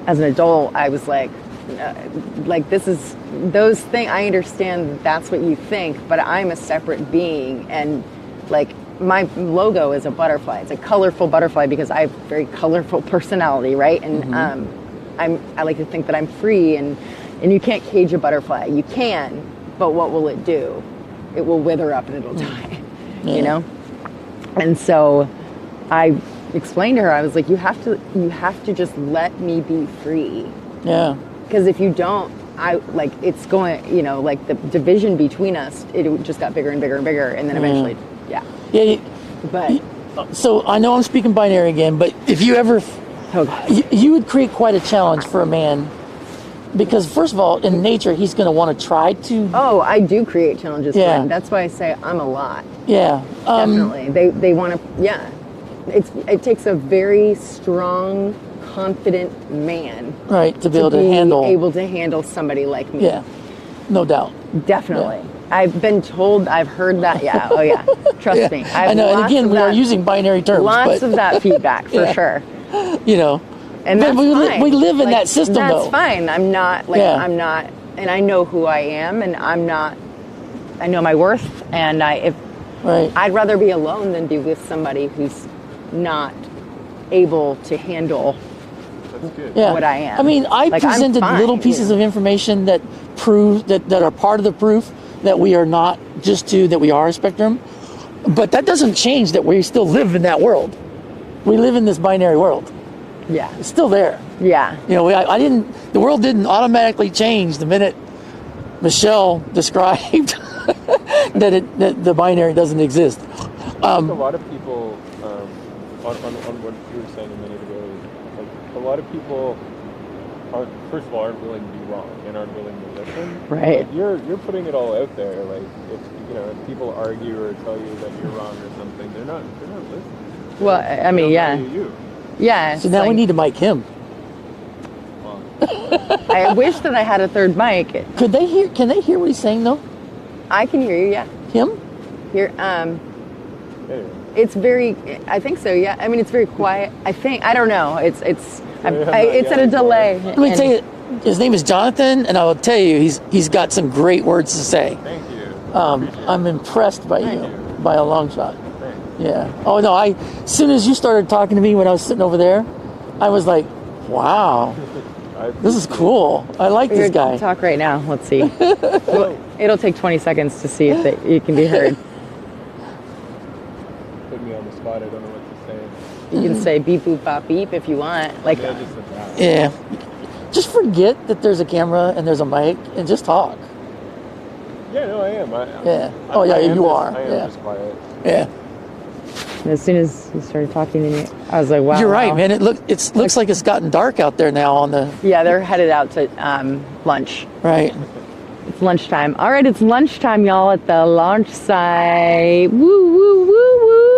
as an adult, I was like this is those things. I understand that's what you think, but I'm a separate being, and my logo is a butterfly. It's a colorful butterfly because I have a very colorful personality, right? And I like to think that I'm free, and you can't cage a butterfly. You can, but what will it do? It will wither up and it'll die, you know? And so I explained to her, I was like, you have to just let me be free. Yeah. Because if you don't, it's going, the division between us, it just got bigger and bigger and bigger. And then eventually, Yeah. But so I know I'm speaking binary again, but if you ever, you would create quite a challenge for a man, because first of all, in nature, he's going to want to try to. Oh, I do create challenges for him. That's why I say I'm a lot. Yeah. Definitely. They want to. Yeah. It takes a very strong, confident man, right, to be able to handle somebody like me. Yeah. No doubt. Definitely. Yeah. I've been told, I've heard that. Yeah. Oh, yeah. Trust me. I know. And again, we are using binary terms. Lots of that feedback, for sure. You know. And that's fine. We live in that system, though. That's fine. I'm not, I'm not, and I know who I am, and I'm not, I know my worth, and I'd rather be alone than be with somebody who's not able to handle what I am. I mean, I presented little pieces of information that prove that are part of the proof that we are not just two, that we are a spectrum. But that doesn't change that we still live in that world. We live in this binary world. Yeah. It's still there. Yeah. You know, the world didn't automatically change the minute Michelle described that the binary doesn't exist. I think a lot of people, on what you were saying a minute ago, a lot of people first of all, aren't willing to be wrong and aren't willing to listen. Right. You're putting it all out there. Like, if people argue or tell you that you're wrong or something, they're not listening. Well, I mean, yeah. So now we need to mic him. I wish that I had a third mic. Can they hear what he's saying though? I can hear you. Yeah. Him? Here. It's very. I think so. Yeah. I mean, it's very quiet. I don't know. It's at a delay. Let me tell you, his name is Jonathan, and I will tell you, he's got some great words to say. Thank you. I'm impressed by you by a long shot. Thanks. Yeah. Oh no! As soon as you started talking to me when I was sitting over there, I was like, wow. This is cool. I like this guy. Talk right now. Let's see. It'll take 20 seconds to see if it can be heard. Put me on the spot. I don't know what to say. You can say beep boop bop beep if you want. Yeah. Just forget that there's a camera and there's a mic and just talk. Yeah, no, I am. You are. I am just quiet. Yeah. And as soon as you started talking to me, I was like, wow. You're right, man. It looks like it's gotten dark out there now on the... Yeah, they're headed out to lunch. Right. It's lunchtime. All right, it's lunchtime, y'all, at the launch site. Woo, woo, woo, woo.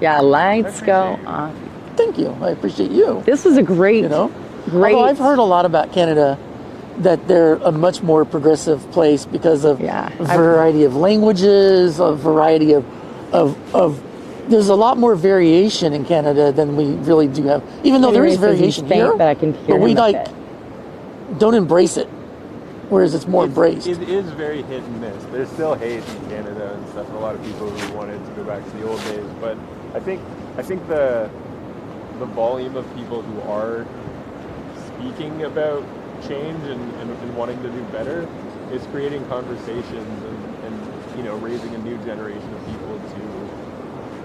Yeah, lights go appreciate you. off. Thank you. I appreciate you. This was a great, You know, great. although I've heard a lot about Canada, that they're a much more progressive place because of Yeah, a variety of languages, a variety of there's a lot more variation in Canada than we really do have. Even though there is Anyway, says he's variation faint, here, but I can hear but we him a like bit. don't embrace it, whereas it's more embraced. It is very hit and miss. There's still hate in Canada and stuff. A lot of people who wanted to go back to the old days, but I think the volume of people who are speaking about change and wanting to do better is creating conversations and you know, raising a new generation of people to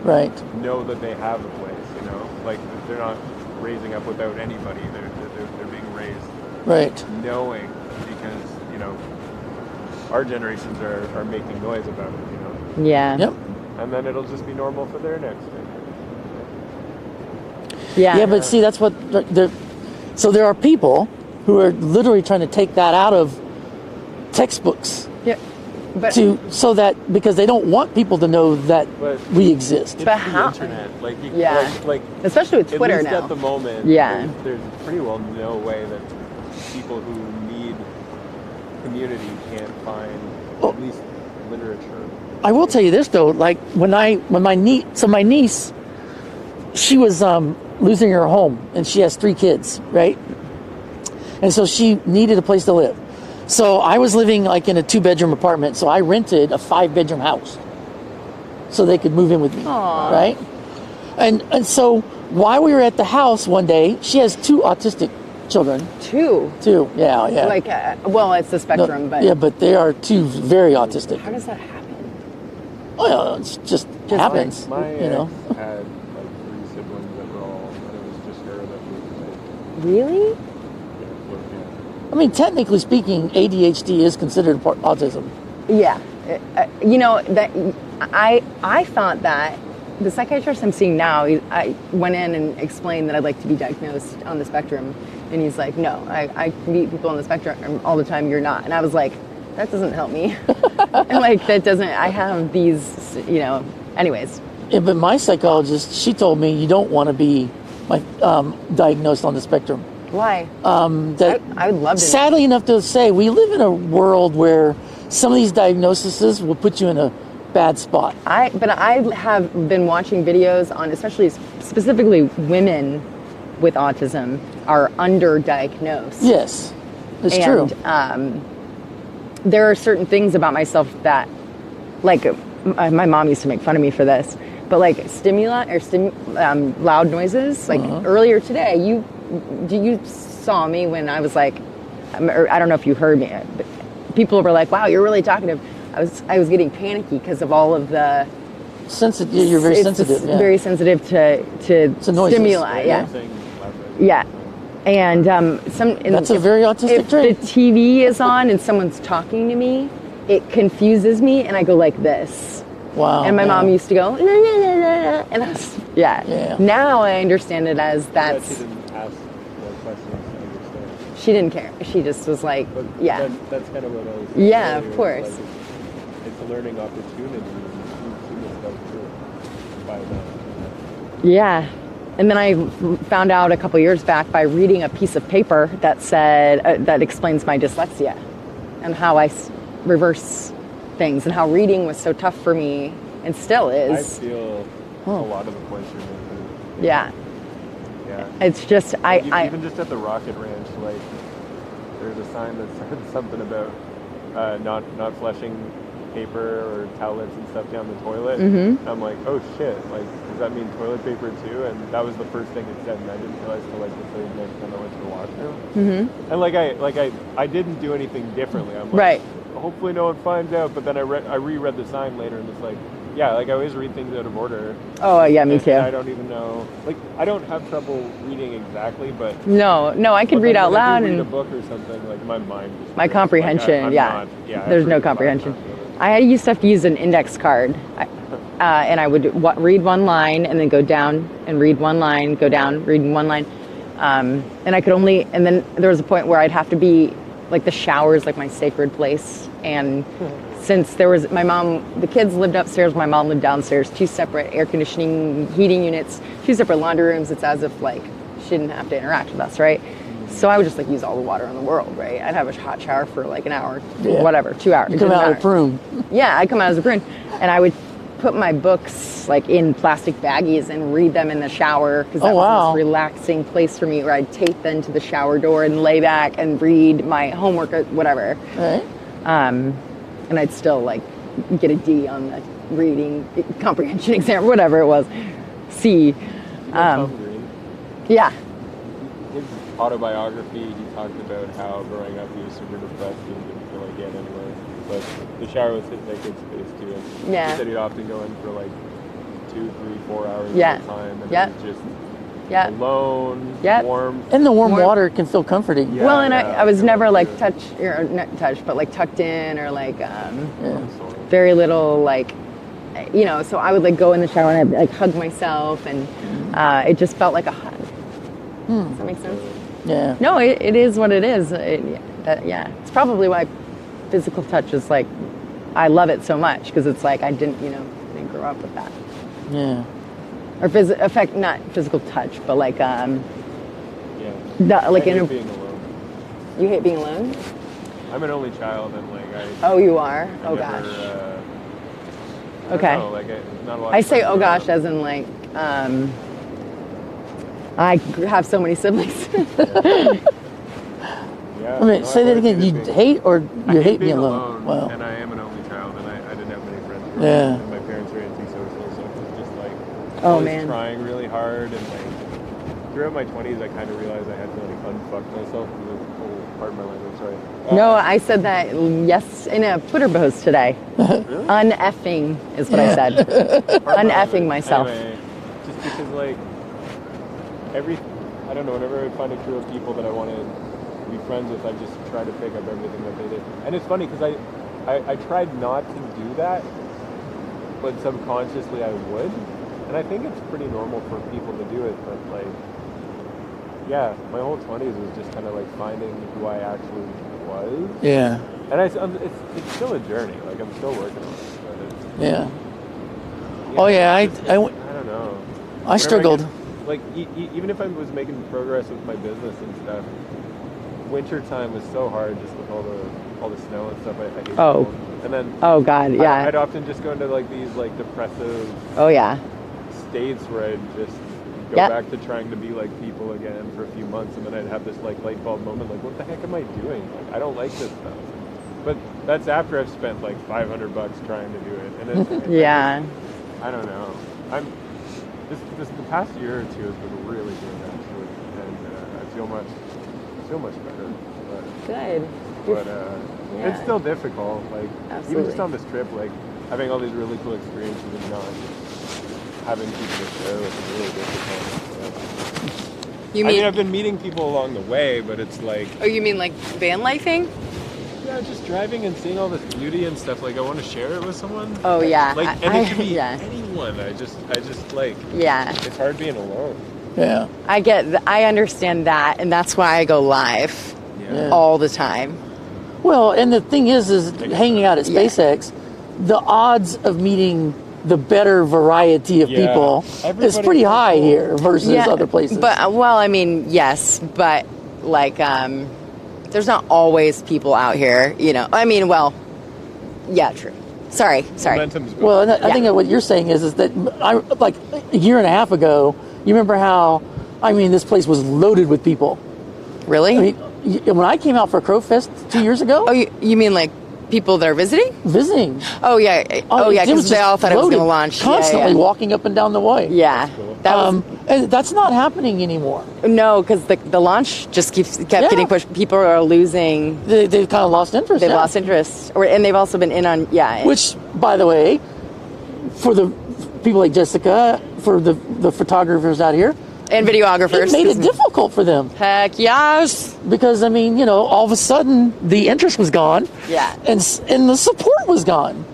Right. know that they have a place. You know, like they're not raising up without anybody. They're being raised Right. knowing, because you know our generations are making noise about it. You know, Yeah. Yep. and then it'll just be normal for their next generation. Yeah. Yeah, but see, that's what there. So there are people who are literally trying to take that out of textbooks Yeah. But so that because they don't want people to know that But we exist. it's But the how- internet, like you, Yeah. like especially with Twitter at least now. at the moment, Yeah. there's pretty well no way that people who need community can't find Oh. at least literature. I will tell you this though, like when my niece, she was losing her home, and she has 3 kids, right? And so she needed a place to live. So I was living like in a 2-bedroom apartment, so I rented a 5-bedroom house so they could move in with me, Aw. right? And so while we were at the house one day, she has 2 autistic children, Two. 2, yeah. Like, well, it's the No, spectrum, but yeah, but they are 2 very autistic. how does that happen? Oh, yeah, it just happens, My you know. ex had like 3 siblings that were all, and it was just her that was like, Really? yeah. I mean, technically speaking, ADHD is considered autism. Yeah. You know, that I thought that the psychiatrist I'm seeing now, I went in and explained that I'd like to be diagnosed on the spectrum. And he's like, no, I meet people on the spectrum all the time, you're not. And I was like, that doesn't help me. And like, that doesn't, I have these, you know, anyways. Yeah, but my psychologist, she told me you don't want to be diagnosed on the spectrum. Why? That I would love to. sadly enough to say, we live in a world where some of these diagnoses will put you in a bad spot. But I have been watching videos on, especially specifically women with autism are underdiagnosed. Yes, it's true. There are certain things about myself that, like, my mom used to make fun of me for this, but like stimuli or loud noises. Like earlier today, you saw me when I was like, I don't know if you heard me, but people were like, "Wow, you're really talkative." I was getting panicky because of all of the Sensitive. You're very sensitive. Yeah. Very sensitive to noises. stimuli. Yeah. Saying loud noises. Yeah. And That's a very autistic if trait. the TV is on and someone's talking to me, it confuses me, and I go like this. Wow. And my yeah. mom used to go, "Na, na, na, na, na," and I was, Yeah. Now I understand it as She that's. didn't ask the questions to understand. She didn't care. She just was like, But yeah, that's kind of what I was. Yeah, earlier, of course. Like it's a learning opportunity. And you see stuff too by that. yeah. And then I found out a couple years back by reading a piece of paper that said that explains my dyslexia and how I reverse things and how reading was so tough for me and still I is. feel a lot of the points you're making. Yeah. Yeah. It's just Even just at the Rocket Ranch, like there's a sign that said something about not flushing paper or towelettes and stuff down the toilet. Mm-hmm. I'm like, oh shit! Like, does that mean toilet paper too? And that was the first thing it said, and I didn't realize till like the third next time I went to the washroom. Mm-hmm. And I didn't do anything differently. I'm like, Right. hopefully no one finds out. But then I reread the sign later, and it's like, yeah, like I always read things out of order. Oh yeah, me And too. I don't even know. Like, I don't have trouble reading exactly, but No, I could but read then out when I loud do read and a book or something, like my mind just my drifts. comprehension. Like, Yeah, I there's no read 5 comprehension. times over. I used to have to use an index card, and I would read one line and then go down and read one line, go down, read one line, and I could only. And then there was a point where I'd have to be like the shower's like my sacred place, and since there was the kids lived upstairs, my mom lived downstairs, 2 separate air conditioning, heating units, 2 separate laundry rooms. It's as if like she didn't have to interact with us, right? So I would just like use all the water in the world, right? I'd have a hot shower for like an hour, whatever, 2 hours. You come out of a prune. Yeah, I'd come out as a prune, and I would put my books like in plastic baggies and read them in the shower because that was this relaxing place for me where I'd tape them to the shower door and lay back and read my homework or whatever. Right. And I'd still like get a D on the reading comprehension exam, whatever it was. C. Tom Green. Yeah. His autobiography, he talked about how growing up he was super depressed and didn't feel like getting anywhere. But the shower was his like good space too. And Yeah. He said he'd often go in for like 2, 3, 4 hours Yeah. at a time, and Yep. it was just Yep. alone, Yep. warm. And the warm water can feel comforting. Yeah. Well, and I was feel never like good. not touched, but like tucked in or like very little like, you know. So I would like go in the shower and I'd like hug myself, and it just felt like a hug. Does that make sense? Yeah. No, it is what it is. It's probably why physical touch is like, I love it so much because it's like I didn't grow up with that. Yeah. Or not physical touch, but like Yeah. like I in hate a, being alone. you hate being alone. I'm an only child, and like Oh, you are. I Oh never, gosh. I Okay. don't know, like not a lot I of say friends oh gosh around. as in like I have so many siblings. Yeah, I mean, no, say I've that always again. You hated being- hate or I you hate being being alone? Wow. And I am an only child, and I didn't have many friends. growing Yeah. up, and my parents were antisocial, so it was just like Oh, always man. trying really hard, and like throughout my 20s, I kind of realized I had to like unfuck myself. Pardon my language, sorry. No, I said that in a Twitter post today. Really? Uneffing is what I said. Pardon my Uneffing language. myself. Anyway, just because like I don't know, whenever I find a crew of people that I want to be friends with, I just try to pick up everything that they did. And it's funny because I tried not to do that, but subconsciously I would. And I think it's pretty normal for people to do it, but like, yeah, my whole 20s was just kind of like finding who I actually was. Yeah. And it's still a journey. Like I'm still working on it. But it's, Yeah. Oh yeah. I don't know. I struggled. Like even if I was making progress with my business and stuff, winter time was so hard just with all the snow and stuff. I hated Oh. it. And then Oh God, yeah. I'd often just go into like these like depressive Oh yeah. states where I'd just go Yep. back to trying to be like people again for a few months, and then I'd have this like light bulb moment, like what the heck am I doing? Like I don't like this stuff. But that's after I've spent like $500 trying to do it, and it's Yeah. I don't know. The past year or two has been really good actually, and I feel much better. Good. But Yeah. it's still difficult. Like even Absolutely. just on this trip, like having all these really cool experiences and not having people to share with is really difficult. You I mean, mean? I've been meeting people along the way, but it's like, Oh, you mean like van lifing? yeah, just driving and seeing all this beauty and stuff. Like, I want to share it with someone. Oh yeah. Like, and it could be yeah. anyone. I just like, Yeah. it's hard being alone. Yeah. I understand that, and that's why I go live Yeah. all the time. Well, and the thing is hanging out at Yeah. SpaceX, the odds of meeting the better variety of Yeah. people is Everybody's pretty high cool. here versus other places. But well, I mean, yes, but like, there's not always people out here, you know. I mean, well, yeah, true. Sorry. Momentum's good. well, and I Yeah. think that what you're saying is that like a year and a half ago, you remember how, I mean, this place was loaded with people. Really? I mean, when I came out for Crow Fest 2 years ago, Oh, you mean like people that are visiting? visiting. Oh yeah. Oh yeah, it because they just all thought it was going to loaded, launch. Constantly Yeah. walking up and down the way. Yeah. cool. That was, And that's not happening anymore. no, because the launch just kept Yeah. getting pushed. People are losing. They've kind of lost interest. They've yeah. lost interest, and they've also been in on Which, by the way, for the people like Jessica, for the photographers out here, and videographers. it made it difficult for them. Heck yes. Because, I mean, you know, all of a sudden the interest was gone. Yeah. And the support was gone.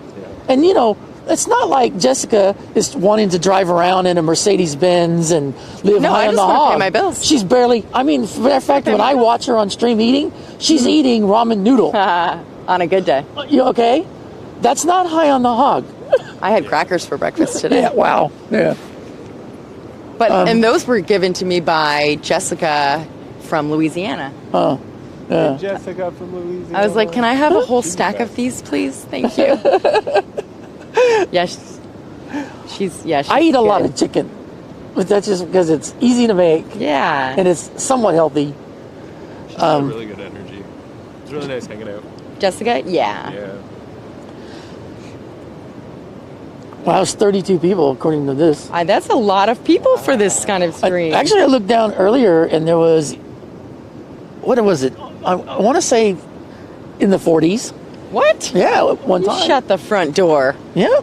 And, you know, it's not like Jessica is wanting to drive around in a Mercedes-Benz and live No, high I on just the wanna hog. pay my bills. She's barely, I mean, for that fact, when I watch her on stream eating, she's eating ramen noodle. On a good day. You okay? That's not high on the hog. I had crackers for breakfast today. Yeah, wow. Yeah. But and those were given to me by Jessica from Louisiana. Oh. Yeah. Jessica from Louisiana. I was like, "Can I have a whole stack of these, please? Thank you." Yeah, she's I eat a lot good. of chicken, but that's just because it's easy to make Yeah. and it's somewhat healthy. She's got really good energy. It's really nice hanging out. Jessica, yeah. Yeah. Wow, it's 32 people according to this. That's a lot of people for this kind of stream. Actually, I looked down earlier and there was, what was it? I want to say in the 40s. What? Yeah, at one You time. shut the front door. Yeah.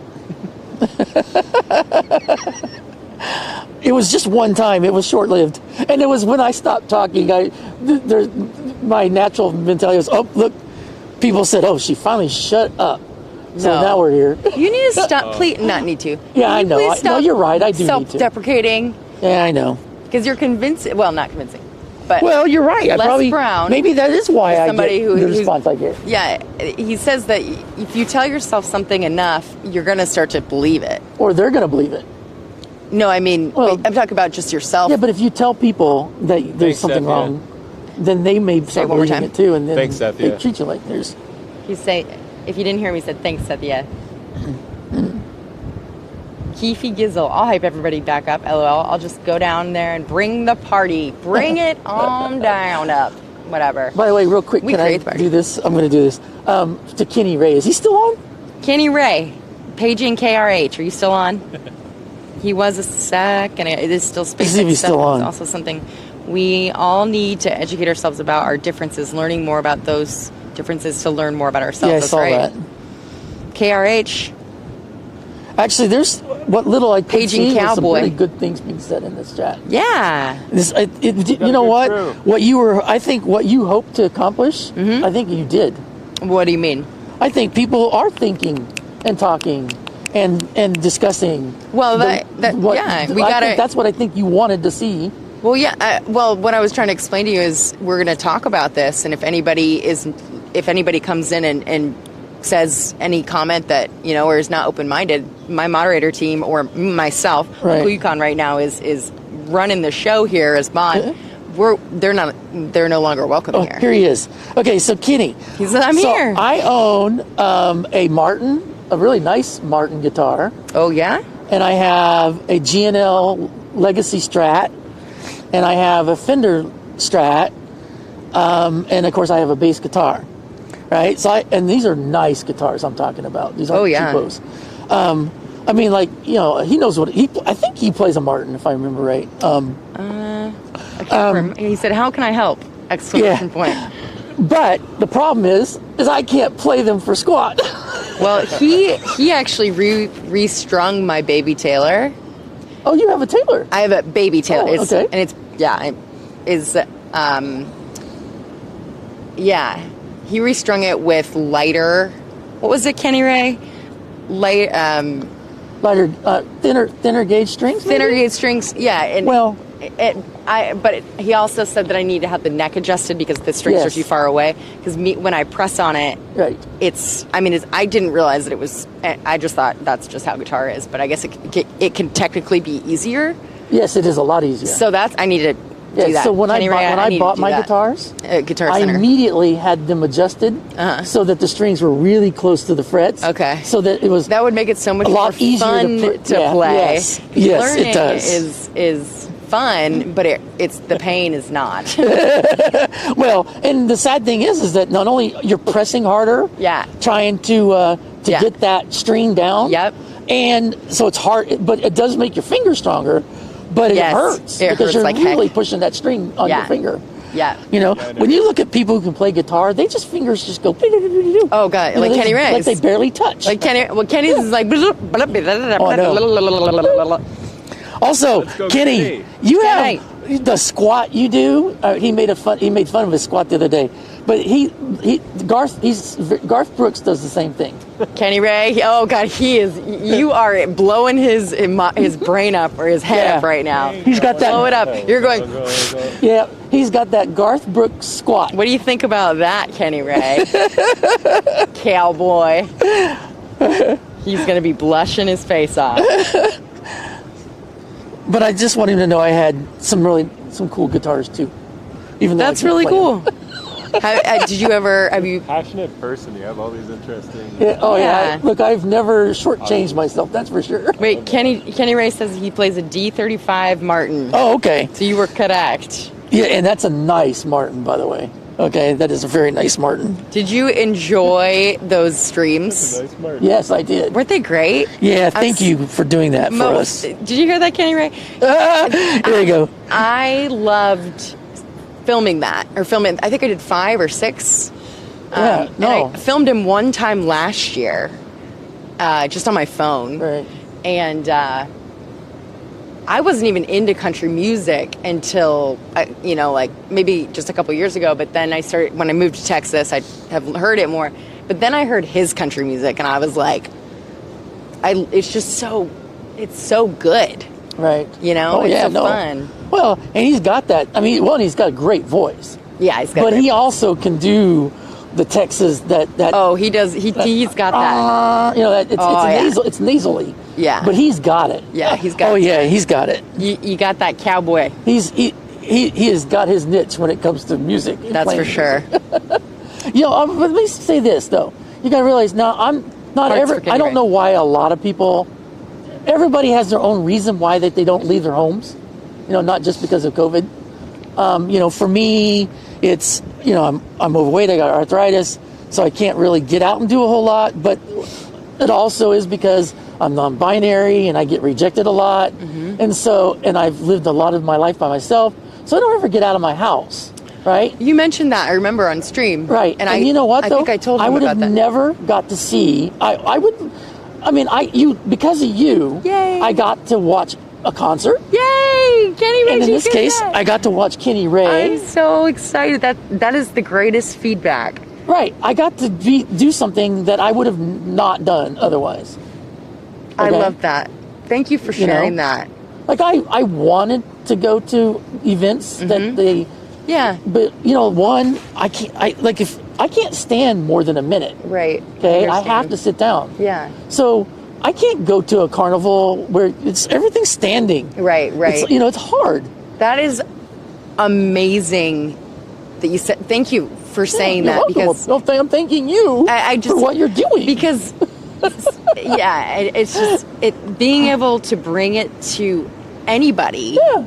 It was just one time. It was short-lived. And it was when I stopped talking, my natural mentality was, oh, look, people said, oh, she finally shut up. So No. now we're here. You need to stop. Please, not need to. Yeah, I Can you know. please No, stop you're right. I do need to. self-deprecating Yeah, I know. because you're convincing. Well, not convincing, but Well, you're right. I Les probably, Brown maybe that is why I somebody get who- the who's- response I get. yeah, he says that if you tell yourself something enough, you're going to start to believe it. Or they're going to believe it. No, I mean, Well- I'm talking about just yourself. Yeah, but if you tell people that there's Thanks, something Seth, yeah. wrong, then they may start one more believing time. it too, and then Thanks, Seth, they yeah. treat you like there's. He say, if you didn't hear me, he said, thanks, Cynthia. Keefy Gizzle. I'll hype everybody back up, LOL. I'll just go down there and bring the party. Bring it on down up. Whatever. By the way, real quick, We can I create the party. do this? I'm going to do this. To Kenny Ray. Is he still on? Kenny Ray. Paging KRH. Are you still on? He was a sec, and it is still SpaceX see if he's stuff. still on. It's also something we all need to educate ourselves about our differences, learning more about those differences to learn more about ourselves. Yeah, I That's saw right. that. KRH. Actually, there's what little I could Paging see was some Cowboy. really good things being said in this chat. Yeah. You know good what? crew. What you were, I think, what you hoped to accomplish, Mm-hmm. I think you did. What do you mean? I think people are thinking and talking and discussing. Well, the- yeah, we I gotta. think that's what I think you wanted to see. Well, yeah. Well, what I was trying to explain to you is we're going to talk about this, and if anybody comes in and says any comment that or is not open-minded, my moderator team or myself, Right. Yukon right now is running the show here as mod. They're no longer welcome Oh, here. here he is. Okay, so Kenny. He said, "I'm here." I own a Martin, a really nice Martin guitar, Oh yeah. and I have a GNL Legacy Strat, and I have a Fender Strat, and of course I have a bass guitar. Right, and these are nice guitars I'm talking about. These aren't Oh, yeah. cheapos. I mean, he knows what I think he plays a Martin, if I remember right. I can't remember. He said, "How can I help?" Exclamation point. But the problem is I can't play them for squat. Well, he actually restrung my Baby Taylor. Oh, you have a Taylor. I have a Baby Taylor. Oh, okay. And it's yeah. He restrung it with lighter. What was it, Kenny Ray? Lighter, thinner gauge strings. Thinner maybe? gauge strings. Yeah. And Well, he also said that I need to have the neck adjusted because the strings are Yes. too far away. Because when I press on it, right. I didn't realize that it was. I just thought that's just how guitar is. But I guess it can technically be easier. Yes, it is a lot easier. So I need to do that. So when Kenny Ray, I need to bought do my that. guitars, Guitar I Center. immediately had them adjusted so that the strings were really close to the frets. Okay. So that it was That would make it so much a lot more easier fun to yeah, play. Yes, yes, Learning it does. is fun, but it's the pain is not. Well, and the sad thing is that not only you're pressing harder, Yeah. trying to Yeah. get that string down. Yep. And so it's hard, but it does make your finger stronger. But it Yes, hurts it because hurts you're like really heck. pushing that string on your Yeah. finger. Yeah. When you look at people who can play guitar, they just fingers just go. Oh god, like Kenny Ray's. like they barely touch. Like Kenny's is like. Also, Let's go, Kenny, Kenny. you Kenny. have the squat you do. He made fun of his squat the other day, but Garth Brooks does the same thing. Kenny Ray. Oh god, you are blowing his brain up or his head Yeah. up right now. He's got that. Blow it up. You're going. Yeah, he's got that Garth Brooks squat. What do you think about that, Kenny Ray? Cowboy. He's going to be blushing his face off. But I just want him to know I had some cool guitars too. Even though I That's can't really play cool. them. have you, Passionate person. You have all these interesting. Yeah, Yeah. Look, I've never shortchanged myself. That's for sure. wait, Kenny Ray says he plays a D35 Martin. Oh, okay. So you were correct. Yeah, and that's a nice Martin, by the way. Okay, that is a very nice Martin. Did you enjoy those streams? Nice Martin. Yes, I did. Weren't they great? Yeah, thank you for doing that for us. Did you hear that, Kenny Ray? There you go. I loved filming that, I think I did 5 or 6. Yeah, And I filmed him one time last year, just on my phone. Right. And I wasn't even into country music until, like maybe just a couple years ago. But then when I moved to Texas, I have heard it more. But then I heard his country music, and I was like, it's so good. Right. It's so fun. Well, and he's got that. I mean, he's got a great voice. Yeah, he's got. But great he voice. also can do the Texas that. Oh, he does. He's got that. It's nasally. Yeah. But he's got it. Yeah, he's got. Oh yeah, he's got it. You got that cowboy. He has got his niche when it comes to music. That's for sure. Let me say this though. You got to realize now I don't know why a lot of people. Everybody has their own reason why they don't leave their homes. Not just because of COVID. For me, it's I'm overweight. I got arthritis, so I can't really get out and do a whole lot. But it also is because I'm non-binary and I get rejected a lot, and I've lived a lot of my life by myself, so I don't ever get out of my house. Right? You mentioned that, I remember, on stream. Right. And you know what, though? I think I told him I would about have that. never got to see. Because of you, Yay. I got to watch a concert. Yay! Kenny Ray. And in this case, I got to watch Kenny Ray. I'm so excited. That is the greatest feedback. Right. I got to do something that I would have not done otherwise. I Okay? love that. Thank you for sharing that. Like, I wanted to go to events that they... Yeah. But, I can't stand more than a minute. Right. Okay? I have to sit down. Yeah. So I can't go to a carnival where everything's standing. Right. It's hard. That is amazing that you said. Thank you for saying that, because I'm thanking you for what you're doing. Because it's just being able to bring it to anybody. Yeah.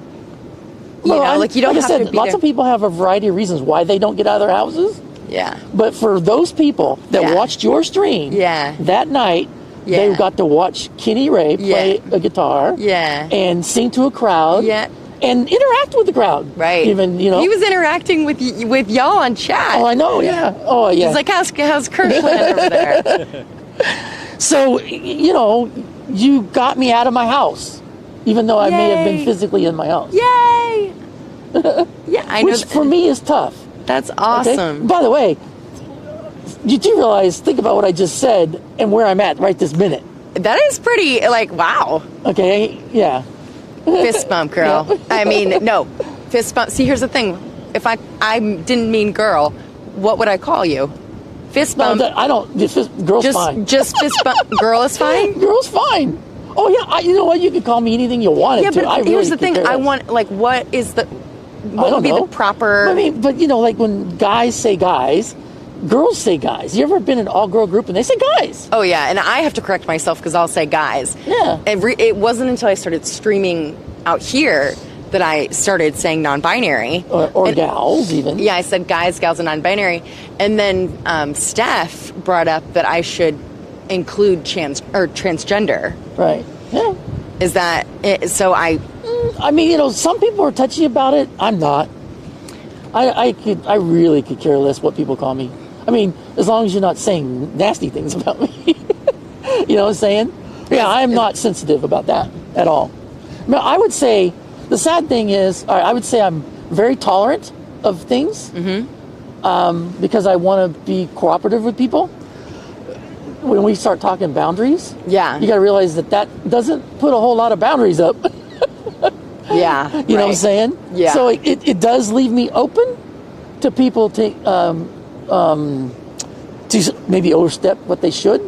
You don't have to be lots there. of people have a variety of reasons why they don't get out of their houses. Yeah. But for those people that watched your stream that night, they got to watch Kenny Ray play a guitar and sing to a crowd and interact with the crowd. Right. Even, He was interacting with y'all on chat. Oh, I know, yeah. Oh, yeah. He's like, how's Kirsh land over there? So, you got me out of my house, even though I may have been physically in my house. Yay! Yeah, I know. Which for me is tough. That's awesome. Okay? By the way, you do realize, think about what I just said and where I'm at right this minute. That is pretty, wow. Okay, yeah. Fist bump, girl. Yeah. I mean, no. Fist bump. See, here's the thing. If I didn't mean girl, what would I call you? Fist bump. No, I don't. Girl's fine. Just fist bump. Girl is fine? Girl's fine. Oh, yeah. You know what? You can call me anything you wanted Yeah, to. but Really here's the thing. could care I less. want, what is the... What would be the proper... I mean, but when guys say guys, girls say guys. You ever been in an all-girl group and they say guys? Oh, yeah, and I have to correct myself because I'll say guys. Yeah. It wasn't until I started streaming out here that I started saying non-binary. Or gals, even. Yeah, I said guys, gals, and non-binary. And then Steph brought up that I should include transgender. Right. Yeah. Is that it? So I mean, some people are touchy about it. I'm not. I really could care less what people call me. I mean, as long as you're not saying nasty things about me. You know what I'm saying? Yeah, I'm not sensitive about that at all. No, I would say the sad thing is, I would say I'm very tolerant of things because I want to be cooperative with people. When we start talking boundaries, you got to realize that doesn't put a whole lot of boundaries up. Yeah. You know what I'm saying? Yeah. So it does leave me open to people to maybe overstep what they should.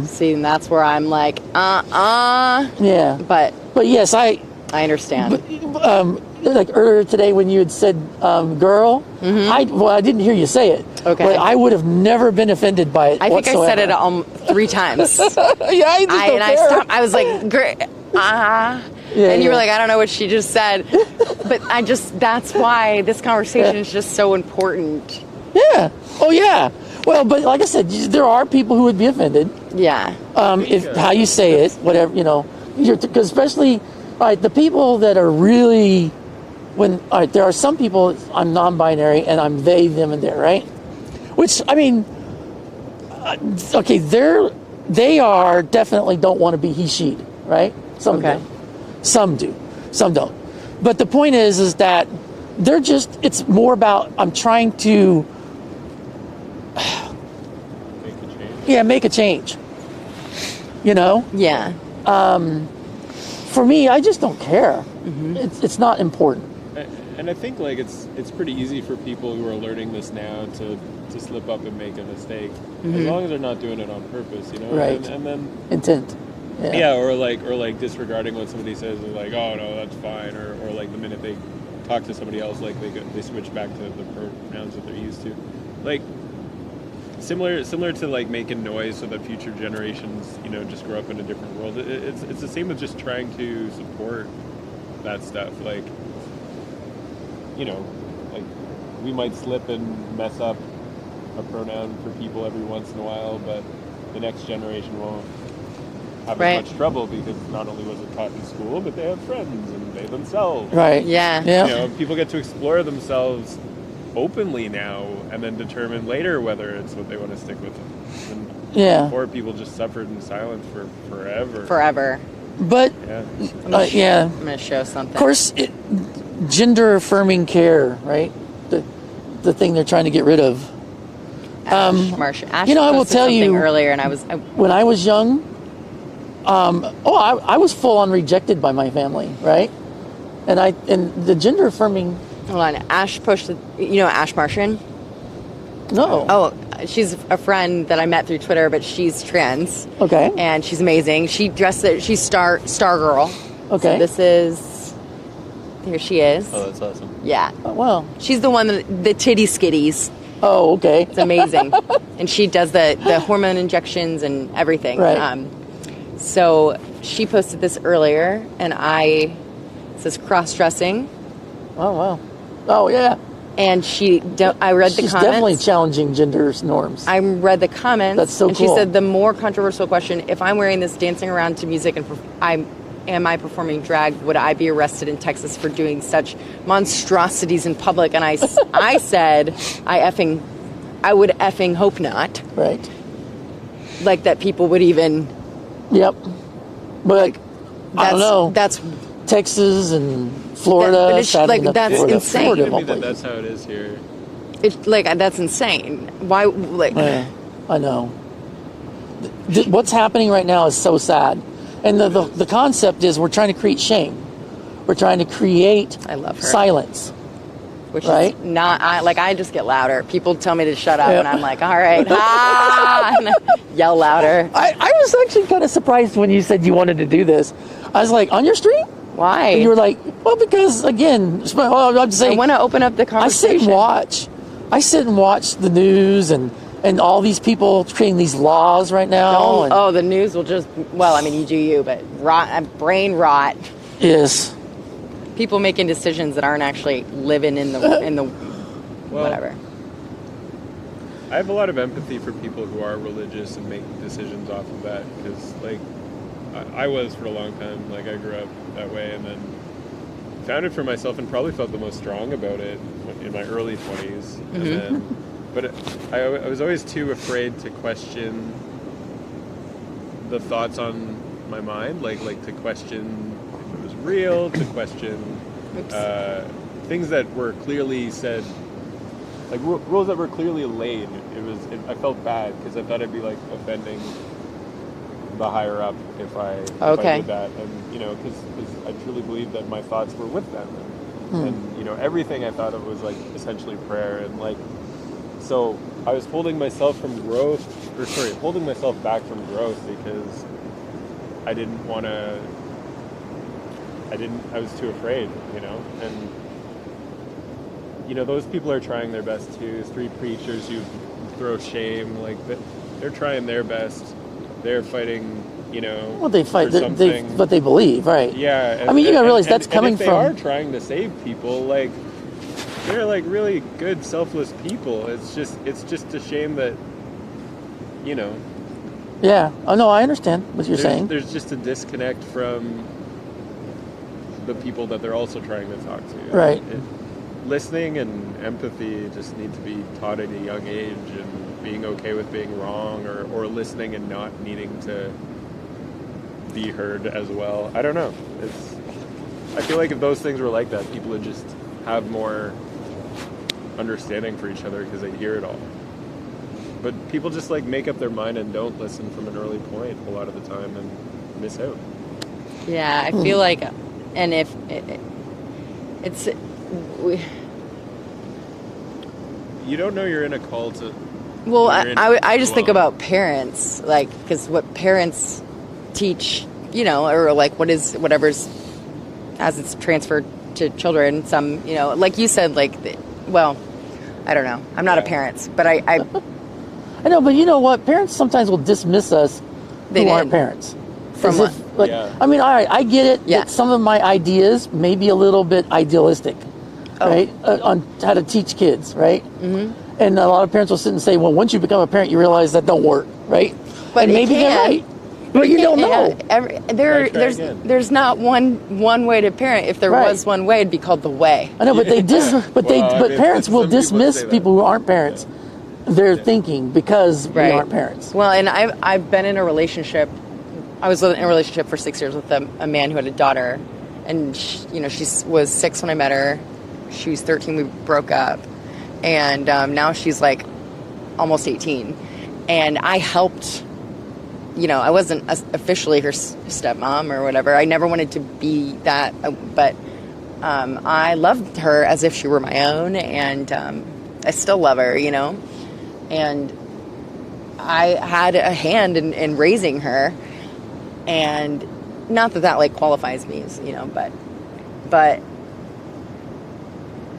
See, and that's where I'm like, Yeah. But yes, I understand. like earlier today when you had said girl, I didn't hear you say it. Okay. But I would have never been offended by it I think whatsoever. I said it 3 times. Yeah, I just don't I care. stopped. I was like, great. And you were like, I don't know what she just said. But that's why this conversation is just so important. Yeah. Oh, yeah. Well, but like I said, there are people who would be offended. Yeah. If how you say it, whatever, because especially, all right, the people that are really, all right, there are some people, I'm non-binary and I'm they, them, and their, right? Which, I mean, okay, they are definitely don't want to be he, she, right? Some Okay. do. Some do. Some don't. But the point is that they're just, it's more about, I'm trying to, Make a change. yeah, make a change. Yeah. For me, I just don't care. It's not important. And I think like it's pretty easy for people who are learning this now to slip up and make a mistake, as long as they're not doing it on purpose, Right. And then Intent. yeah, or like disregarding what somebody says, and like, oh no, that's fine, or like the minute they talk to somebody else, like they switch back to the pronouns that they're used to, like similar to like making noise so that future generations just grow up in a different world. It's the same with just trying to support that stuff, like like we might slip and mess up a pronoun for people every once in a while, but the next generation won't have Right. as much trouble because not only was it taught in school, but they have friends and they themselves. Right. Yeah. Yeah. People get to explore themselves openly now and then determine later whether it's what they want to stick with. And Yeah. before, people just suffered in silence for forever. Forever. But, Yeah. yeah. I'm going to show something. Of course, gender affirming care, right? The thing they're trying to get rid of. Ash I will posted tell something you, earlier, and when I was young, I was full on rejected by my family, right? And the gender affirming. hold on. Ash posted, Ash Martian? No. Oh, she's a friend that I met through Twitter, but she's trans. Okay. And she's amazing. She's Star Girl. Okay. So this is, here she is. Oh, that's awesome. Yeah. Oh, well. She's the one, the titty skitties. Oh, okay. It's amazing. And she does the hormone injections and everything. Right. So she posted this earlier, and it says cross-dressing. Oh, wow. Oh, yeah. And I read the She's comments. definitely challenging gender norms. I read the comments. That's so and she cool. said the more controversial question: if I'm wearing this, dancing around to music, and am I performing drag? Would I be arrested in Texas for doing such monstrosities in public? And I said, I would effing hope not. Right. Like that people would even. Yep. But I don't know. That's Texas and Florida. But it's sadly like, enough, that's Florida, insane. Florida, Maybe of all that's places. how it is here. it's like that's insane. Why? Like Yeah, I know. What's happening right now is so sad. And the concept is we're trying to create shame. We're trying to create I love her. silence. which Right? is not. I just get louder. People tell me to shut up, Yeah. and I'm like, all right, and I yell louder. I was actually kind of surprised when you said you wanted to do this. I was like, on your stream? Why? And you were like, well, because, again, well, I'm I saying, want to open up the I sit conversation. and watch the news and all these people creating these laws right now. And, the news will just. Well, I mean, you do you, but brain rot. yes. People making decisions that aren't actually living in the whatever. I have a lot of empathy for people who are religious and make decisions off of that, because like I was for a long time. Like I grew up that way, and then found it for myself, and probably felt the most strong about it in my early 20s. And then, but I was always too afraid to question the thoughts on my mind, like to question if it was real, to question things that were clearly said, like rules that were clearly laid. I felt bad because I thought I'd be like offending the higher up if I did that, and because I truly believed that my thoughts were with them, and everything I thought of was like essentially prayer, and like So I was holding myself from growth, holding myself back from growth because I didn't want to. I was too afraid, you know, and you know those people are trying their best too. Street preachers who throw shame, like they're trying their best. They're fighting, you know. Well, they fight for what they believe, right? Yeah. I mean, you gotta realize that's coming if they from. They are trying to save people, like they're like really good, selfless people. It's just a shame that, you know. Yeah. Oh no, I understand what you're saying. There's just a disconnect from the people that they're also trying to talk to. Right. Listening and empathy just need to be taught at a young age, and being okay with being wrong, or listening and not needing to be heard as well. I don't know. I feel like if those things were like that, people would just have more understanding for each other because they hear it all. But people just like make up their mind and don't listen from an early point a lot of the time and miss out. Yeah, I feel like, and if you don't know you're in a call to. Well, I just think about parents, like, because what parents teach, you know, or like whatever's as it's transferred to children. Some, you know, like you said, like, well, I don't know. I'm not a parent, but I I know, but you know what? Parents sometimes will dismiss us who aren't parents. From what? Like, I mean, all right, I get it. Yeah. That some of my ideas may be a little bit idealistic, right? On how to teach kids, right? Mm-hmm. And a lot of parents will sit and say, well, once you become a parent, you realize that don't work, right? But and maybe they're right. But you don't know. There's not one way to parent. If there was one way, it'd be called the way. I know, but parents will dismiss people who aren't parents. Their thinking because we aren't parents. Well, and I've been in a relationship. I was in a relationship for 6 years with a man who had a daughter, and she was 6 when I met her. She was 13. We broke up, and now she's like almost 18. And I helped. You know, I wasn't officially her stepmom or whatever. I never wanted to be that, but I loved her as if she were my own, and I still love her, you know. And I had a hand in raising her, and not that like qualifies me, you know, but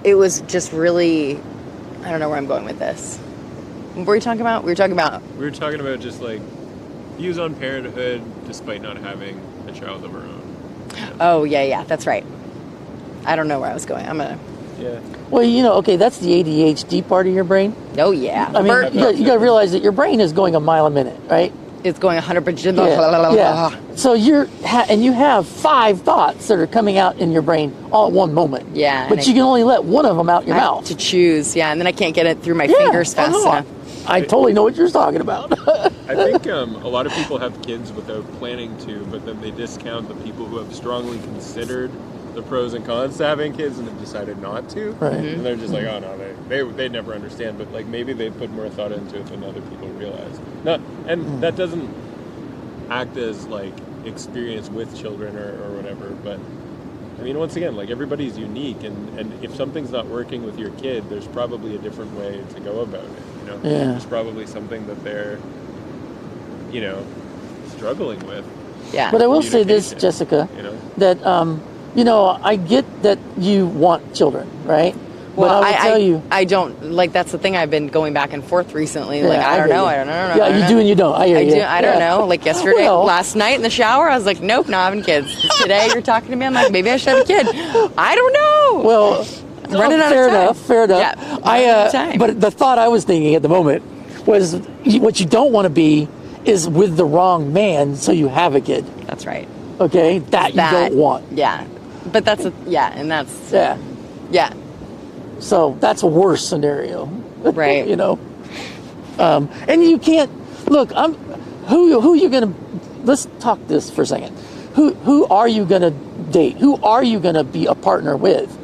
it was just really, I don't know where I'm going with this. What were we talking about? We were talking about just like views on parenthood despite not having a child of our own. Oh, yeah, that's right. I don't know where I was going. Yeah. Well, you know, okay, that's the ADHD part of your brain. Oh, yeah. I mean, you got to realize that your brain is going a mile a minute, right? It's going 100%. Yeah. So you have 5 thoughts that are coming out in your brain all at one moment. Yeah. But you can only let one of them out your mouth. To choose, yeah, and then I can't get it through my fingers fast enough. I totally know what you're talking about. I think a lot of people have kids without planning to, but then they discount the people who have strongly considered the pros and cons to having kids and have decided not to. Right. And they're just like, oh no, they never understand. But like maybe they put more thought into it than other people realize. That doesn't act as like experience with children or whatever. But I mean, once again, like everybody's unique, and if something's not working with your kid, there's probably a different way to go about it. You know, there's probably something that they're, you know, struggling with. Yeah. But I will say this, Jessica, that you know, I get that you want children, right? Well, but I will tell you, I don't, like, that's the thing. I've been going back and forth recently. Like, I don't know. Yeah, you do and you don't. I hear you. I don't know. Like yesterday, last night in the shower, I was like, nope, not having kids. Today, you're talking to me. I'm like, maybe I should have a kid. I don't know. Well, running out of time. Fair enough. Yeah, but the thought I was thinking at the moment was what you don't want to be is with the wrong man, so you have a kid. That's right. Okay, that you don't want. Yeah, but that's yeah. So that's a worse scenario, right? You know, and you can't look. Who you gonna? Let's talk this for a second. Who are you gonna date? Who are you gonna be a partner with?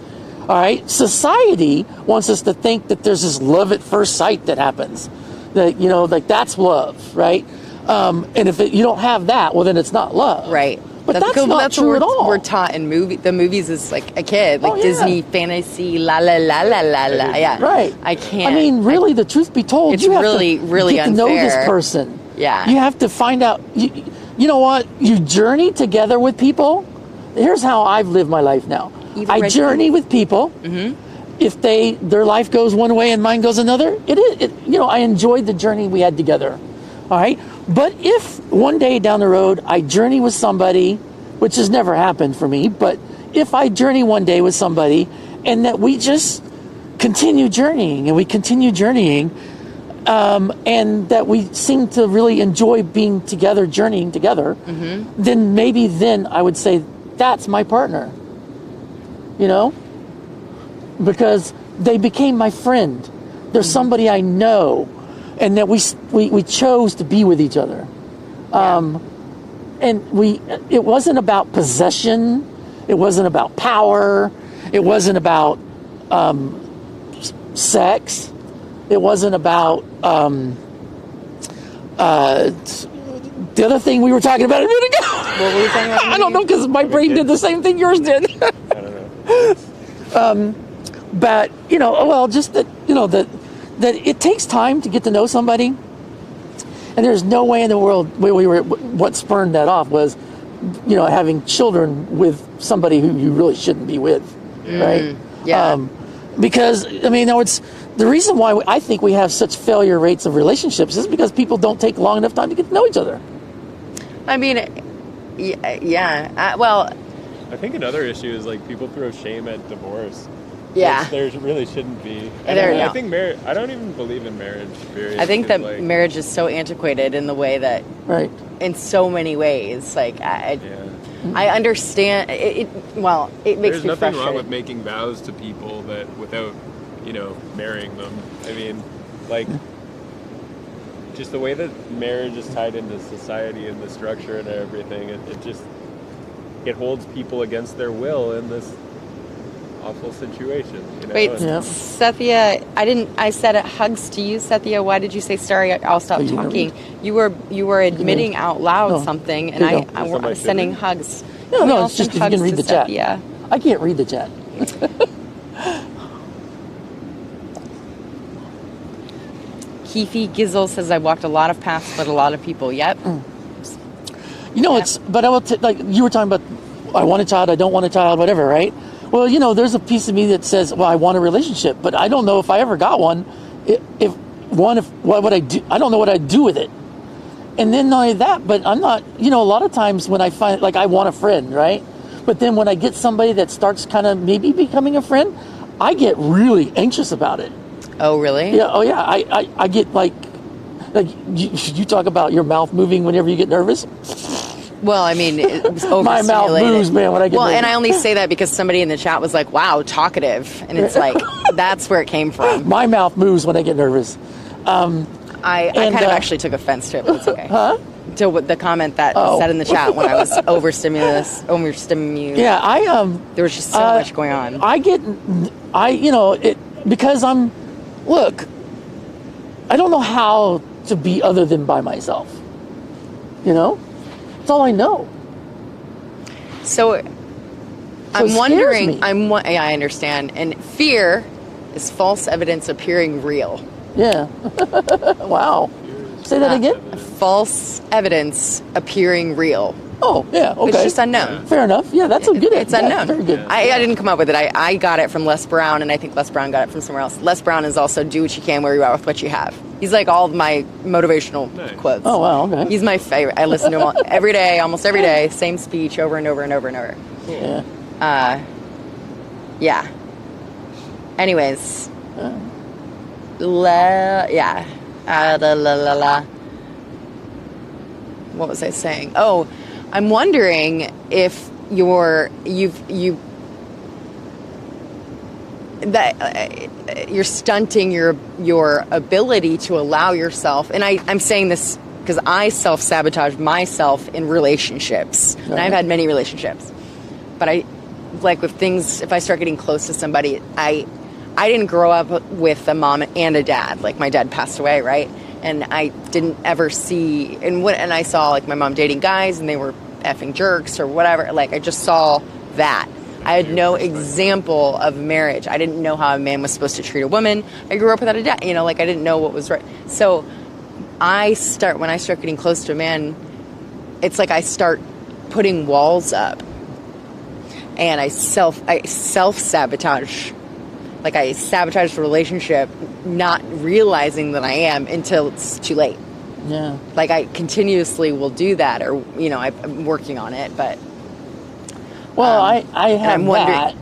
All right. Society wants us to think that there's this love at first sight that happens. That, you know, like that's love, right? And if you don't have that, well, then it's not love, right? But that's not true at all. We're taught in the movies as like a kid, like Oh, yeah. Disney fantasy, la la la la la la. Yeah, Right. I can't. I mean, really, the truth be told, It's you have really, to really get to know this unfair. person. Yeah. You have to find out. You know what? You journey together with people. Here's how I've lived my life now. I journey with people. Mm-hmm. If their life goes one way and mine goes another, I enjoyed the journey we had together. All right. But if one day down the road I journey with somebody, which has never happened for me, but if I journey one day with somebody and that we just continue journeying and that we seem to really enjoy being together, journeying together, then maybe I would say that's my partner. You know? Because they became my friend. They're somebody I know, and that we chose to be with each other. And it wasn't about possession. It wasn't about power. It wasn't about sex. It wasn't about the other thing we were talking about a minute ago. What were we talking about? I don't know, because my brain did the same thing yours did. I don't know. But just that that it takes time to get to know somebody, and there's no way in the world what spurned that off was, having children with somebody who you really shouldn't be with, right? Yeah. Because it's the reason why I think we have such failure rates of relationships is because people don't take long enough time to get to know each other. I mean, yeah. Well, I think another issue is like people throw shame at divorce. yeah. Which there really shouldn't be. And There you I go. think I don't even believe in marriage, period. I think that Like, marriage is so antiquated in the way that, Right. in so many ways, like yeah. I understand. It makes There's me nothing frustrated. wrong with making vows to people that without, marrying them. I mean, like, just the way that marriage is tied into society and the structure and everything, it holds people against their will in this awful situation. Wait, And- Yeah. Sethia, I said it, hugs to you, Sethia. Why did you say sorry? I'll stop Oh, you never- talking. You were admitting out loud No. something, and There you go. I'm Somebody sending should. hugs. No, We all it's just send if you can hugs read to the chat. Sethia. I can't read the chat. Keefe Gizzle says, I walked a lot of paths, but a lot of people. Yep. But I will like you were talking about, I want a child, I don't want a child, whatever, right? Well, there's a piece of me that says, well, I want a relationship, but I don't know if I ever got one. What would I do? I don't know what I'd do with it. And then not only that, but I'm not, a lot of times when I find, like, I want a friend, right? But then when I get somebody that starts kind of maybe becoming a friend, I get really anxious about it. Oh, really? Yeah. Oh, yeah. I get like you talk about your mouth moving whenever you get nervous. Well, I mean, it was My mouth overstimulated. moves, man, when I get Well, and nervous. I only say that because somebody in the chat was like, wow, talkative. And it's like, that's where it came from. My mouth moves when I get nervous. I kind of actually took offense to it, but it's okay. Huh? To the comment that said in the chat when I was overstimulated. Yeah, There was just so much going on. Because look, I don't know how to be other than by myself. That's all I know. So it I'm scares wondering. me. Yeah, I understand. And fear is false evidence appearing real. Yeah. Wow. Say that again? False evidence appearing real. Oh, yeah. Okay. It's just unknown. Fair enough. Yeah, that's a good. It's yeah, unknown. Very good. I didn't come up with it. I got it from Les Brown, and I think Les Brown got it from somewhere else. Les Brown is also do what you can where you are with what you have. He's like all of my motivational quotes. Oh, wow. Okay. He's my favorite. I listen to him every day, almost every day. Same speech over and over and over and over. Yeah. Yeah. Anyways. What was I saying? Oh, I'm wondering if you're stunting your ability to allow yourself, and I'm saying this because I self-sabotage myself in relationships, and I've had many relationships, but if I start getting close to somebody, I didn't grow up with a mom and a dad. Like, my dad passed away, right? And I didn't ever see, and I saw like my mom dating guys, and they were effing jerks or whatever. Like, I just saw that. I had no example of marriage. I didn't know how a man was supposed to treat a woman. I grew up without a dad. You know, like, I didn't know what was right. So when I start getting close to a man, it's like I start putting walls up, and I self-sabotage. Like, I sabotage the relationship, not realizing that I am until it's too late. Yeah. Like, I continuously will do that, or, you know, I'm working on it, but... Well, I have I'm wondering, that.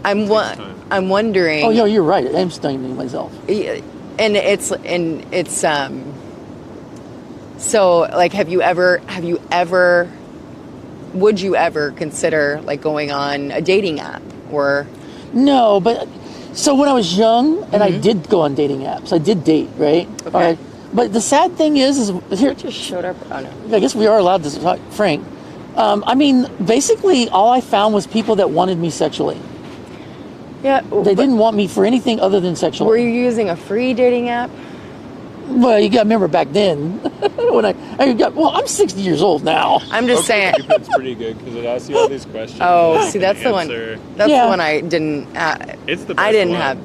I'm wondering... Oh, yeah, you're right. I'm studying myself. And it's so, like, would you ever consider, like, going on a dating app, or... No, but... So when I was young, and I did go on dating apps, I did date, right? Okay. All right. But the sad thing is here. Just showed up. Oh no. I guess we are allowed to talk frank. I mean, basically, all I found was people that wanted me sexually. Yeah. They didn't want me for anything other than sexual. Were you using a free dating app? Well, you got to remember back then when I'm 60 years old now. I'm just saying. Cupid's pretty good because it asks you all these questions. Oh, see, that's the one. That's the one I didn't. It's the best I didn't one. have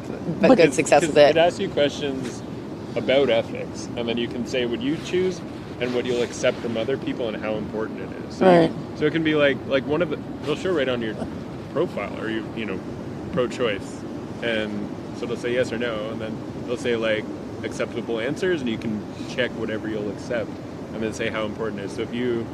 good success with it. It asks you questions about ethics, and then you can say what you choose and what you'll accept from other people and how important it is. So, right. So it can be like one of the. It'll show right on your profile, or you know, pro-choice, and so it'll say yes or no, and then they'll say like acceptable answers, and you can check whatever you'll accept, and then say how important it is. So if you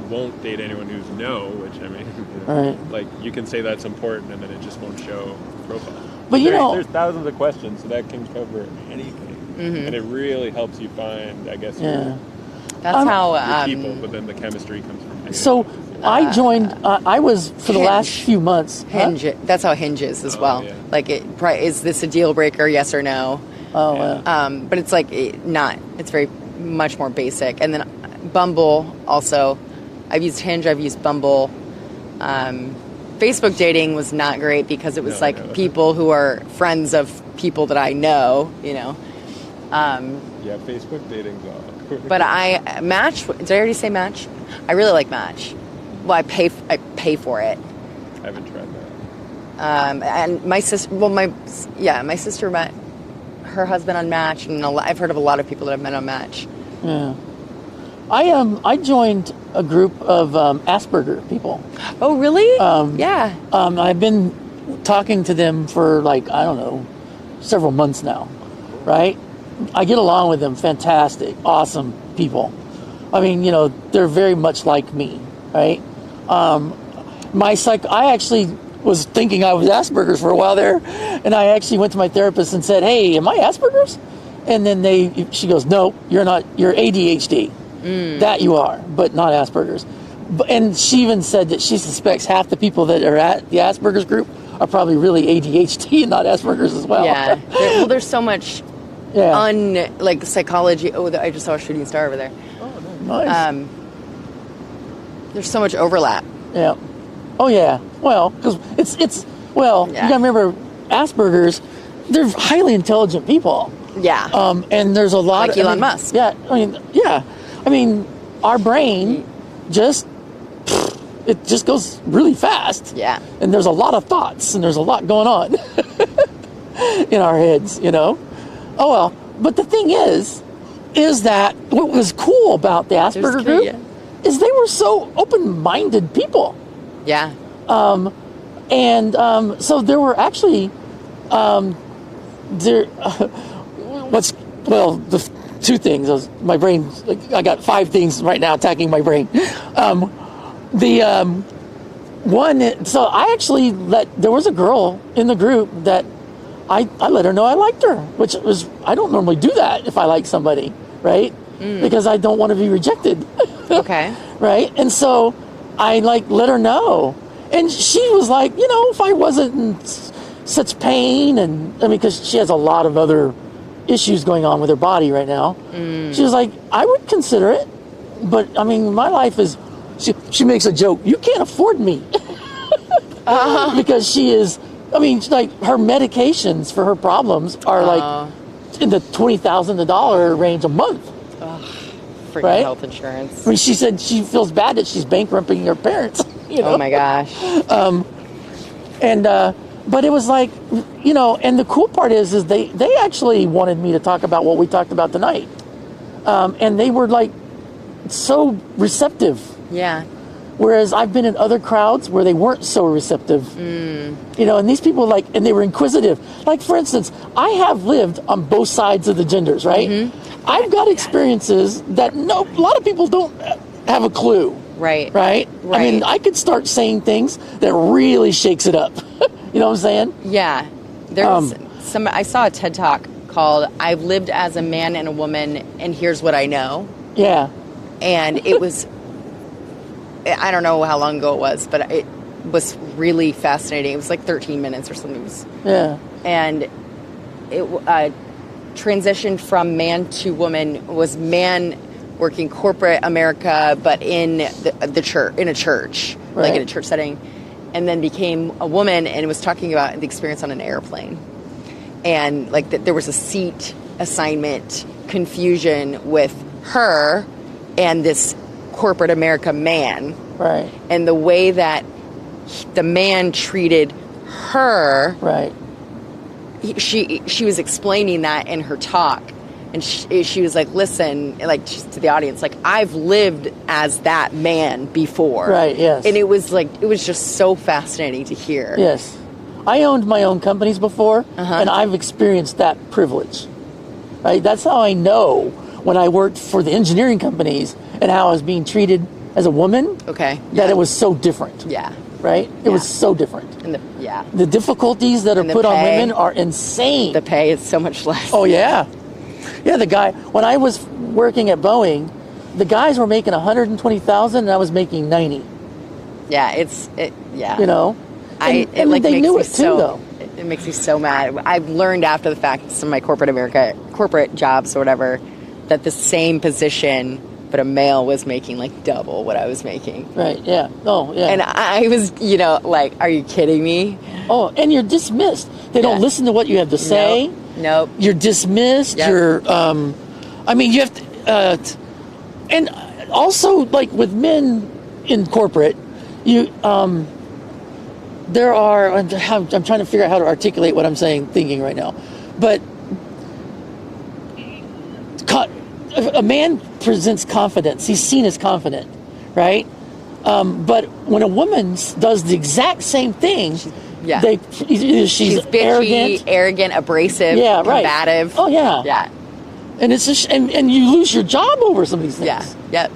won't date anyone who's no, which I mean, right. like you can say that's important, and then it just won't show profile. But there's thousands of questions, so that can cover anything, and it really helps you find, I guess, Yeah. That's how. your people. But then the chemistry comes from dating. So I joined. I was for the Hinge. last few months. Hinge. That's how Hinge is as well. Yeah. Like, is this a deal breaker? Yes or no? Oh, yeah. But it's like not. It's very much more basic. And then Bumble also. I've used Hinge. I've used Bumble. Facebook dating was not great because it was people who are friends of people that I know. You know. Yeah, Facebook dating's awkward. But Match. Did I already say Match? I really like Match. Well, I pay for it. I haven't tried that. And my sister. Well, my sister met her husband on Match, and I've heard of a lot of people that have met on Match. Yeah. I joined a group of Asperger people. Oh, really? Yeah. I've been talking to them for like, I don't know, several months now, right? I get along with them. Fantastic, awesome people. I mean, you know, they're very much like me, right? I actually was thinking I was Asperger's for a while there, and I actually went to my therapist and said, "Hey, am I Asperger's?" And then she goes, "No, you're not. You're ADHD. That you are, but not Asperger's." And she even said that she suspects half the people that are at the Asperger's group are probably really ADHD and not Asperger's as well. Yeah. There's so much psychology. Oh, I just saw a shooting star over there. Oh, nice. There's so much overlap. Yeah. Oh, yeah. Well, because you gotta remember, Asperger's, they're highly intelligent people. Yeah. And there's a lot like Elon Musk. Yeah. I mean, our brain it just goes really fast. Yeah. And there's a lot of thoughts, and there's a lot going on in our heads, you know? Oh, well. But the thing is that what was cool about the Asperger group is they were so open-minded people. Yeah. So there were actually the two things. My brain, I got 5 things right now attacking my brain. One, so I actually there was a girl in the group that I let her know I liked her, which was, I don't normally do that if I like somebody, right? Because I don't want to be rejected. Okay. Right? And so I let her know. And she was like, you know, if I wasn't in such pain, and I mean, because she has a lot of other issues going on with her body right now. She was like, I would consider it, but I mean, my life is. She makes a joke. You can't afford me because she is. I mean, like her medications for her problems are like in the $20,000 range a month. freaking Right? health insurance. I mean, she said she feels bad that she's bankrupting her parents. You know? Oh my gosh. But it was like, you know, and the cool part is they actually wanted me to talk about what we talked about tonight. And they were like so receptive. Yeah. Whereas I've been in other crowds where they weren't so receptive. You know, and these people and they were inquisitive. Like, for instance, I have lived on both sides of the genders, right? I've got experiences that a lot of people don't have a clue. Right. Right? I mean, I could start saying things that really shakes it up. You know what I'm saying? Yeah. There's I saw a TED Talk called "I've lived as a man and a woman, and here's what I know." Yeah. And it was, I don't know how long ago it was, but it was really fascinating. It was like 13 minutes or something. Yeah. And it transitioned from man to woman, was man working corporate America, but in the church, in a church, like in a church setting, and then became a woman and was talking about the experience on an airplane. And like there was a seat assignment confusion with her and this corporate America man. Right. And the way that the man treated her. Right. She was explaining that in her talk. And she was like, listen, like to the audience, like, I've lived as that man before. Right, yes. And it was just so fascinating to hear. Yes. I owned my own companies before, and I've experienced that privilege. Right? That's how I know when I worked for the engineering companies and how I was being treated as a woman. Okay. That it was so different. Yeah. Right? It was so different. And the difficulties that are put on women are insane. The pay is so much less. Oh, yeah. Yeah, the guy, when I was working at Boeing, the guys were making $120,000 and I was making $90,000. Yeah, yeah. You know? They knew it too, though. It makes me so mad. I've learned after the fact, some of my corporate jobs or whatever, that the same position, but a male was making like double what I was making. Right, yeah. Oh, yeah. And I was, like, are you kidding me? Oh, and you're dismissed. They don't listen to what you have to say. Nope. You're dismissed. Yep. You're, I mean, you have to, and also, like, with men in corporate, there are, I'm trying to figure out how to articulate what I'm thinking right now, but a man presents confidence. He's seen as confident, right? But when a woman does the exact same thing, she's bitchy, arrogant, abrasive, combative. Oh, yeah. Yeah. And it's just, and you lose your job over some of these things. Yeah. Yep.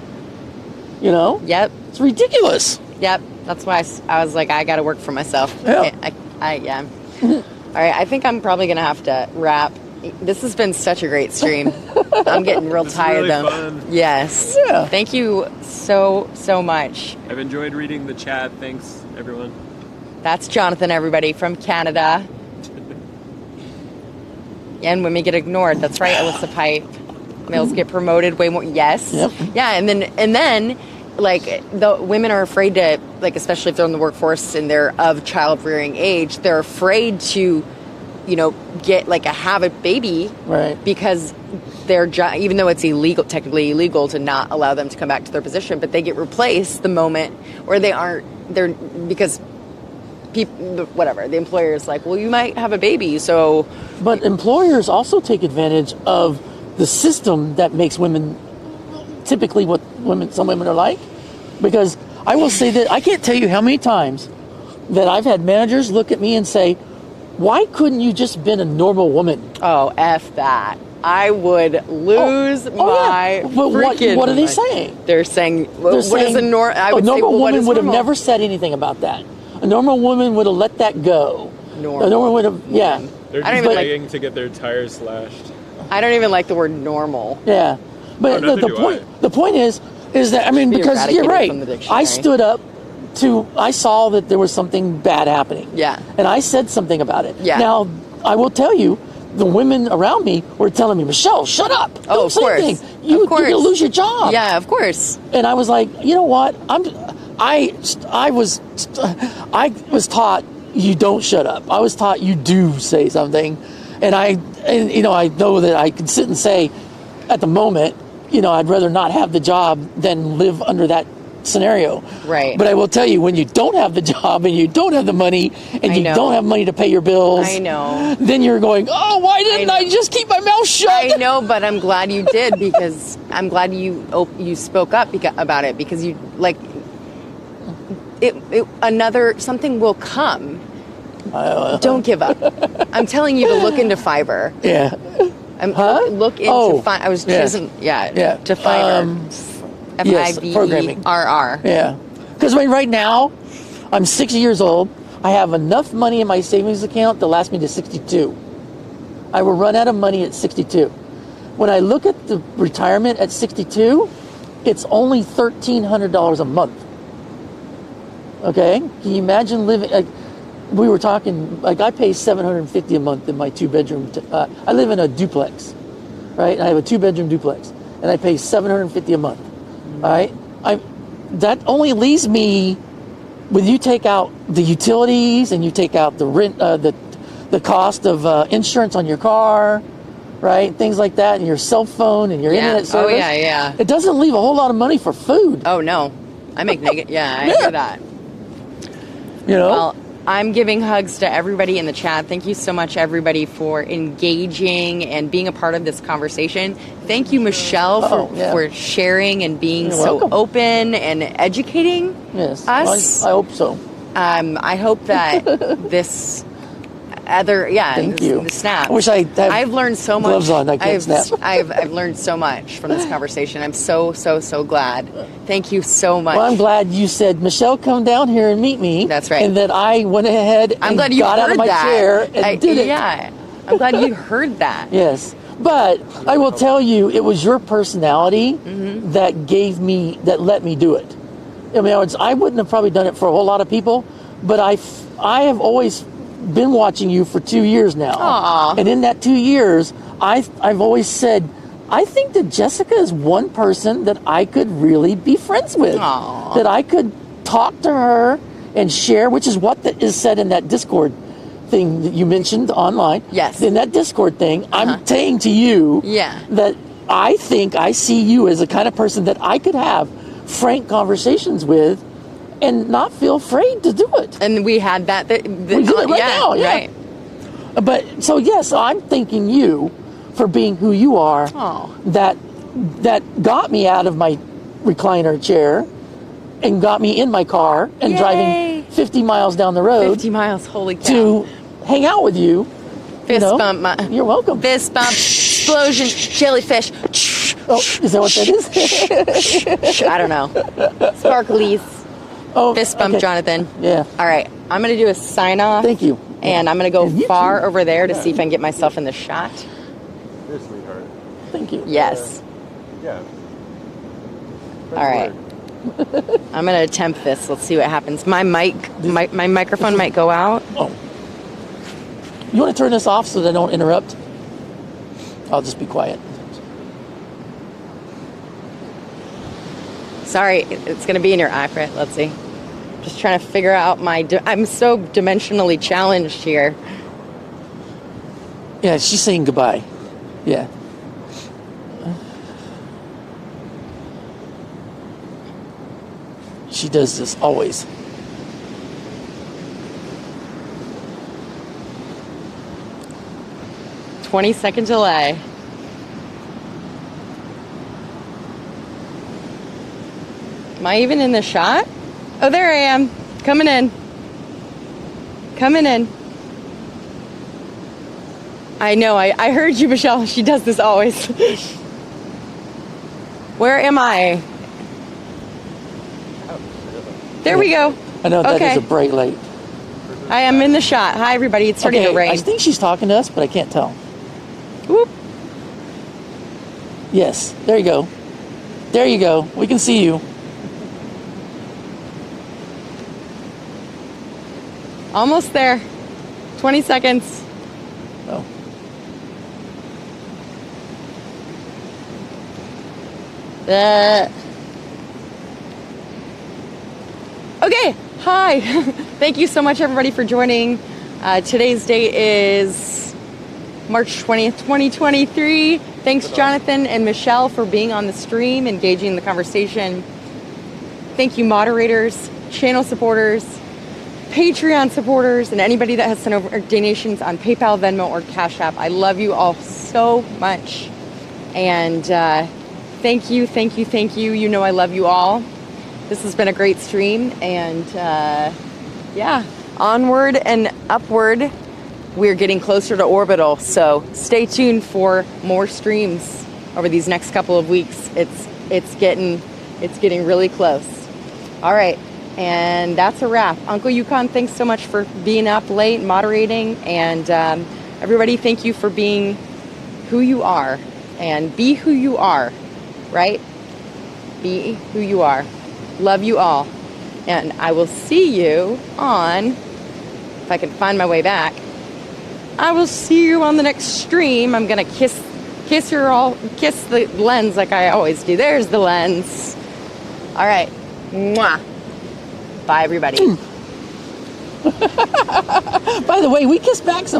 You know? Yep. It's ridiculous. Yep. That's why I was like, I got to work for myself. Yeah. Yeah. All right. I think I'm probably going to have to wrap. This has been such a great stream. I'm getting real tired really though. Fun. Yes. Yeah. Thank you so much. I've enjoyed reading the chat. Thanks, everyone. That's Jonathan, everybody, from Canada. And women get ignored. That's right, Alyssa Pipe. Males get promoted way more. Yes. Yep. Yeah, and then like the women are afraid to, like, especially if they're in the workforce and they're of child rearing age, they're afraid to, get have a baby. Right. Because their job, even though it's technically illegal to not allow them to come back to their position, but they get replaced the moment, or because people, whatever, the employer is like, well, you might have a baby, so. But employers also take advantage of the system that makes women typically what some women are like. Because I will say that I can't tell you how many times that I've had managers look at me and say, why couldn't you just been a normal woman? Oh, F that. I would lose my But freaking what are they mind. saying? They're saying, A normal woman would have never said anything about that. A normal woman would have let that go. Normal. A normal would have, yeah. They're I don't just even begging to get their tires slashed. I don't even like the word normal. Yeah. But neither do the point is that, I mean, Be because you're eradicated right. from the dictionary. I stood up I saw that there was something bad happening. Yeah. And I said something about it. Yeah. Now, I will tell you, the women around me were telling me, Michelle, shut up. Don't of say course. anything. You're going to lose your job. Yeah, of course. And I was like, you know what? I was taught you don't shut up. I was taught you do say something. And I know that I can sit and say at the moment, I'd rather not have the job than live under that scenario. Right. But I will tell you, when you don't have the job and you don't have the money and you know. don't have money to pay your bills, I know. then you're going, oh, why didn't I just keep my mouth shut? I know, but I'm glad you did, because I'm glad you spoke up about it, because you like something will come. Don't give up. I'm telling you to look into Fiverr. Yeah. Look into I was choosing to Fiverr. Yes, programming. Fiverr. Yeah. Because right now, I'm 60 years old. I have enough money in my savings account to last me to 62. I will run out of money at 62. When I look at the retirement at 62, it's only $1,300 a month. Okay? Can you imagine living... we were talking, I pay $750 a month in my 2-bedroom. I live in a duplex, right? I have a 2-bedroom duplex, and I pay $750 a month. All right, that only leaves me, when you take out the utilities and you take out the rent, the cost of insurance on your car, right? Things like that, and your cell phone and your internet service. Oh yeah. It doesn't leave a whole lot of money for food. Oh no, I make negative. Yeah, I hear that. Well, I'm giving hugs to everybody in the chat. Thank you so much, everybody, for engaging and being a part of this conversation. Thank you, Michelle, for sharing and being welcome. Open and educating us. I hope so. I hope that this Thank you. The snap. I wish I've learned so much. Gloves on, I can't snap. I've learned so much from this conversation. I'm so glad. Thank you so much. Well, I'm glad you said, Michelle, come down here and meet me. That's right. And that I went ahead and got out of my chair and did it. Yeah, I'm glad you heard that. Yes. But I will tell you, it was your personality that let me do it. I mean, I wouldn't have probably done it for a whole lot of people, but I have always been watching you for 2 years now. Aww. And in that 2 years, I've always said, I think that Jessica is one person that I could really be friends with. Aww. That I could talk to her and share, which is what is said in that Discord thing that you mentioned online. Yes. In that Discord thing, I'm saying to you that I think I see you as a kind of person that I could have frank conversations with and not feel afraid to do it. And we had that. We did it right now, Right. But so yes, I'm thanking you for being who you are. That got me out of my recliner chair and got me in my car and driving 50 miles down the road. 50 miles, holy cow. To hang out with you. Fist bump. You're welcome. Fist bump, explosion, jellyfish. Oh, is that what that is? I don't know. Sparklies. Oh, fist bump, okay. Jonathan. Yeah. All right. I'm going to do a sign off. Thank you. And I'm going to go far over there to see if I can get myself in the shot. You're a sweetheart. Thank you. Yes. Yeah. All right. I'm going to attempt this. Let's see what happens. My microphone might go out. Oh. You want to turn this off so they don't interrupt? I'll just be quiet. Sorry, it's going to be in your iPad. Let's see. Just trying to figure out I'm so dimensionally challenged here. Yeah, she's saying goodbye. Yeah. She does this always. "20-second delay. Am I even in the shot? Oh, there I am. Coming in. I know. I heard you, Michelle. She does this always. Where am I? There we go. I know that is a bright light. I am in the shot. Hi, everybody. It's starting to rain. I think she's talking to us, but I can't tell. Whoop. Yes. There you go. There you go. We can see you. Almost there. 20 seconds. Oh. Okay. Hi. Thank you so much, everybody, for joining. Today's date is March 20th, 2023. Thanks, Jonathan and Michelle, for being on the stream, engaging in the conversation. Thank you, moderators, channel supporters, Patreon supporters, and anybody that has sent over donations on PayPal, Venmo, or Cash App. I love you all so much. And thank you, thank you, thank you. You know I love you all. This has been a great stream. And yeah, onward and upward. We're getting closer to orbital. So stay tuned for more streams over these next couple of weeks. It's getting really close. All right. And that's a wrap. Uncle Yukon, thanks so much for being up late, moderating. And everybody, thank you for being who you are. And be who you are, right? Be who you are. Love you all. And I will see you on, if I can find my way back, I will see you on the next stream. I'm going to kiss the lens like I always do. There's the lens. All right. Mwah. Bye, everybody. By the way, we kiss back some.